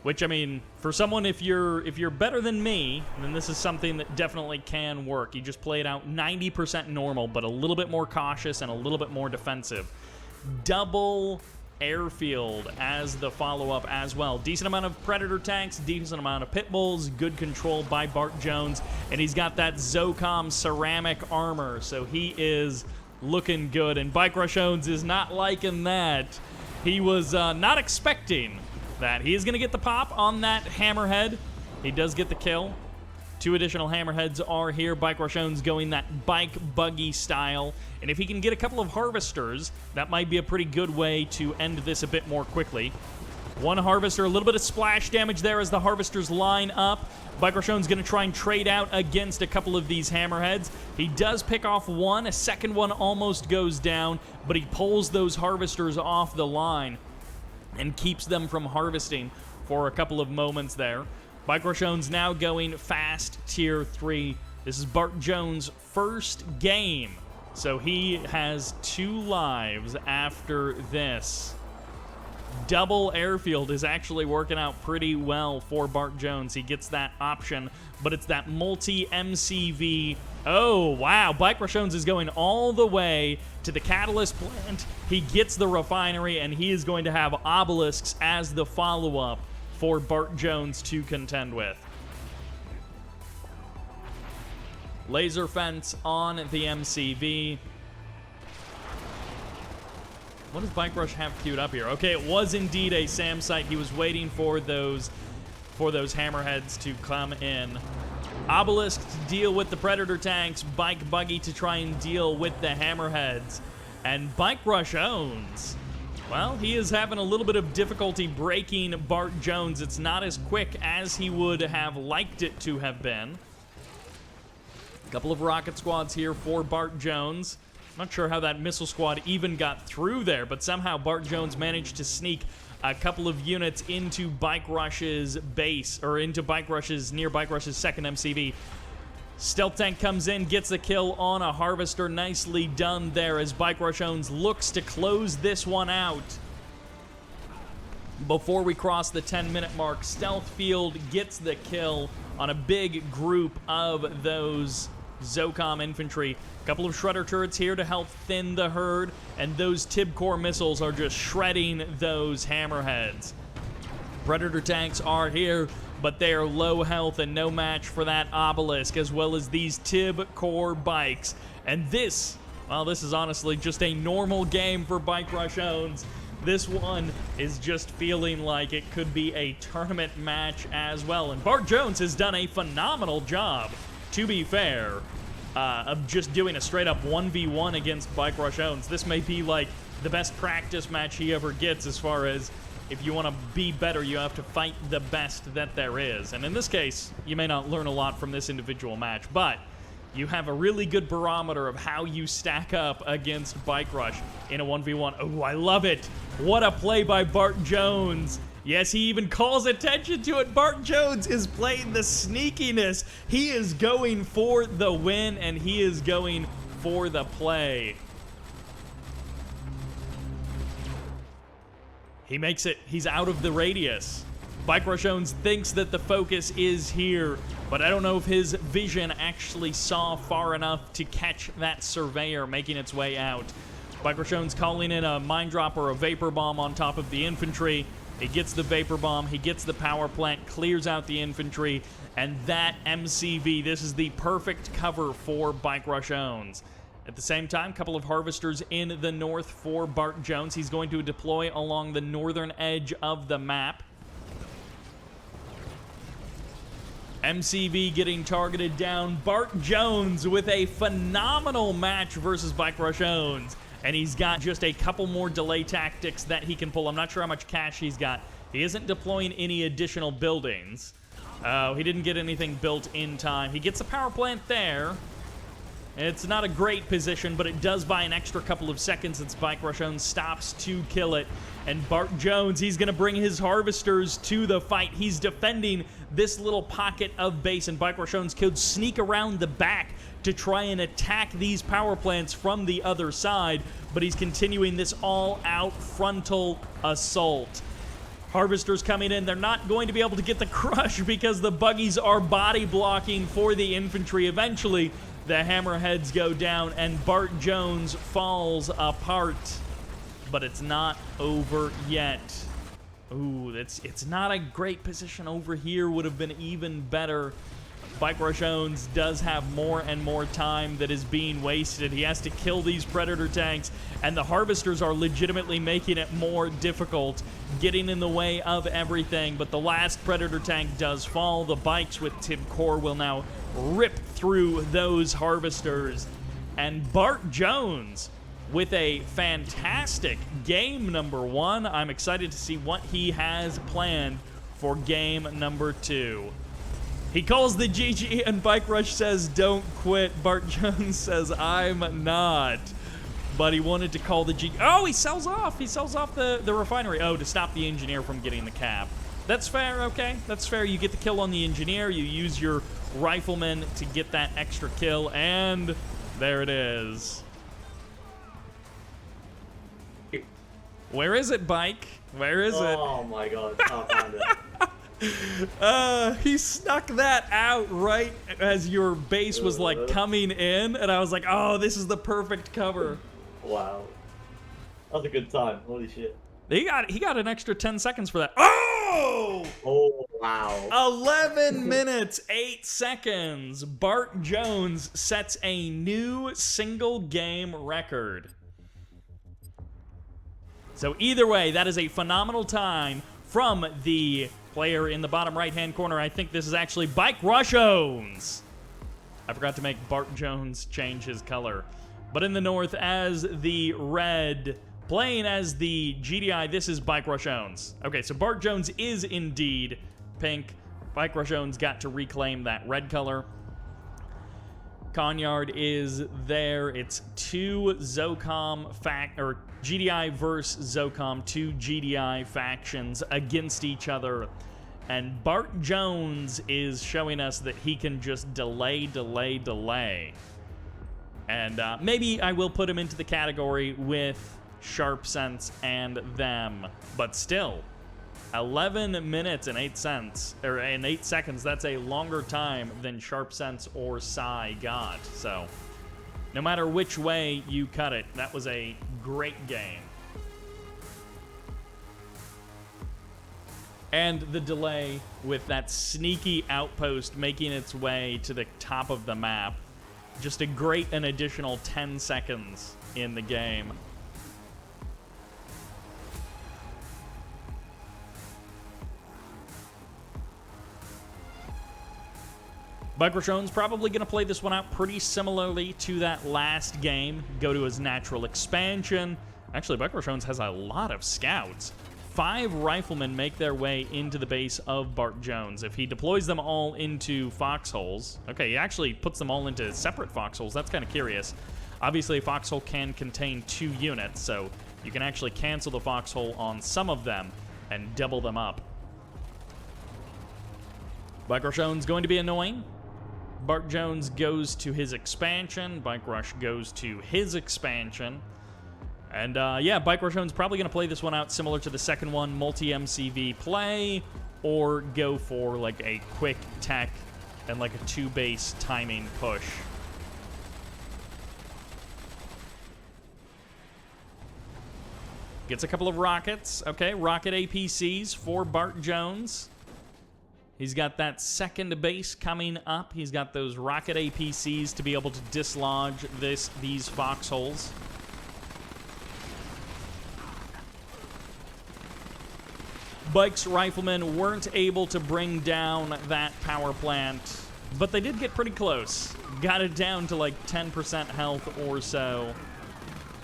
which, I mean, for someone, if you're better than me, then this is something that definitely can work. You just play it out 90% normal, but a little bit more cautious and a little bit more defensive. Double airfield as the follow-up as well. Decent amount of Predator tanks, decent amount of pit bulls, good control by Bartjones, and he's got that Zocom ceramic armor, so he is looking good, and Bartjones is not liking that. He was not expecting that. He is going to get the pop on that hammerhead. He does get the kill. 2 additional hammerheads are here. Bartjones going that bike buggy style. And if he can get a couple of harvesters, that might be a pretty good way to end this a bit more quickly. 1 harvester, a little bit of splash damage there as the harvesters line up. Bartjones going to try and trade out against a couple of these hammerheads. He does pick off 1. A second one almost goes down, but he pulls those harvesters off the line and keeps them from harvesting for a couple of moments there. Bartjones now going fast tier 3. This is Bartjones' first game, so he has 2 lives after this. Double airfield is actually working out pretty well for Bartjones. He gets that option, but it's that multi-MCV. Oh, wow. Bartjones is going all the way to the catalyst plant. He gets the refinery, and he is going to have obelisks as the follow-up for Bartjones to contend with. Laser fence on the MCV. What does Bike Rush have queued up here? Okay, it was indeed a SAM site. He was waiting for those hammerheads to come in. Obelisk to deal with the Predator tanks. Bike Buggy to try and deal with the hammerheads. And Bike Rush owns. Well, he is having a little bit of difficulty breaking Bartjones. It's not as quick as he would have liked it to have been. A couple of rocket squads here for Bartjones. Not sure how that missile squad even got through there, but somehow Bartjones managed to sneak a couple of units into Bike Rush's base, or into Bike Rush's, near Bike Rush's second MCV. Stealth tank comes in, gets the kill on a harvester. Nicely done there as Bartjones looks to close this one out. Before we cross the 10-minute mark, Stealth Field gets the kill on a big group of those Zocom infantry. A couple of Shredder turrets here to help thin the herd, and those Tibcore missiles are just shredding those hammerheads. Predator tanks are here, but they are low health and no match for that obelisk, as well as these Tibcore bikes. And this, well, this is honestly just a normal game for Bike Rush owns. This one is just feeling like it could be a tournament match as well. And Bartjones has done a phenomenal job, to be fair, of just doing a straight-up 1v1 against Bike Rush owns. This may be like the best practice match he ever gets, as far as if you want to be better, you have to fight the best that there is. And in this case, you may not learn a lot from this individual match, but you have a really good barometer of how you stack up against Bike Rush in a 1v1. Oh, I love it. What a play by Bartjones. Yes, he even calls attention to it. Bartjones is playing the sneakiness. He is going for the win, and he is going for the play. He makes it. He's out of the radius. Bike Rush owns thinks that the focus is here, but I don't know if his vision actually saw far enough to catch that surveyor making its way out. Bike Rush owns calling in a mine drop or a vapor bomb on top of the infantry. He gets the vapor bomb, he gets the power plant, clears out the infantry, And that MCV, this is the perfect cover for Bartjones. At the same time, a couple of harvesters in the north for Bartjones. He's going to deploy along the northern edge of the map. MCV getting targeted down. Bartjones with a phenomenal match versus Bartjones. And he's got just a couple more delay tactics that he can pull. I'm not sure how much cash he's got. He isn't deploying any additional buildings. He didn't get anything built in time. He gets a power plant there. It's not a great position, but it does buy an extra couple of seconds as Bartjones stops to kill it. And Bartjones, he's going to bring his harvesters to the fight. He's defending this little pocket of base, and Bartjones could sneak around the back to try and attack these power plants from the other side, but he's continuing this all-out frontal assault. Harvesters coming in, they're not going to be able to get the crush because the buggies are body blocking for the infantry. Eventually, the hammerheads go down and Bartjones falls apart. But it's not over yet. Ooh, it's not a great position over here. Would have been even better. Bartjones does have more and more time that is being wasted. He has to kill these Predator tanks, and the Harvesters are legitimately making it more difficult, getting in the way of everything. But the last Predator tank does fall. The bikes with Tib Core will now rip through those Harvesters. And Bartjones with a fantastic game number 1. I'm excited to see what he has planned for game number 2. He calls the GG, and Bike Rush says, don't quit. Bartjones says, I'm not. But he wanted to call the G. Oh, he sells off. He sells off the refinery. Oh, to stop the engineer from getting the cap. That's fair, okay. That's fair. You get the kill on the engineer. You use your rifleman to get that extra kill. And there it is. Where is it, Bike? Where is it? Oh, my God. I found it. He snuck that out right as your base was like coming in, and I was like, oh, this is the perfect cover. Wow. That was a good time. Holy shit. He got an extra 10 seconds for that. Oh! Oh, wow. 11 minutes, 8 seconds. Bartjones sets a new single game record. So either way, that is a phenomenal time from the player in the bottom right-hand corner. I think this is actually Bartjones. I forgot to make Bartjones change his color. But in the north, as the red, playing as the GDI, this is Bartjones. Okay, so Bartjones is indeed pink. Bartjones got to reclaim that red color. Conyard is there. It's two Zocom or GDI versus Zocom, two GDI factions against each other. And Bartjones is showing us that he can just delay. And maybe I will put him into the category with Sharpsense and them. But still, 11 minutes and 8 seconds. That's a longer time than Sharpsense or Psy got. So, no matter which way you cut it, that was a great game. And the delay with that sneaky outpost making its way to the top of the map. Just a great an additional 10 seconds in the game. Bartjones probably going to play this one out pretty similarly to that last game. Go to his natural expansion. Actually, Bartjones has a lot of scouts. 5 riflemen make their way into the base of Bartjones. If he deploys them all into foxholes, okay, he actually puts them all into separate foxholes. That's kind of curious. Obviously, a foxhole can contain 2 units, so you can actually cancel the foxhole on some of them and double them up. Bartjones going to be annoying. Bartjones goes to his expansion. Bike Rush goes to his expansion. And yeah, Bartjones probably going to play this one out similar to the second one, multi-MCV play, or go for like a quick tech and like a 2-base timing push. Gets a couple of rockets. Okay, rocket APCs for Bartjones. He's got that second base coming up. He's got those rocket APCs to be able to dislodge these foxholes. Bike's riflemen weren't able to bring down that power plant, but they did get pretty close. Got it down to like 10% health or so.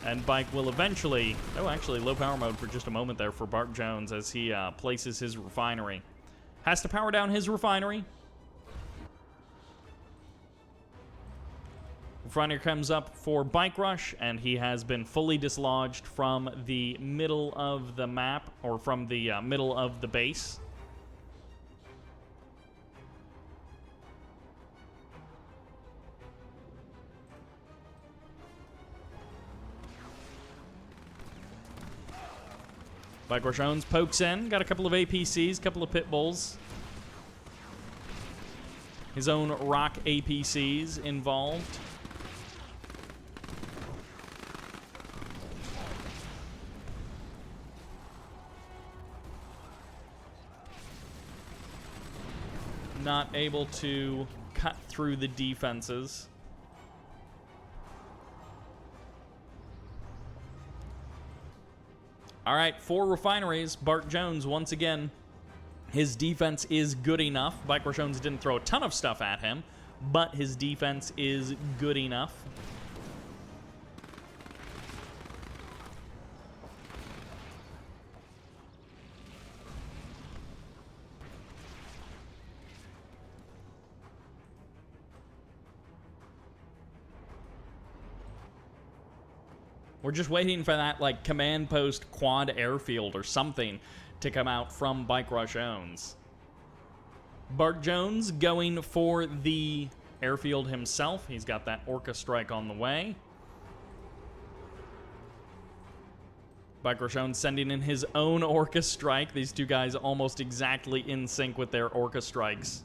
And Bike will eventually... Oh, actually, low power mode for just a moment there for Bartjones as he places his refinery. Has to power down his refinery. Refinery comes up for Bike Rush, and he has been fully dislodged from the middle of the map, or from the middle of the base. Garchomple pokes in, got a couple of APCs, couple of pit bulls. His own rock APCs involved. Not able to cut through the defenses. All right, 4 refineries. Bartjones, once again, his defense is good enough. Garchomple didn't throw a ton of stuff at him, but his defense is good enough. We're just waiting for that, like, command post quad airfield or something to come out from Garchomple. Bartjones going for the airfield himself. He's got that Orca Strike on the way. Garchomple sending in his own Orca Strike. These two guys almost exactly in sync with their Orca Strikes.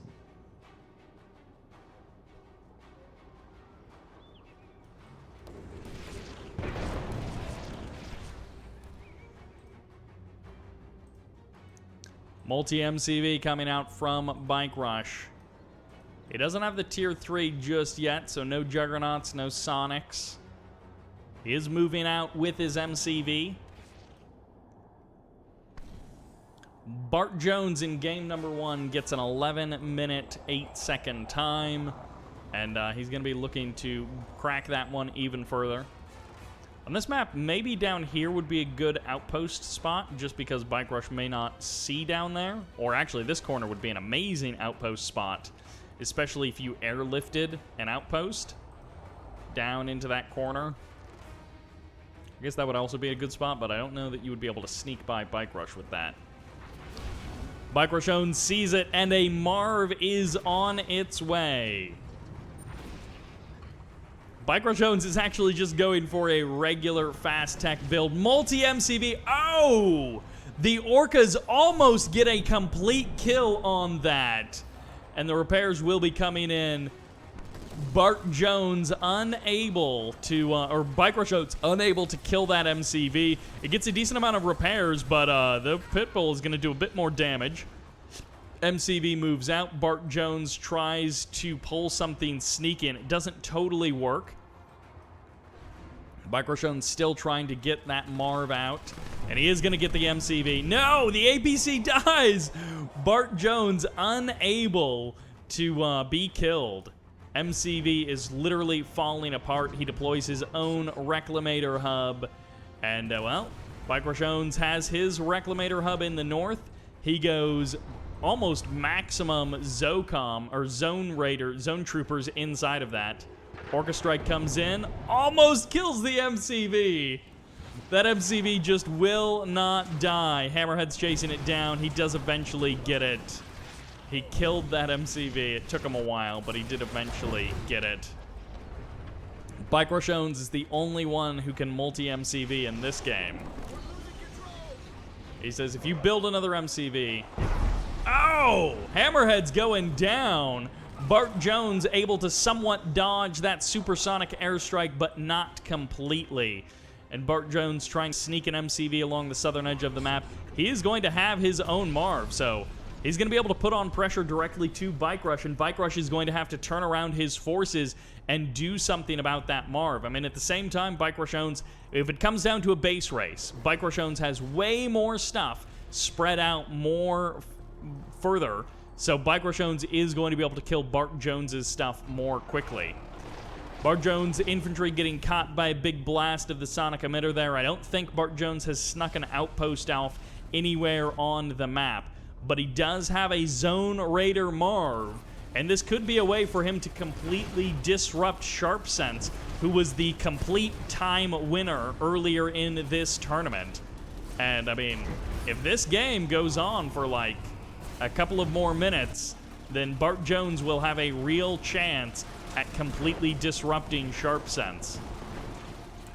Multi-MCV coming out from Bike Rush. He doesn't have the tier 3 just yet, so no Juggernauts, no Sonics. He is moving out with his MCV. Bartjones in game number 1 gets an 11-minute, 8-second time, and he's going to be looking to crack that one even further. On this map, maybe down here would be a good outpost spot, just because Bike Rush may not see down there. Or actually, this corner would be an amazing outpost spot, especially if you airlifted an outpost down into that corner. I guess that would also be a good spot, but I don't know that you would be able to sneak by Bike Rush with that. Garchomple sees it, and a Marv is on its way. Garchomple is actually just going for a regular fast tech build. Multi-MCV. Oh! The Orcas almost get a complete kill on that. And the repairs will be coming in. Bartjones unable to, or Garchomple unable to kill that MCV. It gets a decent amount of repairs, but the Pitbull is going to do a bit more damage. MCV moves out. Bartjones tries to pull something sneaking. It doesn't totally work. Garchomple still trying to get that Marv out. And he is going to get the MCV. No! The APC dies! Bartjones unable to be killed. MCV is literally falling apart. He deploys his own Reclamator hub. And, well, Garchomple has his Reclamator hub in the north. He goes almost maximum Zocom, or Zone Troopers inside of that. Orca Strike comes in, almost kills the MCV. That MCV just will not die. Hammerhead's chasing it down. He does eventually get it. He killed that MCV. It took him a while, but he did eventually get it. Garchomple is the only one who can multi-MCV in this game. He says, if you build another MCV... Oh! Hammerhead's going down. Bartjones able to somewhat dodge that supersonic airstrike, but not completely. And Bartjones trying to sneak an MCV along the southern edge of the map. He is going to have his own Marv, so He's going to be able to put on pressure directly to Bike Rush, and Bike Rush is going to have to turn around his forces and do something about that Marv. I mean, at the same time, Bike Rush owns, if it comes down to a base race, Bike Rush owns has way more stuff spread out more further, so Bike Rush owns is going to be able to kill Bartjones' stuff more quickly. Bartjones' infantry getting caught by a big blast of the sonic emitter there. I don't think Bartjones has snuck an outpost off anywhere on the map, but he does have a Zone Raider Marv, and this could be a way for him to completely disrupt Sharpsense, who was the complete time winner earlier in this tournament. And I mean, if this game goes on for like a couple of more minutes, then Bartjones will have a real chance at completely disrupting Sharpsense.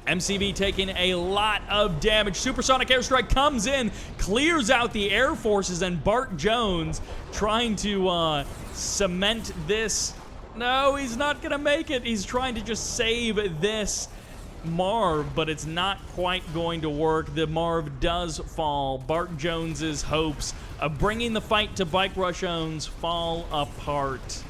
MCV taking a lot of damage. Supersonic Airstrike comes in, clears out the air forces, and Bartjones trying to cement this. No, he's not going to make it. He's trying to just save this Marv, but it's not quite going to work. The Marv does fall. Bartjones' hopes of bringing the fight to Bike Rush owns fall apart.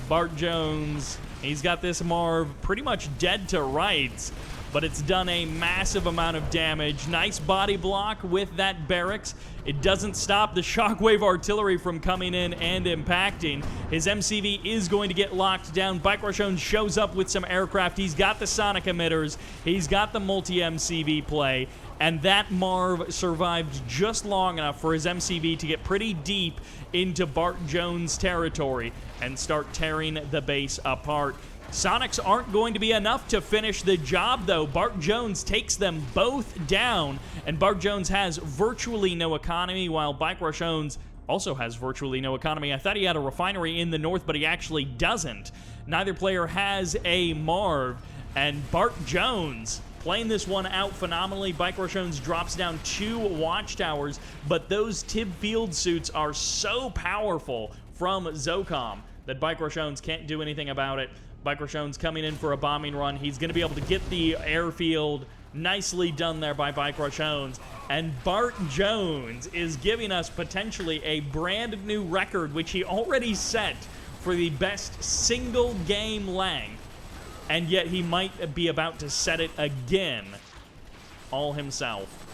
Bartjones, he's got this Marv pretty much dead to rights, but it's done a massive amount of damage. Nice body block with that barracks. It doesn't stop the shockwave artillery from coming in and impacting. His MCV is going to get locked down. Bike Rush owns shows up with some aircraft. He's got the sonic emitters. He's got the multi-MCV play. And that Marv survived just long enough for his MCV to get pretty deep into Bartjones' territory and start tearing the base apart. Sonics aren't going to be enough to finish the job, though. Bartjones takes them both down, and Bartjones has virtually no economy, while Bike Rush owns also has virtually no economy. I thought he had a refinery in the north, but he actually doesn't. Neither player has a Marv, and Bartjones playing this one out phenomenally. Bike Rush owns drops down 2 watchtowers, but those TIB field suits are so powerful from Zocom that Bike Rush owns can't do anything about it. Bike Rush owns coming in for a bombing run. He's going to be able to get the airfield. Nicely done there by Bike Rush owns. And Bartjones is giving us potentially a brand new record, which he already set for the best single game length. And yet he might be about to set it again all himself.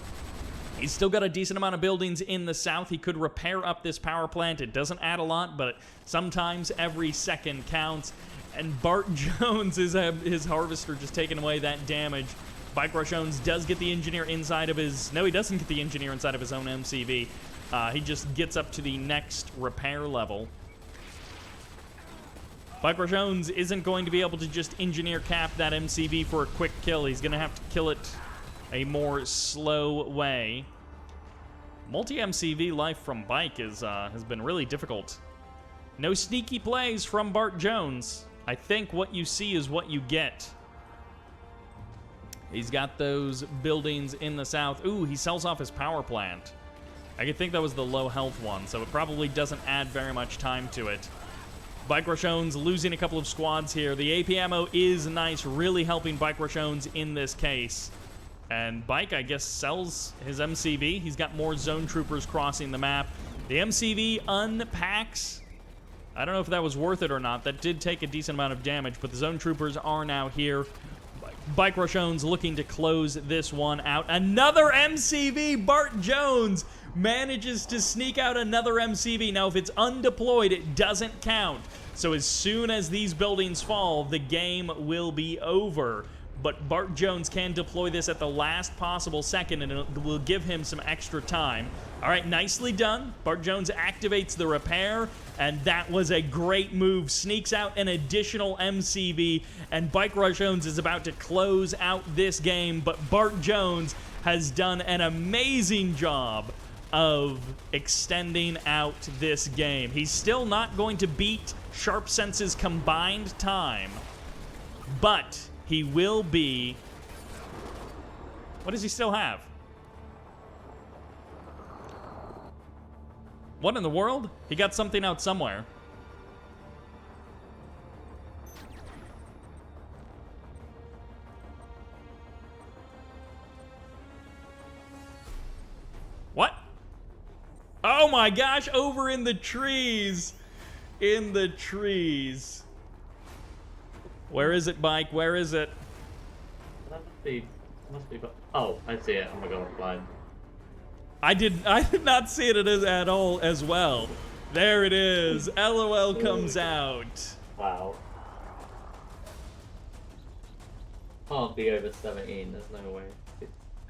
He's still got a decent amount of buildings in the south. He could repair up this power plant. It doesn't add a lot, but sometimes every second counts. And Bartjones is his harvester just taking away that damage. Bike Rush owns does get the engineer inside of his... No, he doesn't get the engineer inside of his own MCV. He just gets up to the next repair level. Bike Rush owns isn't going to be able to just engineer cap that MCV for a quick kill. He's going to have to kill it a more slow way. Multi-MCV life from Bike is has been really difficult. No sneaky plays from Bartjones. I think what you see is what you get. He's got those buildings in the south. Ooh, he sells off his power plant. I could think that was the low health one, so it probably doesn't add very much time to it. Bike Rush owns losing a couple of squads here. The AP ammo is nice, really helping Bike Rush owns in this case. And Bike, I guess, sells his MCV. He's got more zone troopers crossing the map. The MCV unpacks. I don't know if that was worth it or not. That did take a decent amount of damage, but the zone troopers are now here. Bike Rush owns looking to close this one out. Another MCV! Bartjones manages to sneak out another MCV. Now, if it's undeployed, it doesn't count. So as soon as these buildings fall, the game will be over. But Bartjones can deploy this at the last possible second, and it will give him some extra time. All right, nicely done. Bartjones activates the repair, and that was a great move. Sneaks out an additional MCV, and Bike Rush owns is about to close out this game, but Bartjones has done an amazing job of extending out this game. He's still not going to beat Sharpsense's combined time, but he will be... What does he still have? What in the world? He got something out somewhere. What? my gosh, over in the trees. In the trees. Where is it, Bike? Where is it? That must be. Oh, I see it. Oh my god, blind. I did not see it at all as well. There it is. LOL comes out. Wow. Can't be over 17. There's no way.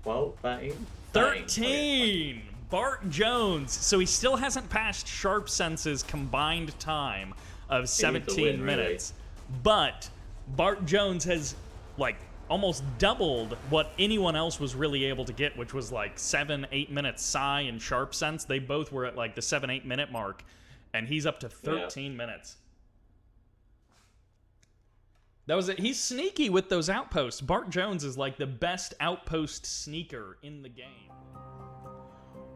12, 13? 13. Bartjones. So he still hasn't passed Sharpsense's combined time of 17 minutes. Really. But Bartjones has, like, almost doubled what anyone else was really able to get, which was like 7-8 minutes. Psy and Sharpsense, they both were at like the 7-8 minute mark, and he's up to 13 minutes. That was it. He's sneaky with those outposts. Bartjones is like the best outpost sneaker in the game.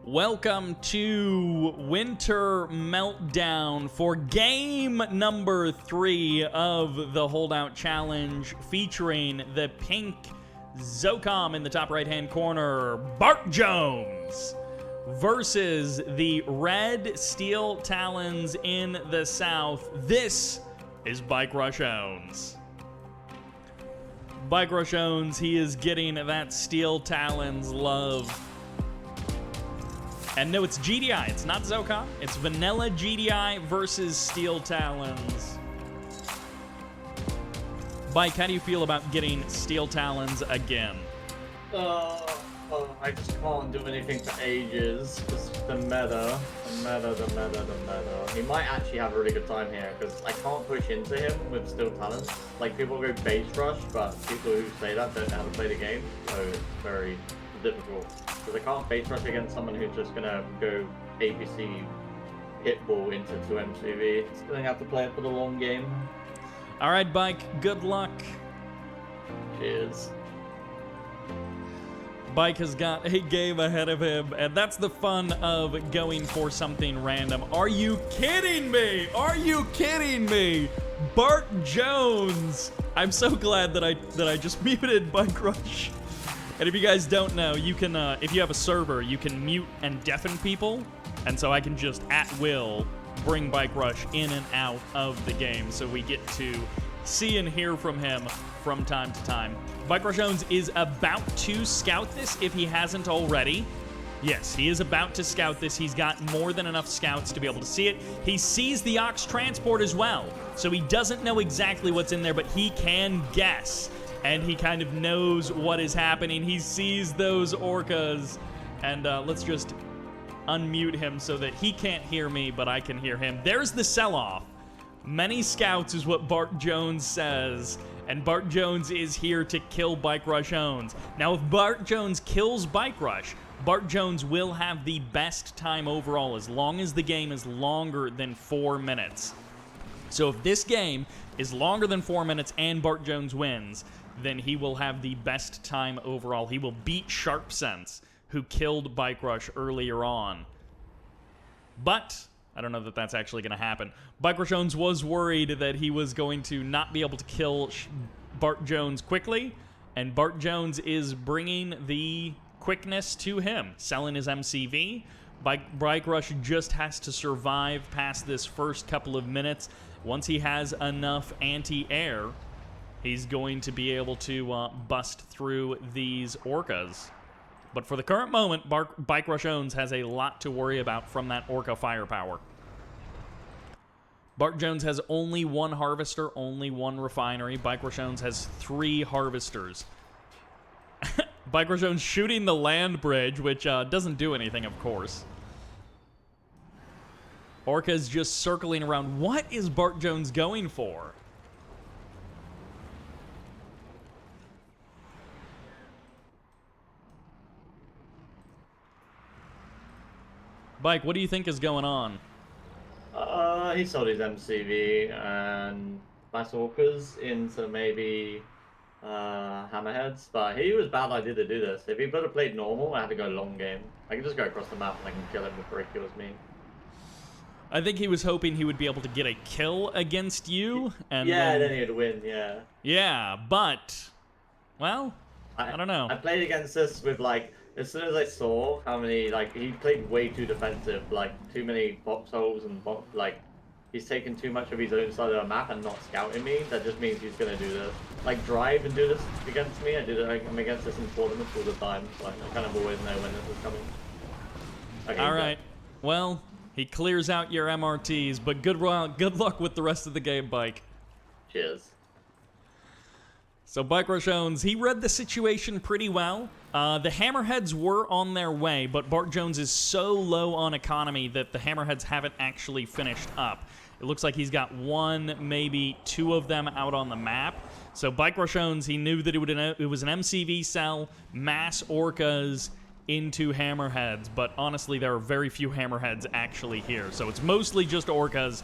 Welcome to Winter Meltdown for game number 3 of the Holdout Challenge, featuring the pink Zocom in the top right-hand corner, Bartjones, versus the red SteelTalons in the south. This is Bartjones. Bartjones, he is getting that SteelTalons love. And no, it's GDI. It's not Zocom. It's vanilla GDI versus SteelTalons. Bike, how do you feel about getting SteelTalons again? I just can't do anything for ages. Just the meta. He might actually have a really good time here, because I can't push into him with SteelTalons. Like, people go base rush, but people who say that don't know how to play the game, so it's very difficult. Because I can't base rush against someone who's just gonna go APC hitball into 2 MCV. It's gonna have to play it for the long game. Alright, Bike, good luck. Cheers. Bike has got a game ahead of him, and that's the fun of going for something random. Are you kidding me? Are you kidding me? Bartjones! I'm so glad that I just muted Bike Rush. And if you guys don't know, you can, if you have a server, you can mute and deafen people. And so I can just, at will, bring Bike Rush in and out of the game. So we get to see and hear from him from time to time. Bartjones is about to scout this if he hasn't already. Yes, he is about to scout this. He's got more than enough scouts to be able to see it. He sees the Ox transport as well. So he doesn't know exactly what's in there, but he can guess. And he kind of knows what is happening. He sees those orcas. And let's just unmute him so that he can't hear me, but I can hear him. There's the sell-off. Many scouts is what Bartjones says. And Bartjones is here to kill Bartjones. Now, if Bartjones kills Bartjones will have the best time overall as long as the game is longer than 4 minutes. So if this game is longer than 4 minutes and Bartjones wins, then he will have the best time overall. He will beat Sharpsense, who killed Bike Rush earlier on. But I don't know that that's actually going to happen. Bartjones was worried that he was going to not be able to kill Bartjones quickly, and Bartjones is bringing the quickness to him, selling his MCV. Bike Rush just has to survive past this first couple of minutes. Once he has enough anti-air, he's going to be able to bust through these orcas. But for the current moment, Bartjones has a lot to worry about from that orca firepower. Bartjones has only 1 harvester, only 1 refinery. Bartjones has 3 harvesters. Bartjones shooting the land bridge, which doesn't do anything, of course. Orca's just circling around. What is Bartjones going for? Bike, what do you think is going on? He sold his MCV and mass orcas into maybe hammerheads, but he was bad idea to do this. If he would have played normal, I had to go long game. I can just go across the map and I can kill him before he kills me. I think he was hoping he would be able to get a kill against you, and then he'd win. Yeah. Yeah, but well, I don't know. I played against this with like As soon as I saw how many, like, he played way too defensive, like, too many box holes and like, he's taken too much of his own side of the map and not scouting me. That just means he's gonna do this, like, drive and do this against me. I'm against this in tournaments all the time, so I kind of always know when this is coming. Okay, All right. Well, he clears out your MRTs, but good luck with the rest of the game, Bike. Cheers. So Bartjones, he read the situation pretty well. The Hammerheads were on their way, but Bartjones is so low on economy that the Hammerheads haven't actually finished up. It looks like he's got one, maybe two of them out on the map. So Bartjones, he knew that it was an MCV cell, mass orcas into Hammerheads, but honestly, there are very few Hammerheads actually here. So it's mostly just orcas.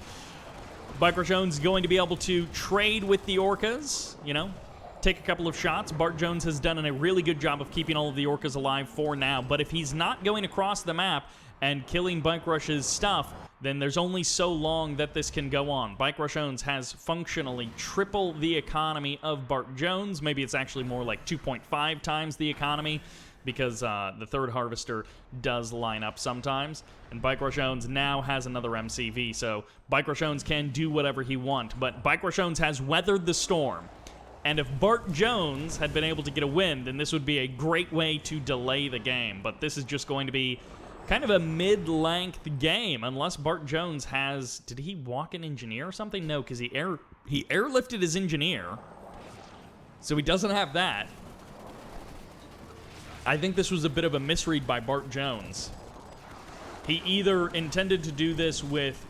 Bartjones is going to be able to trade with the orcas, you know, take a couple of shots. Bartjones has done a really good job of keeping all of the orcas alive for now, but if he's not going across the map and killing Bike Rush's stuff, then there's only so long that this can go on. Bartjones has functionally triple the economy of Bartjones. Maybe it's actually more like 2.5 times the economy, because the third harvester does line up sometimes. And Bartjones now has another MCV, so Bartjones can do whatever he wants. But Bartjones has weathered the storm. And if Bartjones had been able to get a win, then this would be a great way to delay the game. But this is just going to be kind of a mid-length game, unless Bartjones has... Did he walk an engineer or something? No, because he airlifted his engineer. So he doesn't have that. I think this was a bit of a misread by Bartjones. He either intended to do this with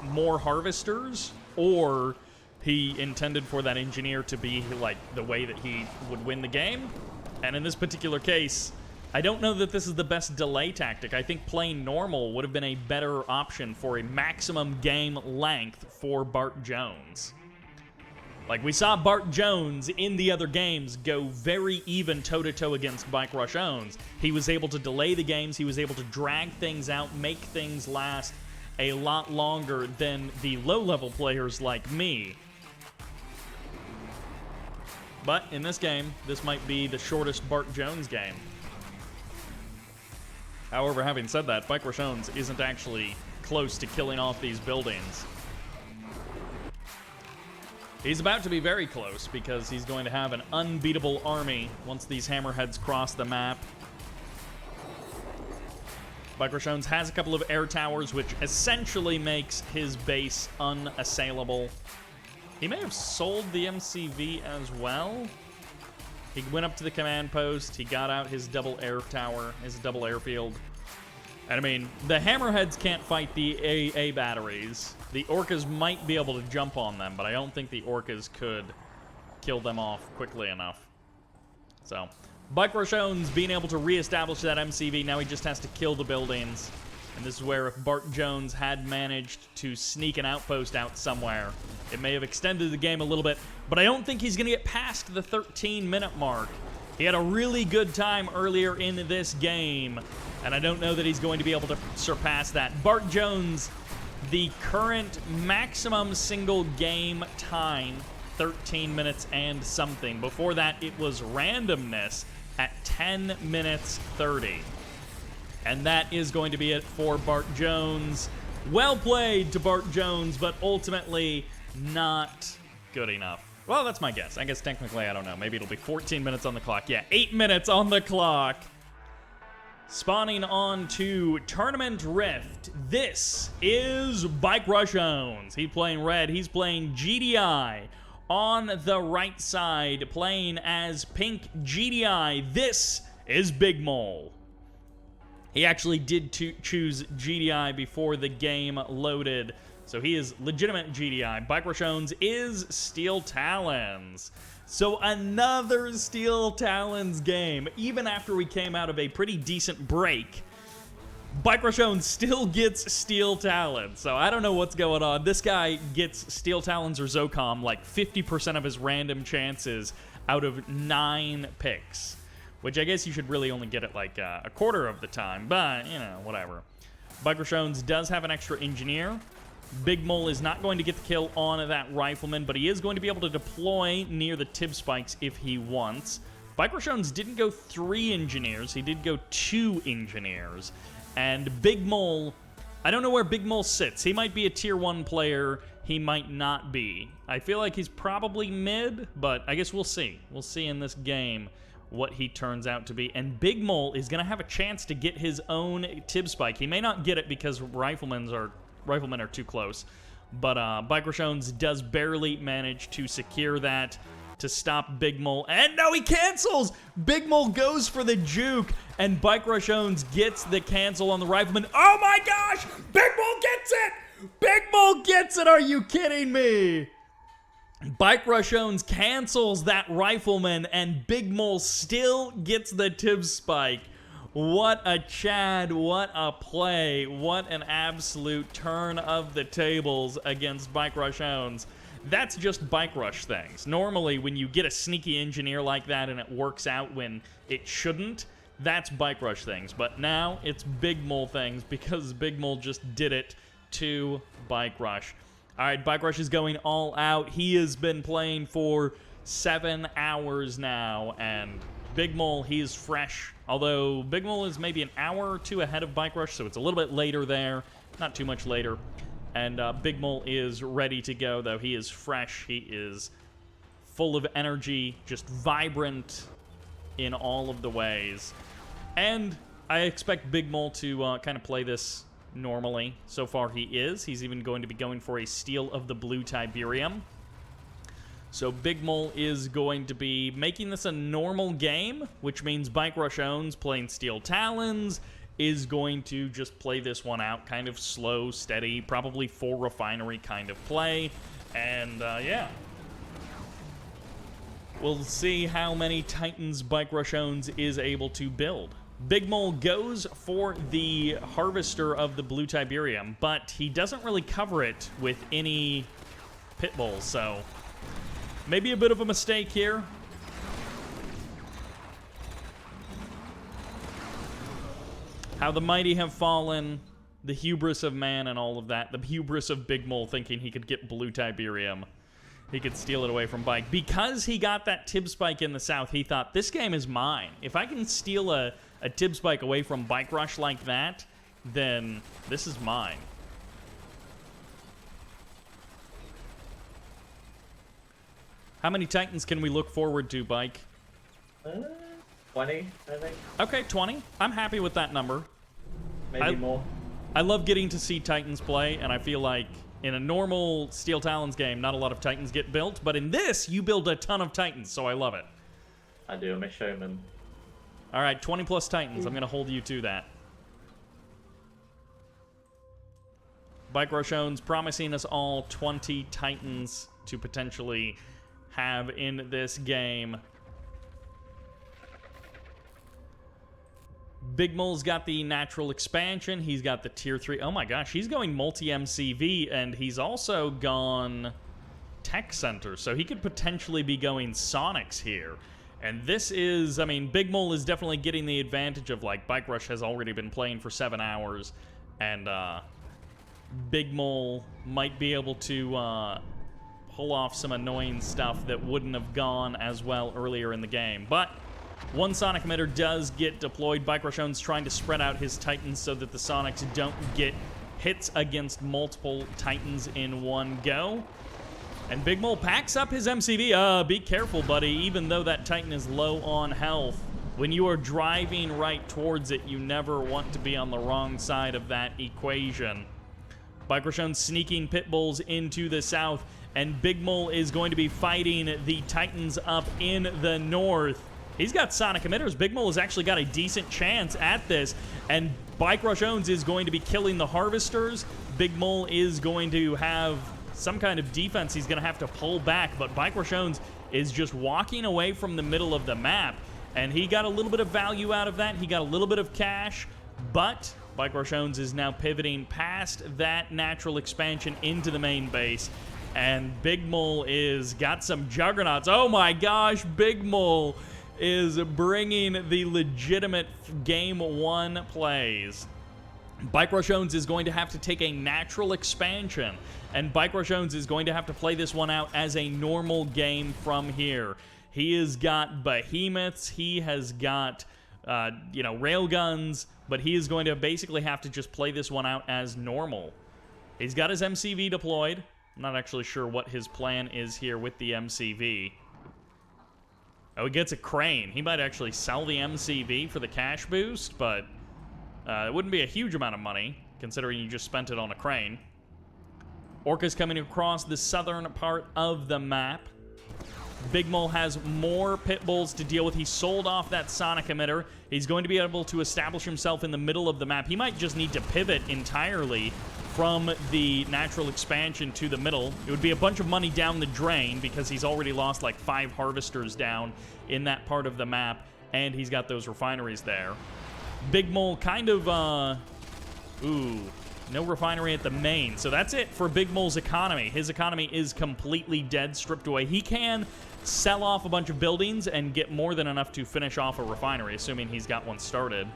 more harvesters, or he intended for that engineer to be like the way that he would win the game. And in this particular case, I don't know that this is the best delay tactic. I think playing normal would have been a better option for a maximum game length for Bartjones. Like, we saw Bartjones in the other games go very even toe-to-toe against Bartjones. He was able to delay the games, he was able to drag things out, make things last a lot longer than the low-level players like me. But in this game, this might be the shortest Bartjones game. However, having said that, Bartjones isn't actually close to killing off these buildings. He's about to be very close because he's going to have an unbeatable army once these Hammerheads cross the map. Bartjones has a couple of air towers, which essentially makes his base unassailable. He may have sold the MCV as well. He went up to the command post. He got out his double air tower, his double airfield. And I mean, the Hammerheads can't fight the AA batteries. The orcas might be able to jump on them, but I don't think the orcas could kill them off quickly enough. So, Bartjones being able to reestablish that MCV, now he just has to kill the buildings. And this is where if Bartjones had managed to sneak an outpost out somewhere, it may have extended the game a little bit, but I don't think he's going to get past the 13-minute mark. He had a really good time earlier in this game, and I don't know that he's going to be able to surpass that. Bartjones, the current maximum single game time, 13 minutes and something. Before that, it was randomness at 10 minutes 30. And that is going to be it for Bartjones. Well played to Bartjones, but ultimately not good enough. Well, that's my guess. I guess technically, I don't know. Maybe it'll be 14 minutes on the clock. Yeah, 8 minutes on the clock. Spawning on to Tournament Rift. This is Bartjones. He's playing red. He's playing GDI. On the right side, playing as pink GDI. This is BigMoule. He actually did choose GDI before the game loaded, so he is legitimate GDI. Bartjones is SteelTalons. So another SteelTalons game. Even after we came out of a pretty decent break, Bartjones still gets SteelTalons. So I don't know what's going on. This guy gets SteelTalons or Zocom like 50% of his random chances out of 9 picks. Which I guess you should really only get it like a quarter of the time, but, you know, whatever. Bartjones does have an extra engineer. BigMoule is not going to get the kill on that rifleman, but he is going to be able to deploy near the tib spikes if he wants. Bartjones didn't go 3 engineers. He did go 2 engineers. And BigMoule, I don't know where BigMoule sits. He might be a tier 1 player. He might not be. I feel like he's probably mid, but I guess we'll see. We'll see in this game what he turns out to be. And BigMoule is going to have a chance to get his own Tib Spike. He may not get it because riflemen are too close. But Bartjones does barely manage to secure that to stop BigMoule. And no, he cancels! BigMoule goes for the juke, and Bartjones gets the cancel on the rifleman. Oh my gosh! BigMoule gets it! BigMoule gets it! Are you kidding me? Bartjones cancels that rifleman, and BigMoule still gets the Tib Spike. What a Chad, what a play, what an absolute turn of the tables against Bartjones. That's just bike rush things. Normally, when you get a sneaky engineer like that and it works out when it shouldn't, that's bike rush things. But now it's BigMoule things because BigMoule just did it to bike rush. All right, bike rush is going all out. He has been playing for 7 hours now, and BigMoule, he is fresh. Although BigMoule is maybe an hour or 2 ahead of bike rush, so it's a little bit later there, not too much later. And BigMoule is ready to go, though. He is fresh. He is full of energy, just vibrant in all of the ways. And I expect BigMoule to kind of play this normally. So far, he is. He's even going to be going for a steal of the blue Tiberium. So BigMoule is going to be making this a normal game, which means Bartjones playing SteelTalons is going to just play this one out kind of slow, steady, probably 4 refinery kind of play. And, yeah. We'll see how many Titans Bartjones is able to build. BigMoule goes for the Harvester of the Blue Tiberium, but he doesn't really cover it with any pit bulls, so maybe a bit of a mistake here. How the mighty have fallen, the hubris of man and all of that, the hubris of BigMoule thinking he could get Blue Tiberium. He could steal it away from Bike. Because he got that Tib Spike in the south, he thought, this game is mine. If I can steal a Tib Spike away from Bike Rush like that, then this is mine. How many Titans can we look forward to, Bike? 20, I think. Okay, 20. I'm happy with that number. Maybe more. I love getting to see Titans play, and I feel like in a normal SteelTalons game, not a lot of Titans get built, but in this, you build a ton of Titans, so I love it. I do, I'm a showman. All right, 20 plus Titans. I'm going to hold you to that. Bartjones promising us all 20 Titans to potentially have in this game. BigMoule's got the natural expansion. He's got the tier 3. Oh my gosh, he's going multi-MCV, and he's also gone Tech Center, so he could potentially be going Sonics here. And this is, I mean, BigMoule is definitely getting the advantage of, like, Bike Rush has already been playing for 7 hours, and BigMoule might be able to pull off some annoying stuff that wouldn't have gone as well earlier in the game. But one Sonic emitter does get deployed. Bartjones trying to spread out his Titans so that the Sonics don't get hits against multiple Titans in one go. And BigMoule packs up his MCV. Be careful, buddy. Even though that Titan is low on health, when you are driving right towards it, you never want to be on the wrong side of that equation. Bartjones sneaking pit bulls into the south, and BigMoule is going to be fighting the Titans up in the north. He's got Sonic emitters. BigMoule has actually got a decent chance at this, and Bartjones is going to be killing the Harvesters. BigMoule is going to have some kind of defense. He's going to have to pull back, but Bartjones is just walking away from the middle of the map, and he got a little bit of value out of that. He got a little bit of cash, but Bartjones is now pivoting past that natural expansion into the main base, and BigMoule is got some juggernauts. Oh my gosh, BigMoule is bringing the legitimate Game 1 plays. Bartjones is going to have to take a natural expansion, and Bartjones is going to have to play this one out as a normal game from here. He has got behemoths. He has got, railguns. But he is going to basically have to just play this one out as normal. He's got his MCV deployed. I'm not actually sure what his plan is here with the MCV. Oh, he gets a crane. He might actually sell the MCV for the cash boost, but it wouldn't be a huge amount of money, considering you just spent it on a crane. Orca's coming across the southern part of the map. BigMoule has more pit bulls to deal with. He sold off that sonic emitter. He's going to be able to establish himself in the middle of the map. He might just need to pivot entirely from the natural expansion to the middle. It would be a bunch of money down the drain because he's already lost like 5 harvesters down in that part of the map, and he's got those refineries there. BigMoule kind of, no refinery at the main. So that's it for BigMoule's economy. His economy is completely dead, stripped away. He can sell off a bunch of buildings and get more than enough to finish off a refinery, assuming he's got one started.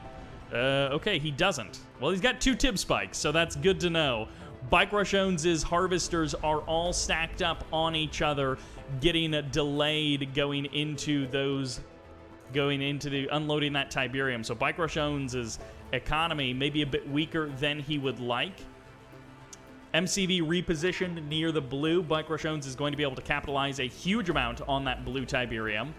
Okay, he doesn't. Well, he's got 2 tib spikes, so that's good to know. Bartjones' harvesters are all stacked up on each other, getting delayed going into the unloading that Tiberium. So Bartjones' economy may be a bit weaker than he would like. MCV repositioned near the blue. Bartjones is going to be able to capitalize a huge amount on that blue Tiberium.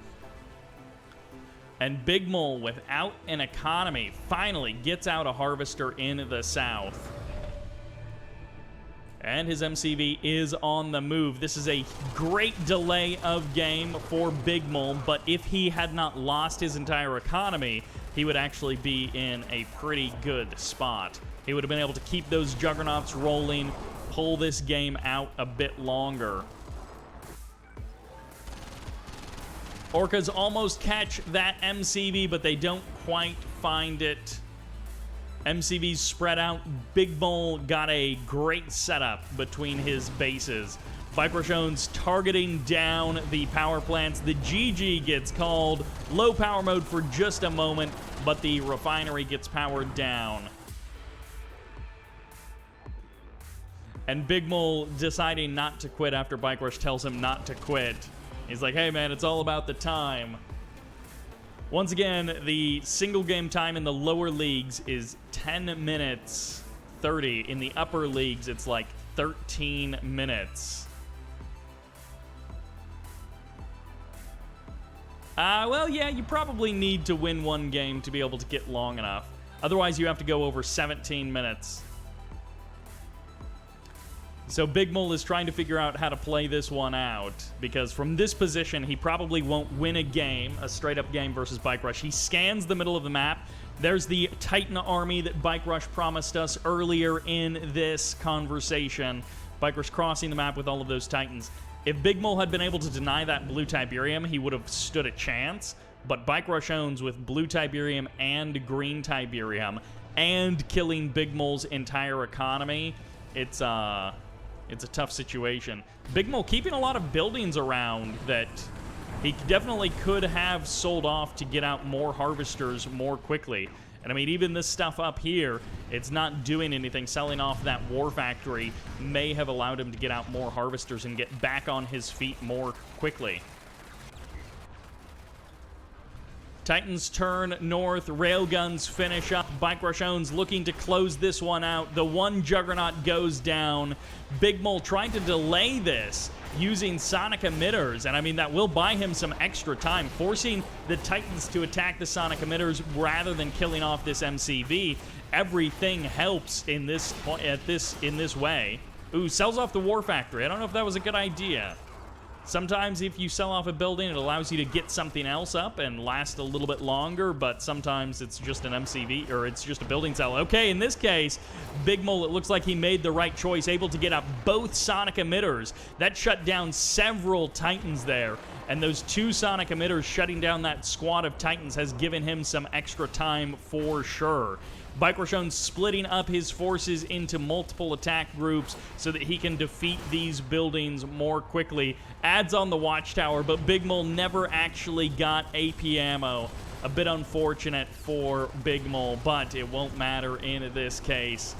And BigMoule, without an economy, finally gets out a harvester in the south. And his MCV is on the move. This is a great delay of game for BigMoule, but if he had not lost his entire economy, he would actually be in a pretty good spot. He would have been able to keep those juggernauts rolling, pull this game out a bit longer. Orcas almost catch that MCV, but they don't quite find it. MCV's spread out. BigMoule got a great setup between his bases. Bartjones targeting down the power plants. The GG gets called. Low power mode for just a moment, but the refinery gets powered down. And BigMoule deciding not to quit after Bartjones tells him not to quit. He's like, hey man, it's all about the time. Once again, the single game time in the lower leagues is 10 minutes 30. In the upper leagues, it's like 13 minutes. Well, yeah, you probably need to win one game to be able to get long enough. Otherwise, you have to go over 17 minutes. So BigMoule is trying to figure out how to play this one out, because from this position, he probably won't win a game, a straight-up game versus Bike Rush. He scans the middle of the map. There's the Titan army that Bike Rush promised us earlier in this conversation. Bike Rush crossing the map with all of those Titans. If BigMoule had been able to deny that blue Tiberium, he would have stood a chance. But Bartjones with blue Tiberium and green Tiberium and killing BigMoule's entire economy, it's a tough situation. BigMoule keeping a lot of buildings around that he definitely could have sold off to get out more harvesters more quickly. And I mean, even this stuff up here, it's not doing anything. Selling off that war factory may have allowed him to get out more harvesters and get back on his feet more quickly. Titans turn north, railguns finish up. Bartjones looking to close this one out. The one Juggernaut goes down. BigMoule trying to delay this using sonic emitters, and I mean that will buy him some extra time, forcing the Titans to attack the sonic emitters rather than killing off this MCV. Everything helps in this way. Ooh, sells off the war factory. I don't know if that was a good idea. Sometimes if you sell off a building, it allows you to get something else up and last a little bit longer, but sometimes it's just an MCV, or it's just a building sell. Okay, in this case, BigMoule, it looks like he made the right choice, able to get up both sonic emitters. That shut down several Titans there, and those 2 sonic emitters shutting down that squad of Titans has given him some extra time for sure. Bartjones splitting up his forces into multiple attack groups so that he can defeat these buildings more quickly. Adds on the watchtower, but BigMoule never actually got AP ammo. A bit unfortunate for BigMoule, but it won't matter in this case.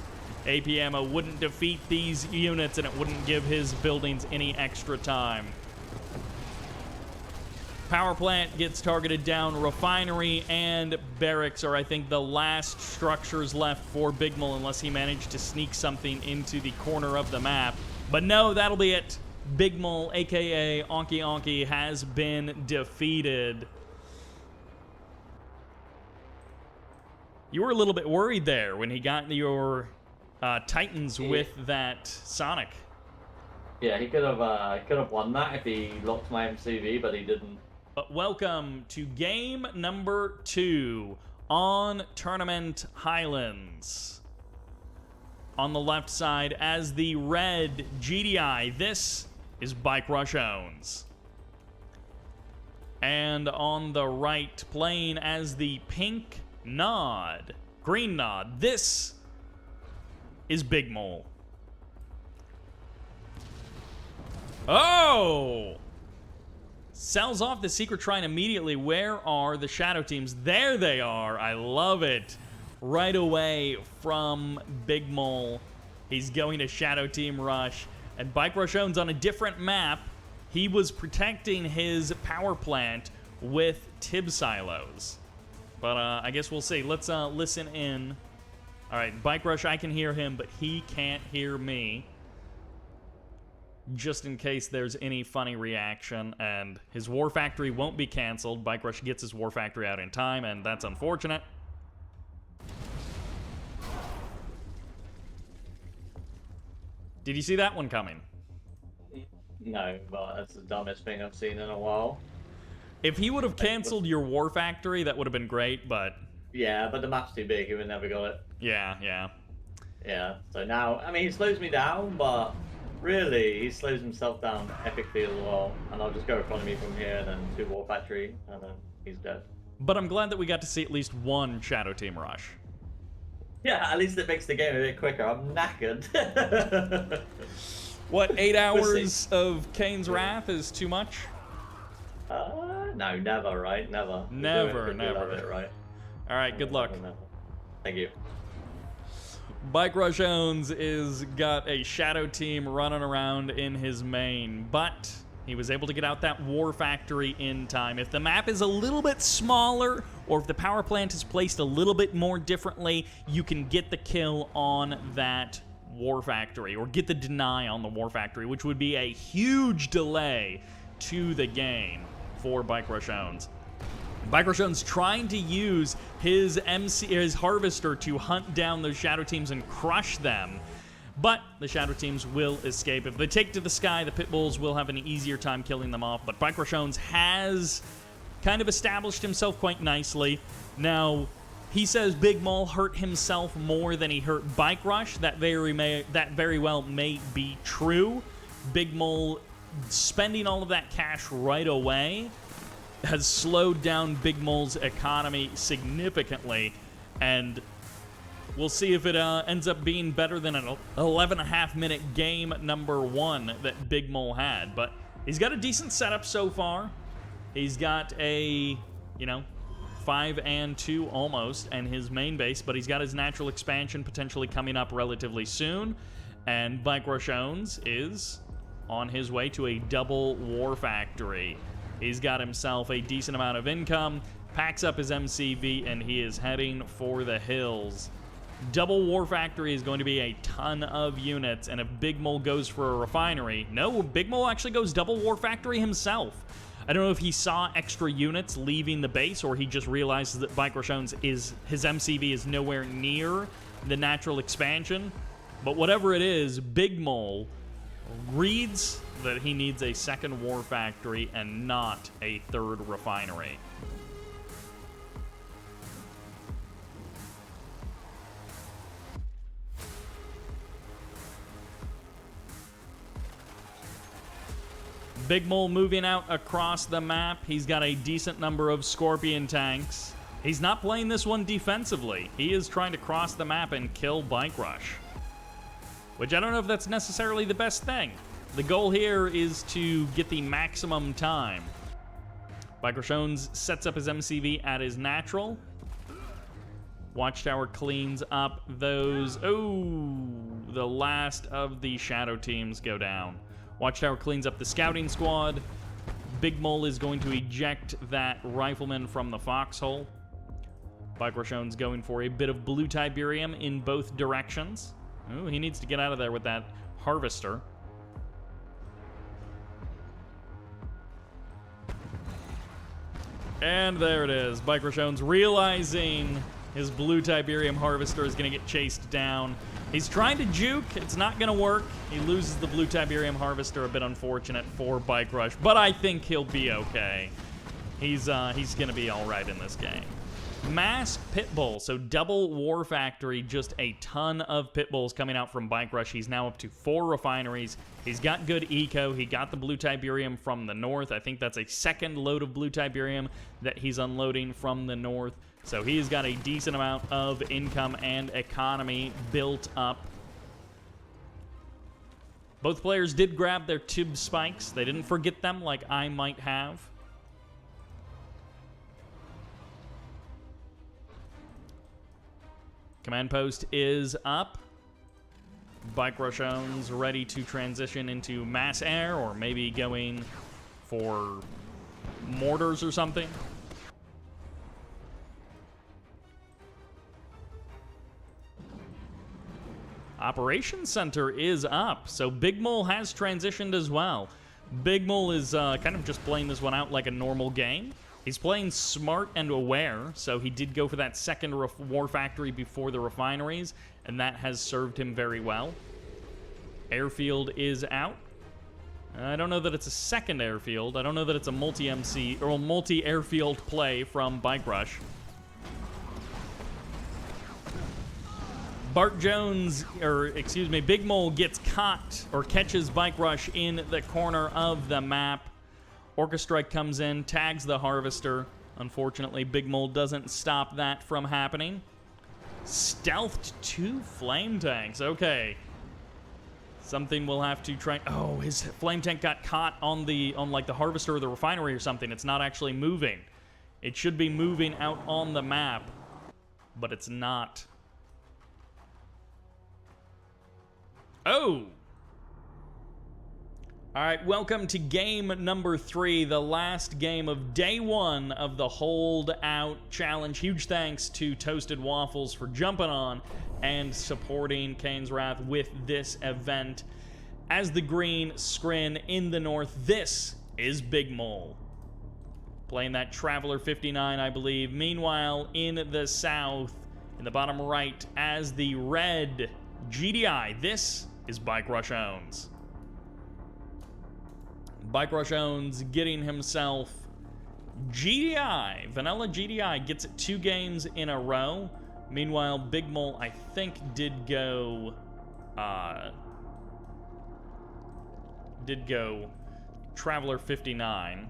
AP ammo wouldn't defeat these units, and it wouldn't give his buildings any extra time. Power plant gets targeted down. Refinery and barracks are, I think, the last structures left for BigMoule unless he managed to sneak something into the corner of the map. But no, that'll be it. BigMoule, a.k.a. Onky Onky, has been defeated. You were a little bit worried there when he got your Titans with that Sonic. Yeah, he could have won that if he locked my MCV, but he didn't. But welcome to game number 2 on Tournament Highlands. On the left side, as the red GDI, this is Bartjones. And on the right, playing as the pink Nod, green Nod, this is BigMoule. Oh! Sells off the Secret Shrine immediately. Where are the Shadow Teams? There they are. I love it. Right away from BigMoule. He's going to Shadow Team Rush. And Bartjones on a different map. He was protecting his power plant with Tib silos. But I guess we'll see. Let's listen in. All right, Bike Rush, I can hear him, but he can't hear me. Just in case there's any funny reaction, and his War Factory won't be canceled. Bike Rush gets his War Factory out in time, and that's unfortunate. Did you see that one coming? No, but that's the dumbest thing I've seen in a while. If he would have canceled your War Factory, that would have been great, but... Yeah, but the map's too big, he would never got it. Yeah. Yeah, so now, I mean, he slows me down, but really, he slows himself down epically as well. And I'll just go economy from here, and then 2 War Factory, and then he's dead. But I'm glad that we got to see at least one Shadow Team Rush. Yeah, at least it makes the game a bit quicker. I'm knackered. What, 8 hours of Kane's Wrath is too much? No, never, right? Never. Never. It, right? All right, good luck. Never. Thank you. Bartjones is got a Shadow Team running around in his main, but he was able to get out that War Factory in time. If the map is a little bit smaller, or if the power plant is placed a little bit more differently, you can get the kill on that War Factory, or get the deny on the War Factory, which would be a huge delay to the game for Bartjones. Bartjones trying to use his Harvester to hunt down those Shadow Teams and crush them, but the Shadow Teams will escape. If they take to the sky, the Pitbulls will have an easier time killing them off, but Bartjones has kind of established himself quite nicely. Now, he says BigMoule hurt himself more than he hurt Bike Rush. That very well may be true. BigMoule spending all of that cash right away has slowed down BigMoule's economy significantly, and we'll see if it ends up being better than an 11.5-minute game number 1 that BigMoule had. But he's got a decent setup so far. He's got a, 5-2 almost, and his main base, but he's got his natural expansion potentially coming up relatively soon, and Bartjones is on his way to a double War Factory. He's got himself a decent amount of income, packs up his MCV, and he is heading for the hills. Double War Factory is going to be a ton of units, and if BigMoule goes for a refinery... No, BigMoule actually goes double War Factory himself. I don't know if he saw extra units leaving the base, or he just realizes that Bartjones his MCV is nowhere near the natural expansion. But whatever it is, BigMoule reads that he needs a second War Factory and not a third refinery. BigMoule moving out across the map. He's got a decent number of Scorpion tanks. He's not playing this one defensively. He is trying to cross the map and kill Bike Rush, which I don't know if that's necessarily the best thing. The goal here is to get the maximum time. Bartjones sets up his MCV at his natural. Watchtower cleans up those... Oh, the last of the Shadow Teams go down. Watchtower cleans up the scouting squad. BigMoule is going to eject that Rifleman from the foxhole. Garchompe's going for a bit of blue Tiberium in both directions. Ooh, he needs to get out of there with that Harvester. And there it is. Garchompe's realizing his blue Tiberium Harvester is going to get chased down. He's trying to juke. It's not going to work. He loses the blue Tiberium Harvester. A bit unfortunate for Bike Rush, but I think he'll be okay. He's going to be all right in this game. Mass Pitbull, so double War Factory, just a ton of Pitbulls coming out from Bike Rush. He's now up to 4 refineries. He's got good eco. He got the blue Tiberium from the north. I think that's a second load of blue Tiberium that he's unloading from the north. So he's got a decent amount of income and economy built up. Both players did grab their tube spikes. They didn't forget them like I might have. Command post is up. Garchompe's ready to transition into mass air, or maybe going for mortars or something. Operations Center is up, so BigMoule has transitioned as well. BigMoule is kind of just playing this one out like a normal game. He's playing smart and aware, so he did go for that second War Factory before the refineries, and that has served him very well. Airfield is out. I don't know that it's a second airfield. I don't know that it's a multi-MC or multi-airfield play from Bike Rush. Bartjones, or excuse me, BigMoule gets caught or catches Bike Rush in the corner of the map. Orchestrike comes in, tags the Harvester. Unfortunately, BigMoule doesn't stop that from happening. Stealthed 2 flame tanks. Okay. Something we'll have to try. Oh, his flame tank got caught on like the Harvester or the refinery or something. It's not actually moving. It should be moving out on the map, but it's not. Oh! Alright, welcome to game number 3, the last game of day 1 of the Hold Out Challenge. Huge thanks to Toasted Waffles for jumping on and supporting Kane's Wrath with this event. As the green screen in the north, this is BigMoule. Playing that Traveler 59, I believe. Meanwhile, in the south, in the bottom right, as the red GDI, this is Garchompe's. Garchompe's getting himself GDI. Vanilla GDI gets it 2 games in a row. Meanwhile, BigMoule, I think, did go Traveler 59.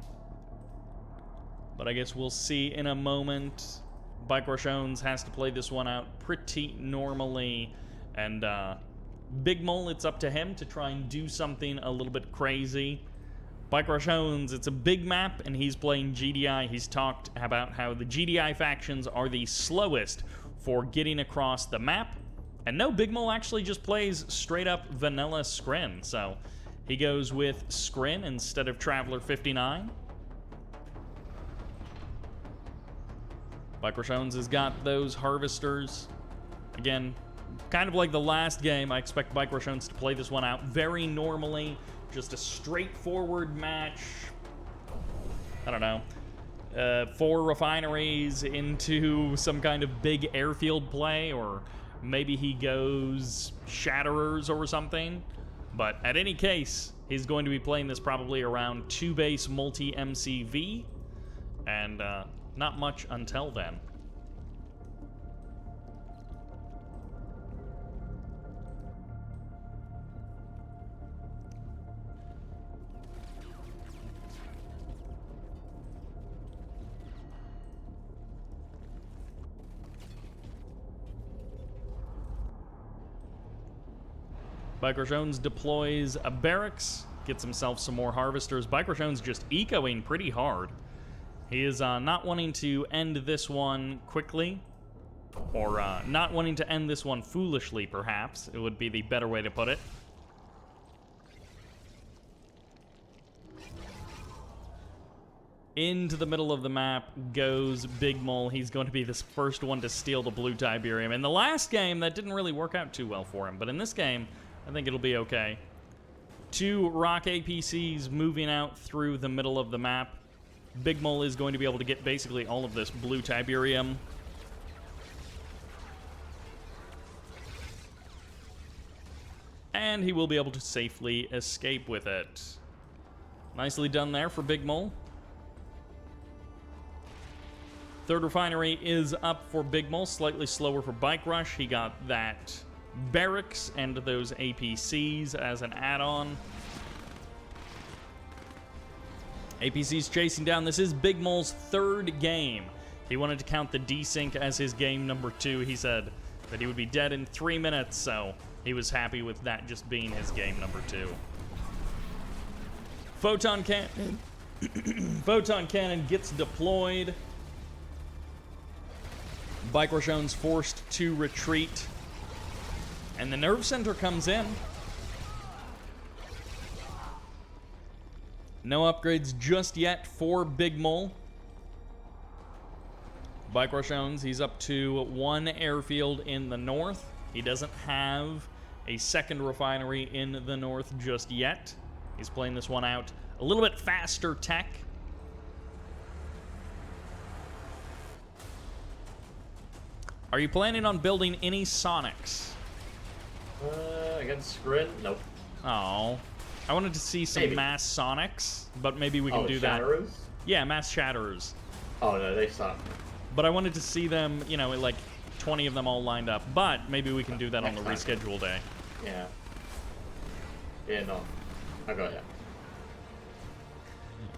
But I guess we'll see in a moment. Garchompe's has to play this one out pretty normally. And BigMoule, it's up to him to try and do something a little bit crazy. Garchompe's, it's a big map, and he's playing GDI. He's talked about how the GDI factions are the slowest for getting across the map. And no, BigMoule actually just plays straight up vanilla Scrin. So he goes with Scrin instead of Traveler 59. Garchompe's has got those Harvesters. Again, kind of like the last game, I expect Garchompe's to play this one out very normally. Just a straightforward match. I don't know. 4 refineries into some kind of big airfield play, or maybe he goes Shatterers or something. But at any case, he's going to be playing this probably around 2 base multi-MCV, and not much until then. Garchompe's deploys a barracks, gets himself some more Harvesters. Garchompe's just ecoing pretty hard. He is not wanting to end this one quickly, or not wanting to end this one foolishly, perhaps. It would be the better way to put it. Into the middle of the map goes BigMoule. He's going to be this first one to steal the blue Tiberium. In the last game, that didn't really work out too well for him, but in this game, I think it'll be okay. 2 rock APCs moving out through the middle of the map. BigMoule is going to be able to get basically all of this blue Tiberium. And he will be able to safely escape with it. Nicely done there for BigMoule. Third refinery is up for BigMoule, slightly slower for Bike Rush. He got that barracks and those APCs as an add-on. APC's chasing down. This is BigMoule's 3rd game. He wanted to count the desync as his game number 2. He said that he would be dead in 3 minutes, so he was happy with that just being his game number 2. Photon Cannon. Photon Cannon gets deployed. Bartjones forced to retreat. And the Nerve Center comes in. No upgrades just yet for BigMoule. Bartjones, he's up to 1 airfield in the north. He doesn't have a 2nd refinery in the north just yet. He's playing this one out a little bit faster tech. Are you planning on building any Sonics? Against Sprint? Nope. Oh. I wanted to see some mass Sonics, but maybe we can do Shatterers? that. Yeah, mass Shatterers. Oh, no, they suck. But I wanted to see them, you know, like 20 of them all lined up. But maybe we can do that on the reschedule day. Yeah. Yeah, no. I got ya.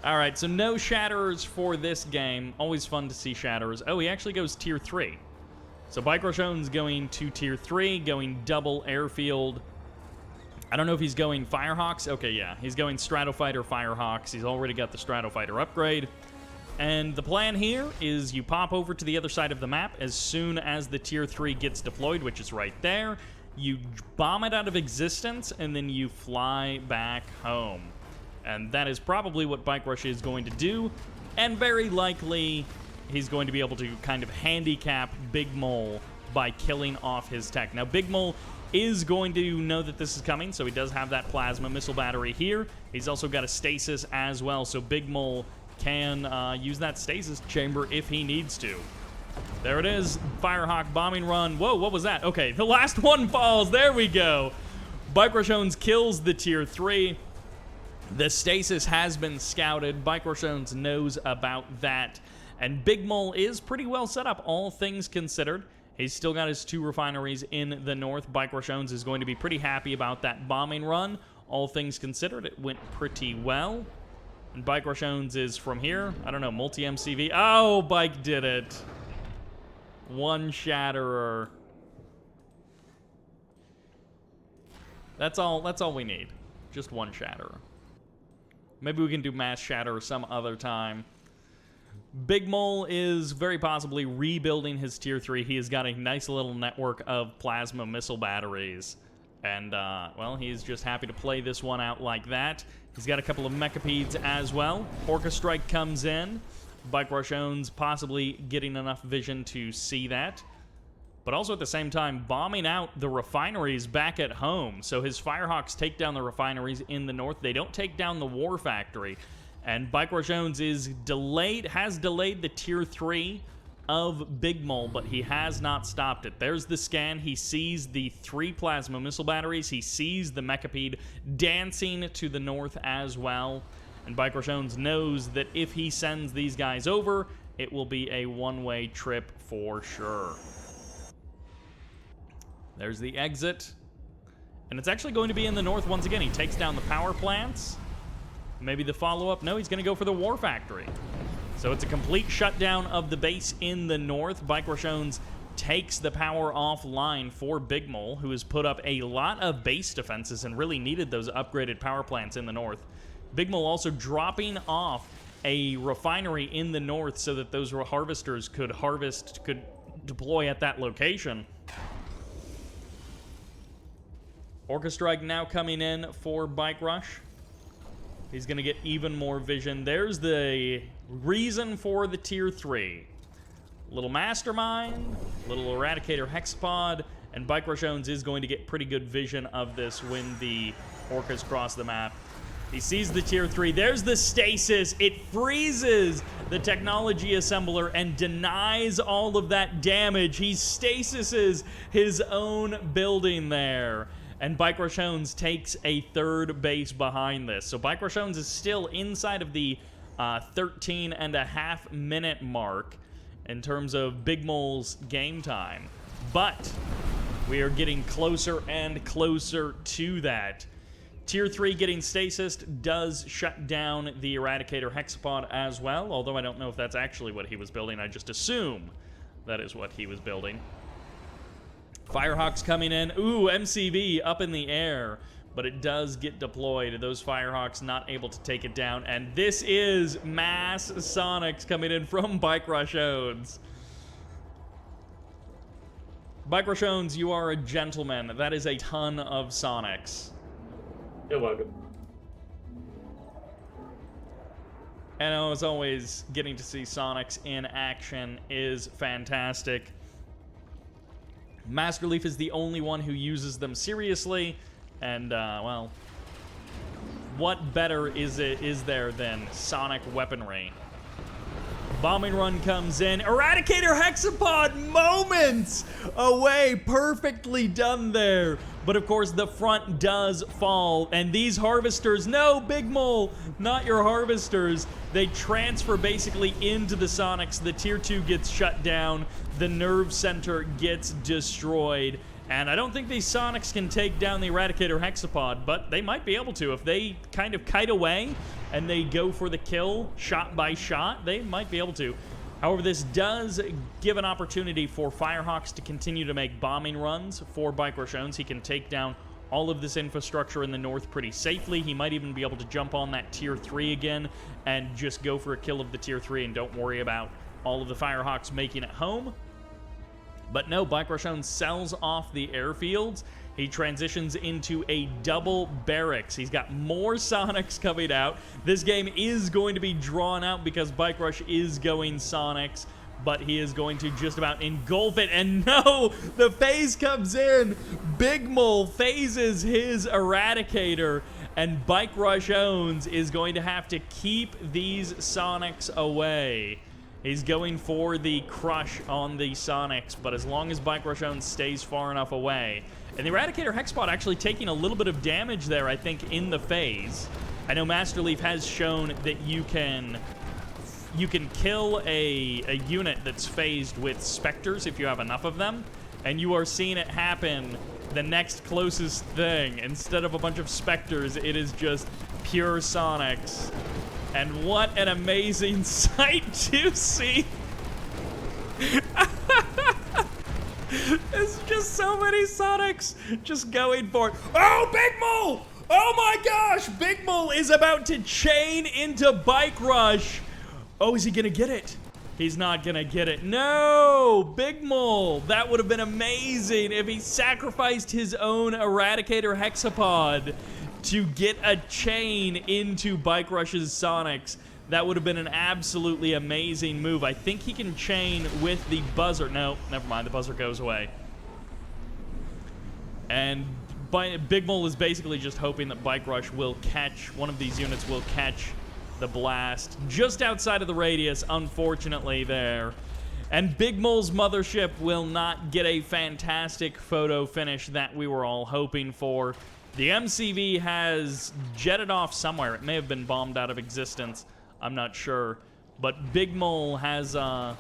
Alright, so no Shatterers for this game. Always fun to see Shatterers. Oh, he actually goes Tier 3. So Bartjones going to Tier 3, going double airfield. I don't know if he's going Firehawks. Okay, yeah. He's going Stratofighter Firehawks. He's already got the Stratofighter upgrade. And the plan here is you pop over to the other side of the map as soon as the Tier 3 gets deployed, which is right there. You bomb it out of existence, and then you fly back home. And that is probably what Bike Rush is going to do. And very likely, he's going to be able to kind of handicap BigMoule by killing off his tech. Now, BigMoule is going to know that this is coming, so he does have that plasma missile battery here. He's also got a stasis as well, so BigMoule can use that stasis chamber if he needs to. There it is, Firehawk bombing run. Whoa, what was that? Okay, the last one falls. There we go. Bartjones kills the Tier 3. The stasis has been scouted. Bartjones knows about that. And BigMoule is pretty well set up, all things considered. He's still got his 2 refineries in the north. Bartjones is going to be pretty happy about that bombing run. All things considered, it went pretty well. And Bartjones is from here. I don't know, multi-MCV. Oh, Bike did it. 1 Shatterer. That's all we need. Just 1 Shatterer. Maybe we can do mass Shatter some other time. BigMoule is very possibly rebuilding his Tier 3. He has got a nice little network of plasma missile batteries. And, well, he's just happy to play this one out like that. He's got a couple of Mechapedes as well. Orca Strike comes in. Bartjones possibly getting enough vision to see that. But also at the same time, bombing out the refineries back at home. So his Firehawks take down the refineries in the north. They don't take down the War Factory. And Bartjones is has delayed the Tier 3 of BigMoule, but he has not stopped it. There's the scan. He sees the 3 plasma missile batteries. He sees the Mechapede dancing to the north as well. And Bartjones knows that if he sends these guys over, it will be a one-way trip for sure. There's the exit. And it's actually going to be in the north once again. He takes down the power plants. Maybe the follow-up? No, he's going to go for the War Factory. So it's a complete shutdown of the base in the north. Bartjones takes the power offline for BigMoule, who has put up a lot of base defenses and really needed those upgraded power plants in the north. BigMoule also dropping off a refinery in the north so that those harvesters could deploy at that location. Orca Strike now coming in for Bike Rush. He's going to get even more vision. There's the reason for the tier 3. Little Mastermind, little Eradicator Hexapod, and Bartjones is going to get pretty good vision of this when the orcas cross the map. He sees the tier 3. There's the stasis. It freezes the technology assembler and denies all of that damage. He stasises his own building there. And Bartjones takes a third base behind this. So Bartjones is still inside of the 13.5 minute mark in terms of BigMoule's game time. But we are getting closer and closer to that. Tier 3 getting stasis does shut down the Eradicator Hexapod as well, although I don't know if that's actually what he was building. I just assume that is what he was building. Firehawks coming in. Ooh, MCB up in the air, but it does get deployed. Those Firehawks not able to take it down, and this is mass Sonics coming in from Bartjones. Bartjones, you are a gentleman. That is a ton of Sonics. You're welcome. And as always, getting to see Sonics in action is fantastic. Master Leaf is the only one who uses them seriously, and, well, what better is there than Sonic weaponry? Bombing run comes in. Eradicator Hexapod moments away. Perfectly done there. But of course, the front does fall. And these harvesters, no, BigMoule, not your harvesters. They transfer basically into the Sonics. The tier 2 gets shut down. The nerve center gets destroyed. And I don't think these Sonics can take down the Eradicator Hexapod, but they might be able to. If they kind of kite away and they go for the kill shot by shot, they might be able to. However, this does give an opportunity for Firehawks to continue to make bombing runs for Bartjones. He can take down all of this infrastructure in the north pretty safely. He might even be able to jump on that tier 3 again and just go for a kill of the tier 3 and don't worry about all of the Firehawks making it home. But no, Bartjones sells off the airfields. He transitions into a double barracks. He's got more Sonics coming out. This game is going to be drawn out because Bike Rush is going Sonics, but he is going to just about engulf it. And no, the phase comes in. BigMoule phases his Eradicator, and Bartjones is going to have to keep these Sonics away. He's going for the crush on the Sonics, but as long as Bartjones stays far enough away. And the Eradicator Hexapod actually taking a little bit of damage there, I think, in the phase. I know Master Leaf has shown that you can kill a unit that's phased with Spectres if you have enough of them, and you are seeing it happen the next closest thing. Instead of a bunch of Spectres, it is just pure Sonics. And what an amazing sight to see. There's just so many Sonics just going for it. Oh, BigMoule! Oh my gosh! BigMoule is about to chain into Bike Rush. Oh, is he gonna get it? He's not gonna get it. No! BigMoule! That would have been amazing if he sacrificed his own Eradicator Hexapod to get a chain into Bike Rush's Sonics. That would have been an absolutely amazing move. I think he can chain with the buzzer. No, never mind. The buzzer goes away. And BigMoule is basically just hoping that Bike Rush will catch, one of these units will catch the blast just outside of the radius, unfortunately, there. And BigMoule's mothership will not get a fantastic photo finish that we were all hoping for. The MCV has jetted off somewhere. It may have been bombed out of existence. I'm not sure. But BigMoule has, well,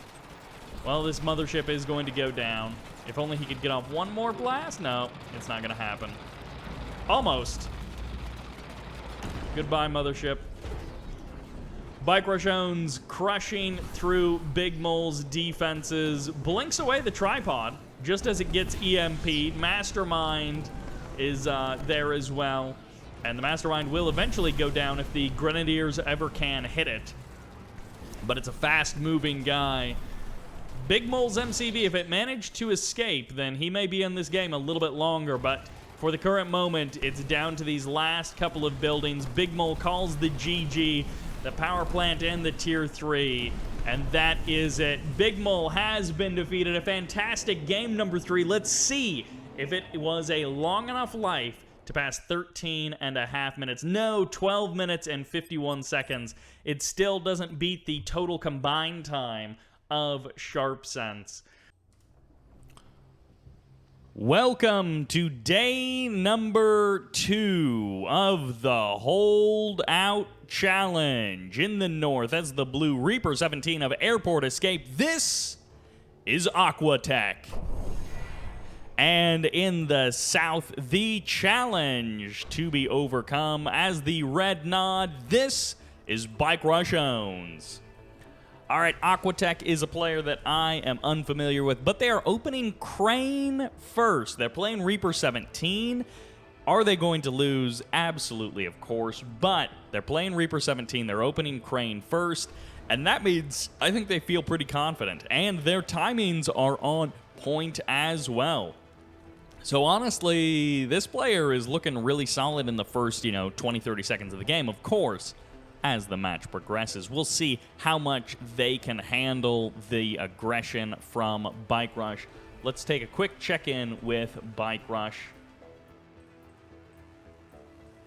this mothership is going to go down. If only he could get off one more blast. No, it's not going to happen. Almost. Goodbye, mothership. Bartjones crushing through BigMoule's defenses. Blinks away the tripod just as it gets EMP'd. Mastermind is there as well. And the Mastermind will eventually go down if the Grenadiers ever can hit it. But it's a fast-moving guy. BigMoule's MCV, if it managed to escape, then he may be in this game a little bit longer, but For the current moment, it's down to these last couple of buildings. BigMoule calls the GG, the power plant and the tier 3. And that is it. BigMoule has been defeated. A fantastic game number 3. Let's see if it was a long enough life to pass 13.5 minutes. No, 12 minutes and 51 seconds. It still doesn't beat the total combined time of Sharpsense. Welcome to day number 2 of the Holdout Challenge. In the north, that's the blue Reaper 17 of Airport Escape. This is Aquatech. And in the south, the challenge to be overcome as the red nod. This is Bartjones. All right, Aquatech is a player that I am unfamiliar with, but they are opening Crane first. They're playing Reaper 17. Are they going to lose? Absolutely, of course, but they're playing Reaper 17. They're opening Crane first, and that means I think they feel pretty confident, and their timings are on point as well. So honestly, this player is looking really solid in the first, 20, 30 seconds of the game. Of course, as the match progresses, we'll see how much they can handle the aggression from Bike Rush. Let's take a quick check-in with Bike Rush.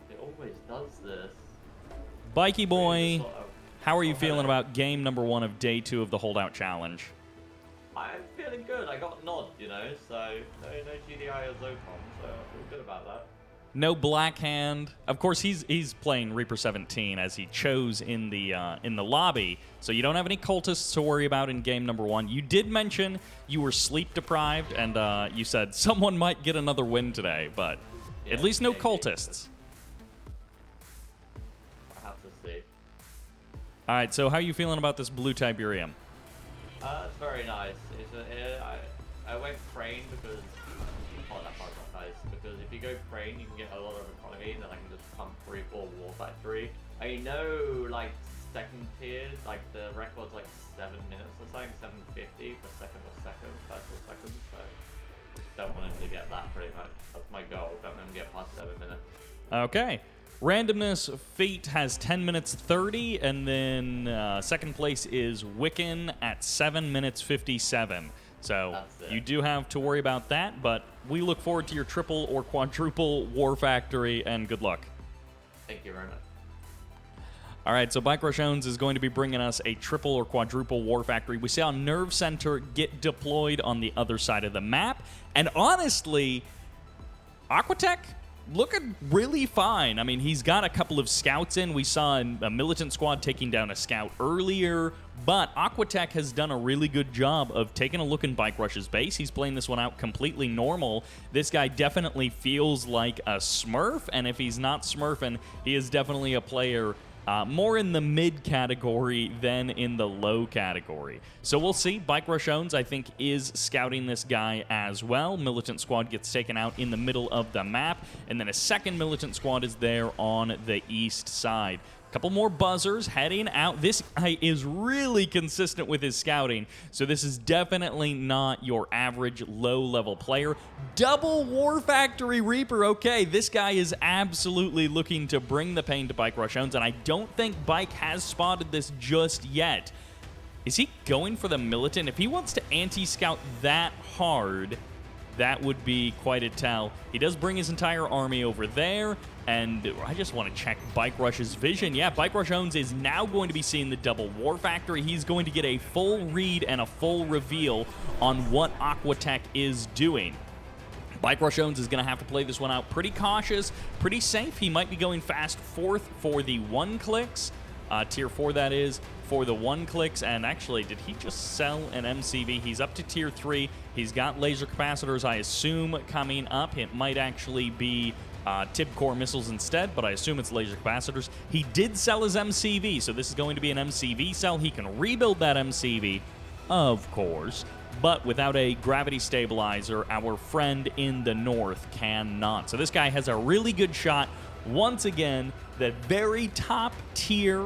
It always does this. Bikey boy, how are you feeling about game number 1 of day 2 of the Holdout Challenge? I'm feeling good. I got nod, so no GDI or Zocom, so I feel good about that. No Black Hand. Of course, he's playing Reaper 17 as he chose in the lobby, so you don't have any cultists to worry about in game number 1. You did mention you were sleep deprived, and you said someone might get another win today, but yeah, at least no cultists. I have to see. All right, so how are you feeling about this blue Tiberium? It's very nice. I went Crane because because if you go Crane, you can get a lot of economy, and then I can just pump 3-4 War Factory. I know, second tier, the record's 7 minutes or something, 750 per second or first or second, so just don't want him to get that pretty much. That's my goal, don't let him get past 7 minutes. Okay. RandomnessFt has 10 minutes 30, and then second place is IWKYN at 7 minutes 57. So you do have to worry about that, but we look forward to your triple or quadruple War Factory, and good luck. Thank you very much. All right, so Bartjones is going to be bringing us a triple or quadruple War Factory. We saw Nerve Center get deployed on the other side of the map, and honestly, Aquatech looking really fine. I mean, he's got a couple of scouts in. We saw a militant squad taking down a scout earlier, but Aquatech has done a really good job of taking a look in Bike Rush's base. He's playing this one out completely normal. This guy definitely feels like a smurf, and if he's not smurfing, he is definitely a player more in the mid category than in the low category. So we'll see. Bartjones, I think, is scouting this guy as well. Militant squad gets taken out in the middle of the map, and then a second militant squad is there on the east side. Couple more buzzers heading out. This guy is really consistent with his scouting, so this is definitely not your average low-level player. Double War Factory Reaper. Okay, this guy is absolutely looking to bring the pain to Bartjones, and I don't think Bike has spotted this just yet. Is he going for the militant? If he wants to anti-scout that hard, that would be quite a tell. He does bring his entire army over there, and I just want to check Bike Rush's vision. Yeah, Bartjones is now going to be seeing the double War Factory. He's going to get a full read and a full reveal on what Aquatech is doing. Bartjones is going to have to play this one out pretty cautious, pretty safe. He might be going fast fourth for the 1-clicks. Tier 4, that is, for the 1-clicks. And actually, did he just sell an MCV? He's up to Tier 3. He's got laser capacitors, I assume, coming up. It might actually be Tib Core missiles instead, but I assume it's laser capacitors. He did sell his MCV, so this is going to be an MCV sell. He can rebuild that MCV, of course, but without a gravity stabilizer, our friend in the north cannot. So this guy has a really good shot. Once again, the very top tier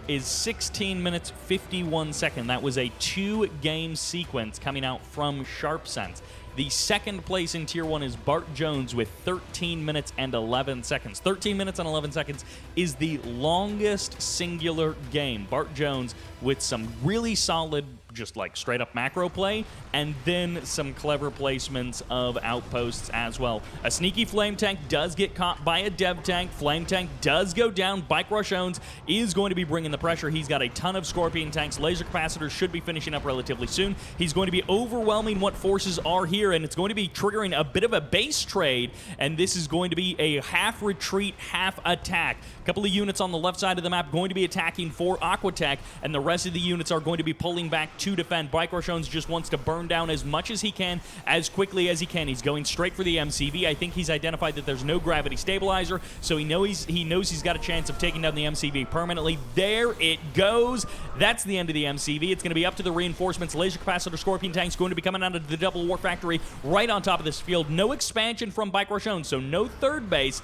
is 16 minutes 51 seconds. That was a 2-game sequence coming out from Sharpsense. The second place in Tier 1 is Bartjones with 13 minutes and 11 seconds. 13 minutes and 11 seconds is the longest singular game. Bartjones with some really solid, just like straight up macro play, and then some clever placements of outposts as well. A sneaky Flame Tank does get caught by a Dev Tank. Flame Tank does go down. BikeRushOnes is going to be bringing the pressure. He's got a ton of Scorpion Tanks. Laser Capacitors should be finishing up relatively soon. He's going to be overwhelming what forces are here, and it's going to be triggering a bit of a base trade, and this is going to be a half retreat, half attack. A couple of units on the left side of the map going to be attacking for Aquatech, and the rest of the units are going to be pulling back to defend. BikeRushOnes just wants to burn down as much as he can, as quickly as he can. He's going straight for the MCV. I think he's identified that there's no gravity stabilizer, so he knows he's got a chance of taking down the MCV permanently. There it goes. That's the end of the MCV. It's going to be up to the reinforcements. Laser Capacitor Scorpion Tanks going to be coming out of the Double War Factory right on top of this field. No expansion from BikeRushOnes, so no third base.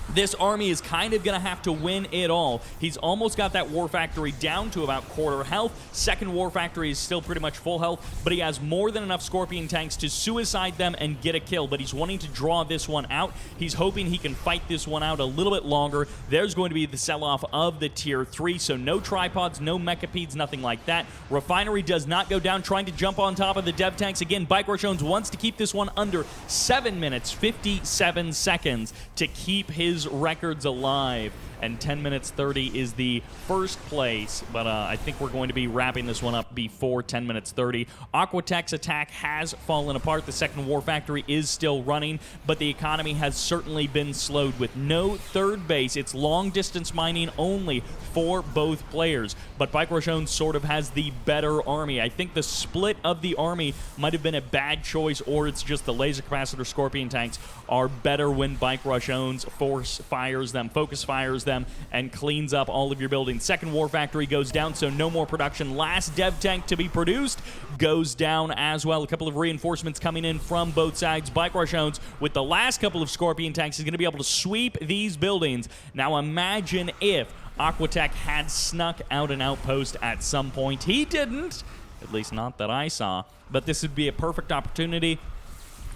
This army is kind of going to have to win it all. He's almost got that War Factory down to about quarter health. Second War Factory is still pretty much full health, but he has more than enough Scorpion Tanks to suicide them and get a kill, but he's wanting to draw this one out. He's hoping he can fight this one out a little bit longer. There's going to be the sell-off of the Tier 3, so no tripods, no mechapedes, nothing like that. Refinery does not go down, trying to jump on top of the Dev Tanks. Again, BikeRushOnes wants to keep this one under 7 minutes, 57 seconds to keep his records alive, and 10 minutes 30 is the first place, but I think we're going to be wrapping this one up before 10 minutes 30. Aquatech's attack has fallen apart. The second War Factory is still running, but the economy has certainly been slowed with no third base. It's long distance mining only for both players, but BikeRushOnes sort of has the better army. I think the split of the army might have been a bad choice, or it's just the Laser Capacitor Scorpion Tanks are better when BikeRushOnes focus fires them, and cleans up all of your buildings. Second War Factory goes down, so no more production. Last Dev Tank to be produced goes down as well. A couple of reinforcements coming in from both sides. BikeRushOnes, with the last couple of Scorpion Tanks, is going to be able to sweep these buildings. Now imagine if Aquatech had snuck out an outpost at some point. He didn't, at least not that I saw, but this would be a perfect opportunity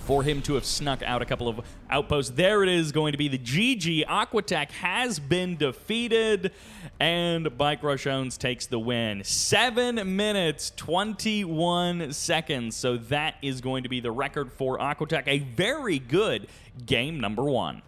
for him to have snuck out a couple of outposts. There it is, going to be the GG. Aquatech has been defeated, and BikeRushOnes takes the win. 7 minutes, 21 seconds. So that is going to be the record for Aquatech. A very good game number 1.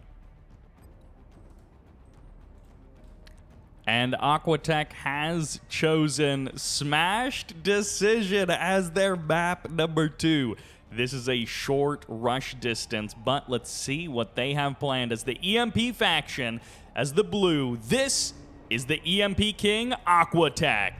And Aquatech has chosen Smashed Decision as their map number 2. This is a short rush distance, but let's see what they have planned as the EMP faction, as the blue. This is the EMP King, Aquatech.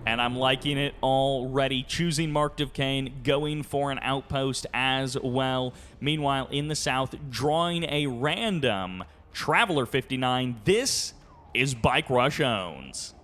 And I'm liking it already. Choosing Mark of Cain, going for an outpost as well. Meanwhile, in the south, drawing a random Traveler 59. This is BikeRushOnes.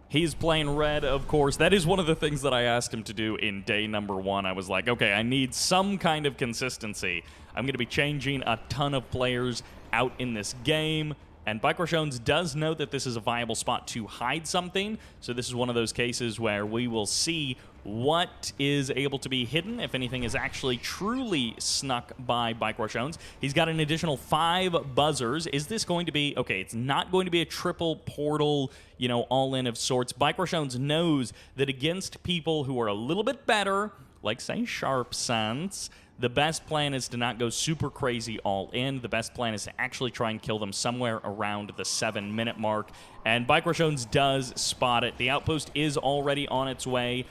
He's playing red, of course. That is one of the things that I asked him to do in day number 1. I was like, okay, I need some kind of consistency. I'm going to be changing a ton of players out in this game. And BikeRushOnes does know that this is a viable spot to hide something. So this is one of those cases where we will see what is able to be hidden, if anything is actually truly snuck by BikeRushOnes. He's got an additional 5 buzzers. Is this going to be... Okay, it's not going to be a triple portal, you know, all-in of sorts. BikeRushOnes knows that against people who are a little bit better, like, say, Sharpsense, the best plan is to not go super crazy all in. The best plan is to actually try and kill them somewhere around the 7-minute mark. And BikeRushOnes does spot it. The outpost is already on its way.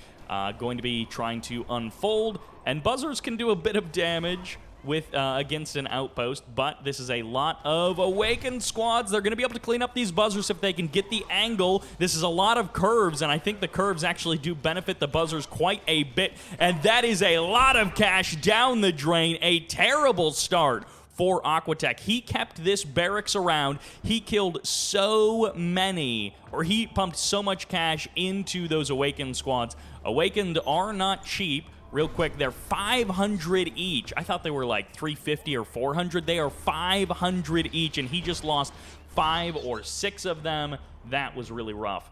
Going to be trying to unfold, and buzzers can do a bit of damage with against an outpost, but this is a lot of awakened squads. They're going to be able to clean up these buzzers if they can get the angle. This is a lot of curves, and I think the curves actually do benefit the buzzers quite a bit, and that is a lot of cash down the drain. A terrible start for Aquatech. He kept this barracks around. He killed so many, or he pumped so much cash into those Awakened squads. Awakened are not cheap. Real quick, they're 500 each. I thought they were like 350 or 400. They are 500 each, and he just lost 5 or 6 of them. That was really rough.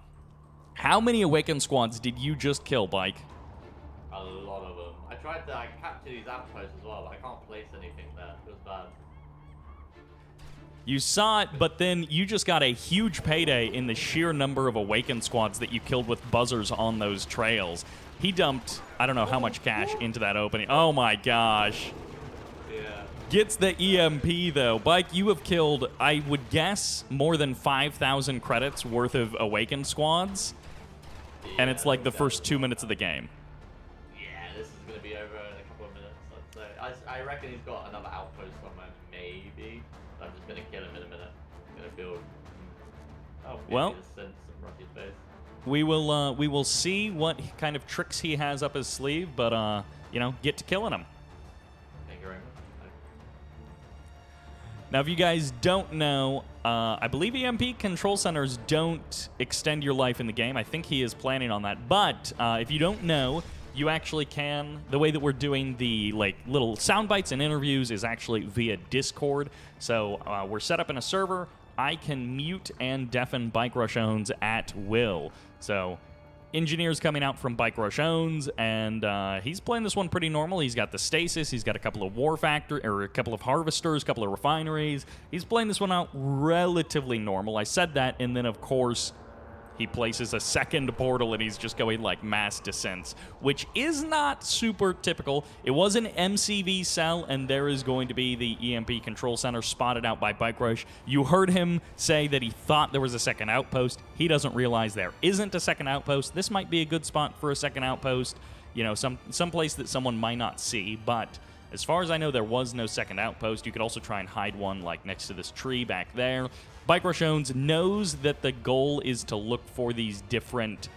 How many Awakened squads did you just kill, Bike? A lot of them. I tried to capture these outposts as well, but I can't place anything there. It was bad. You saw it, but then you just got a huge payday in the sheer number of Awaken squads that you killed with buzzers on those trails. He dumped, I don't know how much cash into that opening. Oh my gosh. Yeah. Gets the EMP though. Bike, you have killed, I would guess, more than 5,000 credits worth of Awaken squads. And it's like the first 2 minutes of the game. Yeah, this is going to be over in a couple of minutes, I'd say. I reckon he's got another outpost somewhere, maybe. I'm just going to kill him in a minute. I'm going to build... Oh, maybe well, just send some rocket base. we will see what kind of tricks he has up his sleeve, but, you know, get to killing him. Thank you very much. Now, if you guys don't know, I believe EMP control centers don't extend your life in the game. I think he is planning on that. But if you don't know, you actually can. The way that we're doing the little sound bites and interviews is actually via Discord. So we're set up in a server. I can mute and deafen Garchomple at will. So engineers coming out from Garchomple, and he's playing this one pretty normal. He's got the stasis, he's got a couple of a couple of harvesters, a couple of refineries. He's playing this one out relatively normal. I said that, and then of course he places a second portal and he's just going like mass descents, which is not super typical. It was an MCV cell, and there is going to be the EMP control center spotted out by Bike Rush. You heard him say that he thought there was a second outpost. He doesn't realize there isn't a second outpost. This might be a good spot for a second outpost, you know, some place that someone might not see, but as far as I know, there was no second outpost. You could also try and hide one like next to this tree back there. Garchomple knows that the goal is to look for these different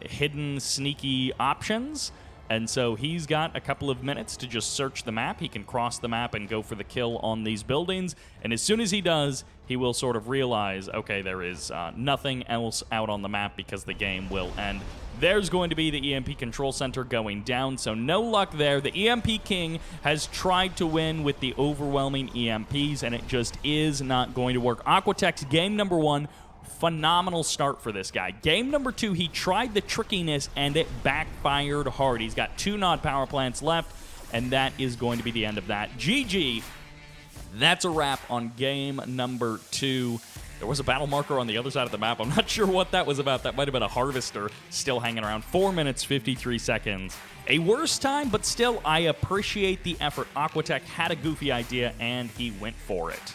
hidden, sneaky options, and so he's got a couple of minutes to just search the map. He can cross the map and go for the kill on these buildings, and as soon as he does, he will sort of realize, okay, there is nothing else out on the map because the game will end. There's going to be the EMP control center going down, so no luck there. The EMP King has tried to win with the overwhelming EMPs, and it just is not going to work. Aquatech's game number 1, phenomenal start for this guy. Game number 2, he tried the trickiness, and it backfired hard. He's got 2 Nod power plants left, and that is going to be the end of that. GG. That's a wrap on game number 2. There was a battle marker on the other side of the map. I'm not sure what that was about. That might have been a harvester still hanging around. 4 minutes, 53 seconds. A worse time, but still, I appreciate the effort. Aquatech had a goofy idea, and he went for it.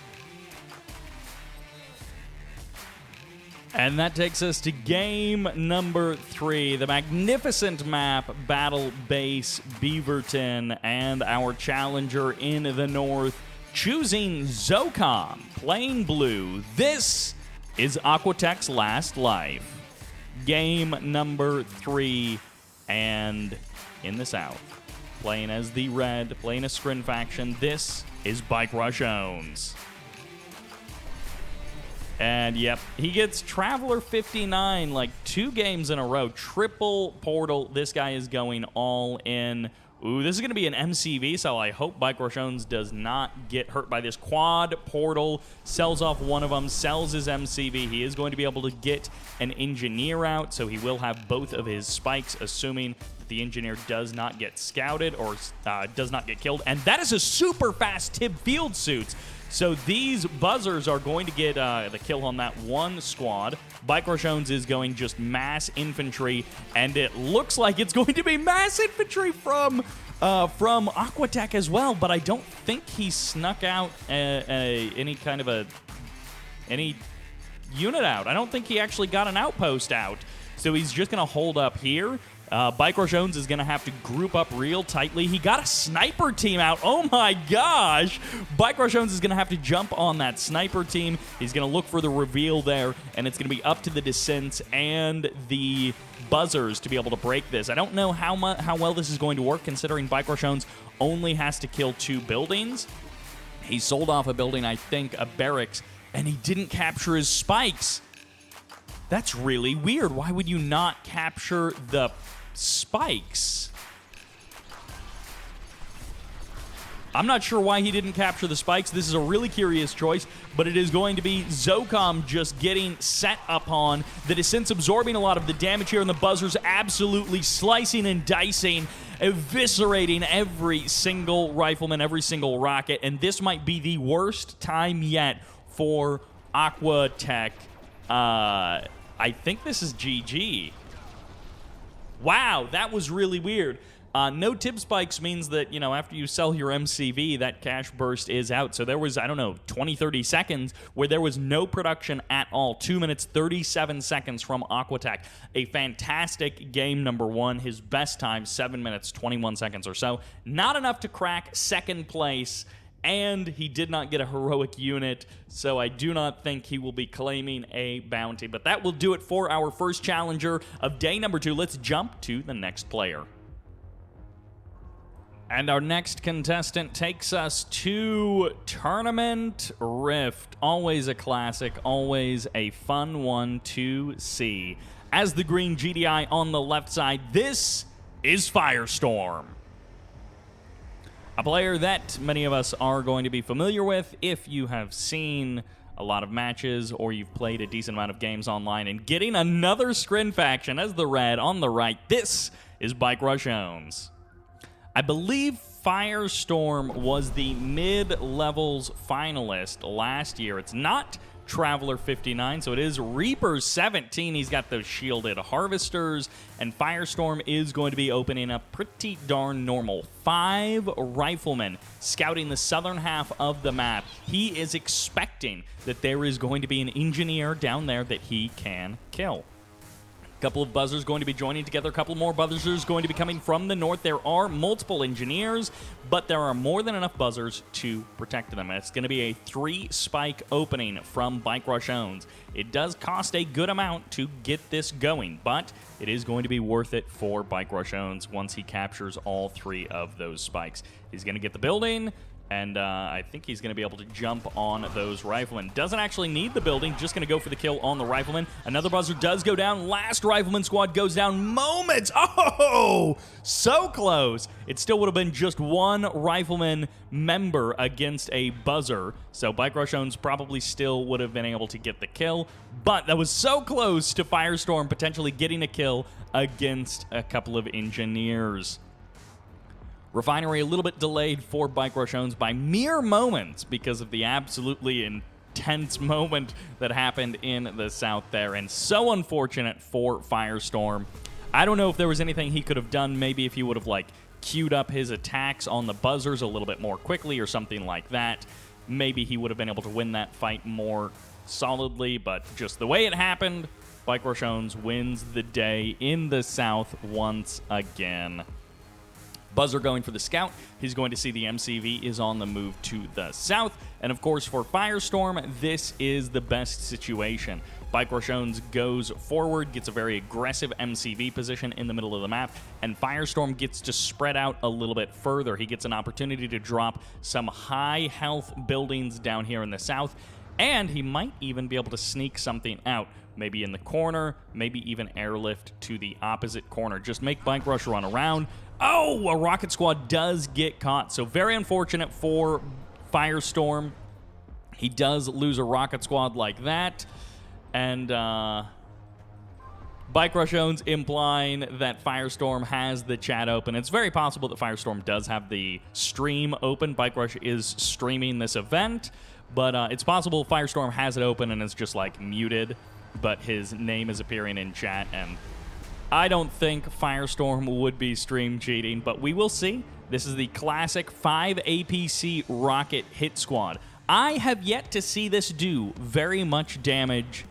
And that takes us to game number 3, the magnificent map, Battle Base Beaverton, and our challenger in the north, choosing Zocom, plain blue. This is Aquatech's last life. Game number 3, and in the south, playing as the red, playing a Scrin faction, this is Garchomple. And yep, he gets Traveler 59 like 2 games in a row. Triple portal. This guy is going all in. Ooh, this is going to be an MCV, so I hope Garchomple does not get hurt by this. Quad portal, sells off one of them, sells his MCV. He is going to be able to get an engineer out, so he will have both of his spikes, assuming that the engineer does not get scouted or does not get killed. And that is a super fast Tib field suits. So these buzzers are going to get the kill on that one squad. Garchomple is going just mass infantry, and it looks like it's going to be mass infantry from Aquatech as well, but I don't think he snuck out any kind of any unit out. I don't think he actually got an outpost out. So he's just going to hold up here. Garchomple is going to have to group up real tightly. He got a sniper team out. Oh my gosh. Garchomple is going to have to jump on that sniper team. He's going to look for the reveal there, and it's going to be up to the descents and the buzzers to be able to break this. I don't know how well this is going to work, considering Garchomple only has to kill 2 buildings. He sold off a building, I think, a barracks, and he didn't capture his spikes. That's really weird. Why would you not capture the spikes? I'm not sure why he didn't capture the spikes. This is a really curious choice, but it is going to be Zocom just getting set upon. The descent's absorbing a lot of the damage here, and the buzzers absolutely slicing and dicing eviscerating every single rifleman, every single rocket, and this might be the worst time yet for Aquatech. I think this is GG. Wow, that was really weird. No tip spikes means that, you know, after you sell your MCV, that cash burst is out. So there was, I don't know, 20, 30 seconds where there was no production at all. 2 minutes, 37 seconds from Aquatech. A fantastic game number one. His best time, 7 minutes, 21 seconds or so. Not enough to crack second place, and he did not get a heroic unit, so I do not think he will be claiming a bounty. But that will do it for our first challenger of day number 2. Let's jump to the next player. And our next contestant takes us to Tournament Rift. Always a classic, always a fun one to see. As the green GDI on the left side, this is FiReSToRM. A player that many of us are going to be familiar with if you have seen a lot of matches or you've played a decent amount of games online. And getting another Scrin faction as the red on the right, this is Bartjones. I believe FiReSToRM was the mid-levels finalist last year. It's not Traveler 59, so it is Reaper 17. He's got those shielded harvesters, and FiReSToRM is going to be opening up pretty darn normal. 5 riflemen scouting the southern half of the map. He is expecting that there is going to be an engineer down there that he can kill. Couple of buzzers going to be joining together. A couple more buzzers going to be coming from the north. There are multiple engineers, but there are more than enough buzzers to protect them. It's going to be a 3-spike opening from Bartjones. It does cost a good amount to get this going, but it is going to be worth it for Bartjones once he captures all 3 of those spikes. He's going to get the building, and I think he's going to be able to jump on those riflemen. Doesn't actually need the building, just going to go for the kill on the rifleman. Another buzzer does go down. Last rifleman squad goes down moments. Oh, so close. It still would have been just 1 rifleman member against a buzzer. So Bartjones probably still would have been able to get the kill. But that was so close to FiReSToRM potentially getting a kill against a couple of engineers. Refinery a little bit delayed for Bartjones by mere moments because of the absolutely intense moment that happened in the south there, and so unfortunate for FiReSToRM. I don't know if there was anything he could have done. Maybe if he would have like queued up his attacks on the buzzers a little bit more quickly or something like that, maybe he would have been able to win that fight more solidly. But just the way it happened, Bartjones wins the day in the south once again. Buzzer going for the scout. He's going to see the MCV is on the move to the south. And of course, for FiReSToRM, this is the best situation. Bartjones goes forward, gets a very aggressive MCV position in the middle of the map, and FiReSToRM gets to spread out a little bit further. He gets an opportunity to drop some high health buildings down here in the south, and he might even be able to sneak something out. Maybe in the corner, maybe even airlift to the opposite corner. Just make Bike Rush run around. Oh, a rocket squad does get caught. So very unfortunate for FiReSToRM. He does lose a rocket squad like that. And Bartjones implying that FiReSToRM has the chat open. It's very possible that FiReSToRM does have the stream open. Bartjones is streaming this event. But it's possible FiReSToRM has it open and it's just like muted. But his name is appearing in chat, and I don't think FiReSToRM would be stream cheating, but we will see. This is the classic 5 APC rocket hit squad. I have yet to see this do very much damage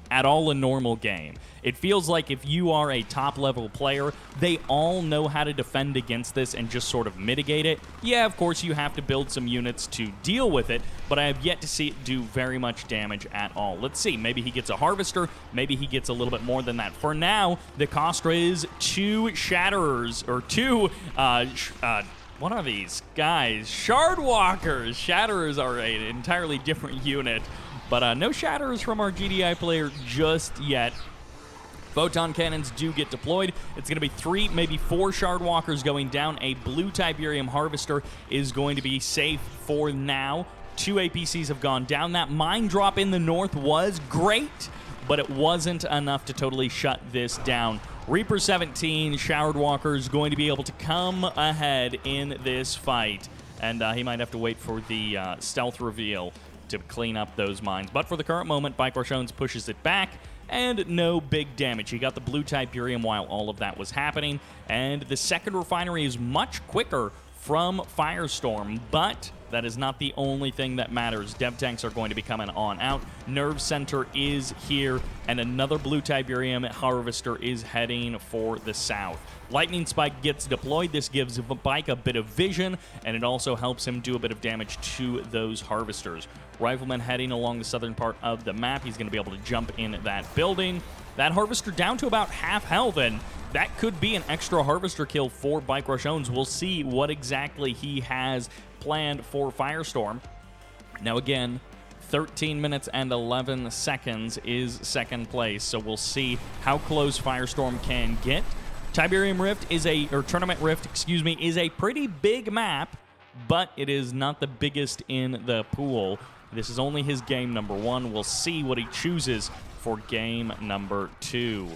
at all in normal game. It feels like if you are a top-level player, they all know how to defend against this and just sort of mitigate it. Yeah, of course, you have to build some units to deal with it, but I have yet to see it do very much damage at all. Let's see. Maybe he gets a harvester. Maybe he gets a little bit more than that. For now, the cost is 2 shatterers, or 2... what are these guys? Shardwalkers. Shatterers are an entirely different unit, but no shatterers from our GDI player just yet. Photon cannons do get deployed. It's going to be 3, maybe 4 Shardwalkers going down. A blue Tiberium Harvester is going to be safe for now. 2 APCs have gone down. That mine drop in the north was great, but it wasn't enough to totally shut this down. Reaper 17, Showered Walker is going to be able to come ahead in this fight. And he might have to wait for the stealth reveal to clean up those mines. But for the current moment, Bartjones pushes it back, and no big damage. He got the blue Tiberium while all of that was happening. And the second refinery is much quicker from FiReSToRM, but that is not the only thing that matters. Dev tanks are going to be coming on out. Nerve Center is here, and another blue Tiberium harvester is heading for the south. Lightning Spike gets deployed. This gives Bike a bit of vision, and it also helps him do a bit of damage to those harvesters. Rifleman heading along the southern part of the map. He's going to be able to jump in that building. That harvester down to about half health, and that could be an extra harvester kill for Bartjones. We'll see what exactly he has planned for FiReSToRM. Now again, 13 minutes and 11 seconds is second place, so we'll see how close FiReSToRM can get. Tiberium Rift is Tournament Rift, excuse me, is a pretty big map, but it is not the biggest in the pool. This is only his game number 1. We'll see what he chooses for game number 2.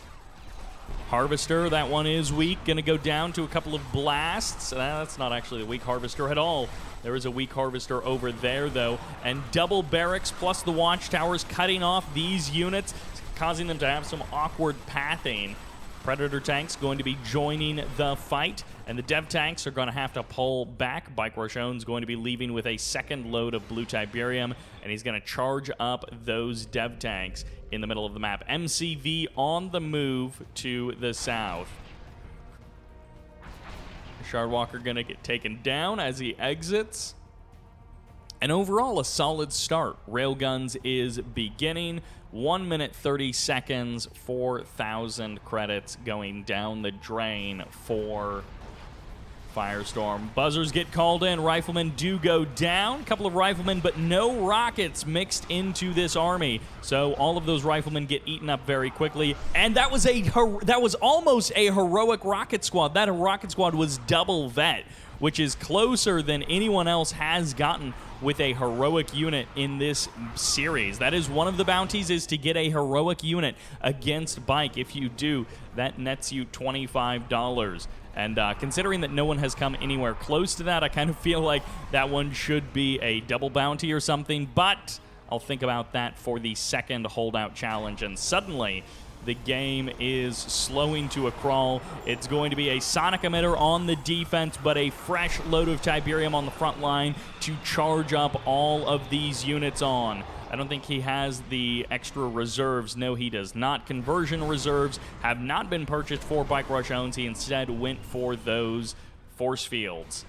Harvester, that one is weak. Going to go down to a couple of blasts. That's not actually the weak Harvester at all. There is a weak Harvester over there, though. And double barracks plus the watchtowers cutting off these units, causing them to have some awkward pathing. Predator tanks going to be joining the fight, and the dev tanks are going to have to pull back. Bartjones going to be leaving with a second load of blue Tiberium, and he's going to charge up those dev tanks in the middle of the map. MCV on the move to the south. Shardwalker going to get taken down as he exits. And overall, a solid start. Railguns is beginning. 1 minute 30 seconds, 4,000 credits going down the drain for FiReSToRM. Buzzers get called in. Riflemen do go down. A couple of riflemen, but no rockets mixed into this army. So all of those riflemen get eaten up very quickly. And that was almost a heroic rocket squad. That rocket squad was double vet, which is closer than anyone else has gotten with a heroic unit in this series. That is one of the bounties, is to get a heroic unit against Bike. If you do, that nets you $25. And considering that no one has come anywhere close to that, I kind of feel like that one should be a double bounty or something, but I'll think about that for the second holdout challenge. And suddenly, the game is slowing to a crawl. It's going to be a sonic emitter on the defense, but a fresh load of Tiberium on the front line to charge up all of these units on. I don't think he has the extra reserves. No, he does not. Conversion reserves have not been purchased for Bartjones. He instead went for those force fields.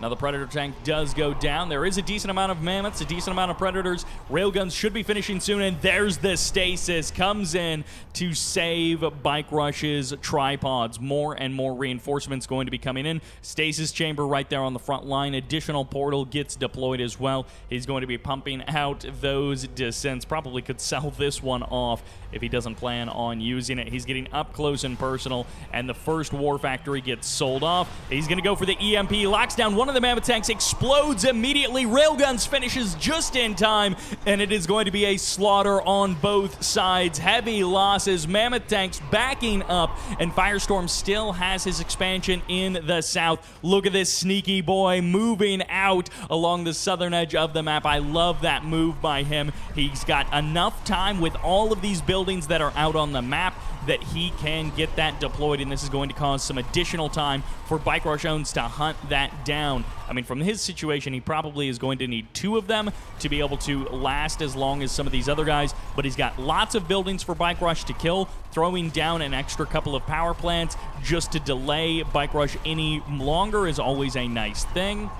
Now the Predator tank does go down. There is a decent amount of mammoths, a decent amount of Predators. Railguns should be finishing soon, and there's the stasis. Comes in to save Bike Rush's tripods. More and more reinforcements going to be coming in. Stasis chamber right there on the front line. Additional portal gets deployed as well. He's going to be pumping out those descents. Probably could sell this one off if he doesn't plan on using it. He's getting up close and personal, and the first War Factory gets sold off. He's going to go for the EMP. Locks down one of the mammoth tanks, explodes immediately. Railguns finishes just in time, and it is going to be a slaughter on both sides. Heavy losses. Mammoth tanks backing up, and FiReSToRM still has his expansion in the south. Look at this sneaky boy moving out along the southern edge of the map. I love that move by him. He's got enough time with all of these buildings that are out on the map that he can get that deployed, and this is going to cause some additional time for Bartjones to hunt that down. I mean, from his situation, he probably is going to need 2 of them to be able to last as long as some of these other guys, but he's got lots of buildings for Bike Rush to kill. Throwing down an extra couple of power plants just to delay Bike Rush any longer is always a nice thing.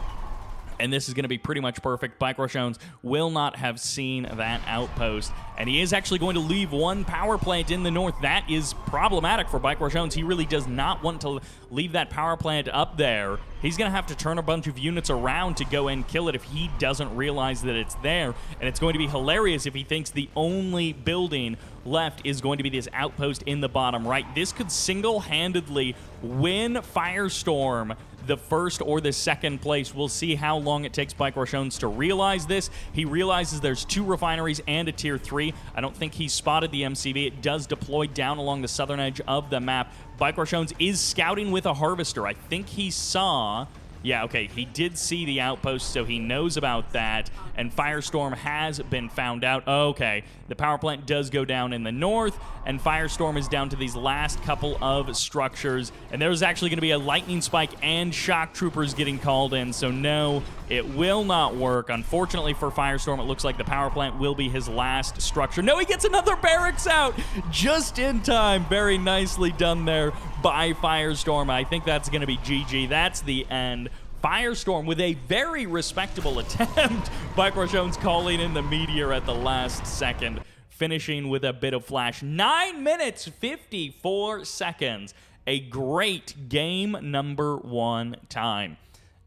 And this is going to be pretty much perfect. Bartjones will not have seen that outpost. And he is actually going to leave 1 power plant in the north. That is problematic for Bartjones. He really does not want to leave that power plant up there. He's going to have to turn a bunch of units around to go and kill it if he doesn't realize that it's there. And it's going to be hilarious if he thinks the only building left is going to be this outpost in the bottom right. This could single-handedly win FiReSToRM the first or the second place. We'll see how long it takes Bartjones to realize this. He realizes there's 2 refineries and a tier 3. I don't think he spotted the MCV. It does deploy down along the southern edge of the map. Bartjones is scouting with a harvester. I think he saw... Yeah, okay, he did see the outpost, so he knows about that, and FiReSToRM has been found out. Okay, the power plant does go down in the north, and FiReSToRM is down to these last couple of structures, and there's actually going to be a lightning spike and shock troopers getting called in, so no, it will not work. Unfortunately for FiReSToRM, it looks like the power plant will be his last structure. No, he gets another barracks out just in time. Very nicely done there by FiReSToRM. I think that's going to be GG. That's the end. FiReSToRM with a very respectable attempt. Bartjones calling in the meteor at the last second, finishing with a bit of flash. 9 minutes, 54 seconds. A great game number 1 time.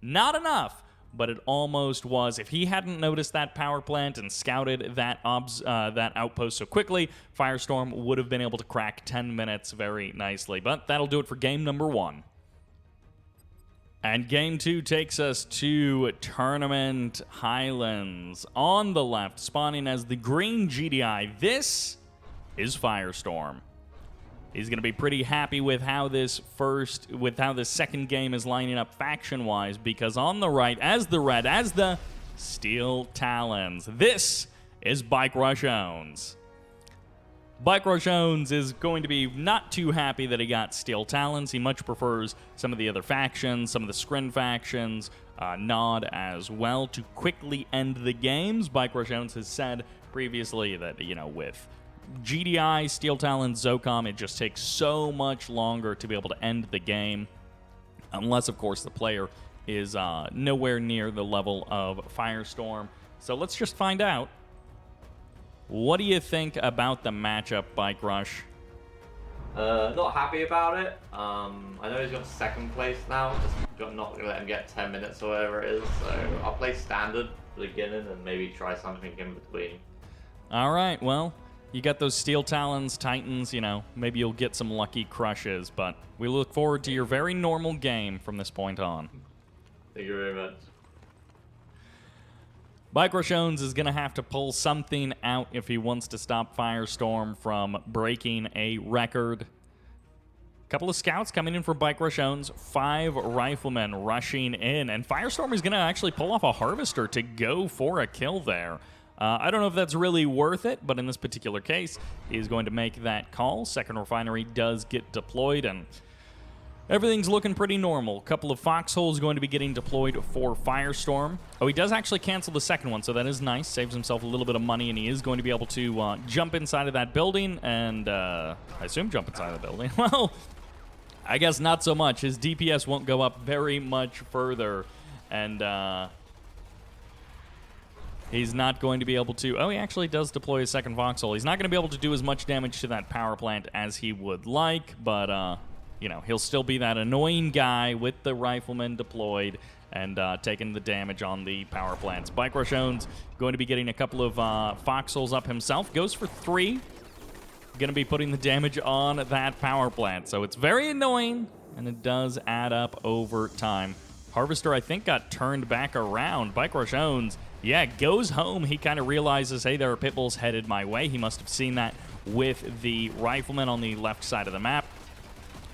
Not enough, but it almost was. If he hadn't noticed that power plant and scouted that outpost so quickly, FiReSToRM would have been able to crack 10 minutes very nicely. But that'll do it for game number 1. And game 2 takes us to Tournament Highlands. On the left, spawning as the green GDI, this is FiReSToRM. He's going to be pretty happy with how this second game is lining up faction-wise, because on the right, as the red, as the SteelTalons, this is Bartjones. Bartjones is going to be not too happy that he got SteelTalons. He much prefers some of the other factions, some of the Scrin factions, Nod as well, to quickly end the games. Bartjones has said previously that, you know, with GDI, SteelTalons, Zocom, it just takes so much longer to be able to end the game, unless, of course, the player is nowhere near the level of FiReSToRM. So let's just find out. What do you think about the matchup, Bike Rush? Not happy about it. I know he's got second place now. Just not going to let him get 10 minutes or whatever it is. So I'll play standard for the beginning and maybe try something in between. All right, well, you got those SteelTalons, Titans, you know, maybe you'll get some lucky crushes, but we look forward to your very normal game from this point on. Thank you very much. Bartjones is going to have to pull something out if he wants to stop FiReSToRM from breaking a record. Couple of scouts coming in for Bartjones, 5 riflemen rushing in, and FiReSToRM is going to actually pull off a harvester to go for a kill there. I don't know if that's really worth it, but in this particular case, he's going to make that call. Second refinery does get deployed, and everything's looking pretty normal. A couple of foxholes going to be getting deployed for FiReSToRM. Oh, he does actually cancel the second one, so that is nice. Saves himself a little bit of money, and he is going to be able to jump inside of that building and, I assume jump inside of the building. Well, I guess not so much. His DPS won't go up very much further, and he's not going to be able to... Oh, he actually does deploy his second foxhole. He's not going to be able to do as much damage to that power plant as he would like, but... you know, he'll still be that annoying guy with the riflemen deployed and taking the damage on the power plants. Bartjones going to be getting a couple of foxholes up himself. Goes for 3. Going to be putting the damage on that power plant. So it's very annoying, and it does add up over time. Harvester, I think, got turned back around. Bartjones, yeah, goes home. He kind of realizes, hey, there are pit bulls headed my way. He must have seen that with the riflemen on the left side of the map.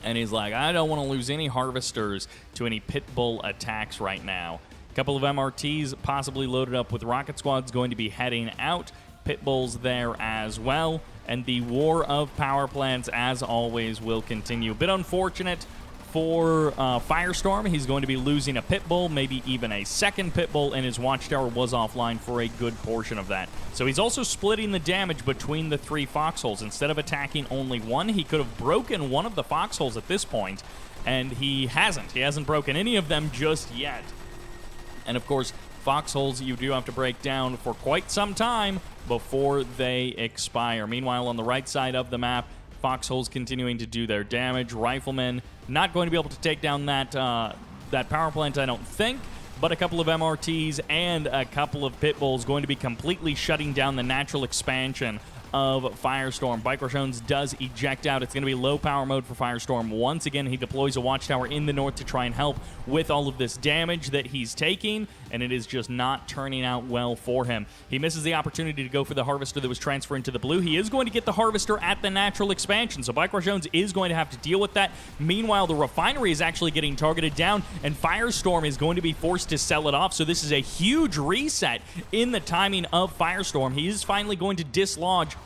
And he's like, I don't want to lose any harvesters to any pit bull attacks right now. A couple of MRTs possibly loaded up with rocket squads going to be heading out. Pit bulls there as well. And the war of power plants, as always, will continue. A bit unfortunate for FiReSToRM. He's going to be losing a pit bull, maybe even a second pit bull, and his watchtower was offline for a good portion of that. So he's also splitting the damage between the 3 foxholes. Instead of attacking only one, he could have broken one of the foxholes at this point, and he hasn't. He hasn't broken any of them just yet. And of course, foxholes you do have to break down for quite some time before they expire. Meanwhile, on the right side of the map, foxholes continuing to do their damage. Riflemen not going to be able to take down that power plant, I don't think, but a couple of MRTs and a couple of pit bulls going to be completely shutting down the natural expansion of FiReSToRM. Bartjones does eject out. It's going to be low power mode for FiReSToRM. Once again, he deploys a watchtower in the north to try and help with all of this damage that he's taking, and it is just not turning out well for him. He misses the opportunity to go for the Harvester that was transferring to the blue. He is going to get the Harvester at the natural expansion, so Bartjones is going to have to deal with that. Meanwhile, the refinery is actually getting targeted down, and FiReSToRM is going to be forced to sell it off, so this is a huge reset in the timing of FiReSToRM. He is finally going to dislodge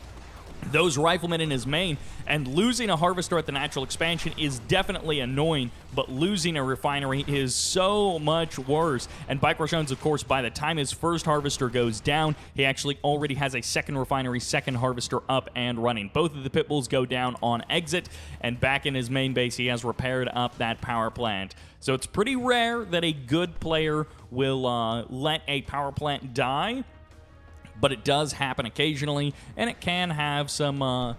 those riflemen in his main, and losing a Harvester at the natural expansion is definitely annoying, but losing a refinery is so much worse. And Bartjones, of course, by the time his first Harvester goes down, he actually already has a second refinery, second Harvester up and running. Both of the pit bulls go down on exit, and back in his main base, he has repaired up that power plant. So it's pretty rare that a good player will let a power plant die, but it does happen occasionally, and it can have some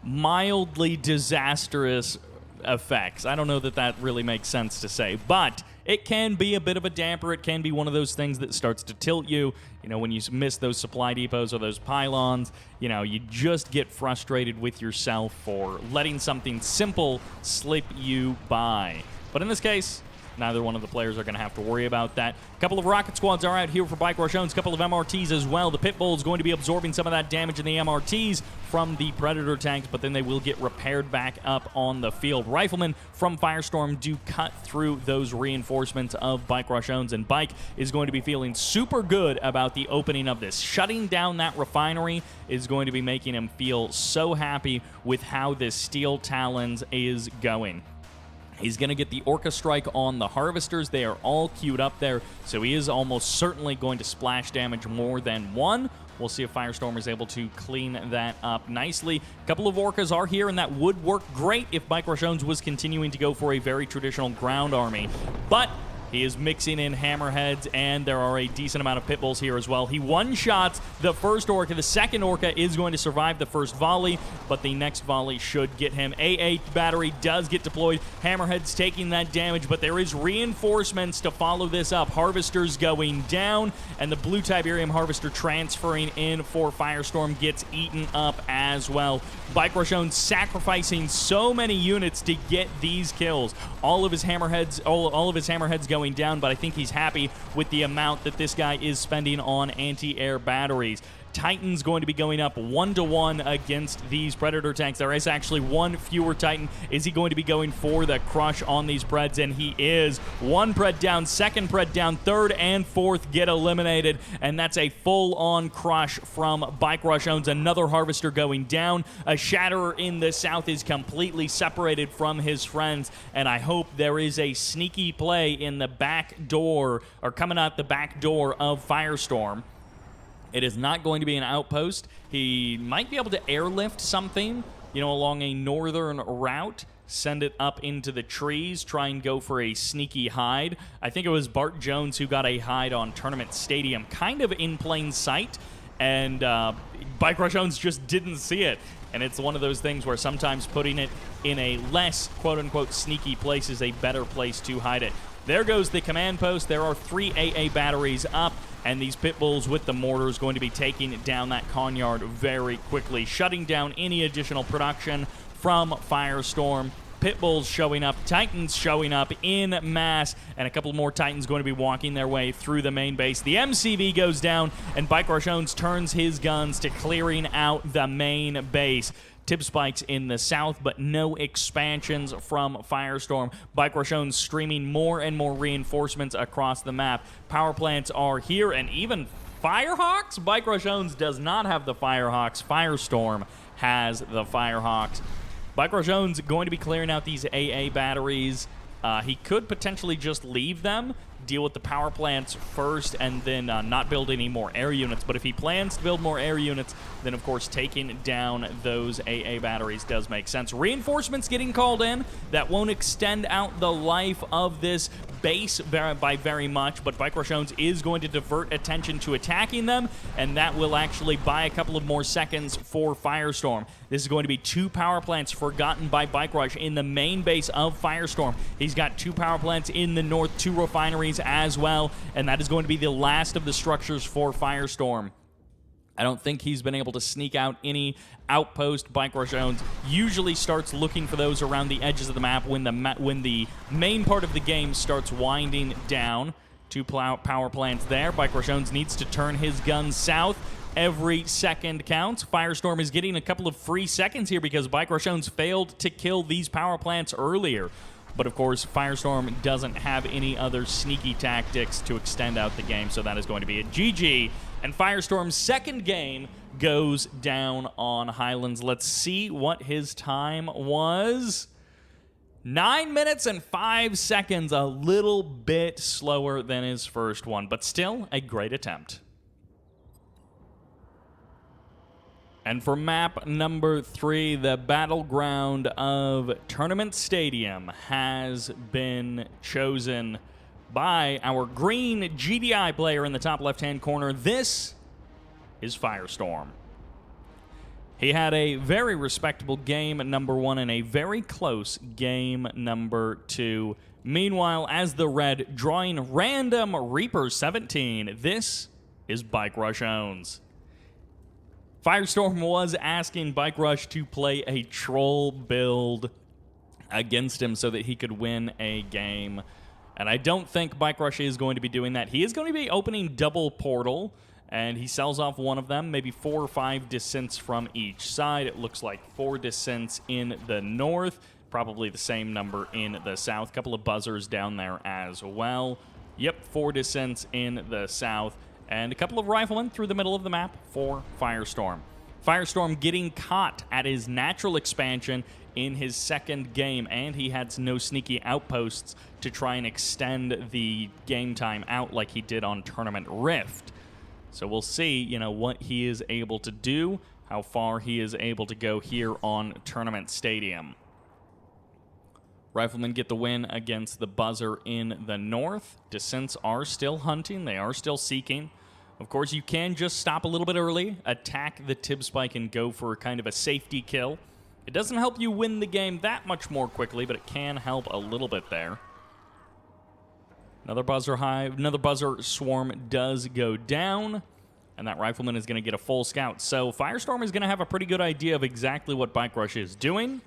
mildly disastrous effects. I don't know that that really makes sense to say, but it can be a bit of a damper. It can be one of those things that starts to tilt you. You know, when you miss those supply depots or those pylons, you know, you just get frustrated with yourself for letting something simple slip you by. But in this case, neither one of the players are going to have to worry about that. A couple of rocket squads are out here for Bartjones, a couple of MRTs as well. The pit bull is going to be absorbing some of that damage in the MRTs from the Predator tanks, but then they will get repaired back up on the field. Riflemen from FiReSToRM do cut through those reinforcements of Bartjones, and Bike is going to be feeling super good about the opening of this. Shutting down that refinery is going to be making him feel so happy with how this SteelTalons is going. He's going to get the Orca Strike on the Harvesters. They are all queued up there, so he is almost certainly going to splash damage more than one. We'll see if FiReSToRM is able to clean that up nicely. A couple of Orcas are here, and that would work great if Bartjones was continuing to go for a very traditional ground army. But he is mixing in hammerheads, and there are a decent amount of pit bulls here as well. He one-shots the first Orca. The second Orca is going to survive the first volley, but the next volley should get him. A8 battery does get deployed. Hammerhead's taking that damage, but there is reinforcements to follow this up. Harvesters going down, and the blue Tiberium Harvester transferring in for FiReSToRM gets eaten up as well. Bartjones sacrificing so many units to get these kills. All of his hammerheads going down, but I think he's happy with the amount that this guy is spending on anti-air batteries. Titan's going to be going up 1-to-1 against these Predator tanks. There is actually one fewer Titan. Is he going to be going for the crush on these Preds? And he is. One Pred down, second Pred down, third and fourth get eliminated, and that's a full-on crush from Bartjones. Another Harvester going down. A Shatterer in the south is completely separated from his friends, and I hope there is a sneaky play in the back door, or coming out the back door of FiReSToRM. It is not going to be an outpost. He might be able to airlift something, you know, along a northern route, send it up into the trees, try and go for a sneaky hide. I think it was Bartjones who got a hide on Tournament Stadium, kind of in plain sight, and Bartjones just didn't see it. And it's one of those things where sometimes putting it in a less, quote-unquote, sneaky place is a better place to hide it. There goes the command post. There are 3 AA batteries up, and these pit bulls with the mortars going to be taking down that Conyard very quickly, shutting down any additional production from FiReSToRM. Pit bulls showing up, Titans showing up in mass, and a couple more Titans going to be walking their way through the main base. The MCV goes down, and Bartjones turns his guns to clearing out the main base. Tip spikes in the south, but no expansions from FiReSToRM. Bartjones streaming more and more reinforcements across the map. Power plants are here, and even Firehawks? Bartjones does not have the Firehawks. FiReSToRM has the Firehawks. Bartjones going to be clearing out these AA batteries. He could potentially just leave them, deal with the power plants first, and then not build any more air units. But if he plans to build more air units, then of course taking down those AA batteries does make sense. Reinforcements getting called in. That won't extend out the life of this base by very much, but Bartjones is going to divert attention to attacking them, and that will actually buy a couple of more seconds for FiReSToRM. This is going to be 2 power plants forgotten by Bartjones in the main base of FiReSToRM. He's got 2 power plants in the north, 2 refineries as well, and that is going to be the last of the structures for FiReSToRM. I don't think he's been able to sneak out any outpost. Bartjones usually starts looking for those around the edges of the map when the main part of the game starts winding down. 2 power plants there. Bartjones needs to turn his gun south. Every second counts. FiReSToRM is getting a couple of free seconds here because Bartjones failed to kill these power plants earlier. But of course, FiReSToRM doesn't have any other sneaky tactics to extend out the game, so that is going to be a GG. And FiReSToRM's second game goes down on Highlands. Let's see what his time was. 9 minutes and 5 seconds, a little bit slower than his first one, but still a great attempt. And for map number 3, the battleground of Tournament Stadium has been chosen by our green GDI player in the top left-hand corner. This is FiReSToRM. He had a very respectable game number 1 and a very close game number 2. Meanwhile, as the red, drawing random Reaper 17, this is Bartjones. FiReSToRM was asking BikeRush to play a troll build against him so that he could win a game. And I don't think BikeRush is going to be doing that. He is going to be opening double portal, and he sells off one of them, maybe 4 or 5 descents from each side. It looks like 4 descents in the north, probably the same number in the south. Couple of buzzers down there as well. Yep, 4 descents in the south. And a couple of riflemen through the middle of the map for FiReSToRM. FiReSToRM getting caught at his natural expansion in his second game, and he had no sneaky outposts to try and extend the game time out like he did on Tournament Rift. So we'll see, what he is able to do, how far he is able to go here on Tournament Stadium. Riflemen get the win against the buzzer in the north. Descents are still hunting. They are still seeking. Of course, you can just stop a little bit early, attack the Tib Spike, and go for kind of a safety kill. It doesn't help you win the game that much more quickly, but it can help a little bit there. Another buzzer swarm does go down, and that rifleman is going to get a full scout. So FiReSToRM is going to have a pretty good idea of exactly what BikeRush is doing.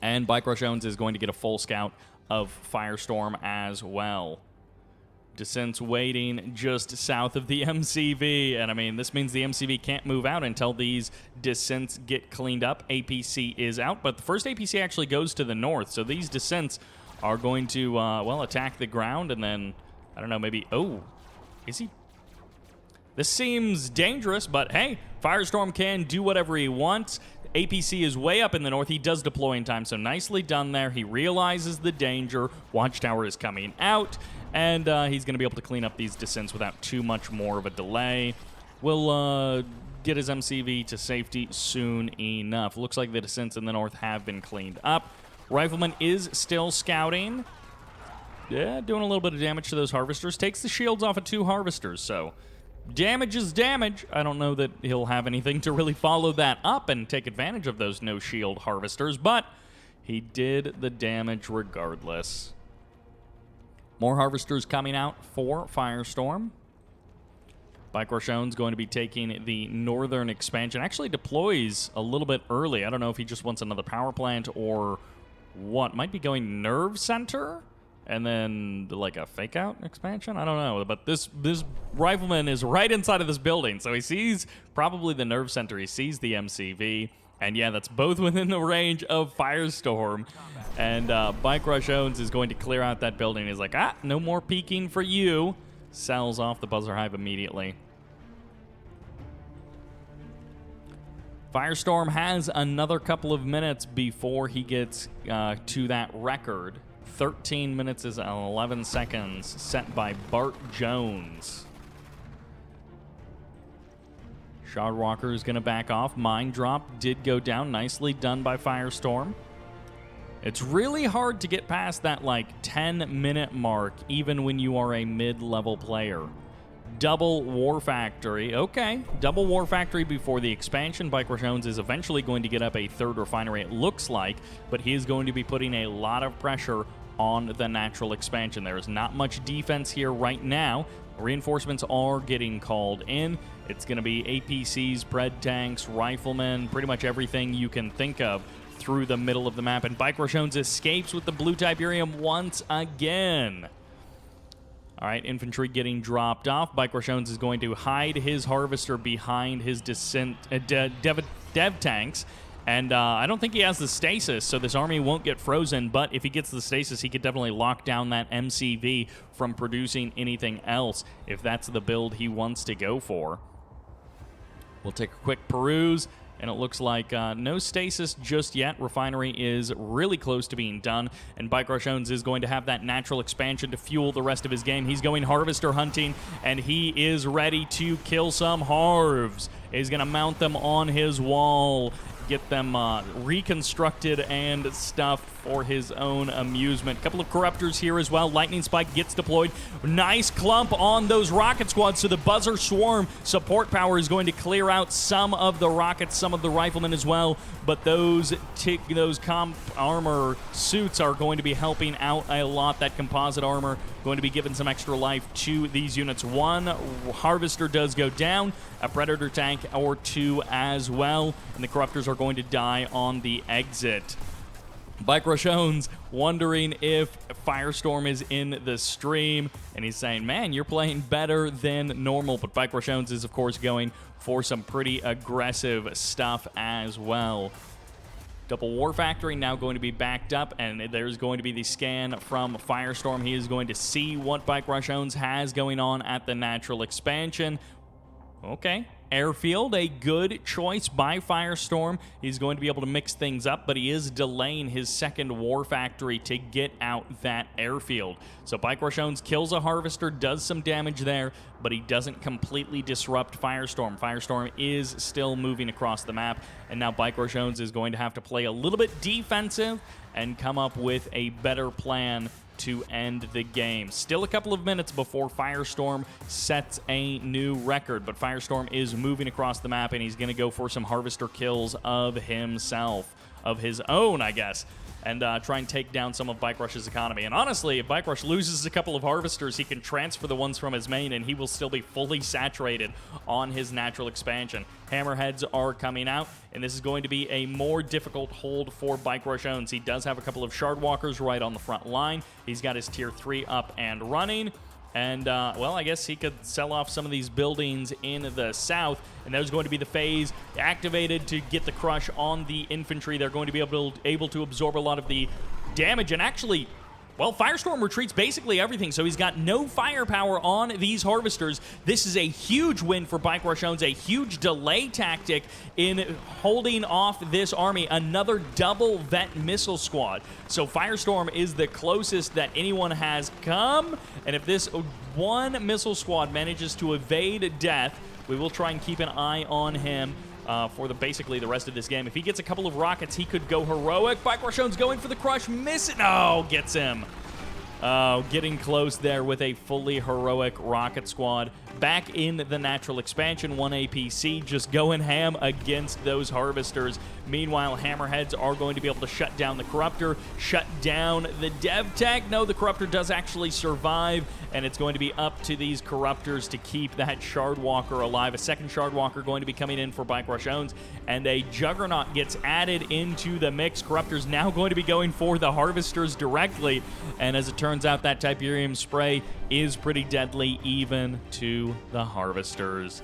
And Bartjones is going to get a full scout of FiReSToRM as well. Descents waiting just south of the MCV. And, I mean, this means the MCV can't move out until these descents get cleaned up. APC is out, but the first APC actually goes to the north. So these descents are going to, attack the ground. And then, I don't know, maybe... Oh, is he... This seems dangerous, but hey, FiReSToRM can do whatever he wants. APC is way up in the north. He does deploy in time, so nicely done there. He realizes the danger. Watchtower is coming out, and he's going to be able to clean up these descents without too much more of a delay. We'll get his MCV to safety soon enough. Looks like the descents in the north have been cleaned up. Rifleman is still scouting. Yeah, doing a little bit of damage to those harvesters. Takes the shields off of 2 harvesters, so... Damage is damage. I don't know that he'll have anything to really follow that up and take advantage of those no-shield harvesters, but he did the damage regardless. More harvesters coming out for FiReSToRM. Bartjones going to be taking the northern expansion. Actually deploys a little bit early. I don't know if he just wants another power plant or what. Might be going Nerve Center? And then, like, a fake-out expansion? I don't know. But this rifleman is right inside of this building. So he sees probably the nerve center. He sees the MCV. And, yeah, that's both within the range of FiReSToRM. And Bartjones is going to clear out that building. He's like, no more peeking for you. Sells off the buzzer hive immediately. FiReSToRM has another couple of minutes before he gets to that record. 13 minutes and 11 seconds set by Bartjones. Shardwalker is going to back off. Mine drop did go down. Nicely done by FiReSToRM. It's really hard to get past that, 10-minute mark, even when you are a mid-level player. Double War Factory. Okay, double War Factory before the expansion. Bartjones is eventually going to get up a 3rd refinery, it looks like, but he is going to be putting a lot of pressure on the natural expansion. There is not much defense here right now. Reinforcements are getting called in. It's going to be APCs, bread tanks, riflemen, pretty much everything you can think of through the middle of the map. And Bartjones escapes with the blue Tiberium once again. All right, infantry getting dropped off. Bartjones is going to hide his harvester behind his dev tanks. And I don't think he has the stasis, so this army won't get frozen. But if he gets the stasis, he could definitely lock down that MCV from producing anything else if that's the build he wants to go for. We'll take a quick peruse. And it looks like no stasis just yet. Refinery is really close to being done. And Bartjones is going to have that natural expansion to fuel the rest of his game. He's going harvester hunting, and he is ready to kill some harvs. He's going to mount them on his wall, get them reconstructed and stuff for his own amusement. Couple of corruptors here as well. Lightning Spike gets deployed. Nice clump on those rocket squads. So the Buzzer Swarm support power is going to clear out some of the rockets, some of the riflemen as well. But those comp armor suits are going to be helping out a lot. That composite armor going to be giving some extra life to these units. One harvester does go down, a predator tank or two as well, and the corruptors are going to die on the exit. Bartjones wondering if FiReSToRM is in the stream, and he's saying, man, you're playing better than normal. But Bartjones is, of course, going for some pretty aggressive stuff as well. Double War Factory now going to be backed up, and there's going to be the scan from FiReSToRM. He is going to see what Bartjones has going on at the natural expansion. Okay. Airfield, a good choice by FiReSToRM. He's going to be able to mix things up, but he is delaying his second War Factory to get out that airfield. So Bartjones kills a harvester, does some damage there, but he doesn't completely disrupt FiReSToRM. FiReSToRM is still moving across the map, and now Bartjones is going to have to play a little bit defensive and come up with a better plan to end the game. Still a couple of minutes before FiReSToRM sets a new record, but FiReSToRM is moving across the map, and he's going to go for some harvester kills of himself, of his own, I guess, and try and take down some of Bike Rush's economy. And honestly, if Bike Rush loses a couple of harvesters, he can transfer the ones from his main, and he will still be fully saturated on his natural expansion. Hammerheads are coming out, and this is going to be a more difficult hold for Bartjones. He does have a couple of Shardwalkers right on the front line. He's got his Tier 3 up and running. And, well, I guess he could sell off some of these buildings in the south, and there's going to be the phase activated to get the crush on the infantry. They're going to be able to absorb a lot of the damage, and actually, well, FiReSToRM retreats basically everything, so he's got no firepower on these harvesters. This is a huge win for Bartjones, a huge delay tactic in holding off this army. Another double vet missile squad. So FiReSToRM is the closest that anyone has come, and if this one missile squad manages to evade death, we will try and keep an eye on him for basically the rest of this game. If he gets a couple of rockets, he could go heroic. Bartjones going for the crush, miss it. Oh, gets him. Oh, getting close there with a fully heroic rocket squad. Back in the natural expansion, one APC just going ham against those harvesters. Meanwhile, Hammerheads are going to be able to shut down the Corruptor, shut down the Dev Tech. No, the Corruptor does actually survive, and it's going to be up to these Corruptors to keep that Shardwalker alive. A second Shardwalker going to be coming in for Bartjones, and a Juggernaut gets added into the mix. Corruptor's now going to be going for the Harvesters directly, and as it turns out, that Tiberium spray is pretty deadly even to the Harvesters.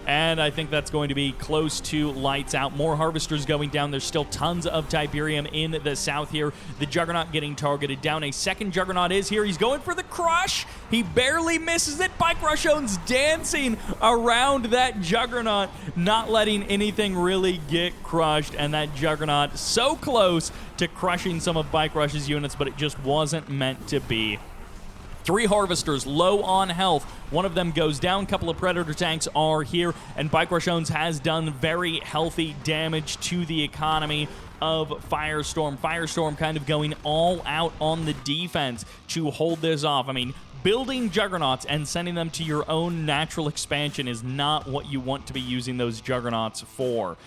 And I think that's going to be close to lights out. More Harvesters going down. There's still tons of Tiberium in the south here. The Juggernaut getting targeted down. A second Juggernaut is here. He's going for the crush. He barely misses it. Bartjones dancing around that Juggernaut, not letting anything really get crushed. And that Juggernaut so close to crushing some of Bartjones' units, but it just wasn't meant to be. 3 Harvesters low on health. One of them goes down. A couple of Predator tanks are here, and Bartjones has done very healthy damage to the economy of FiReSToRM. FiReSToRM kind of going all out on the defense to hold this off. I mean, building Juggernauts and sending them to your own natural expansion is not what you want to be using those Juggernauts for.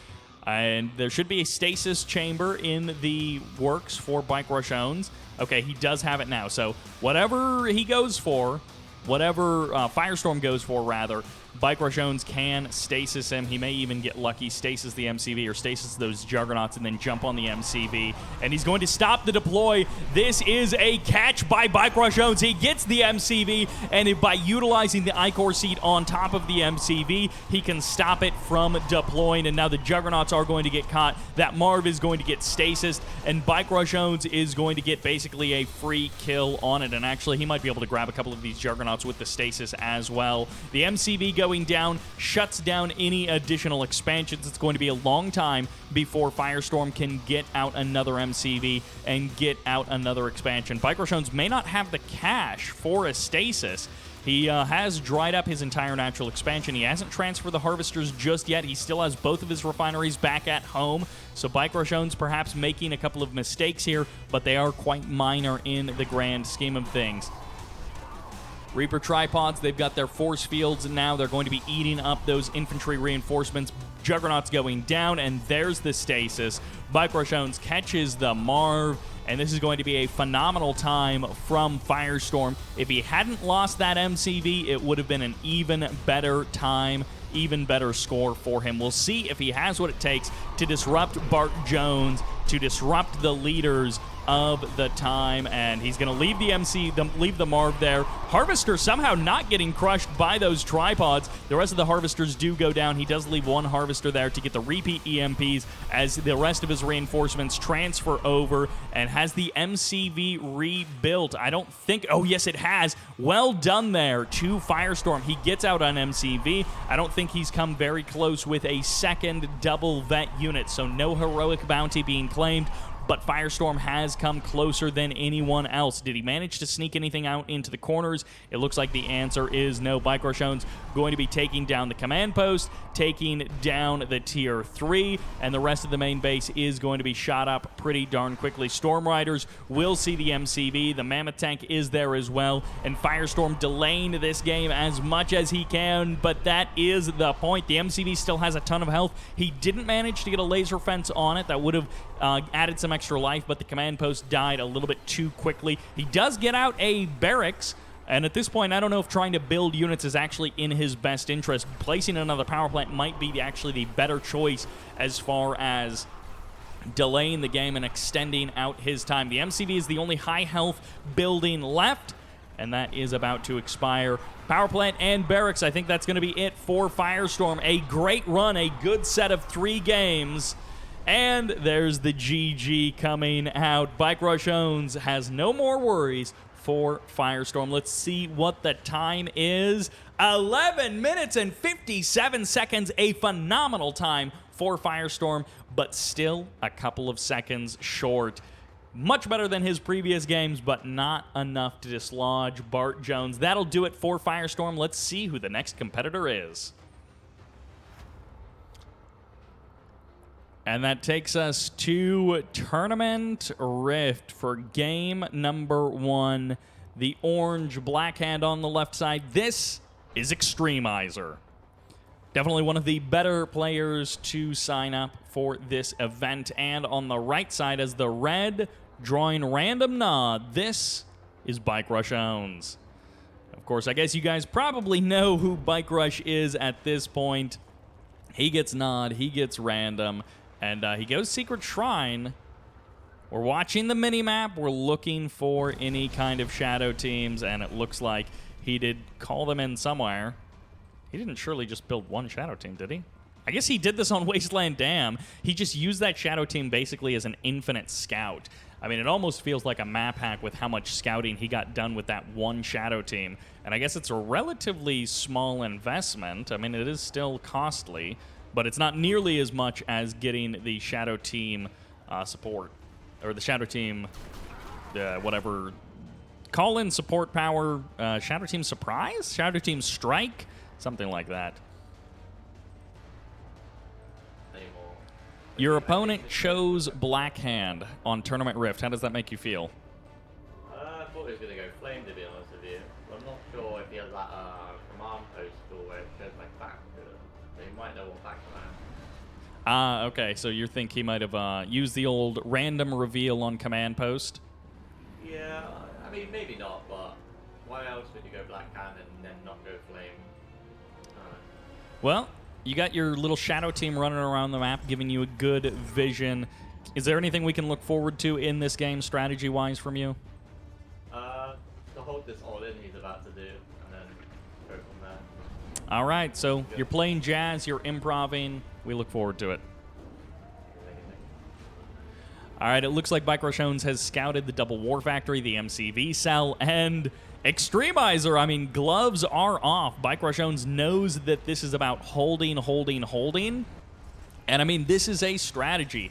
And there should be a stasis chamber in the works for Bartjones. Okay, he does have it now. So whatever he goes for, whatever FiReSToRM goes for, rather, Bartjones can stasis him. He may even get lucky, stasis the MCV or stasis those Juggernauts and then jump on the MCV. And he's going to stop the deploy. This is a catch by Bartjones. He gets the MCV, and by utilizing the Ichor Seed on top of the MCV, he can stop it from deploying. And now the Juggernauts are going to get caught. That Marv is going to get stasis, and Bartjones is going to get basically a free kill on it. And actually, he might be able to grab a couple of these Juggernauts with the stasis as well. The MCV going down shuts down any additional expansions. It's going to be a long time before FiReSToRM can get out another MCV and get out another expansion. Bartjones may not have the cash for a stasis. He has dried up his entire natural expansion. He hasn't transferred the harvesters just yet. He still has both of his refineries back at home. So Bartjones perhaps making a couple of mistakes here, but they are quite minor in the grand scheme of things. Reaper tripods, they've got their force fields now. They're going to be eating up those infantry reinforcements. Juggernauts going down, and there's the stasis. Bartjones catches the Marv, and this is going to be a phenomenal time from FiReSToRM. If he hadn't lost that MCV, it would have been an even better time, even better score for him. We'll see if he has what it takes to disrupt Bartjones, to disrupt the leaders of the time, and he's going to leave leave the Marv there. Harvester somehow not getting crushed by those tripods. The rest of the harvesters do go down. He does leave one harvester there to get the repeat EMPs as the rest of his reinforcements transfer over, and has the MCV rebuilt. I don't think, oh yes it has. Well done there to FiReSToRM. He gets out on MCV. I don't think he's come very close with a second double vet unit, so no heroic bounty being claimed. But FiReSToRM has come closer than anyone else. Did he manage to sneak anything out into the corners? It looks like the answer is no. Bartjones going to be taking down the command post, taking down the tier 3, and the rest of the main base is going to be shot up pretty darn quickly. Storm Riders will see the MCV. The Mammoth Tank is there as well, and FiReSToRM delaying this game as much as he can, but that is the point. The MCV still has a ton of health. He didn't manage to get a laser fence on it. That would have added some extra life, but the command post died a little bit too quickly. He does get out a barracks, and at this point, I don't know if trying to build units is actually in his best interest. Placing another power plant might be actually the better choice as far as delaying the game and extending out his time. The MCV is the only high health building left, and that is about to expire. Power plant and barracks, I think that's going to be it for FiReSToRM. A great run, a good set of 3 games. And there's the GG coming out. Bartjones has no more worries for FiReSToRM. Let's see what the time is. 11 minutes and 57 seconds. A phenomenal time for FiReSToRM, but still a couple of seconds short. Much better than his previous games, but not enough to dislodge Bartjones. That'll do it for FiReSToRM. Let's see who the next competitor is. And that takes us to Tournament Rift for game number 1. The orange black hand on the left side. This is Extremizer. Definitely one of the better players to sign up for this event. And on the right side as the red, drawing random nod, this is Bartjones. Of course, I guess you guys probably know who Bartjones is at this point. He gets nod, he gets random. And he goes Secret Shrine. We're watching the minimap. We're looking for any kind of shadow teams, and it looks like he did call them in somewhere. He didn't surely just build one shadow team, did he? I guess he did this on Wasteland Dam. He just used that shadow team basically as an infinite scout. I mean, it almost feels like a map hack with how much scouting he got done with that one shadow team. And I guess it's a relatively small investment. I mean, it is still costly, but it's not nearly as much as getting the shadow team support, or the shadow team, whatever, call-in support power, shadow team surprise, shadow team strike, something like that. Your opponent chose Black Hand on Tournament Rift. How does that make you feel? I thought he was going to go Flame, to be honest with you. I'm not sure if he has that command post tool where it shows like back to it. So he might know what back command. Okay, so you think he might have used the old random reveal on command post? Yeah, I mean, maybe not, but why else would you go Black Cannon and then not go Flame? Well, you got your little shadow team running around the map, giving you a good vision. Is there anything we can look forward to in this game, strategy-wise, from you? To hold this all in he's about to do, and then go from there. All right, so you're playing jazz, you're improving. We look forward to it. All right, it looks like Bartjones has scouted the double war factory, the MCV cell, and Extremizer. I mean, gloves are off. Bartjones knows that this is about holding. And I mean, this is a strategy.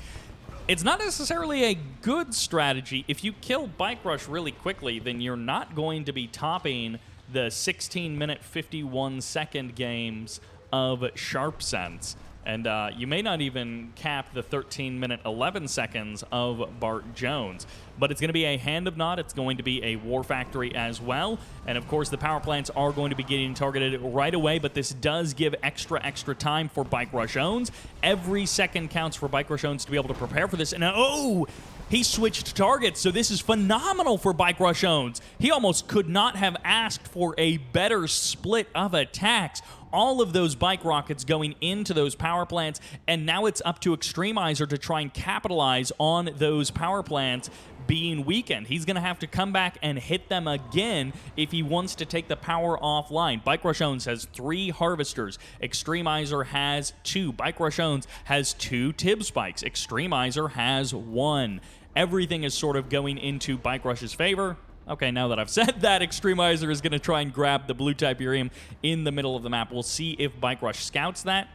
It's not necessarily a good strategy. If you kill Bike Rush really quickly, then you're not going to be topping the 16-minute, 51-second games of Sharpsense. And you may not even cap the 13-minute, 11 seconds of Bartjones. But it's going to be a Hand of Nod. It's going to be a War Factory as well. And, of course, the power plants are going to be getting targeted right away. But this does give extra time for Bartjones. Every second counts for Bartjones to be able to prepare for this. And, oh! He switched targets, so this is phenomenal for Bartjones. He almost could not have asked for a better split of attacks. All of those bike rockets going into those power plants, and now it's up to Extremizer to try and capitalize on those power plants being weakened. He's going to have to come back and hit them again if he wants to take the power offline. Bartjones has 3 harvesters. Extremizer has 2. Bartjones has 2 Tib Spikes. Extremizer has 1. Everything is sort of going into Bike Rush's favor. Okay, now that I've said that, Extremizer is going to try and grab the blue Tiberium in the middle of the map. We'll see if Bike Rush scouts that.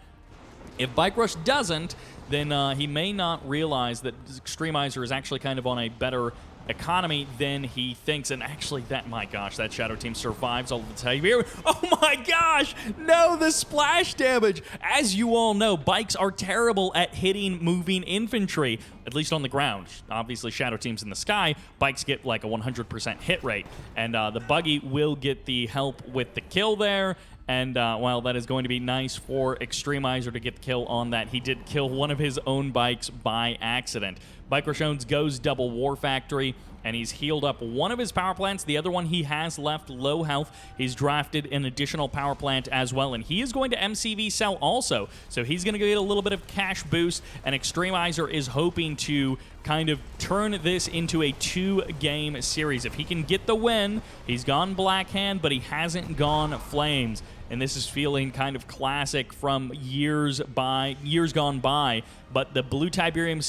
If Bike Rush doesn't, then he may not realize that Extremizer is actually kind of on a better economy than he thinks. And actually, my gosh, that Shadow Team survives all the Tiberium. Oh my gosh! No, the splash damage! As you all know, bikes are terrible at hitting moving infantry, at least on the ground. Obviously, Shadow Team's in the sky. Bikes get like a 100% hit rate. And the buggy will get the help with the kill there. And while that is going to be nice for Extremizer to get the kill on that, he did kill one of his own bikes by accident. Bartjones goes double War Factory, and he's healed up one of his power plants. The other one he has left low health. He's drafted an additional power plant as well, and he is going to MCV cell also. So he's going to get a little bit of cash boost, and Extremizer is hoping to kind of turn this into a 2-game series. If he can get the win, he's gone Black Hand, but he hasn't gone Flames. And this is feeling kind of classic from years gone by. But the blue Tiberium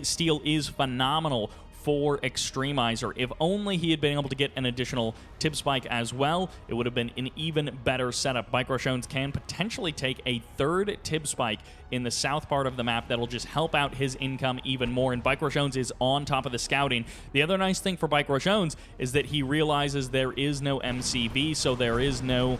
steel is phenomenal for Extremizer. If only he had been able to get an additional Tib Spike as well, it would have been an even better setup. Bartjones can potentially take a 3rd Tib Spike in the south part of the map that'll just help out his income even more, and Bartjones is on top of the scouting. The other nice thing for Bartjones is that he realizes there is no MCV, so there is no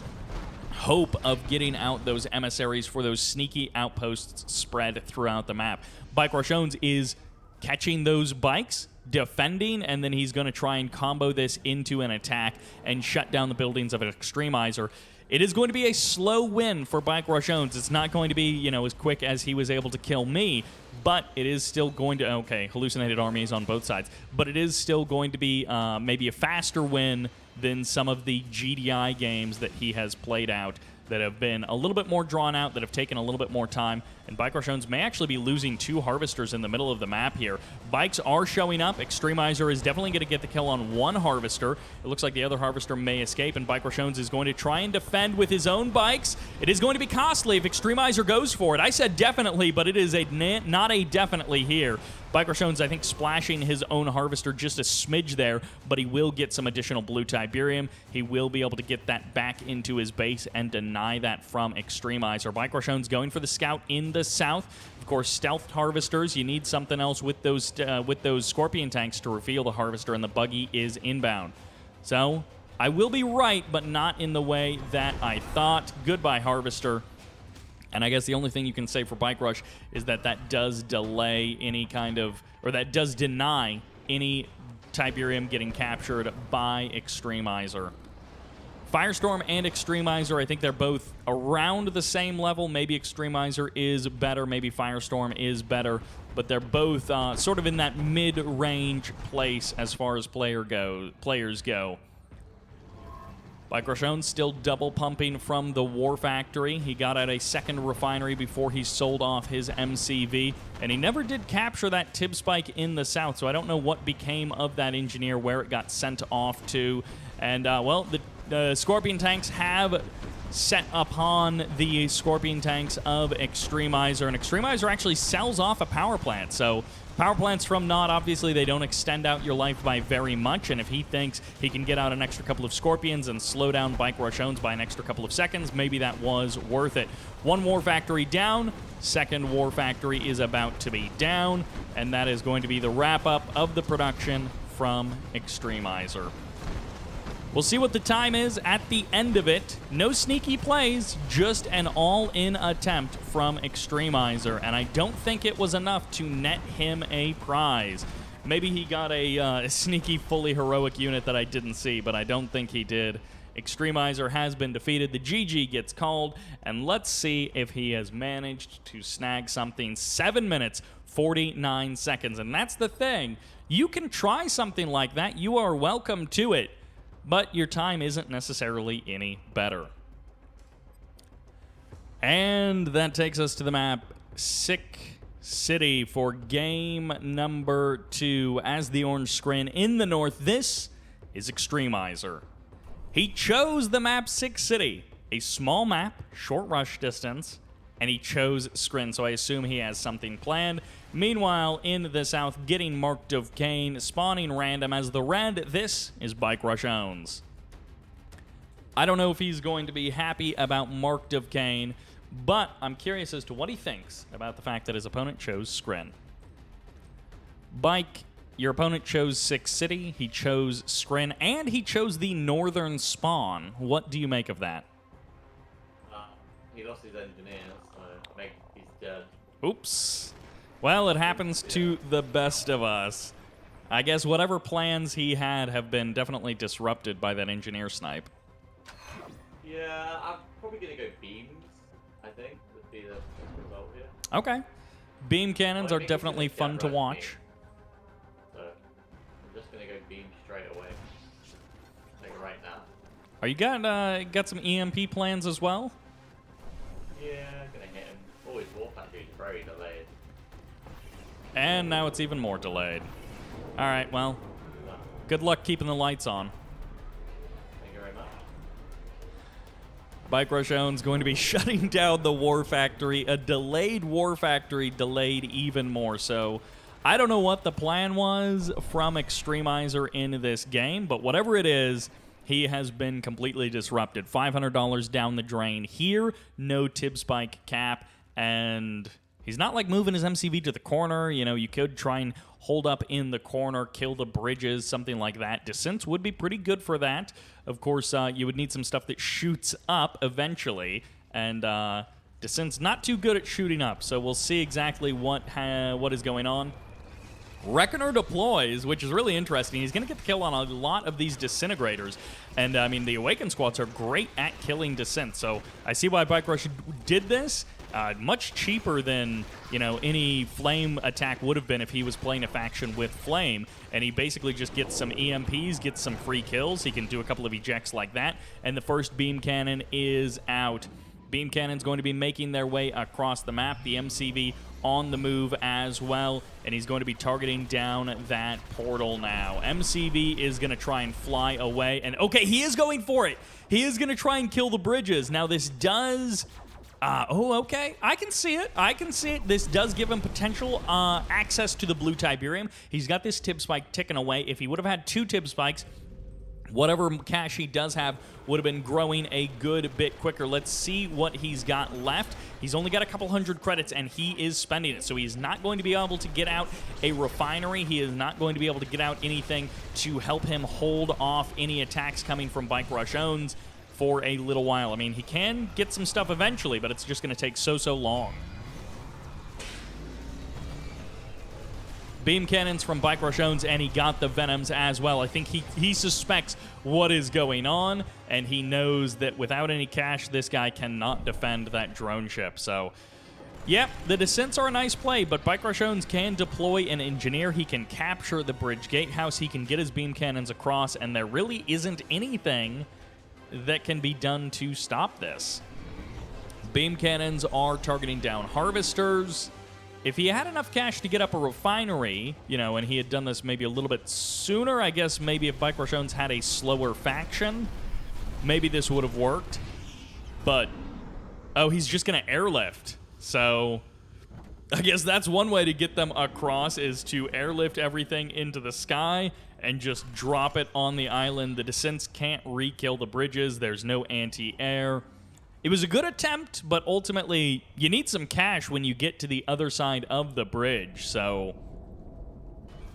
hope of getting out those emissaries for those sneaky outposts spread throughout the map. Bartjones is catching those bikes, defending, and then he's going to try and combo this into an attack and shut down the buildings of an Extremizer. It is going to be a slow win for Bartjones. It's not going to be, as quick as he was able to kill me, but it is still going to, okay, hallucinated armies on both sides, but it is still going to be maybe a faster win than some of the GDI games that he has played out that have been a little bit more drawn out, that have taken a little bit more time, and Bartjones may actually be losing 2 harvesters in the middle of the map here. Bikes are showing up. Extremizer is definitely going to get the kill on 1 harvester. It looks like the other harvester may escape, and Bartjones is going to try and defend with his own bikes. It is going to be costly if Extremizer goes for it. I said definitely, but it is not a definitely here. Bartjones, I think, splashing his own harvester just a smidge there, but he will get some additional blue Tiberium. He will be able to get that back into his base and deny that from Extremizer. Bartjones going for the scout in the south. Of course, stealth harvesters, you need something else with those Scorpion tanks to reveal the harvester, and the buggy is inbound. So, I will be right, but not in the way that I thought. Goodbye, harvester. And I guess the only thing you can say for Bike Rush is that does delay any kind of, or that does deny any Tiberium getting captured by Extremizer. FiReSToRM and Extremizer, I think they're both around the same level. Maybe Extremizer is better, maybe FiReSToRM is better, but they're both sort of in that mid-range place as far as players go. Bartjones still double pumping from the War Factory. He got out a second refinery before he sold off his MCV, and he never did capture that tib spike in the south, so I don't know what became of that engineer, where it got sent off to. And, well, the Scorpion tanks have set upon the Scorpion tanks of Extremizer, and Extremizer actually sells off a power plant, so power plants from Nod, obviously, they don't extend out your life by very much, and if he thinks he can get out an extra couple of Scorpions and slow down Bartjones by an extra couple of seconds, maybe that was worth it. One War Factory down, second War Factory is about to be down, and that is going to be the wrap-up of the production from Extremizer. We'll see what the time is at the end of it. No sneaky plays, just an all-in attempt from Extremizer, and I don't think it was enough to net him a prize. Maybe he got a sneaky, fully heroic unit that I didn't see, but I don't think he did. Extremizer has been defeated. The GG gets called, and let's see if he has managed to snag something. 7 minutes, 49 seconds, and that's the thing. You can try something like that. You are welcome to it. But your time isn't necessarily any better. And that takes us to the map Sick City for game number 2 as the orange screen in the north. This is Extremizer. He chose the map Sick City, a small map, short rush distance, and he chose Scrin, so I assume he has something planned. Meanwhile, in the south, getting LtVictor, spawning random as the red, this is Bartjones. I don't know if he's going to be happy about LtVictor, but I'm curious as to what he thinks about the fact that his opponent chose Scrin. Bike, your opponent chose Sick City, he chose Scrin, and he chose the northern spawn. What do you make of that? He lost his engineer, so he's dead. Oops. Well, it happens to the best of us. I guess whatever plans he had have been definitely disrupted by that engineer snipe. Yeah, I'm probably going to go beams, I think, would be the result here. Okay. Beam cannons are definitely fun to watch. So, I'm just going to go beam straight away. Like right now. Are you got some EMP plans as well? Yeah, going to hit him. Oh, his War Factory is very delayed. And now it's even more delayed. All right, well, good luck keeping the lights on. Thank you very much. Bartjones going to be shutting down the War Factory. A delayed War Factory, delayed even more. So I don't know what the plan was from Extremizer in this game, but whatever it is, he has been completely disrupted. $500 down the drain here, no tib spike cap, and he's not like moving his MCV to the corner. You know, you could try and hold up in the corner, kill the bridges, something like that. Descents would be pretty good for that. Of course, you would need some stuff that shoots up eventually, and Descent's not too good at shooting up, so we'll see exactly what is going on. Reckoner deploys, which is really interesting. He's going to get the kill on a lot of these disintegrators. And, I mean, the Awakened squads are great at killing Descent. So I see why Bike Rush did this. Much cheaper than, you know, any Flame attack would have been if he was playing a faction with Flame. And he basically just gets some EMPs, gets some free kills. He can do a couple of ejects like that. And the first beam cannon is out. Beam cannon's going to be making their way across the map. The MCV on the move as well, and he's going to be targeting down that portal now. MCV is going to try and fly away, and okay, he is going for it. He is going to try and kill the bridges. Now this does... oh, okay. I can see it. I can see it. This does give him potential access to the blue Tiberium. He's got this tib spike ticking away. If he would have had 2 tib spikes, whatever cash he does have would have been growing a good bit quicker. Let's see what he's got left. He's only got a couple hundred credits, and he is spending it. So he's not going to be able to get out a refinery. He is not going to be able to get out anything to help him hold off any attacks coming from Bartjones for a little while. I mean, he can get some stuff eventually, but it's just going to take so long. Beam cannons from Bartjones, and he got the Venoms as well. I think he suspects what is going on, and he knows that without any cash, this guy cannot defend that drone ship. So, yep, the Descents are a nice play, but Bartjones can deploy an engineer. He can capture the bridge gatehouse. He can get his beam cannons across, and there really isn't anything that can be done to stop this. Beam cannons are targeting down harvesters. If he had enough cash to get up a refinery, you know, and he had done this maybe a little bit sooner, I guess maybe if Bartjones had a slower faction, maybe this would have worked. But, oh, he's just going to airlift. So, I guess that's one way to get them across, is to airlift everything into the sky and just drop it on the island. The descents can't re-kill the bridges. There's no anti-air. It was a good attempt, but ultimately, you need some cash when you get to the other side of the bridge. So,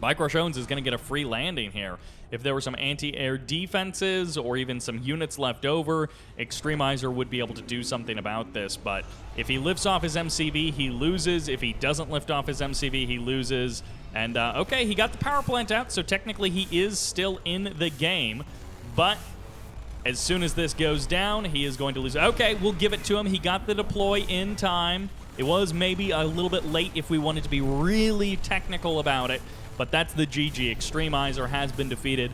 Bartjones is going to get a free landing here. If there were some anti-air defenses or even some units left over, Extremizer would be able to do something about this. But if he lifts off his MCV, he loses. If he doesn't lift off his MCV, he loses. And, okay, he got the power plant out, so technically he is still in the game. But as soon as this goes down, he is going to lose. Okay, we'll give it to him. He got the deploy in time. It was maybe a little bit late if we wanted to be really technical about it. But that's the GG. Extremizer has been defeated.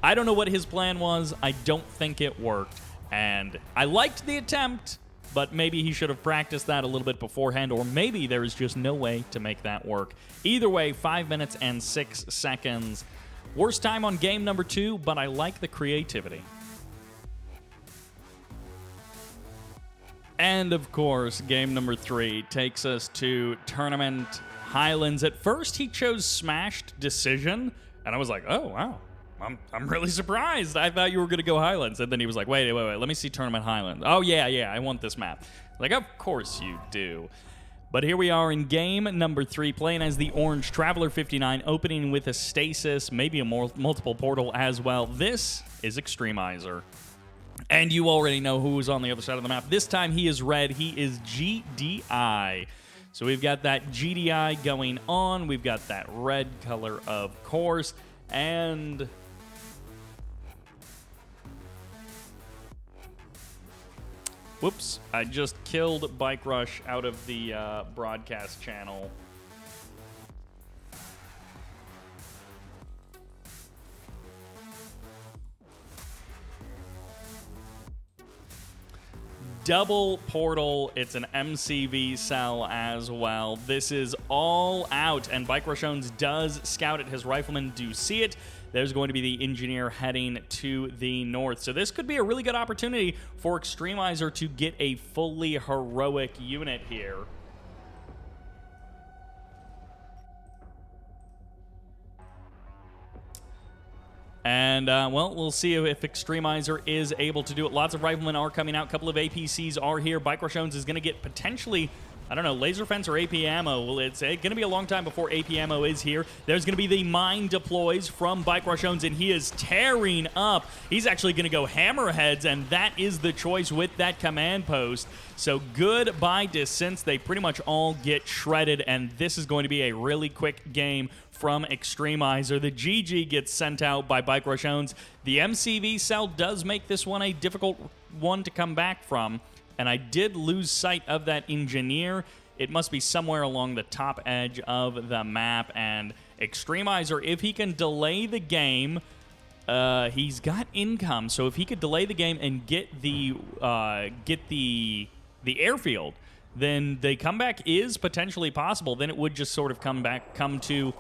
I don't know what his plan was. I don't think it worked. And I liked the attempt, but maybe he should have practiced that a little bit beforehand, or maybe there is just no way to make that work. Either way, 5 minutes and 6 seconds. Worst time on game number 2, but I like the creativity. And, of course, game number 3 takes us to Tournament Highlands. At first, he chose Smashed Decision, and I was like, oh, wow. I'm really surprised. I thought you were going to go Highlands. And then he was like, wait, let me see Tournament Highlands. Oh, yeah, I want this map. Like, of course you do. But here we are in game number 3, playing as the Orange Traveler 59, opening with a Stasis, maybe a multiple portal as well. This is Extremizer. And you already know who's on the other side of the map. This time he is red. He is GDI. So we've got that GDI going on. We've got that red color, of course. And whoops, I just killed Bike Rush out of the broadcast channel. Double portal. It's an MCV cell as well. This is all out, and Bartjones does scout it. His riflemen do see it. There's going to be the engineer heading to the north. So this could be a really good opportunity for Extremizer to get a fully heroic unit here. And, well, we'll see if Extremizer is able to do it. Lots of riflemen are coming out. A couple of APCs are here. Bartjones is going to get potentially, I don't know, laser fence or AP ammo. Well, it's going to be a long time before AP ammo is here. There's going to be the mine deploys from Bartjones, and he is tearing up. He's actually going to go hammerheads, and that is the choice with that command post. So goodbye Descents. They pretty much all get shredded, and this is going to be a really quick game from Extremizer. The GG gets sent out by Bartjones. The MCV cell does make this one a difficult one to come back from, and I did lose sight of that engineer. It must be somewhere along the top edge of the map, and Extremizer, if he can delay the game, he's got income, so if he could delay the game and get the airfield, then the comeback is potentially possible. Then it would just sort of come to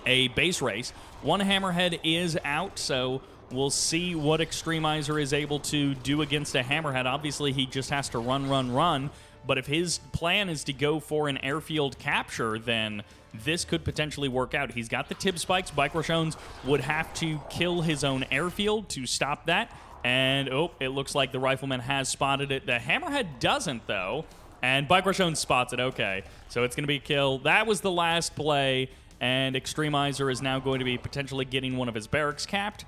a base race. One hammerhead is out, so we'll see what Extremizer is able to do against a hammerhead. Obviously, he just has to run. But if his plan is to go for an airfield capture, then this could potentially work out. He's got the tib spikes. Bartjones would have to kill his own airfield to stop that. And, oh, it looks like the rifleman has spotted it. The hammerhead doesn't, though. And Bartjones spots it. Okay, so it's going to be a kill. That was the last play. And Extremizer is now going to be potentially getting one of his barracks capped.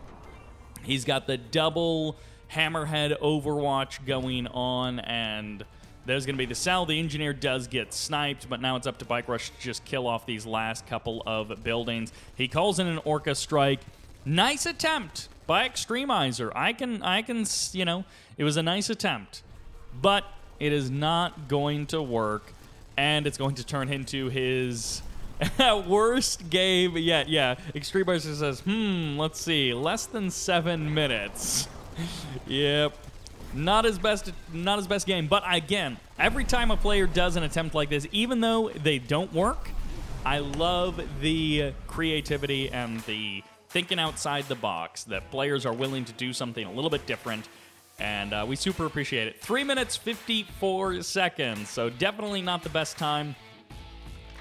He's got the double hammerhead overwatch going on, and there's going to be the cell. The engineer does get sniped, but now it's up to Bike Rush to just kill off these last couple of buildings. He calls in an Orca strike. Nice attempt by Extremizer. I can, you know, it was a nice attempt, but it is not going to work, and it's going to turn into his worst game yet. Yeah, Extremizer says, let's see, less than 7 minutes. Yep. Not his best game. But again, every time a player does an attempt like this, even though they don't work, I love the creativity and the thinking outside the box, that players are willing to do something a little bit different, and we super appreciate it. 3 minutes, 54 seconds, so definitely not the best time.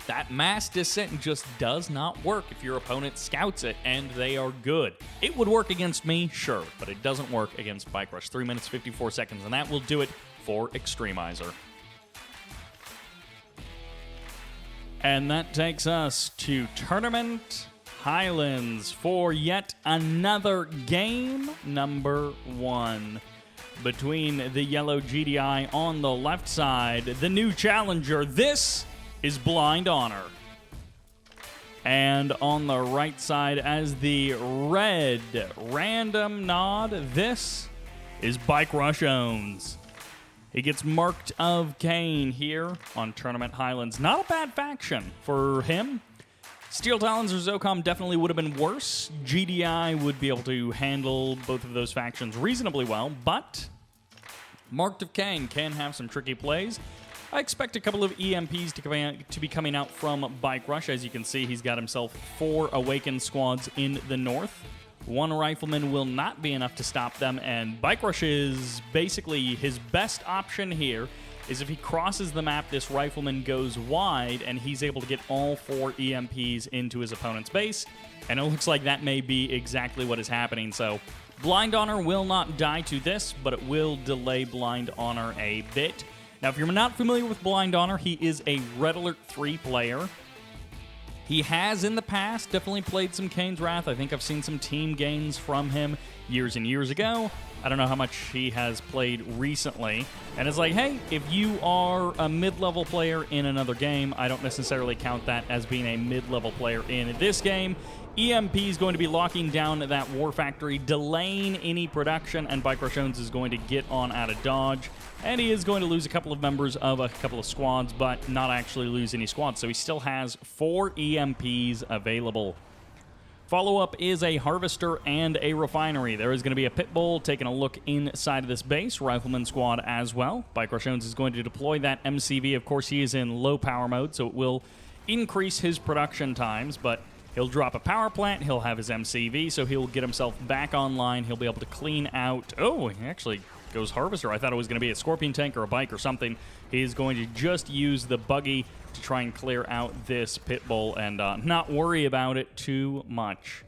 That mass descent just does not work if your opponent scouts it and they are good. It would work against me, sure, but it doesn't work against Bike Rush. 3 minutes, 54 seconds, and that will do it for Extremizer. And that takes us to Tournament Highlands for yet another game number 1. Between the yellow GDI on the left side, the new challenger, this is Blind Honor. And on the right side as the red random nod, this is Bartjones. He gets marked of Kane here on Tournament Highlands. Not a bad faction for him. SteelTalons or Zocom definitely would have been worse. GDI would be able to handle both of those factions reasonably well, but Marked of Kane can have some tricky plays. I expect a couple of EMPs to be coming out from Bike Rush. As you can see, he's got himself 4 Awakened squads in the north. 1 Rifleman will not be enough to stop them, and Bike Rush is basically his best option here. Is if he crosses the map, this Rifleman goes wide, and he's able to get all 4 EMPs into his opponent's base, and it looks like that may be exactly what is happening. So Blind Honor will not die to this, but it will delay Blind Honor a bit. Now, if you're not familiar with Blind Honor, he is a Red Alert 3 player. He has in the past definitely played some Kane's Wrath. I think I've seen some team gains from him years and years ago. I don't know how much he has played recently. And it's like, hey, if you are a mid-level player in another game, I don't necessarily count that as being a mid-level player in this game. EMP is going to be locking down that War Factory, delaying any production, and Bartjones is going to get on out of dodge. And he is going to lose a couple of members of a couple of squads, but not actually lose any squads. So he still has 4 EMPs available. Follow-up is a Harvester and a Refinery. There is going to be a Pit Bull taking a look inside of this base. Rifleman squad as well. Bartjones is going to deploy that MCV. Of course, he is in low power mode, so it will increase his production times, but he'll drop a power plant. He'll have his MCV, so he'll get himself back online. He'll be able to clean out... Oh, he actually goes Harvester. I thought it was going to be a Scorpion tank or a bike or something. He's going to just use the buggy to try and clear out this Pit Bull and not worry about it too much.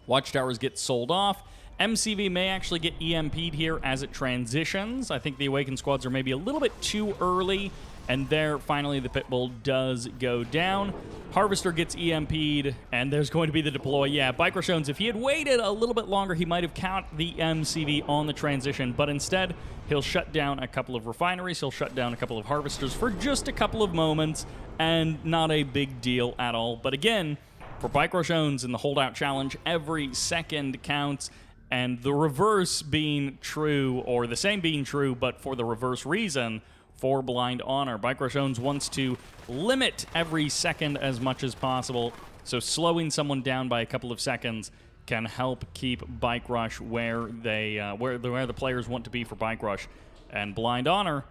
Watchtowers get sold off. MCV may actually get EMP'd here as it transitions. I think the Awakened squads are maybe a little bit too early, and there, finally, the Pit Bull does go down. Harvester gets EMP'd, and there's going to be the deploy. Yeah, Bartjones, if he had waited a little bit longer, he might have counted the MCV on the transition, but instead, he'll shut down a couple of refineries, he'll shut down a couple of harvesters for just a couple of moments, and not a big deal at all. But again, for Bartjones in the holdout challenge, every second counts, and the reverse being true, or the same being true, but for the reverse reason, for Blind Honor. Bartjones wants to limit every second as much as possible, so slowing someone down by a couple of seconds can help keep Bike Rush where the players want to be for Bike Rush. And Blind Honor,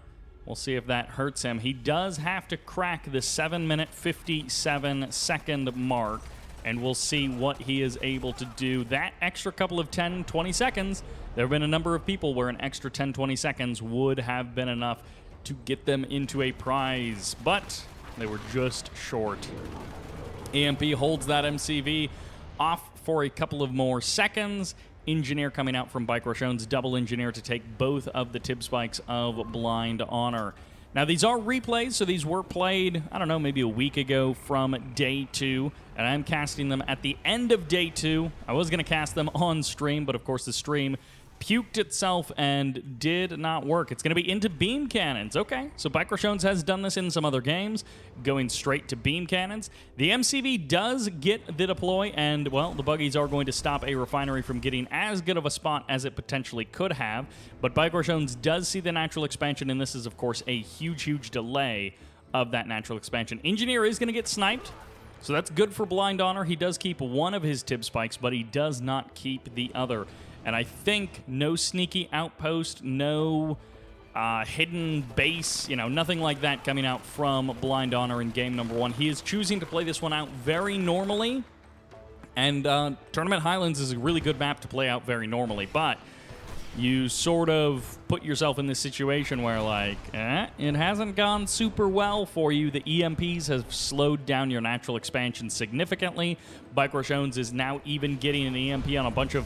we'll see if that hurts him. He does have to crack the 7-minute 57-second mark, and we'll see what he is able to do. That extra couple of 10, 20 seconds, there have been a number of people where an extra 10, 20 seconds would have been enough to get them into a prize, but they were just short. EMP holds that MCV off for a couple of more seconds. Engineer coming out from Bartjones, double Engineer to take both of the tib spikes of Blind Honor. Now, these are replays, so these were played, I don't know, maybe a week ago from day 2, and I'm casting them at the end of day 2. I was going to cast them on stream, but of course the stream puked itself and did not work. It's going to be into beam cannons. Okay, so Bartjones has done this in some other games, going straight to beam cannons. The MCV does get the deploy, and, well, the buggies are going to stop a refinery from getting as good of a spot as it potentially could have, but Bartjones does see the natural expansion, and this is, of course, a huge, huge delay of that natural expansion. Engineer is going to get sniped, so that's good for Blind Honor. He does keep one of his tib spikes, but he does not keep the other. And I think no sneaky outpost, no hidden base, nothing like that coming out from Blind Honor in game number 1. He is choosing to play this one out very normally. And Tournament Highlands is a really good map to play out very normally, but you sort of put yourself in this situation where, like, it hasn't gone super well for you. The EMPs have slowed down your natural expansion significantly. Bartjones is now even getting an EMP on a bunch of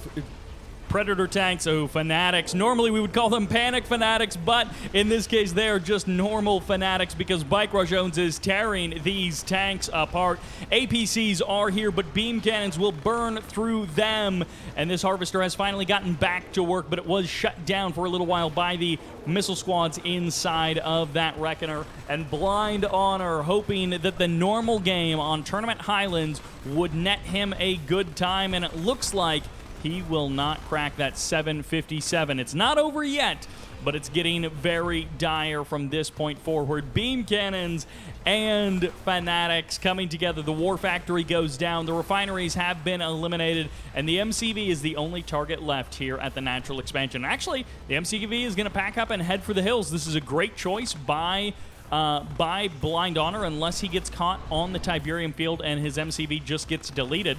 Predator tanks, fanatics. Normally we would call them panic fanatics, but in this case they are just normal fanatics because Bartjones is tearing these tanks apart. APCs are here, but beam cannons will burn through them, and this harvester has finally gotten back to work, but it was shut down for a little while by the missile squads inside of that Reckoner. And Blind Honor hoping that the normal game on Tournament Highlands would net him a good time, and it looks like he will not crack that 757. It's not over yet, but it's getting very dire from this point forward. Beam cannons and fanatics coming together. The war factory goes down. The refineries have been eliminated, and the MCV is the only target left here at the natural expansion. Actually, the MCV is going to pack up and head for the hills. This is a great choice by Blind Honor, unless he gets caught on the Tiberium field and his MCV just gets deleted.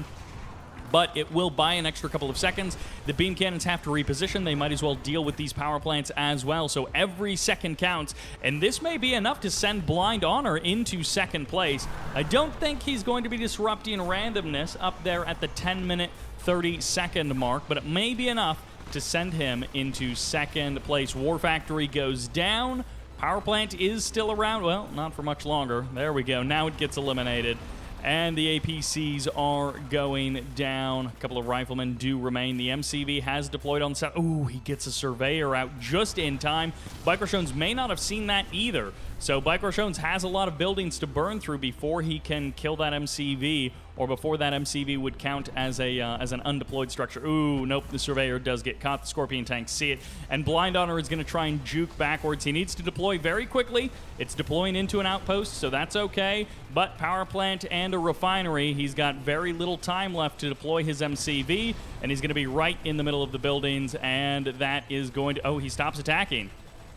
But it will buy an extra couple of seconds. The beam cannons have to reposition. They might as well deal with these power plants as well. So every second counts, and this may be enough to send Blind Honor into second place. I don't think he's going to be disrupting randomness up there at the 10-minute, 30-second mark, but it may be enough to send him into second place. War Factory goes down. Power plant is still around. Well, not for much longer. There we go. Now it gets eliminated. And the APCs are going down. A couple of riflemen do remain. The MCV has deployed on south. Ooh, he gets a surveyor out just in time. Bartjones may not have seen that either. So Bartjones has a lot of buildings to burn through before he can kill that MCV, or before that MCV would count as an undeployed structure. Ooh, nope, the surveyor does get caught. The Scorpion tanks see it, and Blind Honor is going to try and juke backwards. He needs to deploy very quickly. It's deploying into an outpost, so that's okay. But power plant and a refinery, he's got very little time left to deploy his MCV, and he's going to be right in the middle of the buildings, and that is going to... Oh, he stops attacking.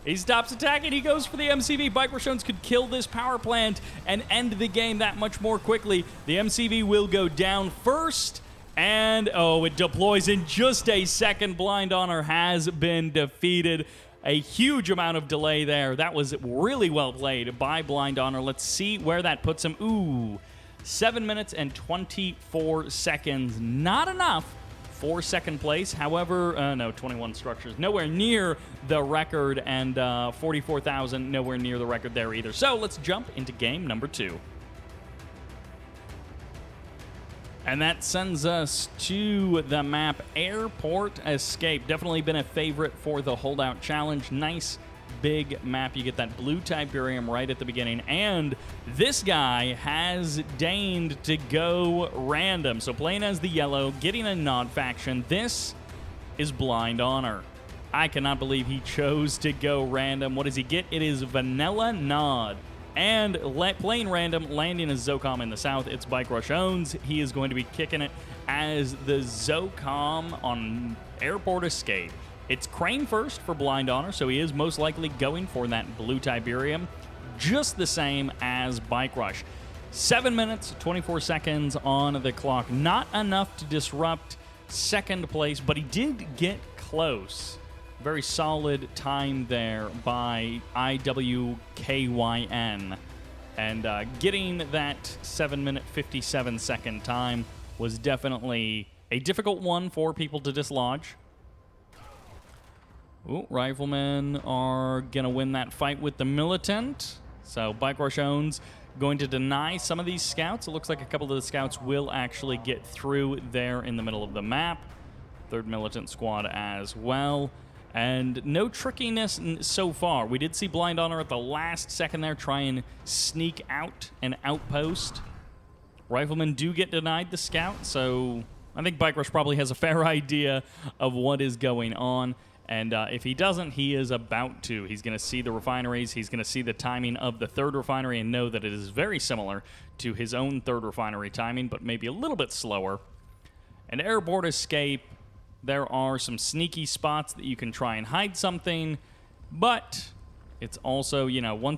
He stops attacking. He goes for the MCV. Bartjones could kill this power plant and end the game that much more quickly. The MCV will go down first. And, it deploys in just a second. Blind Honor has been defeated. A huge amount of delay there. That was really well played by Blind Honor. Let's see where that puts him. Ooh, 7 minutes and 24 seconds. Not enough for second place. However, no, 21 structures. Nowhere near the record, and 44,000, nowhere near the record there either. So let's jump into game number 2. And that sends us to the map Airport Escape. Definitely been a favorite for the Holdout Challenge. Nice big map. You get that blue Tiberium right at the beginning, and this guy has deigned to go random. So playing as the yellow, getting a nod faction. This is Blind Honor. I cannot believe he chose to go random. What does he get? It is Vanilla Nod. And playing random, landing as Zocom in the south, it's Bartjones. He is going to be kicking it as the Zocom on Airport Escape. It's Crane first for Blind Honor, so he is most likely going for that blue Tiberium, just the same as Bike Rush. 7 minutes, 24 seconds on the clock. Not enough to disrupt second place, but he did get close. Very solid time there by IWKYN. And getting that 7 minute, 57 second time was definitely a difficult one for people to dislodge. Ooh, riflemen are going to win that fight with the militant. So Bartjones going to deny some of these scouts. It looks like a couple of the scouts will actually get through there in the middle of the map. Third militant squad as well. And no trickiness so far. We did see Blind Honor at the last second there try and sneak out an outpost. Riflemen do get denied the scout, so I think Bike Rush probably has a fair idea of what is going on. And if he doesn't, he is about to. He's going to see the refineries. He's going to see the timing of the third refinery and know that it is very similar to his own third refinery timing, but maybe a little bit slower. And Airport Escape, There are some sneaky spots that you can try and hide something, but it's also, you know,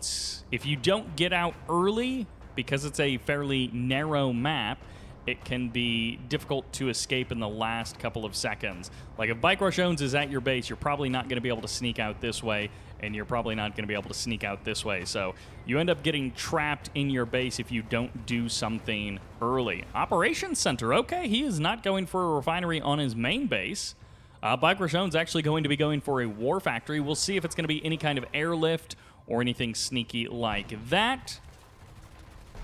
if you don't get out early, because it's a fairly narrow map, it can be difficult to escape in the last couple of seconds. Like if Bartjones is at your base, you're probably not going to be able to sneak out this way, and you're probably not going to be able to sneak out this way. So you end up getting trapped in your base if you don't do something early. Operations Center, okay, he is not going for a refinery on his main base. Bartjones actually going to be going for a war factory. We'll see if it's going to be any kind of airlift or anything sneaky like that.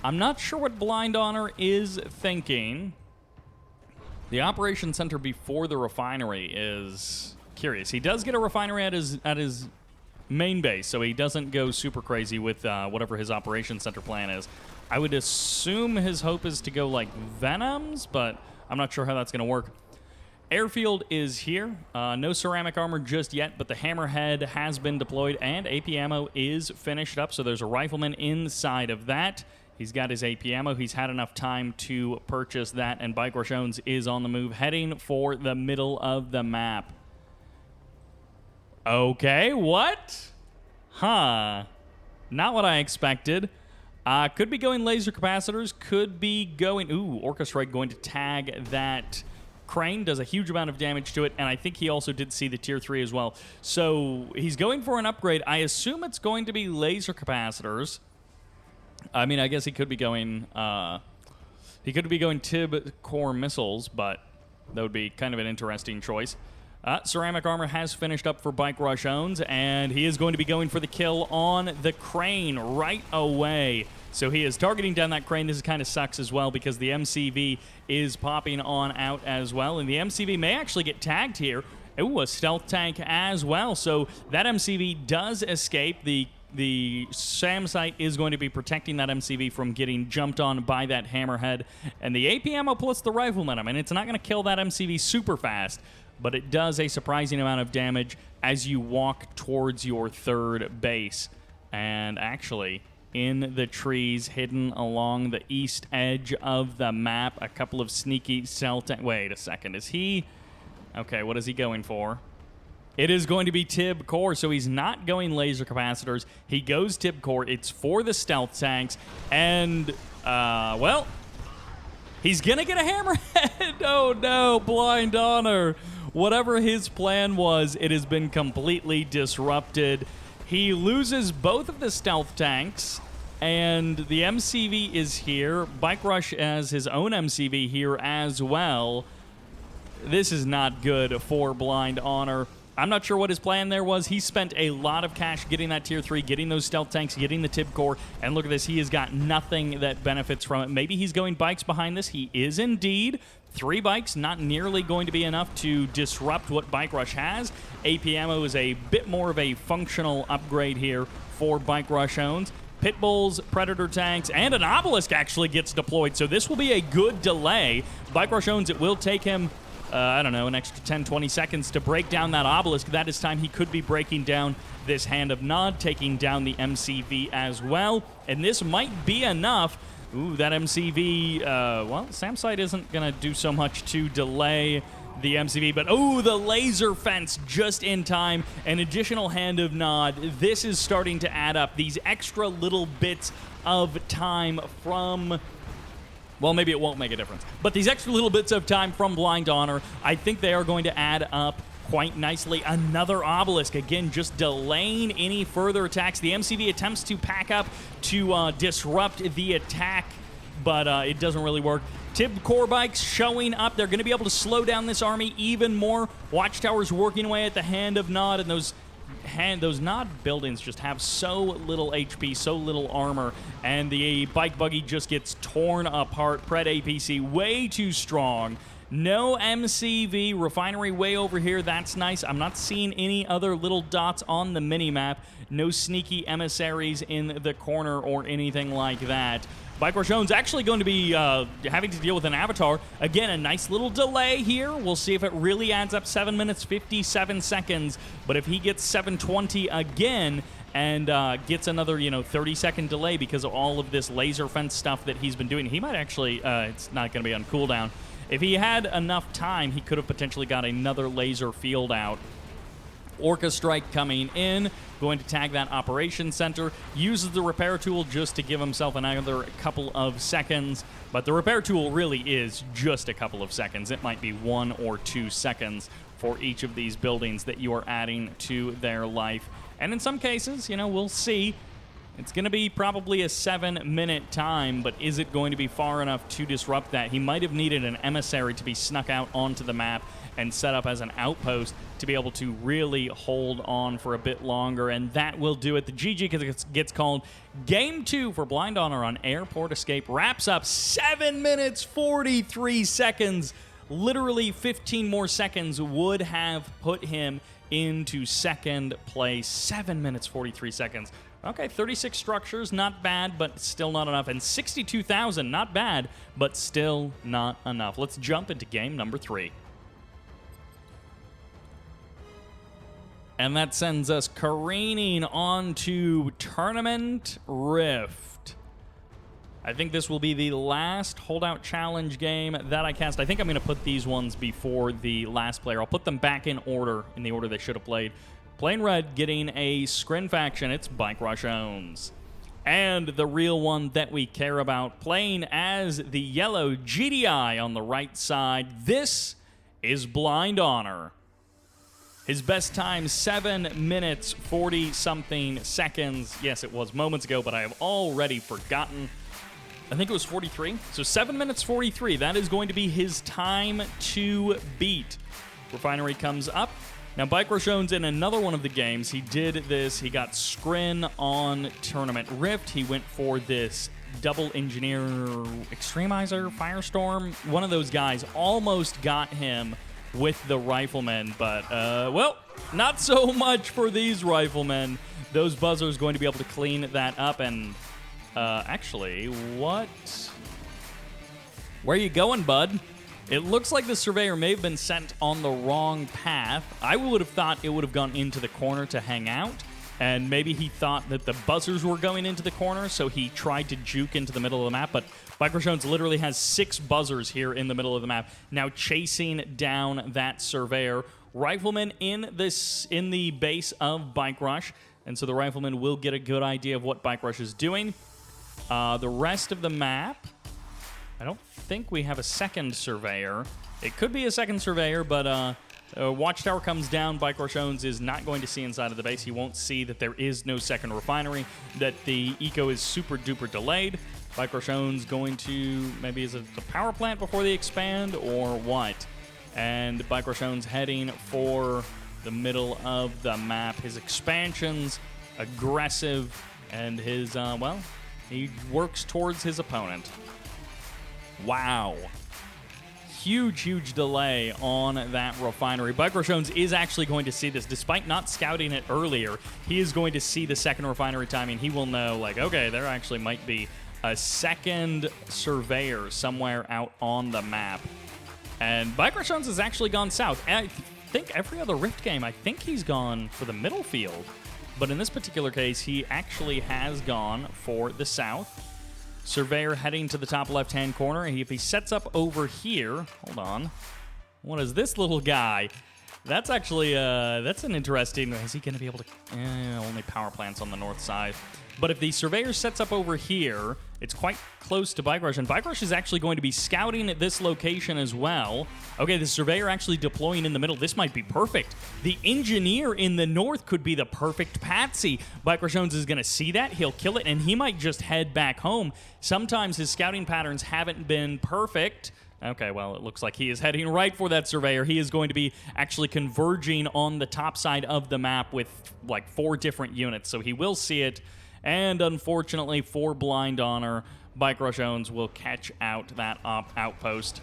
I'm not sure what Blind Honor is thinking. The Operations Center before the refinery is curious. He does get a refinery at his main base, so he doesn't go super crazy with whatever his Operations Center plan is. I would assume his hope is to go like Venoms, but I'm not sure how that's going to work. Airfield is here. No ceramic armor just yet, but the Hammerhead has been deployed, and AP ammo is finished up, so there's a rifleman inside of that. He's got his AP ammo. He's had enough time to purchase that, and Bartjones is on the move, heading for the middle of the map. Okay, what? Huh. Not what I expected. Could be going laser capacitors. Could be going... Ooh, Orca Strike going to tag that crane. Does a huge amount of damage to it, and I think he also did see the tier 3 as well. So he's going for an upgrade. I assume it's going to be laser capacitors. I mean, I guess he could be going TIB core missiles, but that would be kind of an interesting choice. Ceramic armor has finished up for Bartjones, and he is going to be going for the kill on the crane right away. So he is targeting down that crane. This kind of sucks as well because the MCV is popping on out as well, and the MCV may actually get tagged here. Ooh, a stealth tank as well. So that MCV does escape. The SAM site is going to be protecting that MCV from getting jumped on by that Hammerhead. And the AP ammo plus the rifleman, I mean, it's not going to kill that MCV super fast, but it does a surprising amount of damage as you walk towards your third base. And actually, in the trees hidden along the east edge of the map, a couple of sneaky cell tanks. Wait a second, is he... Okay, what is he going for? It is going to be TIB core, so he's not going laser capacitors. He goes TIB core. It's for the stealth tanks. And, well, he's going to get a Hammerhead. Oh, no, Blind Honor. Whatever his plan was, it has been completely disrupted. He loses both of the stealth tanks, and the MCV is here. Bike Rush has his own MCV here as well. This is not good for Blind Honor. I'm not sure what his plan there was. He spent a lot of cash getting that tier 3, getting those stealth tanks, getting the TIB core, and look at this. He has got nothing that benefits from it. Maybe he's going bikes behind this. He is indeed. 3 bikes, not nearly going to be enough to disrupt what Bike Rush has. AP ammo is a bit more of a functional upgrade here for Bartjones. Pit Bulls, Predator tanks, and an Obelisk actually gets deployed, so this will be a good delay. Bartjones, it will take him... I don't know, an extra 10, 20 seconds to break down that Obelisk. That is time he could be breaking down this Hand of Nod, taking down the MCV as well. And this might be enough. Ooh, that MCV, well, SAMsite isn't going to do so much to delay the MCV, but oh, the laser fence just in time. An additional Hand of Nod. This is starting to add up. These extra little bits of time from... Well, maybe it won't make a difference. But these extra little bits of time from Blind Honor, I think they are going to add up quite nicely. Another Obelisk, again, just delaying any further attacks. The MCV attempts to pack up to disrupt the attack, but it doesn't really work. TIB core bikes showing up. They're going to be able to slow down this army even more. Watchtowers working away at the Hand of Nod, and those Nod buildings just have so little HP, so little armor, and the bike buggy just gets torn apart. Pred APC way too strong. No MCV, refinery way over here. That's nice. I'm not seeing any other little dots on the mini-map. No sneaky emissaries in the corner or anything like that. Bartjones actually going to be having to deal with an avatar. Again, a nice little delay here. We'll see if it really adds up. 7 minutes, 57 seconds. But if he gets 720 again and gets another, 30-second delay because of all of this laser fence stuff that he's been doing, he might actually, it's not going to be on cooldown. If he had enough time, he could have potentially got another laser field out. Orca Strike coming in, going to tag that Operations Center, uses the repair tool just to give himself another couple of seconds, but the repair tool really is just a couple of seconds. It might be 1 or 2 seconds for each of these buildings that you are adding to their life. And in some cases, you know, we'll see. It's going to be probably a 7-minute time, but is it going to be far enough to disrupt that? He might have needed an emissary to be snuck out onto the map and set up as an outpost to be able to really hold on for a bit longer, and that will do it. The GG gets called. Game 2 for Blind Honor on Airport Escape wraps up 7 minutes, 43 seconds. Literally 15 more seconds would have put him into second place. 7 minutes, 43 seconds. Okay, 36 structures, not bad, but still not enough. And 62,000, not bad, but still not enough. Let's jump into game number 3. And that sends us careening onto Tournament Rift. I think this will be the last Holdout Challenge game that I cast. I think I'm going to put these ones before the last player. I'll put them back in order, in the order they should have played. Plain Red getting a Scrin faction. It's Bartjones. And the real one that we care about, playing as the yellow GDI on the right side. This is Blind Honor. His best time, 7 minutes, 40-something seconds. Yes, it was moments ago, but I have already forgotten. I think it was 43. So 7 minutes, 43. That is going to be his time to beat. Refinery comes up. Now, Bartjones in another one of the games, he did this. He got Scrin on Tournament Rift. He went for this double engineer extremizer, FiReSToRM. One of those guys almost got him with the riflemen, but, well, not so much for these riflemen. Those buzzers going to be able to clean that up, and, actually, what? Where you going, bud? It looks like the Surveyor may have been sent on the wrong path. I would have thought it would have gone into the corner to hang out, and maybe he thought that the buzzers were going into the corner, so he tried to juke into the middle of the map, but Bartjones literally has 6 buzzers here in the middle of the map, now chasing down that Surveyor. Rifleman in the base of Bike Rush, and so the Rifleman will get a good idea of what Bike Rush is doing. The rest of the map, I don't think we have a second Surveyor. It could be a second Surveyor, but Watchtower comes down. Bartjones is not going to see inside of the base. He won't see that there is no second refinery, that the eco is super duper delayed. Bartjones going to, maybe is it the power plant before they expand, or what? And Bartjones heading for the middle of the map. His expansions, aggressive, and his, well, he works towards his opponent. Wow. Huge delay on that refinery. Bartjones is actually going to see this. Despite not scouting it earlier, he is going to see the second refinery timing. He will know, like, okay, there actually might be a second Surveyor somewhere out on the map. And Bartjones has actually gone south. I think every other Rift game, I think he's gone for the middle field. But in this particular case, he actually has gone for the south. Surveyor heading to the top left-hand corner. If he sets up over here, hold on. What is this little guy? That's actually, that's an interesting, is he going to be able to, only power plants on the north side. But if the Surveyor sets up over here, it's quite close to Bike Rush, and Bike Rush is actually going to be scouting at this location as well. Okay, the Surveyor actually deploying in the middle. This might be perfect. The Engineer in the north could be the perfect patsy. Bartjones is going to see that. He'll kill it, and he might just head back home. Sometimes his scouting patterns haven't been perfect. Okay, well, it looks like he is heading right for that Surveyor. He is going to be actually converging on the top side of the map with, like, 4 different units, so he will see it. And unfortunately for Blind Honor, Bartjones will catch out that outpost.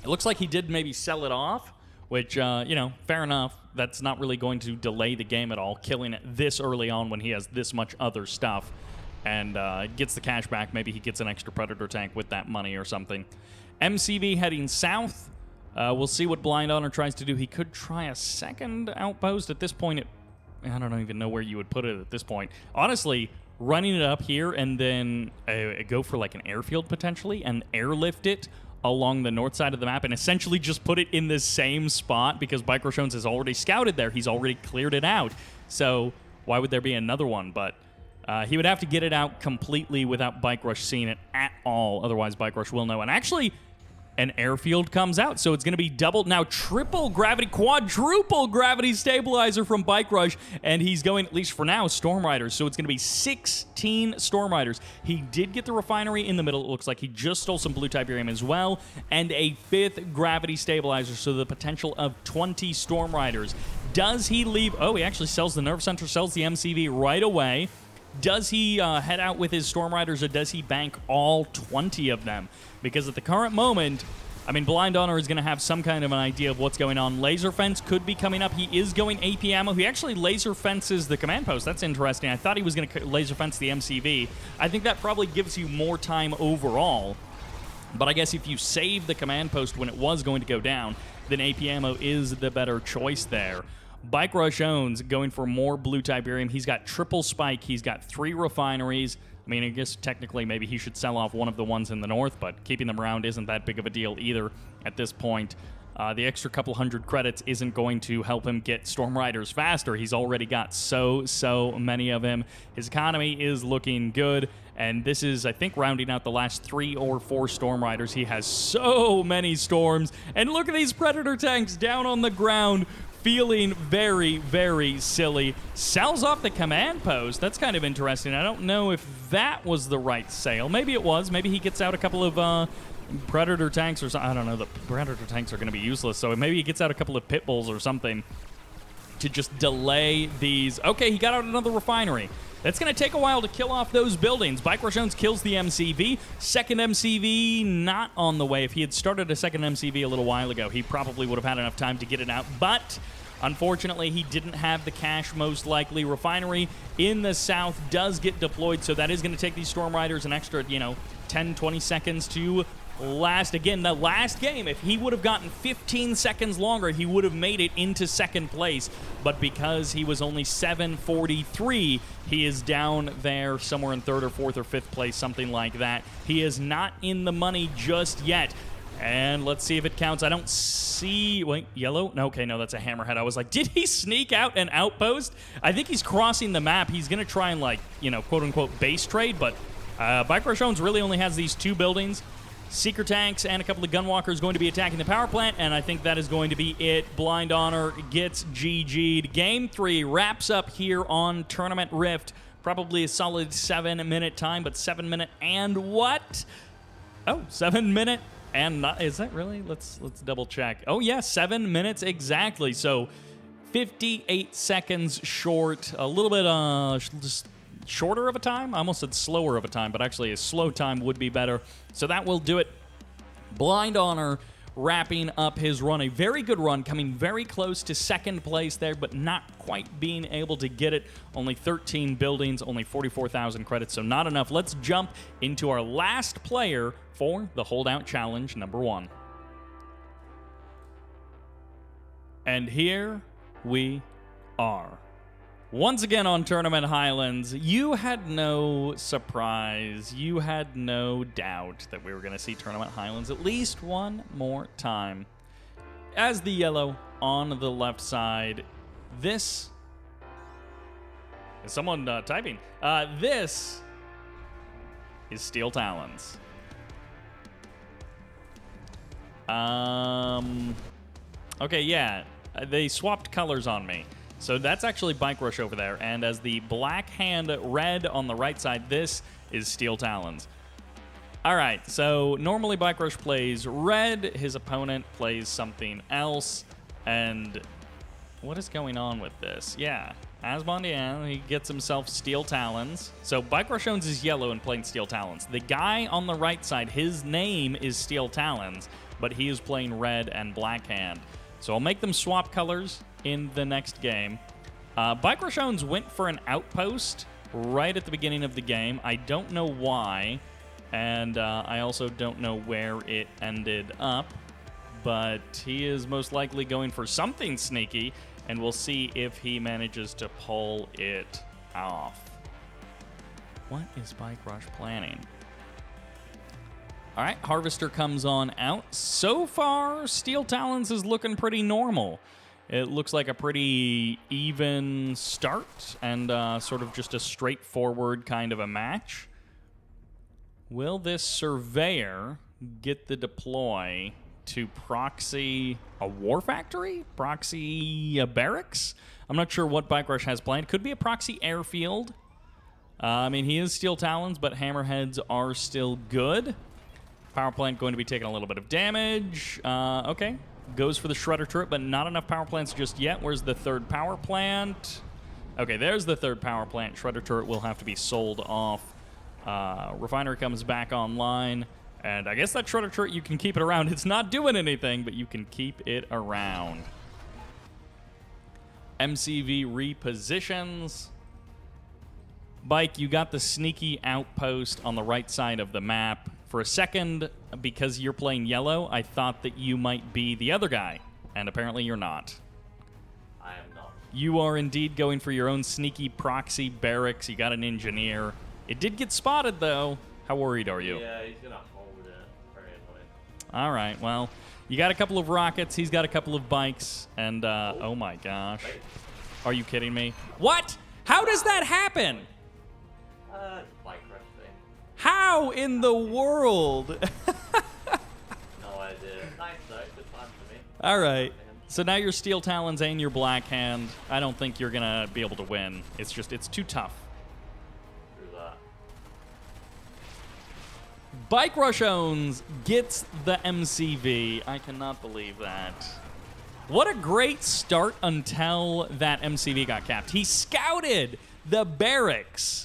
It looks like he did maybe sell it off, which, you know, fair enough. That's not really going to delay the game at all, killing it this early on when he has this much other stuff. And gets the cash back. Maybe he gets an extra Predator tank with that money or something. MCV heading south. We'll see what Blind Honor tries to do. He could try a second outpost. At this point, I don't even know where you would put it at this point. Honestly, running it up here and then go for like an airfield potentially and airlift it along the north side of the map and essentially just put it in the same spot because Bartjones has already scouted there. He's already cleared it out. So why would there be another one? But he would have to get it out completely without Bike Rush seeing it at all. Otherwise, Bike Rush will know. And actually, an airfield comes out, so it's going to be double, now triple gravity, quadruple gravity stabilizer from Bike Rush, and he's going, at least for now, Storm Riders, so it's going to be 16 Storm Riders. He did get the refinery in the middle, it looks like. He just stole some blue Tiberium as well, and a 5th gravity stabilizer, so the potential of 20 Storm Riders. Does he leave? Oh, he actually sells the Nerve Center, sells the MCV right away. Does he head out with his Storm Riders, or does he bank all 20 of them? Because at the current moment, I mean, Blind Honor is going to have some kind of an idea of what's going on. Laser Fence could be coming up. He is going AP ammo. He actually laser fences the command post. That's interesting. I thought he was going to laser fence the MCV. I think that probably gives you more time overall. But I guess if you save the command post when it was going to go down, then AP ammo is the better choice there. Bike Rush owns going for more blue Tiberium. He's got triple spike. He's got 3 refineries. I mean, I guess technically maybe he should sell off one of the ones in the north, but keeping them around isn't that big of a deal either at this point. The extra couple hundred credits isn't going to help him get Storm Riders faster. He's already got so many of him. His economy is looking good, and this is, I think, rounding out the last 3 or 4 Storm Riders. He has so many Storms, and look at these Predator tanks down on the ground, feeling very silly. Sells off the command post. That's kind of interesting. I don't know if that was the right sale. Maybe it was. Maybe he gets out a couple of Predator tanks or something. I don't know. The Predator tanks are going to be useless, so maybe he gets out a couple of Pit Bulls or something to just delay these. Okay, he got out another refinery. That's going to take a while to kill off those buildings. Bartjones kills the MCV. Second MCV not on the way. If he had started a second MCV a little while ago, he probably would have had enough time to get it out. But unfortunately, he didn't have the cash, most likely. Refinery in the south does get deployed, so that is going to take these Storm Riders an extra, 10, 20 seconds to last. Again, the last game, if he would have gotten 15 seconds longer, he would have made it into second place. But because he was only 743, he is down there somewhere in 3rd or 4th or 5th place, something like that. He is not in the money just yet. And let's see if it counts. I don't see... Wait, yellow? No, okay, no, that's a hammerhead. I was like, did he sneak out an outpost? I think he's crossing the map. He's going to try and, quote-unquote base trade, but Bartjones really only has these 2 buildings. Seeker tanks and a couple of gunwalkers going to be attacking the power plant, and I think that is going to be it. Blind Honor gets GG'd. Game 3 wraps up here on Tournament Rift. Probably a solid 7-minute time, but 7 minute and what? Oh, 7 minute and not, is that really? Let's double check. Oh yeah, 7 minutes exactly. So 58 seconds short. A little bit just shorter of a time. I almost said slower of a time, but actually a slow time would be better. So that will do it. Blind Honor wrapping up his run. A very good run, coming very close to second place there, but not quite being able to get it. Only 13 buildings, only 44,000 credits, so not enough. Let's jump into our last player for the Holdout Challenge number 1. And here we are. Once again on Tournament Highlands, you had no surprise, you had no doubt that we were going to see Tournament Highlands at least one more time. As the yellow on the left side, this... Is someone typing? This is SteelTalons. Okay, yeah, they swapped colors on me. So that's actually Bike Rush over there, and as the black hand red on the right side, this is SteelTalons. Alright, so normally Bike Rush plays red, his opponent plays something else, and what is going on with this? Yeah, Asmondian, he gets himself SteelTalons. So Bike Rush owns is yellow and playing SteelTalons. The guy on the right side, his name is SteelTalons, but he is playing red and black hand. So I'll make them swap colors in the next game. Bike Rush owns went for an outpost right at the beginning of the game. I don't know why, and I also don't know where it ended up, but he is most likely going for something sneaky, and we'll see if he manages to pull it off. What is Bike Rush planning? All right, Harvester comes on out. So far, SteelTalons is looking pretty normal. It looks like a pretty even start and sort of just a straightforward kind of a match. Will this Surveyor get the deploy to proxy a war factory? Proxy a barracks? I'm not sure what Bike Rush has planned. Could be a proxy airfield. I mean, he is SteelTalons, but Hammerheads are still good. Power plant going to be taking a little bit of damage. Okay. Goes for the Shredder turret, but not enough power plants just yet. Where's the third power plant? Okay, there's the third power plant. Shredder turret will have to be sold off. Refinery comes back online. And I guess that Shredder turret, you can keep it around. It's not doing anything, but you can keep it around. MCV repositions. Bike, you got the sneaky outpost on the right side of the map. For a second, because you're playing yellow, I thought that you might be the other guy, and apparently you're not. I am not. You are indeed going for your own sneaky proxy barracks. You got an engineer. It did get spotted, though. How worried are you? Yeah, he's going to hold it. Very annoying. All right, well, you got a couple of rockets. He's got a couple of bikes, and oh my gosh. Are you kidding me? What? How does that happen? Bike rush thing. How in the world? No idea. Nice though. Good fun for me. All right. So now you're SteelTalons and your Black Hand. I don't think you're going to be able to win. It's too tough. Through that. Bike Rush owns gets the MCV. I cannot believe that. What a great start until that MCV got capped. He scouted the barracks.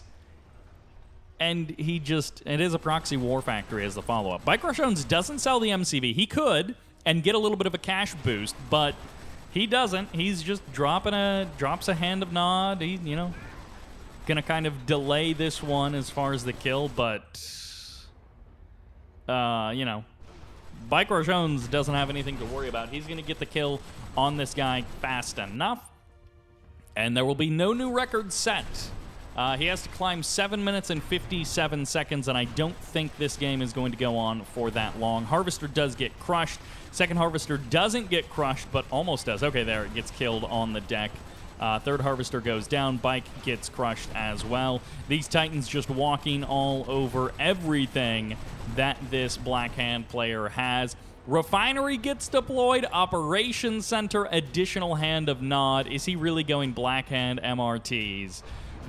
And it is a proxy war factory as the follow-up. Bike Rush owns doesn't sell the MCV. He could and get a little bit of a cash boost, but he doesn't. He's just drops a hand of nod. He, gonna kind of delay this one as far as the kill, but Bike Rush owns doesn't have anything to worry about. He's gonna get the kill on this guy fast enough, and there will be no new records set. He has to climb 7 minutes and 57 seconds, and I don't think this game is going to go on for that long. Harvester does get crushed. Second Harvester doesn't get crushed, but almost does. Okay, there, it gets killed on the deck. Third Harvester goes down. Bike gets crushed as well. These Titans just walking all over everything that this Black Hand player has. Refinery gets deployed. Operations Center, additional hand of nod. Is he really going Black Hand MRTs?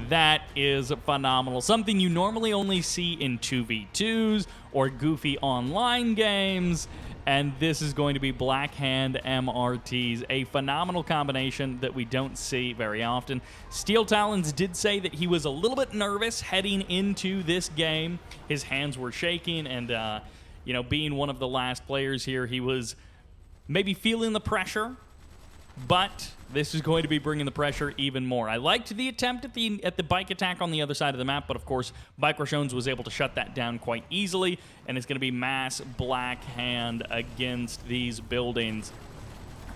That is phenomenal. Something you normally only see in 2v2s or goofy online games. And this is going to be Black Hand MRTs, a phenomenal combination that we don't see very often. SteelTalons did say that he was a little bit nervous heading into this game. His hands were shaking, and being one of the last players here, he was maybe feeling the pressure. But this is going to be bringing the pressure even more. I liked the attempt at the bike attack on the other side of the map, but of course, Bike Rush owns was able to shut that down quite easily, and it's going to be mass Black Hand against these buildings.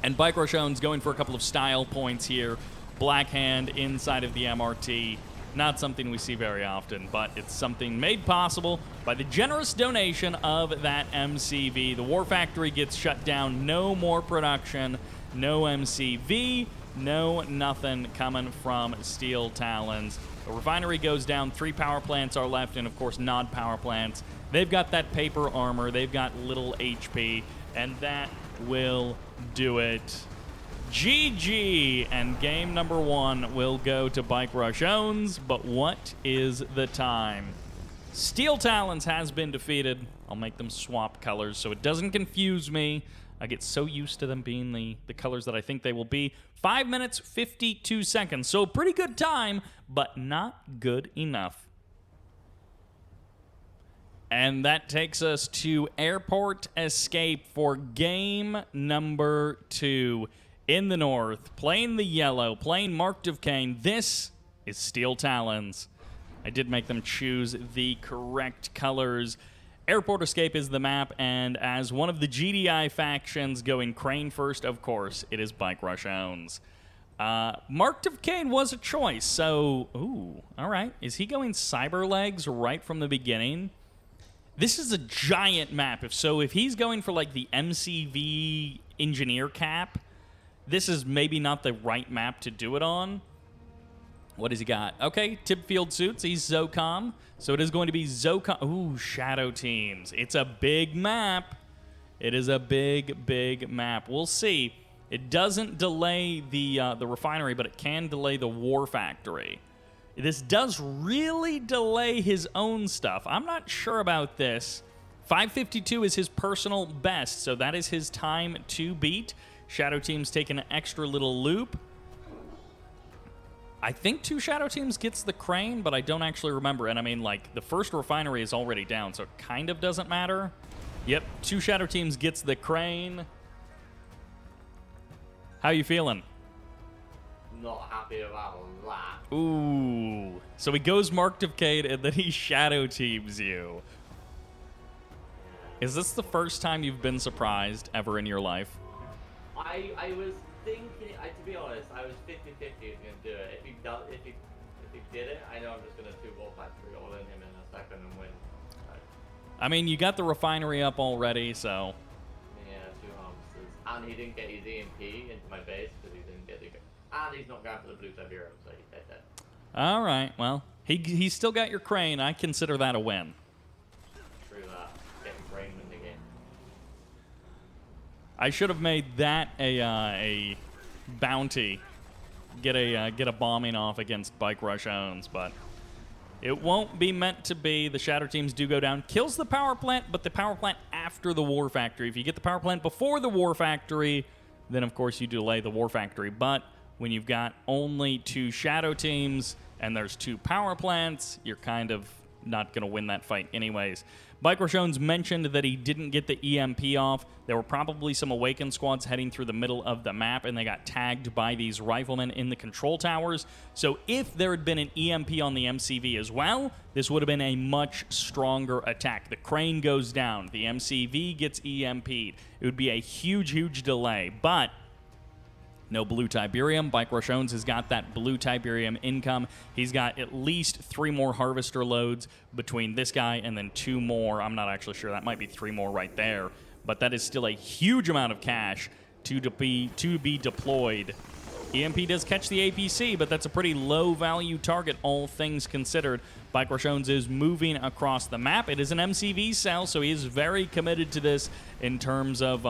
And Bike Rush owns going for a couple of style points here. Black Hand inside of the MRT. Not something we see very often, but it's something made possible by the generous donation of that MCV. The War Factory gets shut down. No more production. No MCV, no nothing coming from SteelTalons. The refinery goes down, 3 power plants are left, and of course Nod power plants. They've got that paper armor, they've got little HP, and that will do it. GG, and game number 1 will go to Bike Rush owns, but what is the time? SteelTalons has been defeated. I'll make them swap colors so it doesn't confuse me. I get so used to them being the colors that I think they will be. 5 minutes, 52 seconds. So pretty good time, but not good enough. And that takes us to Airport Escape for game number 2. In the north, playing the yellow, playing IWKYN. This is SteelTalons. I did make them choose the correct colors. Airport Escape is the map, and as one of the GDI factions going crane first, of course, it is Bike Rush owns. IWKYN was a choice, so, ooh, all right. Is he going cyber legs right from the beginning? This is a giant map. If he's going for like the MCV engineer cap, this is maybe not the right map to do it on. What has he got? Okay, tip field suits. He's Zocom. So it is going to be Zocom. Ooh, Shadow Teams. It's a big map. It is a big, big map. We'll see. It doesn't delay the refinery, but it can delay the war factory. This does really delay his own stuff. I'm not sure about this. 5:52 is his personal best, so that is his time to beat. Shadow Teams taking an extra little loop. I think 2 Shadow Teams gets the crane, but I don't actually remember. And I mean, like, the first refinery is already down, so it kind of doesn't matter. Yep, 2 Shadow Teams gets the crane. How you feeling? Not happy about that. Ooh. So he goes Mark Devcade, and then he Shadow Teams you. Is this the first time you've been surprised ever in your life? I was thinking, to be honest, I was 50-50 he was going to do it. If he did it, I know I'm just going to 2 War Factory all in him in a second and win. I mean, you got the refinery up already, so... Yeah, 2 harvesters. And he didn't get his EMP into my base because he didn't get the... And he's not going for the blue Syberium, so he's dead. All right, well, he's still got your crane. I consider that a win. True that. Getting crane in the game. I should have made that a bounty. Get a bombing off against Bike Rush owns, but it won't be meant to be. The Shadow Teams do go down. Kills the power plant, but the power plant after the War Factory. If you get the power plant before the War Factory, then of course you delay the War Factory. But when you've got only 2 Shadow Teams and there's 2 power plants, you're kind of not going to win that fight anyways. Bartjones mentioned that he didn't get the EMP off. There were probably some Awakened squads heading through the middle of the map, and they got tagged by these riflemen in the control towers. So if there had been an EMP on the MCV as well, this would have been a much stronger attack. The crane goes down. The MCV gets EMP'd. It would be a huge, huge delay, but... no blue Tiberium. Bartjones has got that blue Tiberium income. He's got at least 3 more harvester loads between this guy and then 2 more. I'm not actually sure. That might be 3 more right there. But that is still a huge amount of cash to be deployed. EMP does catch the APC, but that's a pretty low-value target, all things considered. Bartjones is moving across the map. It is an MCV cell, so he is very committed to this in terms of,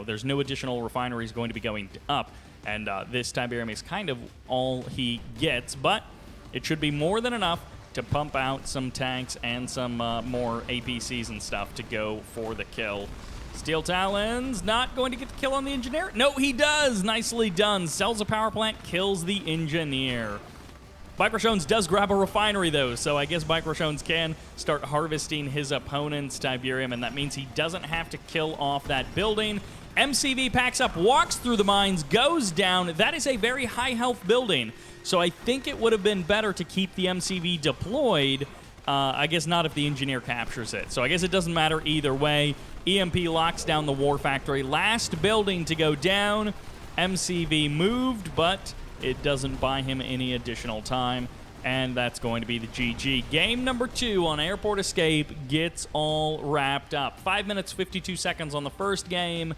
there's no additional refineries going to be going up. And this Tiberium is kind of all he gets, but it should be more than enough to pump out some tanks and some more APCs and stuff to go for the kill. SteelTalons not going to get the kill on the engineer. No, he does. Nicely done. Sells a power plant, kills the engineer. Bartjones does grab a refinery, though, so I guess Bartjones can start harvesting his opponent's Tiberium, and that means he doesn't have to kill off that building. MCV packs up, walks through the mines, goes down. That is a very high health building, so I think it would have been better to keep the MCV deployed. I guess not if the engineer captures it. So I guess it doesn't matter either way. EMP locks down the War Factory. Last building to go down. MCV moved, but it doesn't buy him any additional time. And that's going to be the GG. Game number 2 on Airport Escape gets all wrapped up. 5 minutes, 52 seconds on the first game.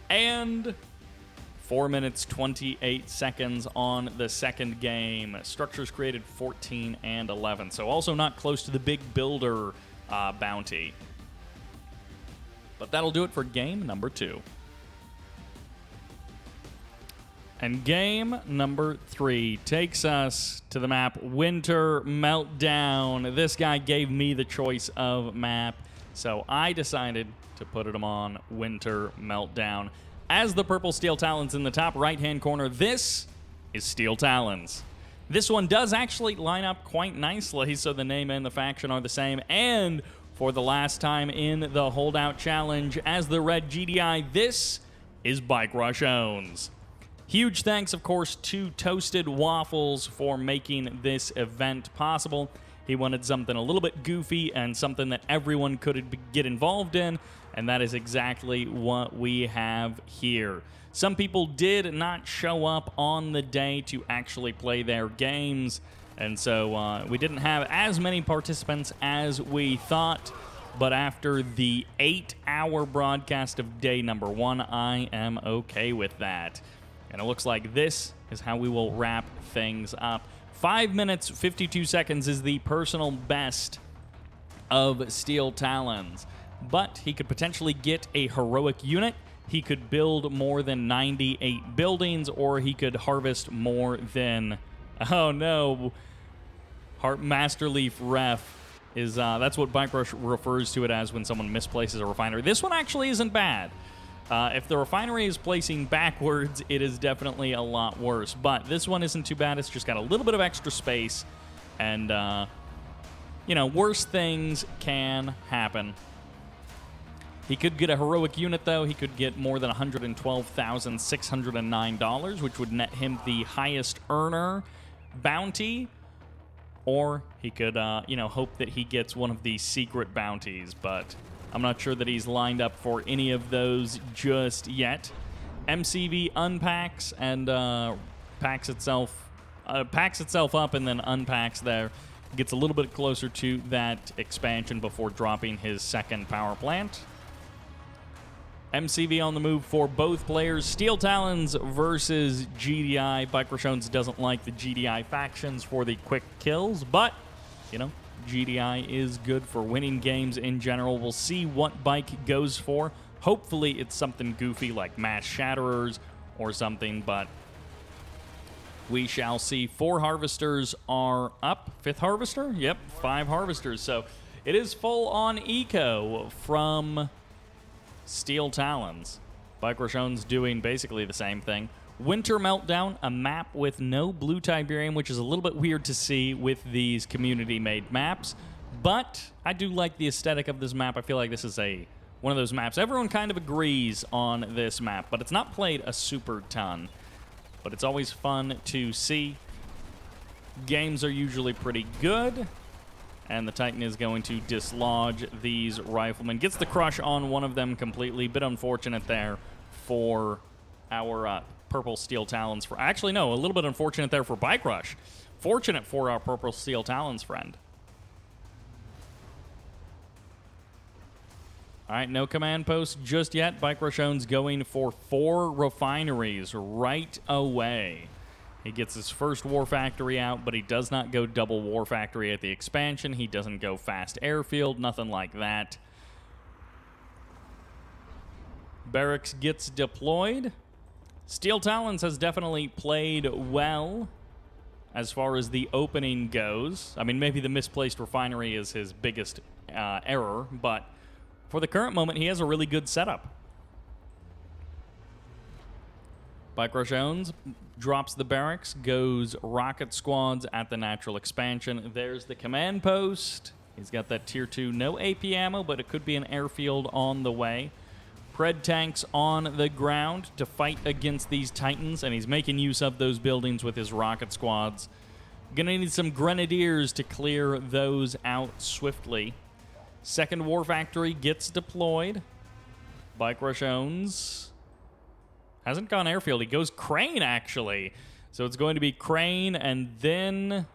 And 4 minutes, 28 seconds on the second game. Structures created 14 and 11. So also not close to the big builder bounty. But that'll do it for game number 2. And game number 3 takes us to the map Winter Meltdown. This guy gave me the choice of map, so I decided to put him on Winter Meltdown. As the purple SteelTalons in the top right-hand corner, this is SteelTalons. This one does actually line up quite nicely, so the name and the faction are the same. And for the last time in the Holdout Challenge, as the red GDI, this is Bartjones. Huge thanks, of course, to Toasted Waffles for making this event possible. He wanted something a little bit goofy and something that everyone could get involved in, and that is exactly what we have here. Some people did not show up on the day to actually play their games, and so we didn't have as many participants as we thought. But after the 8-hour broadcast of day number 1, I am okay with that. And it looks like this is how we will wrap things up. 5 minutes, 52 seconds is the personal best of SteelTalons. But he could potentially get a heroic unit. He could build more than 98 buildings, or he could harvest more than... Oh no. Master Leaf Ref is that's what Bike Rush refers to it as when someone misplaces a refinery. This one actually isn't bad. If the refinery is placing backwards, it is definitely a lot worse. But this one isn't too bad. It's just got a little bit of extra space. And, you know, worse things can happen. He could get a heroic unit, though. He could get more than $112,609, which would net him the highest earner bounty. Or he could, you know, hope that he gets one of these secret bounties, but I'm not sure that he's lined up for any of those just yet. MCV unpacks and packs itself up and then unpacks there. Gets a little bit closer to that expansion before dropping his second power plant. MCV on the move for both players. SteelTalons versus GDI. Bartjones doesn't like the GDI factions for the quick kills, but, you know, GDI is good for winning games in general. We'll see what Bike goes for. Hopefully it's something goofy like Mass Shatterers or something, but we shall see. 4 harvesters are up. 5th harvester? Yep, 5 harvesters. So it is full on eco from SteelTalons. Bartjones doing basically the same thing. Winter Meltdown, a map with no blue Tiberium, which is a little bit weird to see with these community-made maps, but I do like the aesthetic of this map. I feel like this is one of those maps. Everyone kind of agrees on this map, but it's not played a super ton. But it's always fun to see. Games are usually pretty good. And the Titan is going to dislodge these riflemen. Gets the crush on one of them completely. Bit unfortunate there for our purple SteelTalons. Actually, no, a little bit unfortunate there for Bike Rush. Fortunate for our purple SteelTalons friend. All right, no command post just yet. Bartjones going for 4 refineries right away. He gets his first War Factory out, but he does not go double War Factory at the expansion. He doesn't go fast airfield, nothing like that. Barracks gets deployed. SteelTalons has definitely played well as far as the opening goes. I mean, maybe the misplaced refinery is his biggest error, but for the current moment, he has a really good setup. Bartjones drops the barracks, goes rocket squads at the natural expansion. There's the command post. He's got that tier 2, no AP ammo, but it could be an airfield on the way. Pred tanks on the ground to fight against these Titans, and he's making use of those buildings with his rocket squads. Gonna need some grenadiers to clear those out swiftly. Second War Factory gets deployed. Bartjones hasn't gone airfield. He goes crane, actually. So it's going to be crane and then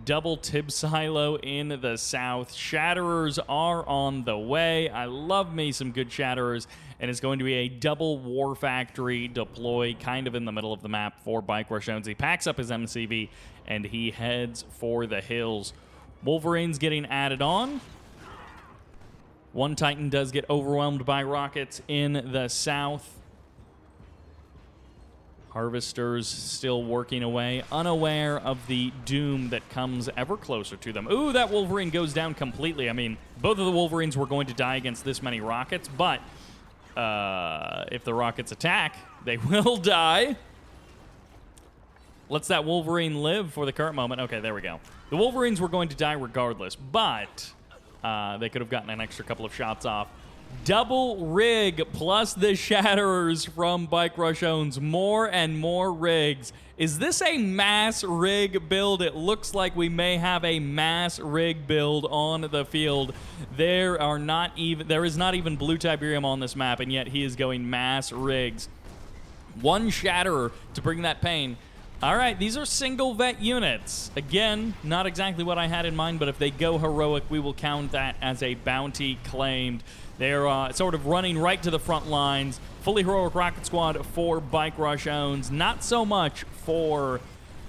double Tib silo in the south. Shatterers are on the way. I love me some good Shatterers. And it's going to be a double War Factory deploy kind of in the middle of the map for Bartjones. He packs up his MCV and he heads for the hills. Wolverine's getting added on. One Titan does get overwhelmed by rockets in the south. Harvesters still working away, unaware of the doom that comes ever closer to them. Ooh, that Wolverine goes down completely. I mean, both of the Wolverines were going to die against this many rockets, but if the rockets attack, they will die. Lets that Wolverine live for the current moment. Okay, there we go. The Wolverines were going to die regardless, but they could have gotten an extra couple of shots off. Double rig plus the Shatterers from Bartjones. More and more rigs. Is this a mass rig build? It looks like we may have a mass rig build on the field. There is not even blue Tiberium on this map, and yet he is going mass rigs. One Shatterer to bring that pain. All right, these are single vet units. Again, not exactly what I had in mind, but if they go heroic, we will count that as a bounty claimed. They're sort of running right to the front lines. Fully heroic rocket squad for Bartjones. Not so much for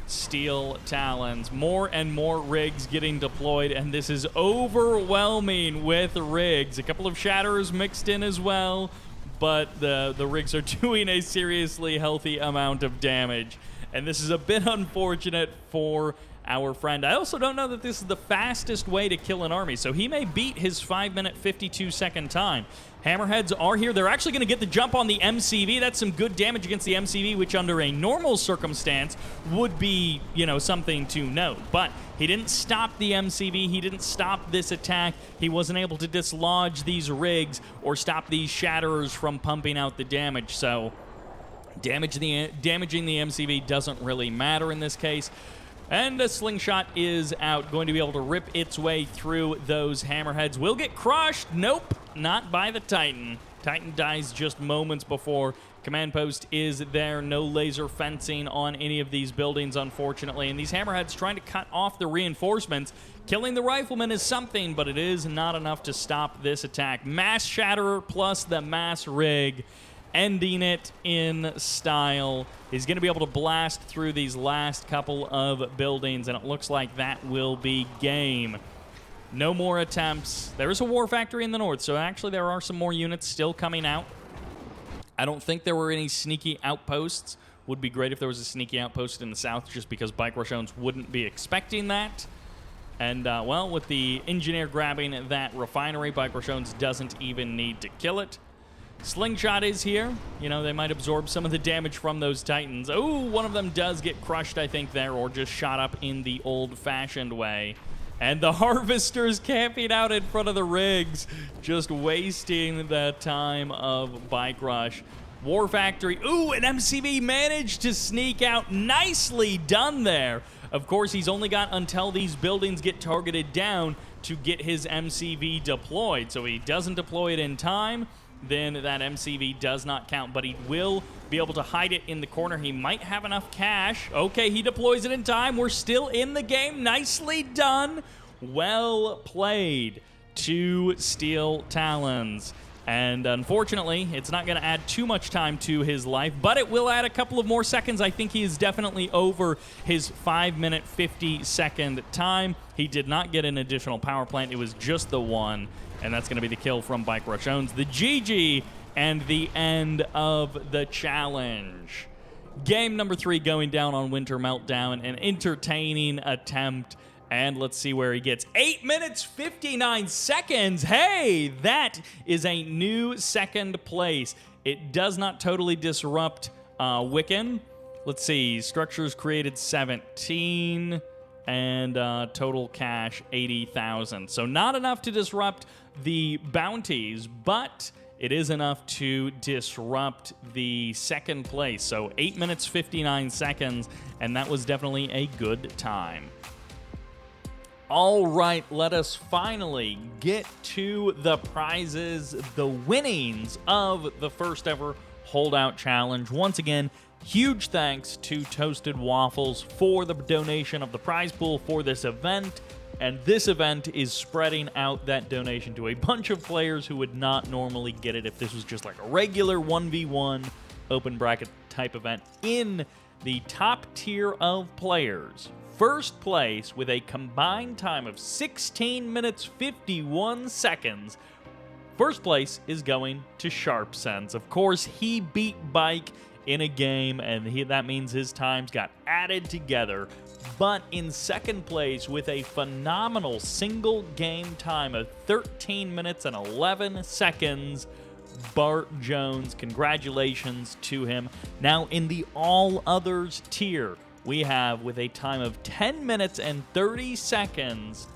SteelTalons. More and more rigs getting deployed, and this is overwhelming with rigs. A couple of shatterers mixed in as well, but the rigs are doing a seriously healthy amount of damage. And this is a bit unfortunate for our friend. I also don't know that this is the fastest way to kill an army, so he may beat his 5-minute 52-second time. Hammerheads are here. They're actually going to get the jump on the MCV. That's some good damage against the MCV, which under a normal circumstance would be, you know, something to note. But he didn't stop the MCV. He didn't stop this attack. He wasn't able to dislodge these rigs or stop these shatterers from pumping out the damage. So damaging the MCV doesn't really matter in this case. And a slingshot is out, going to be able to rip its way through those hammerheads. Will get crushed. Nope, not by the Titan. Titan dies just moments before. Command post is there. No laser fencing on any of these buildings, unfortunately. And these hammerheads trying to cut off the reinforcements. Killing the rifleman is something, but it is not enough to stop this attack. Mass Shatterer plus the mass rig, ending it in style. He's going to be able to blast through these last couple of buildings, and it looks like that will be game. No more attempts. There is a war factory in the north, so actually there are some more units still coming out. I don't think there were any sneaky outposts. Would be great if there was a sneaky outpost in the south, just because Bartjones wouldn't be expecting that. And, well, with the engineer grabbing that refinery, Bartjones doesn't even need to kill it. Slingshot is here. You know, they might absorb some of the damage from those Titans. Oh, one of them does get crushed, I think, there, or just shot up in the old-fashioned way. And the Harvester's camping out in front of the rigs, just wasting the time of Bike Rush. War Factory. Ooh, an MCV managed to sneak out. Nicely done there. Of course, he's only got until these buildings get targeted down to get his MCV deployed. So he doesn't deploy it in time, then that MCV does not count, but he will be able to hide it in the corner. He might have enough cash. Okay, he deploys it in time. We're still in the game. Nicely done. Well played to SteelTalons. And unfortunately, it's not going to add too much time to his life, but it will add a couple of more seconds. I think he is definitely over his 5-minute 50-second time. He did not get an additional power plant. It was just the one. And that's going to be the kill from Bartjones. The GG and the end of the challenge. Game number 3 going down on Winter Meltdown. An entertaining attempt. And let's see where he gets. 8 minutes, 59 seconds. Hey, that is a new second place. It does not totally disrupt IWKYN. Let's see. Structures created 17. And total cash 80,000. So not enough to disrupt the bounties, but it is enough to disrupt the second place. So 8 minutes 59 seconds, and that was definitely a good time. All right, let us finally get to the prizes, the winnings of the first ever Holdout Challenge. Once again, huge thanks to Toasted Waffles for the donation of the prize pool for this event. And this event is spreading out that donation to a bunch of players who would not normally get it if this was just like a regular 1v1 open bracket type event. In the top tier of players, first place with a combined time of 16 minutes 51 seconds, first place is going to Sharpsense. Of course, he beat Bike in a game, and that means his times got added together. But in second place with a phenomenal single game time of 13 minutes and 11 seconds, Bartjones. Congratulations to him. Now in the all others tier, we have, with a time of 10 minutes and 30 seconds,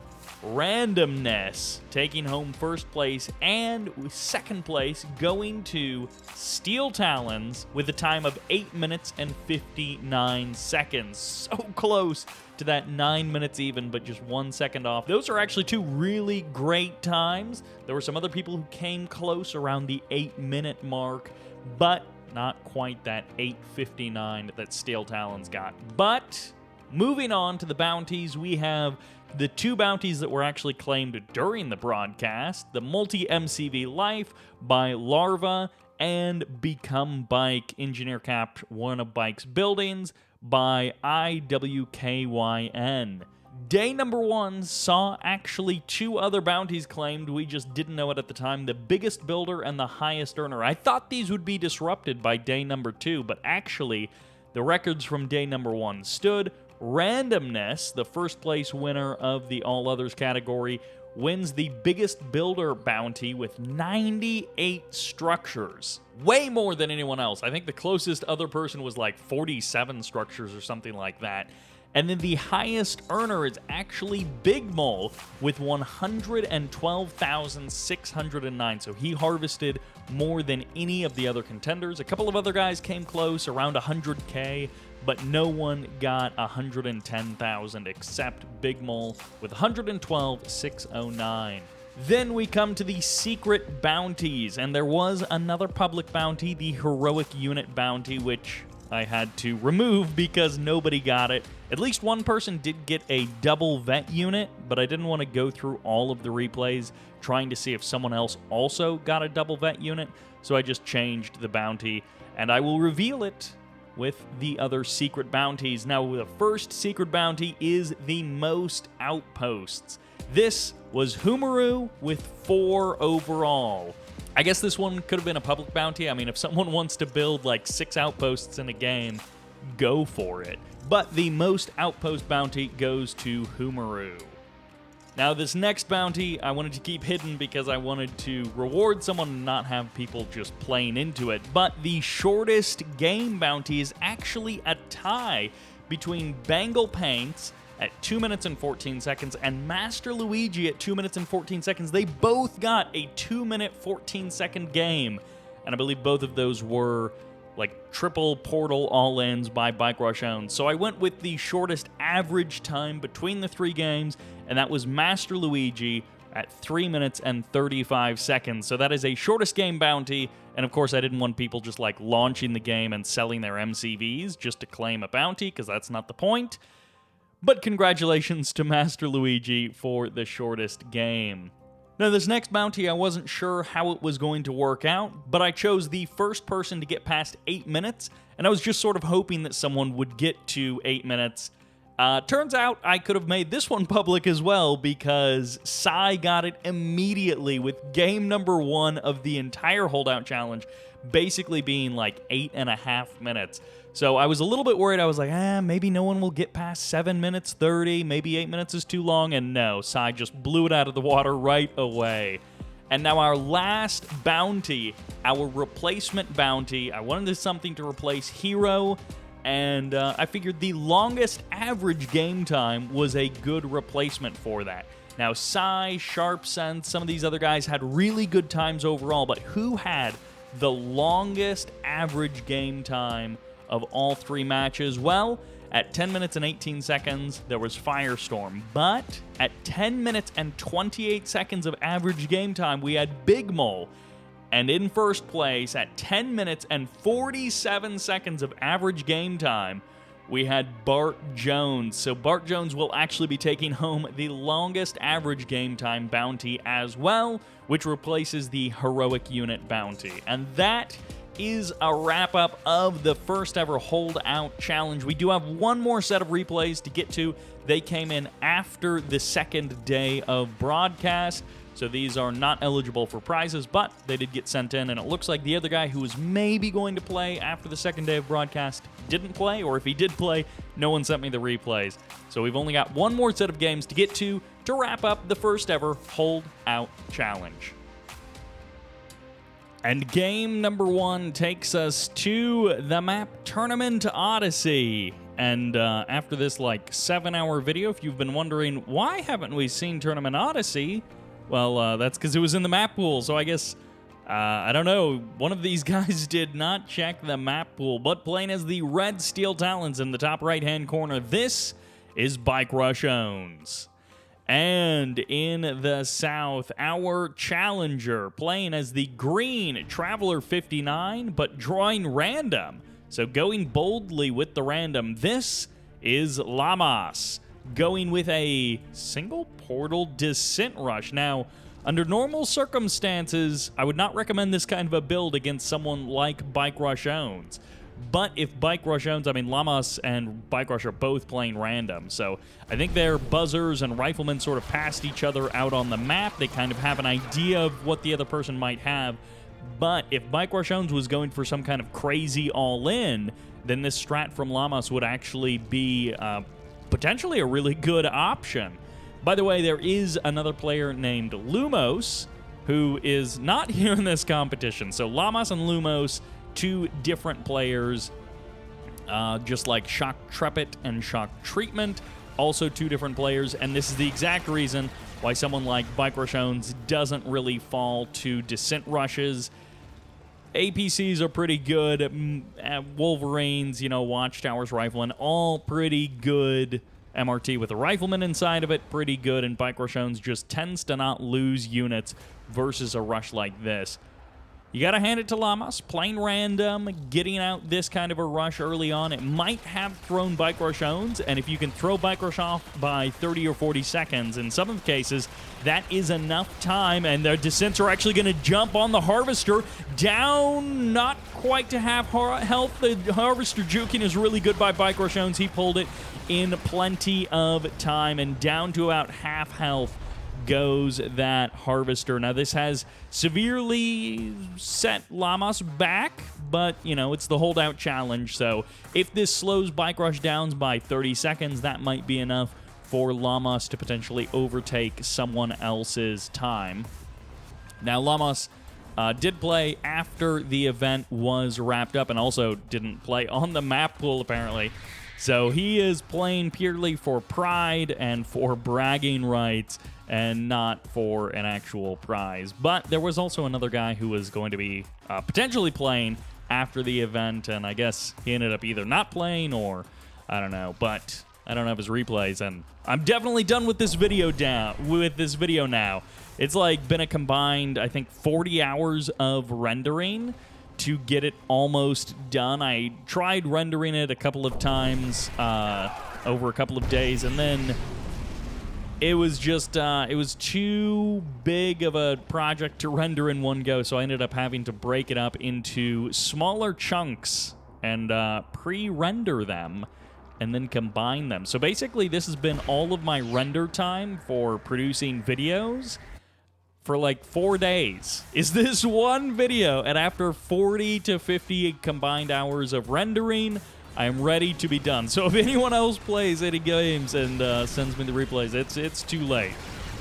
Randomness taking home first place, and second place going to SteelTalons with a time of 8 minutes and 59 seconds. So close to that 9 minutes even, but just 1 second off. Those are actually two really great times. There were some other people who came close around the 8-minute mark, but Not quite that 859 that SteelTalons got. But moving on to the bounties, we have the 2 bounties that were actually claimed during the broadcast, the Multi-MCV Life by Larva and Become Bike, Engineer Cap one of Bike's buildings by IWKYN. Day number 1 saw actually 2 other bounties claimed. We just didn't know it at the time. The biggest builder and the highest earner. I thought these would be disrupted by day number 2, but actually the records from day number 1 stood. Randomness, the first place winner of the All Others category, wins the biggest builder bounty with 98 structures. Way more than anyone else. I think the closest other person was like 47 structures or something like that. And then the highest earner is actually BigMoule with 112,609. So he harvested more than any of the other contenders. A couple of other guys came close, around 100K, but no one got 110,000 except BigMoule with 112,609. Then we come to the secret bounties, and there was another public bounty, the Heroic Unit bounty, which I had to remove because nobody got it. At least one person did get a double vet unit, but I didn't want to go through all of the replays trying to see if someone else also got a double vet unit, so I just changed the bounty, and I will reveal it with the other secret bounties. Now, the first secret bounty is the most outposts. This was Humiaru with 4 overall. I guess this one could have been a public bounty. I mean, if someone wants to build like 6 outposts in a game, go for it. But the most outpost bounty goes to Humiaru. Now, this next bounty I wanted to keep hidden because I wanted to reward someone and not have people just playing into it. But the shortest game bounty is actually a tie between Banglespaints at 2 minutes and 14 seconds and MasterLuigi at 2 minutes and 14 seconds. They both got a 2-minute 14-second game. And I believe both of those were like triple portal all-ins by Bartjones. So I went with the shortest average time between the 3 games, and that was MasterLuigi at 3 minutes and 35 seconds. So that is a shortest game bounty, and of course I didn't want people just like launching the game and selling their MCVs just to claim a bounty, because that's not the point. But congratulations to MasterLuigi for the shortest game. Now, this next bounty, I wasn't sure how it was going to work out, but I chose the first person to get past 8 minutes, and I was just sort of hoping that someone would get to 8 minutes. Turns out I could have made this one public as well, because Sai got it immediately with game number 1 of the entire holdout challenge basically being like 8.5 minutes. So I was a little bit worried. I was like, maybe no one will get past 7 minutes 30. Maybe 8 minutes is too long. And no, Sai just blew it out of the water right away. And now our last bounty, our replacement bounty. I wanted something to replace Hero, and I figured the longest average game time was a good replacement for that. Now, Sai, Sharpsense, some of these other guys had really good times overall, but who had the longest average game time of all 3 matches? Well, at 10 minutes and 18 seconds, there was FiReSToRM. But at 10 minutes and 28 seconds of average game time, we had BigMoule. And in first place, at 10 minutes and 47 seconds of average game time, we had Bartjones. So Bartjones will actually be taking home the longest average game time bounty as well, which replaces the Heroic Unit bounty. And that is a wrap-up of the first ever holdout challenge. We do have one more set of replays to get to. They came in after the second day of broadcast, so these are not eligible for prizes, but they did get sent in, and it looks like the other guy who was maybe going to play after the second day of broadcast didn't play, or if he did play, no one sent me the replays. So we've only got one more set of games to get to wrap up the first ever holdout challenge. And game number 1 takes us to the map Tournament Odyssey. And after this like 7-hour video, if you've been wondering, why haven't we seen Tournament Odyssey? Well, that's because it was in the map pool, so I guess, I don't know, one of these guys did not check the map pool. But playing as the red SteelTalons in the top right-hand corner, this is Bartjones. And in the south, our challenger playing as the green Traveler 59, but drawing random. So going boldly with the random. This is Lamas, going with a single portal Descent Rush. Now, under normal circumstances, I would not recommend this kind of a build against someone like Bartjones. But if Bartjones, I mean, Lamas and Bartjones are both playing random, so I think their buzzers and riflemen sort of passed each other out on the map. They kind of have an idea of what the other person might have. But if Bartjones was going for some kind of crazy all-in, then this strat from Lamas would actually be potentially a really good option. By the way, there is another player named Lumos who is not here in this competition. So Lamas and Lumos, two different players, just like Shock Trepet and Shock Treatment, also two different players, and this is the exact reason why someone like Bartjones doesn't really fall to Descent Rushes. APCs are pretty good, Wolverines, you know, Watchtowers, Riflemen, all pretty good. MRT with a Rifleman inside of it, pretty good, and Bartjones just tends to not lose units versus a rush like this. You got to hand it to Lamas, playing random, getting out this kind of a rush early on. It might have thrown Bartjones, and if you can throw Bartjones off by 30 or 40 seconds, in some of the cases, that is enough time, and their descents are actually going to jump on the Harvester. Down, not quite to half health. The Harvester juking is really good by Bartjones. He pulled it in plenty of time, and down to about half health goes that Harvester. Now, this has severely set Lamas back, but, you know, it's the holdout challenge, so if this slows Bike Rush downs by 30 seconds, that might be enough for Lamas to potentially overtake someone else's time. Now, Lamas did play after the event was wrapped up and also didn't play on the map pool, apparently. So he is playing purely for pride and for bragging rights and not for an actual prize. But there was also another guy who was going to be potentially playing after the event, and I guess he ended up either not playing or I don't know, but I don't have his replays, and I'm definitely done with this video now. It's like been a combined, I think, 40 hours of rendering to get it almost done. I tried rendering it a couple of times over a couple of days, and then it was just, it was too big of a project to render in one go, so I ended up having to break it up into smaller chunks and pre-render them and then combine them. So basically, this has been all of my render time for producing videos for like 4 days. Is this one video? And after 40 to 50 combined hours of rendering, I am ready to be done. So if anyone else plays any games and sends me the replays, it's too late.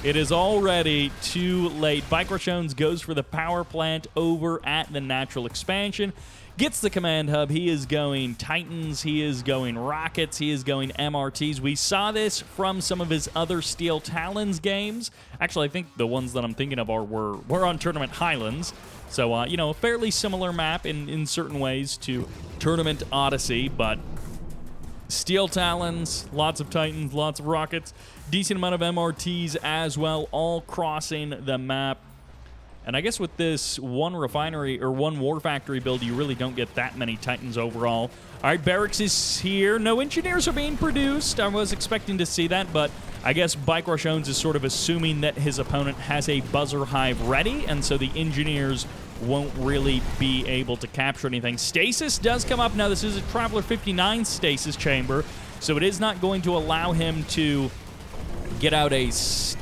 It is already too late. Bartjones goes for the power plant over at the natural expansion. Gets the command hub. He is going Titans. He is going Rockets. He is going MRTs. We saw this from some of his other SteelTalons games. Actually, I think the ones that I'm thinking of were on Tournament Highlands. So, you know, a fairly similar map in certain ways to Tournament Odyssey, but SteelTalons, lots of Titans, lots of Rockets, decent amount of MRTs as well, all crossing the map. And I guess with this one refinery or one war factory build, you really don't get that many Titans overall. All right, Barracks is here. No engineers are being produced. I was expecting to see that, but I guess Bartjones is sort of assuming that his opponent has a buzzer hive ready, and so the engineers won't really be able to capture anything. Stasis does come up. Now, this is a Traveler 59 stasis chamber, so it is not going to allow him to get out a...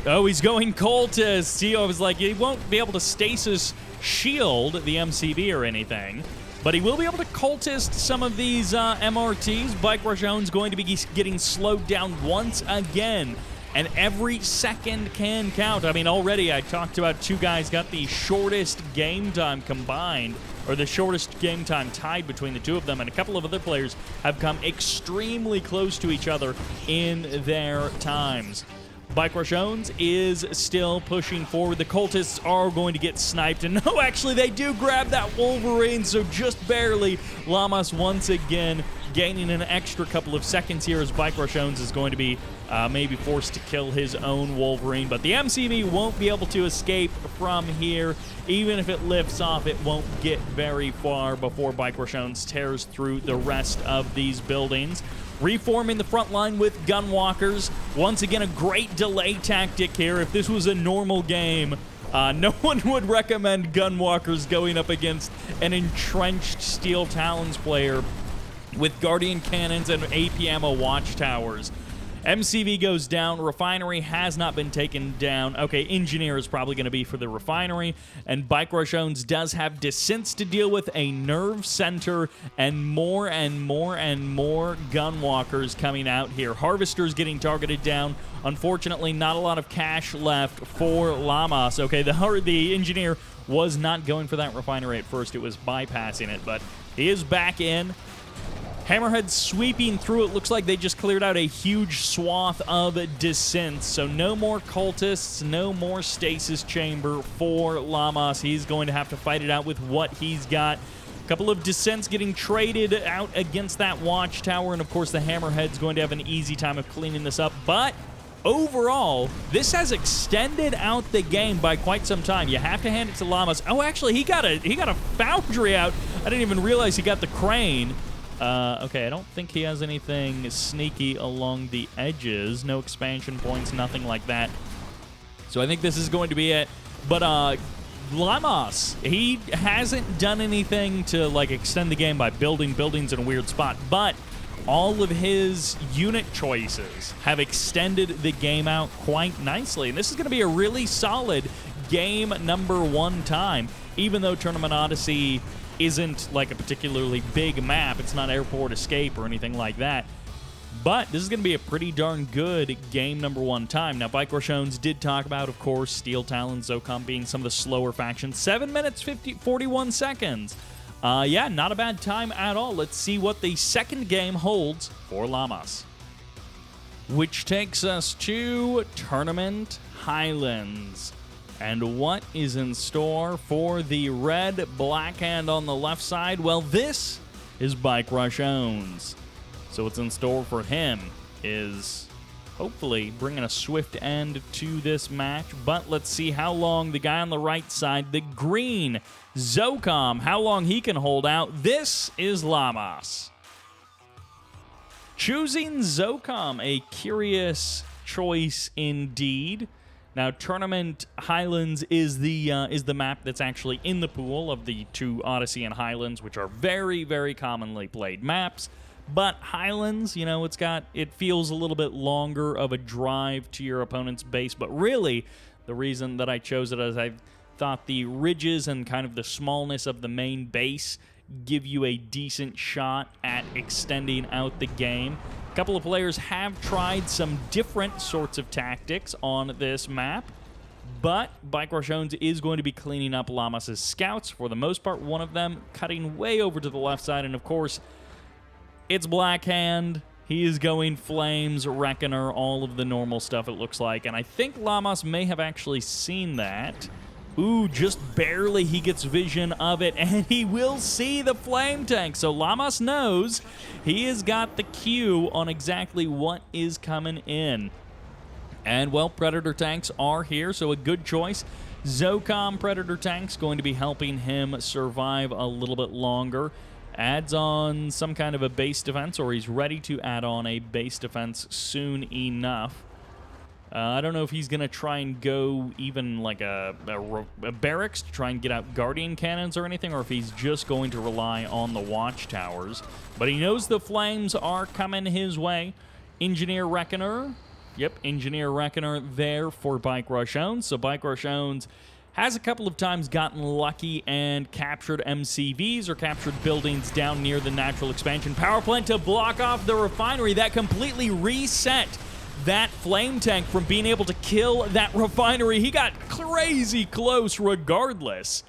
Oh, he's going Cultist. See, I was like, he won't be able to stasis shield the MCB or anything, but he will be able to Cultist some of these MRTs. Bartjones going to be getting slowed down once again, and every second can count. I mean, already I talked about two guys got the shortest game time combined, or the shortest game time tied between the two of them, and a couple of other players have come extremely close to each other in their times. Bartjones is still pushing forward. The Cultists are going to get sniped, and no, actually, they do grab that Wolverine, so just barely. Lamas once again gaining an extra couple of seconds here as Bartjones is going to be maybe forced to kill his own Wolverine. But the MCV won't be able to escape from here. Even if it lifts off, it won't get very far before Bartjones tears through the rest of these buildings. Reforming the front line with Gunwalkers. Once again, a great delay tactic here. If this was a normal game, no one would recommend Gunwalkers going up against an entrenched SteelTalons player with Guardian Cannons and AP Ammo Watchtowers. MCV goes down. Refinery has not been taken down. Okay, Engineer is probably going to be for the Refinery. And Bartjones does have Descents to deal with, a Nerve Center, and more Gunwalkers coming out here. Harvester's getting targeted down. Unfortunately, not a lot of cash left for Lamas. Okay, the Engineer was not going for that Refinery at first. It was bypassing it, but he is back in. Hammerhead sweeping through. It looks like they just cleared out a huge swath of Descents. So no more cultists, no more stasis chamber for Lamas. He's going to have to fight it out with what he's got. A couple of Descents getting traded out against that Watchtower. And of course the Hammerhead's going to have an easy time of cleaning this up. But overall, this has extended out the game by quite some time. You have to hand it to Lamas. Oh, actually, he got a Foundry out. I didn't even realize he got the Crane. Okay, I don't think he has anything sneaky along the edges. No expansion points, nothing like that. So I think this is going to be it. But Lamas, he hasn't done anything to like extend the game by building buildings in a weird spot, but all of his unit choices have extended the game out quite nicely. And this is going to be a really solid game number 1 time, even though Tournament Odyssey isn't like a particularly big map. It's not Airport Escape or anything like that. But this is going to be a pretty darn good game number 1 time. Now, Bartjones did talk about, of course, SteelTalons, Zocom being some of the slower factions. 7 minutes, 41 seconds. Yeah, not a bad time at all. Let's see what the second game holds for Lamas. Which takes us to Tournament Highlands. And what is in store for the red black hand on the left side? Well, this is Bartjones. So what's in store for him is hopefully bringing a swift end to this match. But let's see how long the guy on the right side, the green Zocom, how long he can hold out. This is Lamas. Choosing Zocom, a curious choice indeed. Now, Tournament Highlands is the map that's actually in the pool of the 2 Odyssey and Highlands, which are very, very commonly played maps. But Highlands, you know, it feels a little bit longer of a drive to your opponent's base. But really, the reason that I chose it is I thought the ridges and kind of the smallness of the main base give you a decent shot at extending out the game. A couple of players have tried some different sorts of tactics on this map, but Bartjones is going to be cleaning up Lamas' scouts. For the most part, one of them cutting way over to the left side, and of course, it's Black Hand. He is going Flames, Reckoner, all of the normal stuff it looks like, and I think Lamas may have actually seen that. Ooh, just barely he gets vision of it, and he will see the flame tank. So Lamas knows he has got the cue on exactly what is coming in. And, well, Predator tanks are here, so a good choice. Zocom Predator tanks going to be helping him survive a little bit longer. Adds on some kind of a base defense, or he's ready to add on a base defense soon enough. I don't know if he's going to try and go even like a barracks to try and get out Guardian Cannons or anything, or if he's just going to rely on the Watchtowers. But he knows the flames are coming his way. Engineer Reckoner. Yep, Engineer Reckoner there for Bartjones. So Bartjones has a couple of times gotten lucky and captured MCVs or captured buildings down near the natural expansion power plant to block off the refinery. That completely reset that flame tank from being able to kill that refinery. He got crazy close regardless.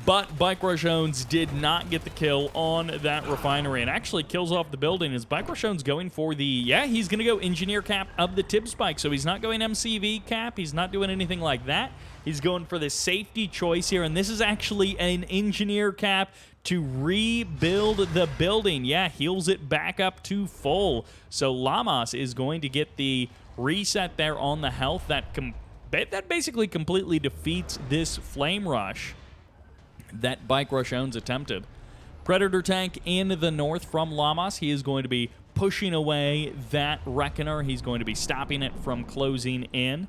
But Bartjones did not get the kill on that refinery and actually kills off the building. Is Bartjones going for the... Yeah, he's going to go Engineer Cap of the Tib Spike. So he's not going MCV Cap. He's not doing anything like that. He's going for the safety choice here. And this is actually an Engineer Cap to rebuild the building. Yeah, heals it back up to full. So Lamas is going to get the reset there on the health that basically completely defeats this Flame Rush that Bartjones attempted. Predator tank in the north from Lamas. He is going to be pushing away that Reckoner. He's going to be stopping it from closing in.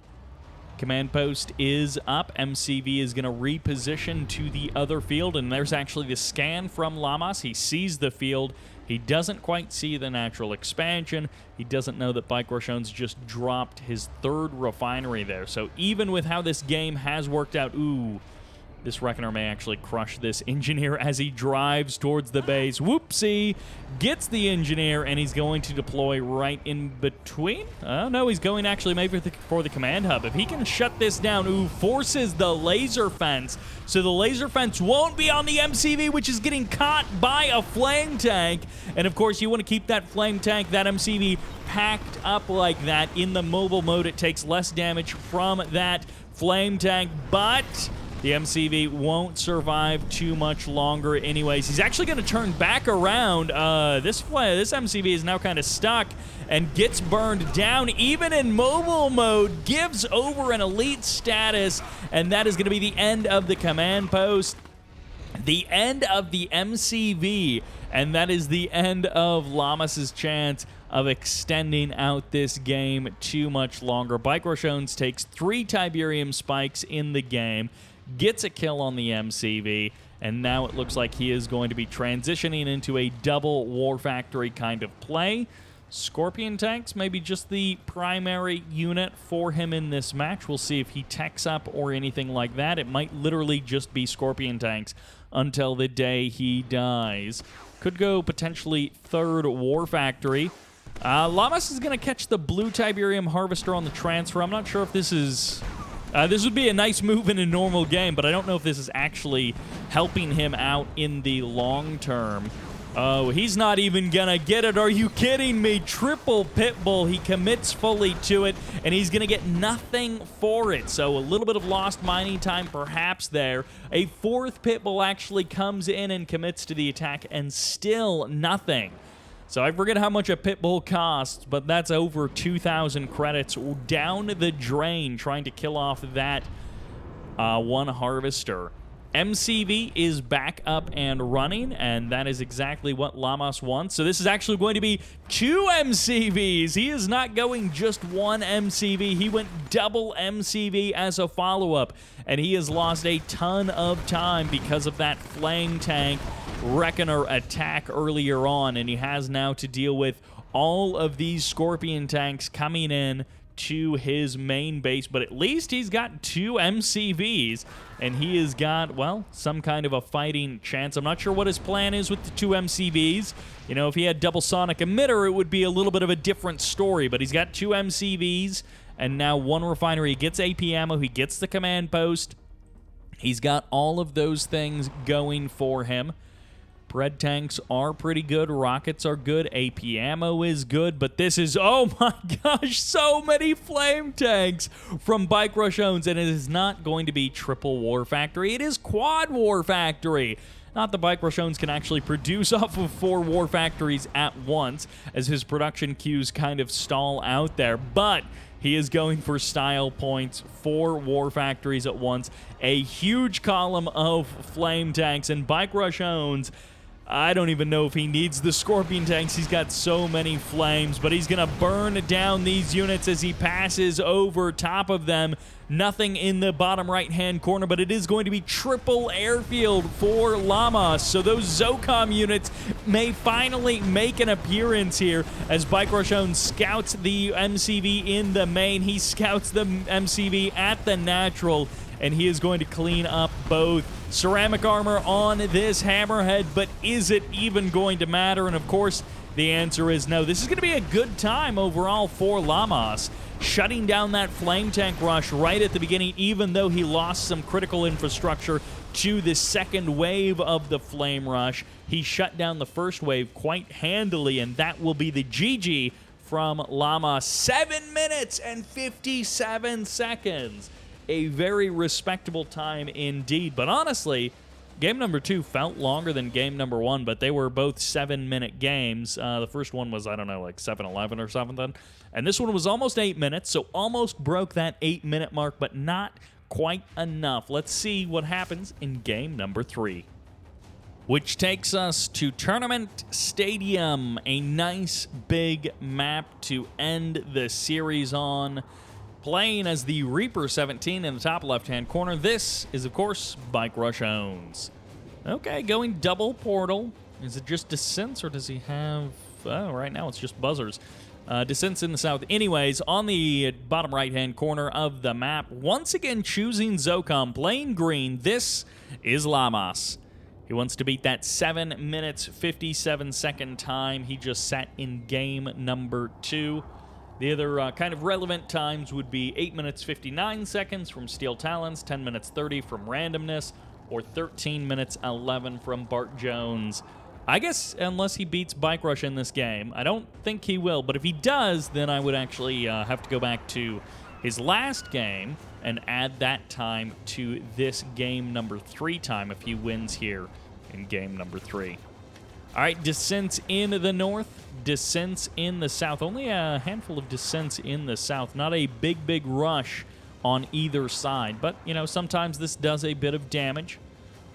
Command post is up. MCV is going to reposition to the other field, and there's actually the scan from Lamas. He sees the field. He doesn't quite see the natural expansion. He doesn't know that Bartjones just dropped his third refinery there. So even with how this game has worked out, ooh, this Reckoner may actually crush this Engineer as he drives towards the base. Whoopsie! Gets the Engineer, and he's going to deploy right in between. Oh, no, he's going actually maybe for the Command Hub. If he can shut this down, ooh, forces the Laser Fence. So the Laser Fence won't be on the MCV, which is getting caught by a Flame Tank. And, of course, you want to keep that Flame Tank, that MCV, packed up like that. In the mobile mode, it takes less damage from that Flame Tank, but the MCV won't survive too much longer anyways. He's actually going to turn back around. This MCV is now kind of stuck and gets burned down. Even in mobile mode, gives over an elite status, and that is going to be the end of the command post. The end of the MCV, and that is the end of Lamas' chance of extending out this game too much longer. Bartjones takes 3 Tiberium spikes in the game, gets a kill on the MCV, and now it looks like he is going to be transitioning into a double War Factory kind of play. Scorpion tanks maybe just the primary unit for him in this match. We'll see if he techs up or anything like that. It might literally just be Scorpion tanks until the day he dies. Could go potentially third War Factory. Lamas is going to catch the blue Tiberium Harvester on the transfer. I'm not sure if this is... this would be a nice move in a normal game, but I don't know if this is actually helping him out in the long term. Oh, he's not even gonna get it. Are you kidding me? Triple Pitbull. He commits fully to it, and he's gonna get nothing for it. So a little bit of lost mining time perhaps there. A 4th Pitbull actually comes in and commits to the attack, and still nothing. So I forget how much a Pitbull costs, but that's over 2,000 credits down the drain trying to kill off that one Harvester. MCV is back up and running, and that is exactly what Lamas wants. So this is actually going to be 2 MCVs. He is not going just 1 MCV. He went double MCV as a follow-up, and he has lost a ton of time because of that Flame Tank Reckoner attack earlier on, and he has now to deal with all of these Scorpion tanks coming in to his main base, but at least he's got 2 MCVs, and he has got, well, some kind of a fighting chance. I'm not sure what his plan is with the 2 MCVs. You know, if he had double sonic emitter, it would be a little bit of a different story, but he's got 2 MCVs, and now 1 refinery. He gets AP ammo, he gets the command post. He's got all of those things going for him. Bread tanks are pretty good. Rockets are good. AP ammo is good. But this is, oh my gosh, so many flame tanks from Bartjones. And it is not going to be triple War Factory. It is quad War Factory. Not that Bartjones can actually produce off of 4 War Factories at once, as his production queues kind of stall out there. But he is going for style points, 4 War Factories at once, a huge column of flame tanks, and Bartjones, I don't even know if he needs the Scorpion tanks. He's got so many flames, but he's going to burn down these units as he passes over top of them. Nothing in the bottom right-hand corner, but it is going to be triple airfield for Lamas. So those Zocom units may finally make an appearance here as Bartjones scouts the MCV in the main. He scouts the MCV at the natural, and he is going to clean up both. Ceramic armor on this Hammerhead, but is it even going to matter? And of course, the answer is no. This is going to be a good time overall for Lamas, shutting down that flame tank rush right at the beginning, even though he lost some critical infrastructure to the second wave of the flame rush. He shut down the first wave quite handily, and that will be the GG from Lamas. 7 minutes and 57 seconds. A very respectable time indeed. But honestly, Game number 2 felt longer than game number 1, but they were both 7-minute games. The first one was, I don't know, like 7-11 or something. And this one was almost 8 minutes, so almost broke that 8-minute mark, but not quite enough. Let's see what happens in game number 3. Which takes us to Tournament Stadium, a nice big map to end the series on. Playing as the Reaper 17 in the top left-hand corner, this is, of course, Bartjones. Okay, going double portal. Is it just Descents, or does he have... Oh, right now it's just Buzzers. Descents in the south. Anyways, on the bottom right-hand corner of the map, once again choosing Zocom, playing green, this is Lamas. He wants to beat that 7 minutes, 57-second time he just set in game number 2. The other kind of relevant times would be 8 minutes 59 seconds from SteelTalons, 10 minutes 30 from Randomness, or 13 minutes 11 from Bartjones. I guess unless he beats Bike Rush in this game, I don't think he will, but if he does, then I would actually have to go back to his last game and add that time to this game number 3 time if he wins here in game number 3. All right, Descents in the north, Descents in the south. Only a handful of Descents in the south. Not a big rush on either side. But, you know, sometimes this does a bit of damage.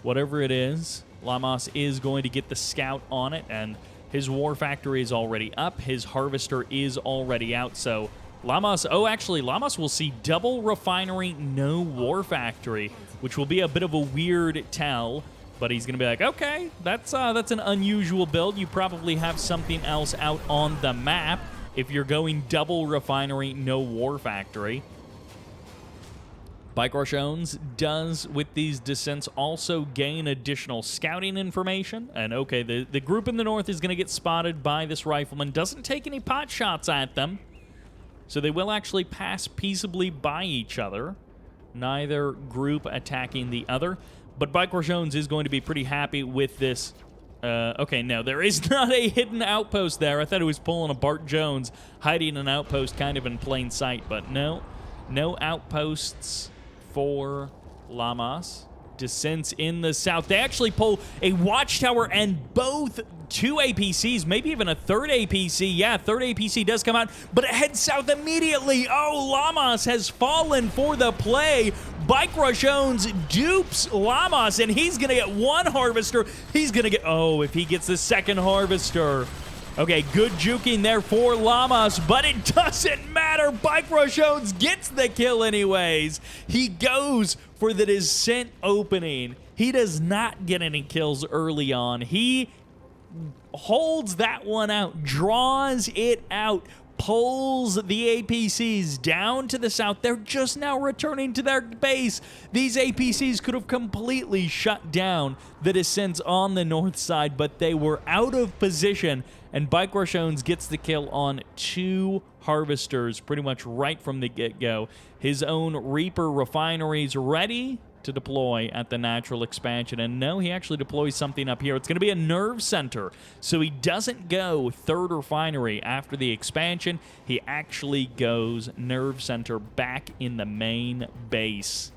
Whatever it is, Lamas is going to get the scout on it. And his War Factory is already up. His Harvester is already out. So Lamas, actually, Lamas will see double Refinery, no War Factory, which will be a bit of a weird tell. But he's going to be like, okay, that's an unusual build. You probably have something else out on the map if you're going double Refinery, no War Factory. Bartjones does, with these Descents, also gain additional scouting information. And, okay, the group in the north is going to get spotted by this Rifleman. Doesn't take any pot shots at them. So they will actually pass peaceably by each other. Neither group attacking the other. But Bartjones is going to be pretty happy with this. Okay, no, there is not a hidden outpost there. I thought it was pulling a Bartjones, hiding an outpost kind of in plain sight. But no outposts for Lamas. Descents in the south. They actually pull a watchtower and both 2 APCs, maybe even a third APC. Yeah, third APC does come out, but it heads south immediately. Oh, Lamas has fallen for the play. Bartjones dupes Lamas, and he's going to get 1 Harvester. He's going to get... Oh, if he gets the second Harvester... Okay, good juking there for Lamas, but it doesn't matter. Bartjones gets the kill anyways. He goes for the Descent opening. He does not get any kills early on. He holds that one out, draws it out, pulls the APCs down to the south. They're just now returning to their base. These APCs could have completely shut down the Descents on the north side, but they were out of position. And Bartjones gets the kill on 2 Harvesters pretty much right from the get-go. His own Reaper Refineries ready to deploy at the natural expansion. And no, he actually deploys something up here. It's going to be a nerve center. So he doesn't go third refinery after the expansion. He actually goes nerve center back in the main base.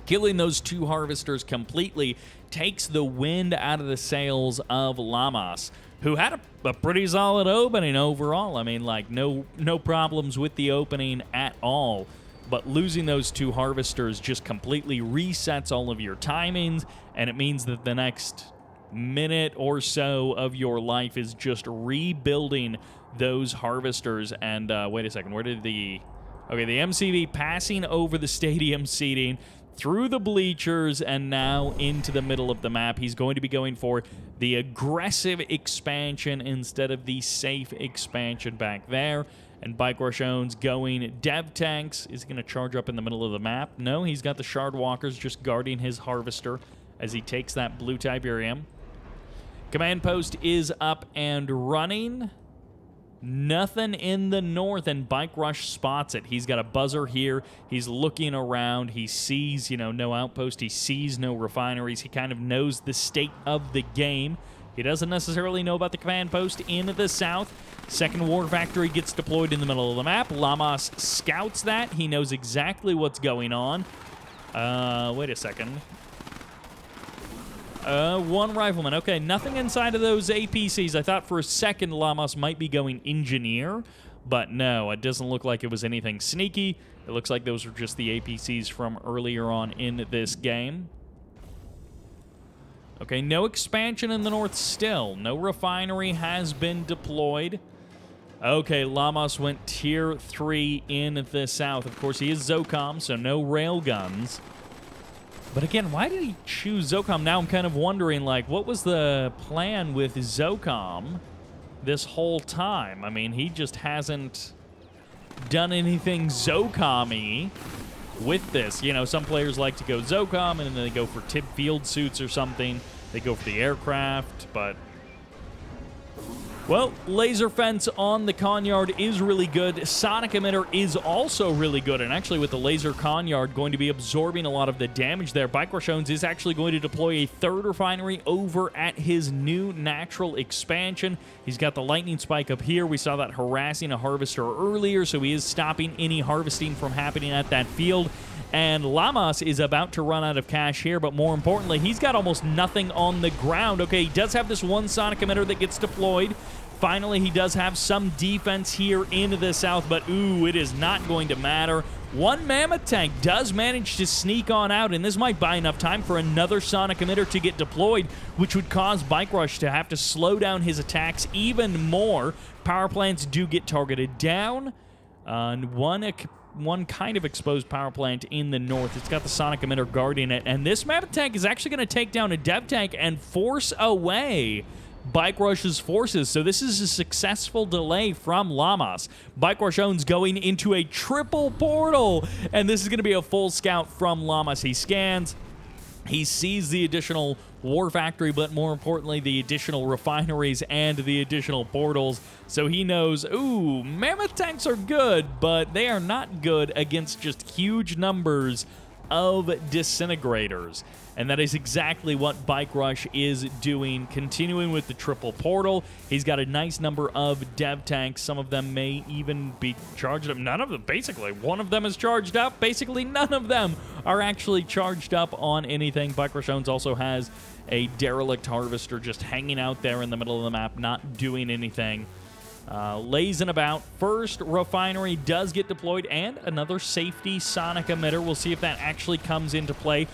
Killing those 2 Harvesters completely takes the wind out of the sails of Lamas, who had a pretty solid opening overall. I mean, like, no problems with the opening at all. But losing those 2 Harvesters just completely resets all of your timings, and it means that the next minute or so of your life is just rebuilding those Harvesters. And wait a second, where did the... Okay, the MCV passing over the stadium seating, through the bleachers, and now into the middle of the map. He's going to be going for the aggressive expansion instead of the safe expansion back there. And Bartjones going dev tanks. Is he going to charge up in the middle of the map? No, he's got the Shard Walkers just guarding his Harvester as he takes that blue Tiberium. Command post is up and running. Nothing in the north, and Bike Rush spots it. He's got a buzzer here. He's looking around. He sees, no outpost. He sees no refineries. He kind of knows the state of the game. He doesn't necessarily know about the command post in the south. Second War Factory gets deployed in the middle of the map. Lamas scouts that. He knows exactly what's going on. Wait a second. One rifleman. Okay, nothing inside of those APCs. I thought for a second Lamas might be going engineer, but no, it doesn't look like it was anything sneaky. It looks like those were just the APCs from earlier on in this game. Okay, no expansion in the north still. No refinery has been deployed. Okay, Lamas went tier 3 in the south. Of course, he is Zocom, so no railguns. But again, why did he choose Zocom? Now I'm kind of wondering, like, what was the plan with Zocom this whole time? I mean, he just hasn't done anything Zocom-y with this. You know, some players like to go Zocom, and then they go for tip field suits or something. They go for the aircraft, but... Well, laser fence on the Conyard is really good. Sonic emitter is also really good, and actually with the laser Conyard going to be absorbing a lot of the damage there. Bartjones is actually going to deploy a third refinery over at his new natural expansion. He's got the lightning spike up here. We saw that harassing a harvester earlier, so he is stopping any harvesting from happening at that field. And Lamas is about to run out of cash here, but more importantly, he's got almost nothing on the ground. Okay, he does have this one sonic emitter that gets deployed. Finally, he does have some defense here in the south, but ooh, it is not going to matter. One mammoth tank does manage to sneak on out, and this might buy enough time for another sonic emitter to get deployed, which would cause Bike Rush to have to slow down his attacks even more. Power plants do get targeted down. One kind of exposed power plant in the north. It's got the sonic emitter guarding it, and this mammoth tank is actually going to take down a dev tank and force away Bike Rush's forces. So this is a successful delay from Lamas. Bartjones going into a triple portal, and this is going to be a full scout from Lamas. He scans. He sees the additional war factory, but more importantly, the additional refineries and the additional portals. So he knows, ooh, mammoth tanks are good, but they are not good against just huge numbers of disintegrators. And that is exactly what Bike Rush is doing, continuing with the triple portal. He's got a nice number of dev tanks. Some of them may even be charged up. None of them, basically. One of them is charged up. Basically, none of them are actually charged up on anything. Bartjones also has a derelict harvester just hanging out there in the middle of the map, not doing anything. Lazing about. First refinery does get deployed, and another safety sonic emitter. We'll see if that actually comes into play.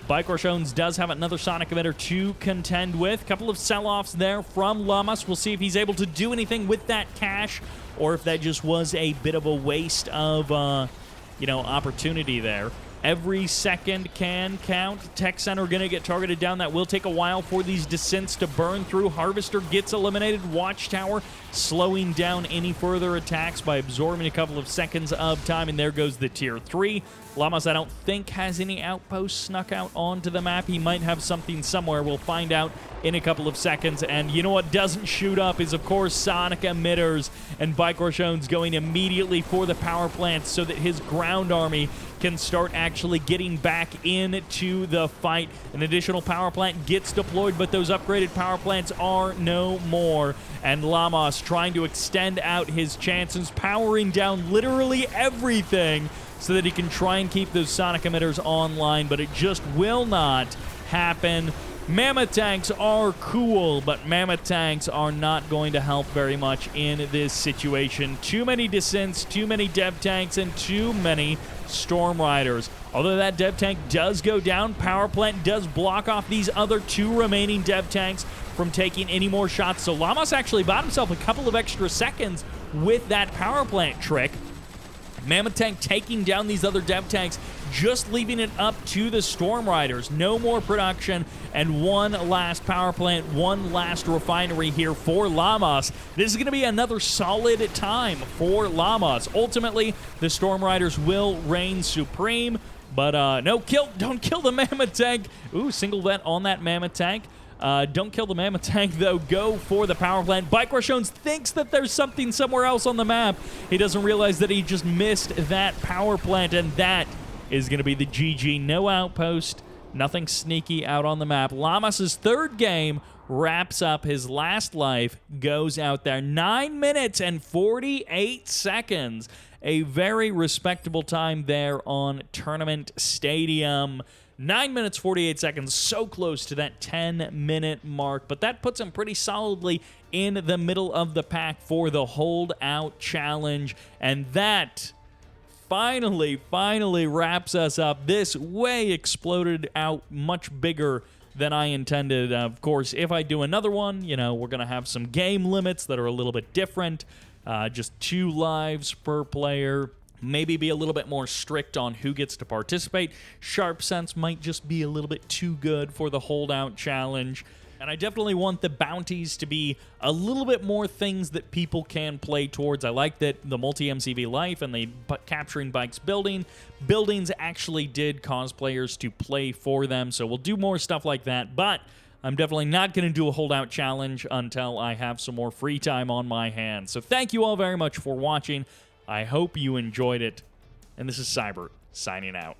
Bartjones does have another sonic emitter to contend with. A couple of sell-offs there from Lamas. We'll see if he's able to do anything with that cash, or if that just was a bit of a waste of, opportunity there. Every second can count. Tech Center going to get targeted down. That will take a while for these descents to burn through. Harvester gets eliminated. Watchtower slowing down any further attacks by absorbing a couple of seconds of time. And there goes the tier 3. Lamas, I don't think, has any outposts snuck out onto the map. He might have something somewhere. We'll find out in a couple of seconds. And you know what doesn't shoot up is, of course, sonic emitters. And Bartjones going immediately for the power plant so that his ground army can start actually getting back into the fight. An additional power plant gets deployed, but those upgraded power plants are no more. And Lamas trying to extend out his chances, powering down literally everything so that he can try and keep those sonic emitters online, but it just will not happen. Mammoth tanks are cool, but mammoth tanks are not going to help very much in this situation. Too many descents, too many dev tanks, and too many storm riders. Although that dev tank does go down, power plant does block off these other 2 remaining dev tanks from taking any more shots. So Lamas actually bought himself a couple of extra seconds with that power plant trick. Mammoth tank taking down these other dev tanks, just leaving it up to the Storm Riders. No more production, and one last power plant, one last refinery here for Lamas. This is going to be another solid time for Lamas. Ultimately, the Storm Riders will reign supreme, but don't kill the Mammoth tank. Ooh, single vet on that Mammoth tank. Don't kill the Mammoth tank, though. Go for the power plant. Bartjones thinks that there's something somewhere else on the map. He doesn't realize that he just missed that power plant, and that is going to be the GG. No outpost, nothing sneaky out on the map. Lamas' third game wraps up his last life, goes out there. 9 minutes and 48 seconds. A very respectable time there on Tournament Stadium. 9 minutes, 48 seconds, so close to that 10-minute mark, but that puts him pretty solidly in the middle of the pack for the holdout challenge, and that finally wraps us up. This way exploded out much bigger than I intended. Of course, if I do another one, you know, we're going to have some game limits that are a little bit different, just 2 lives per player. Maybe be a little bit more strict on who gets to participate. Sharpsense might just be a little bit too good for the holdout challenge. And I definitely want the bounties to be a little bit more things that people can play towards. I like that the multi-MCV life and the capturing bikes buildings actually did cause players to play for them. So we'll do more stuff like that. But I'm definitely not going to do a holdout challenge until I have some more free time on my hands. So thank you all very much for watching. I hope you enjoyed it. And this is Sybert, signing out.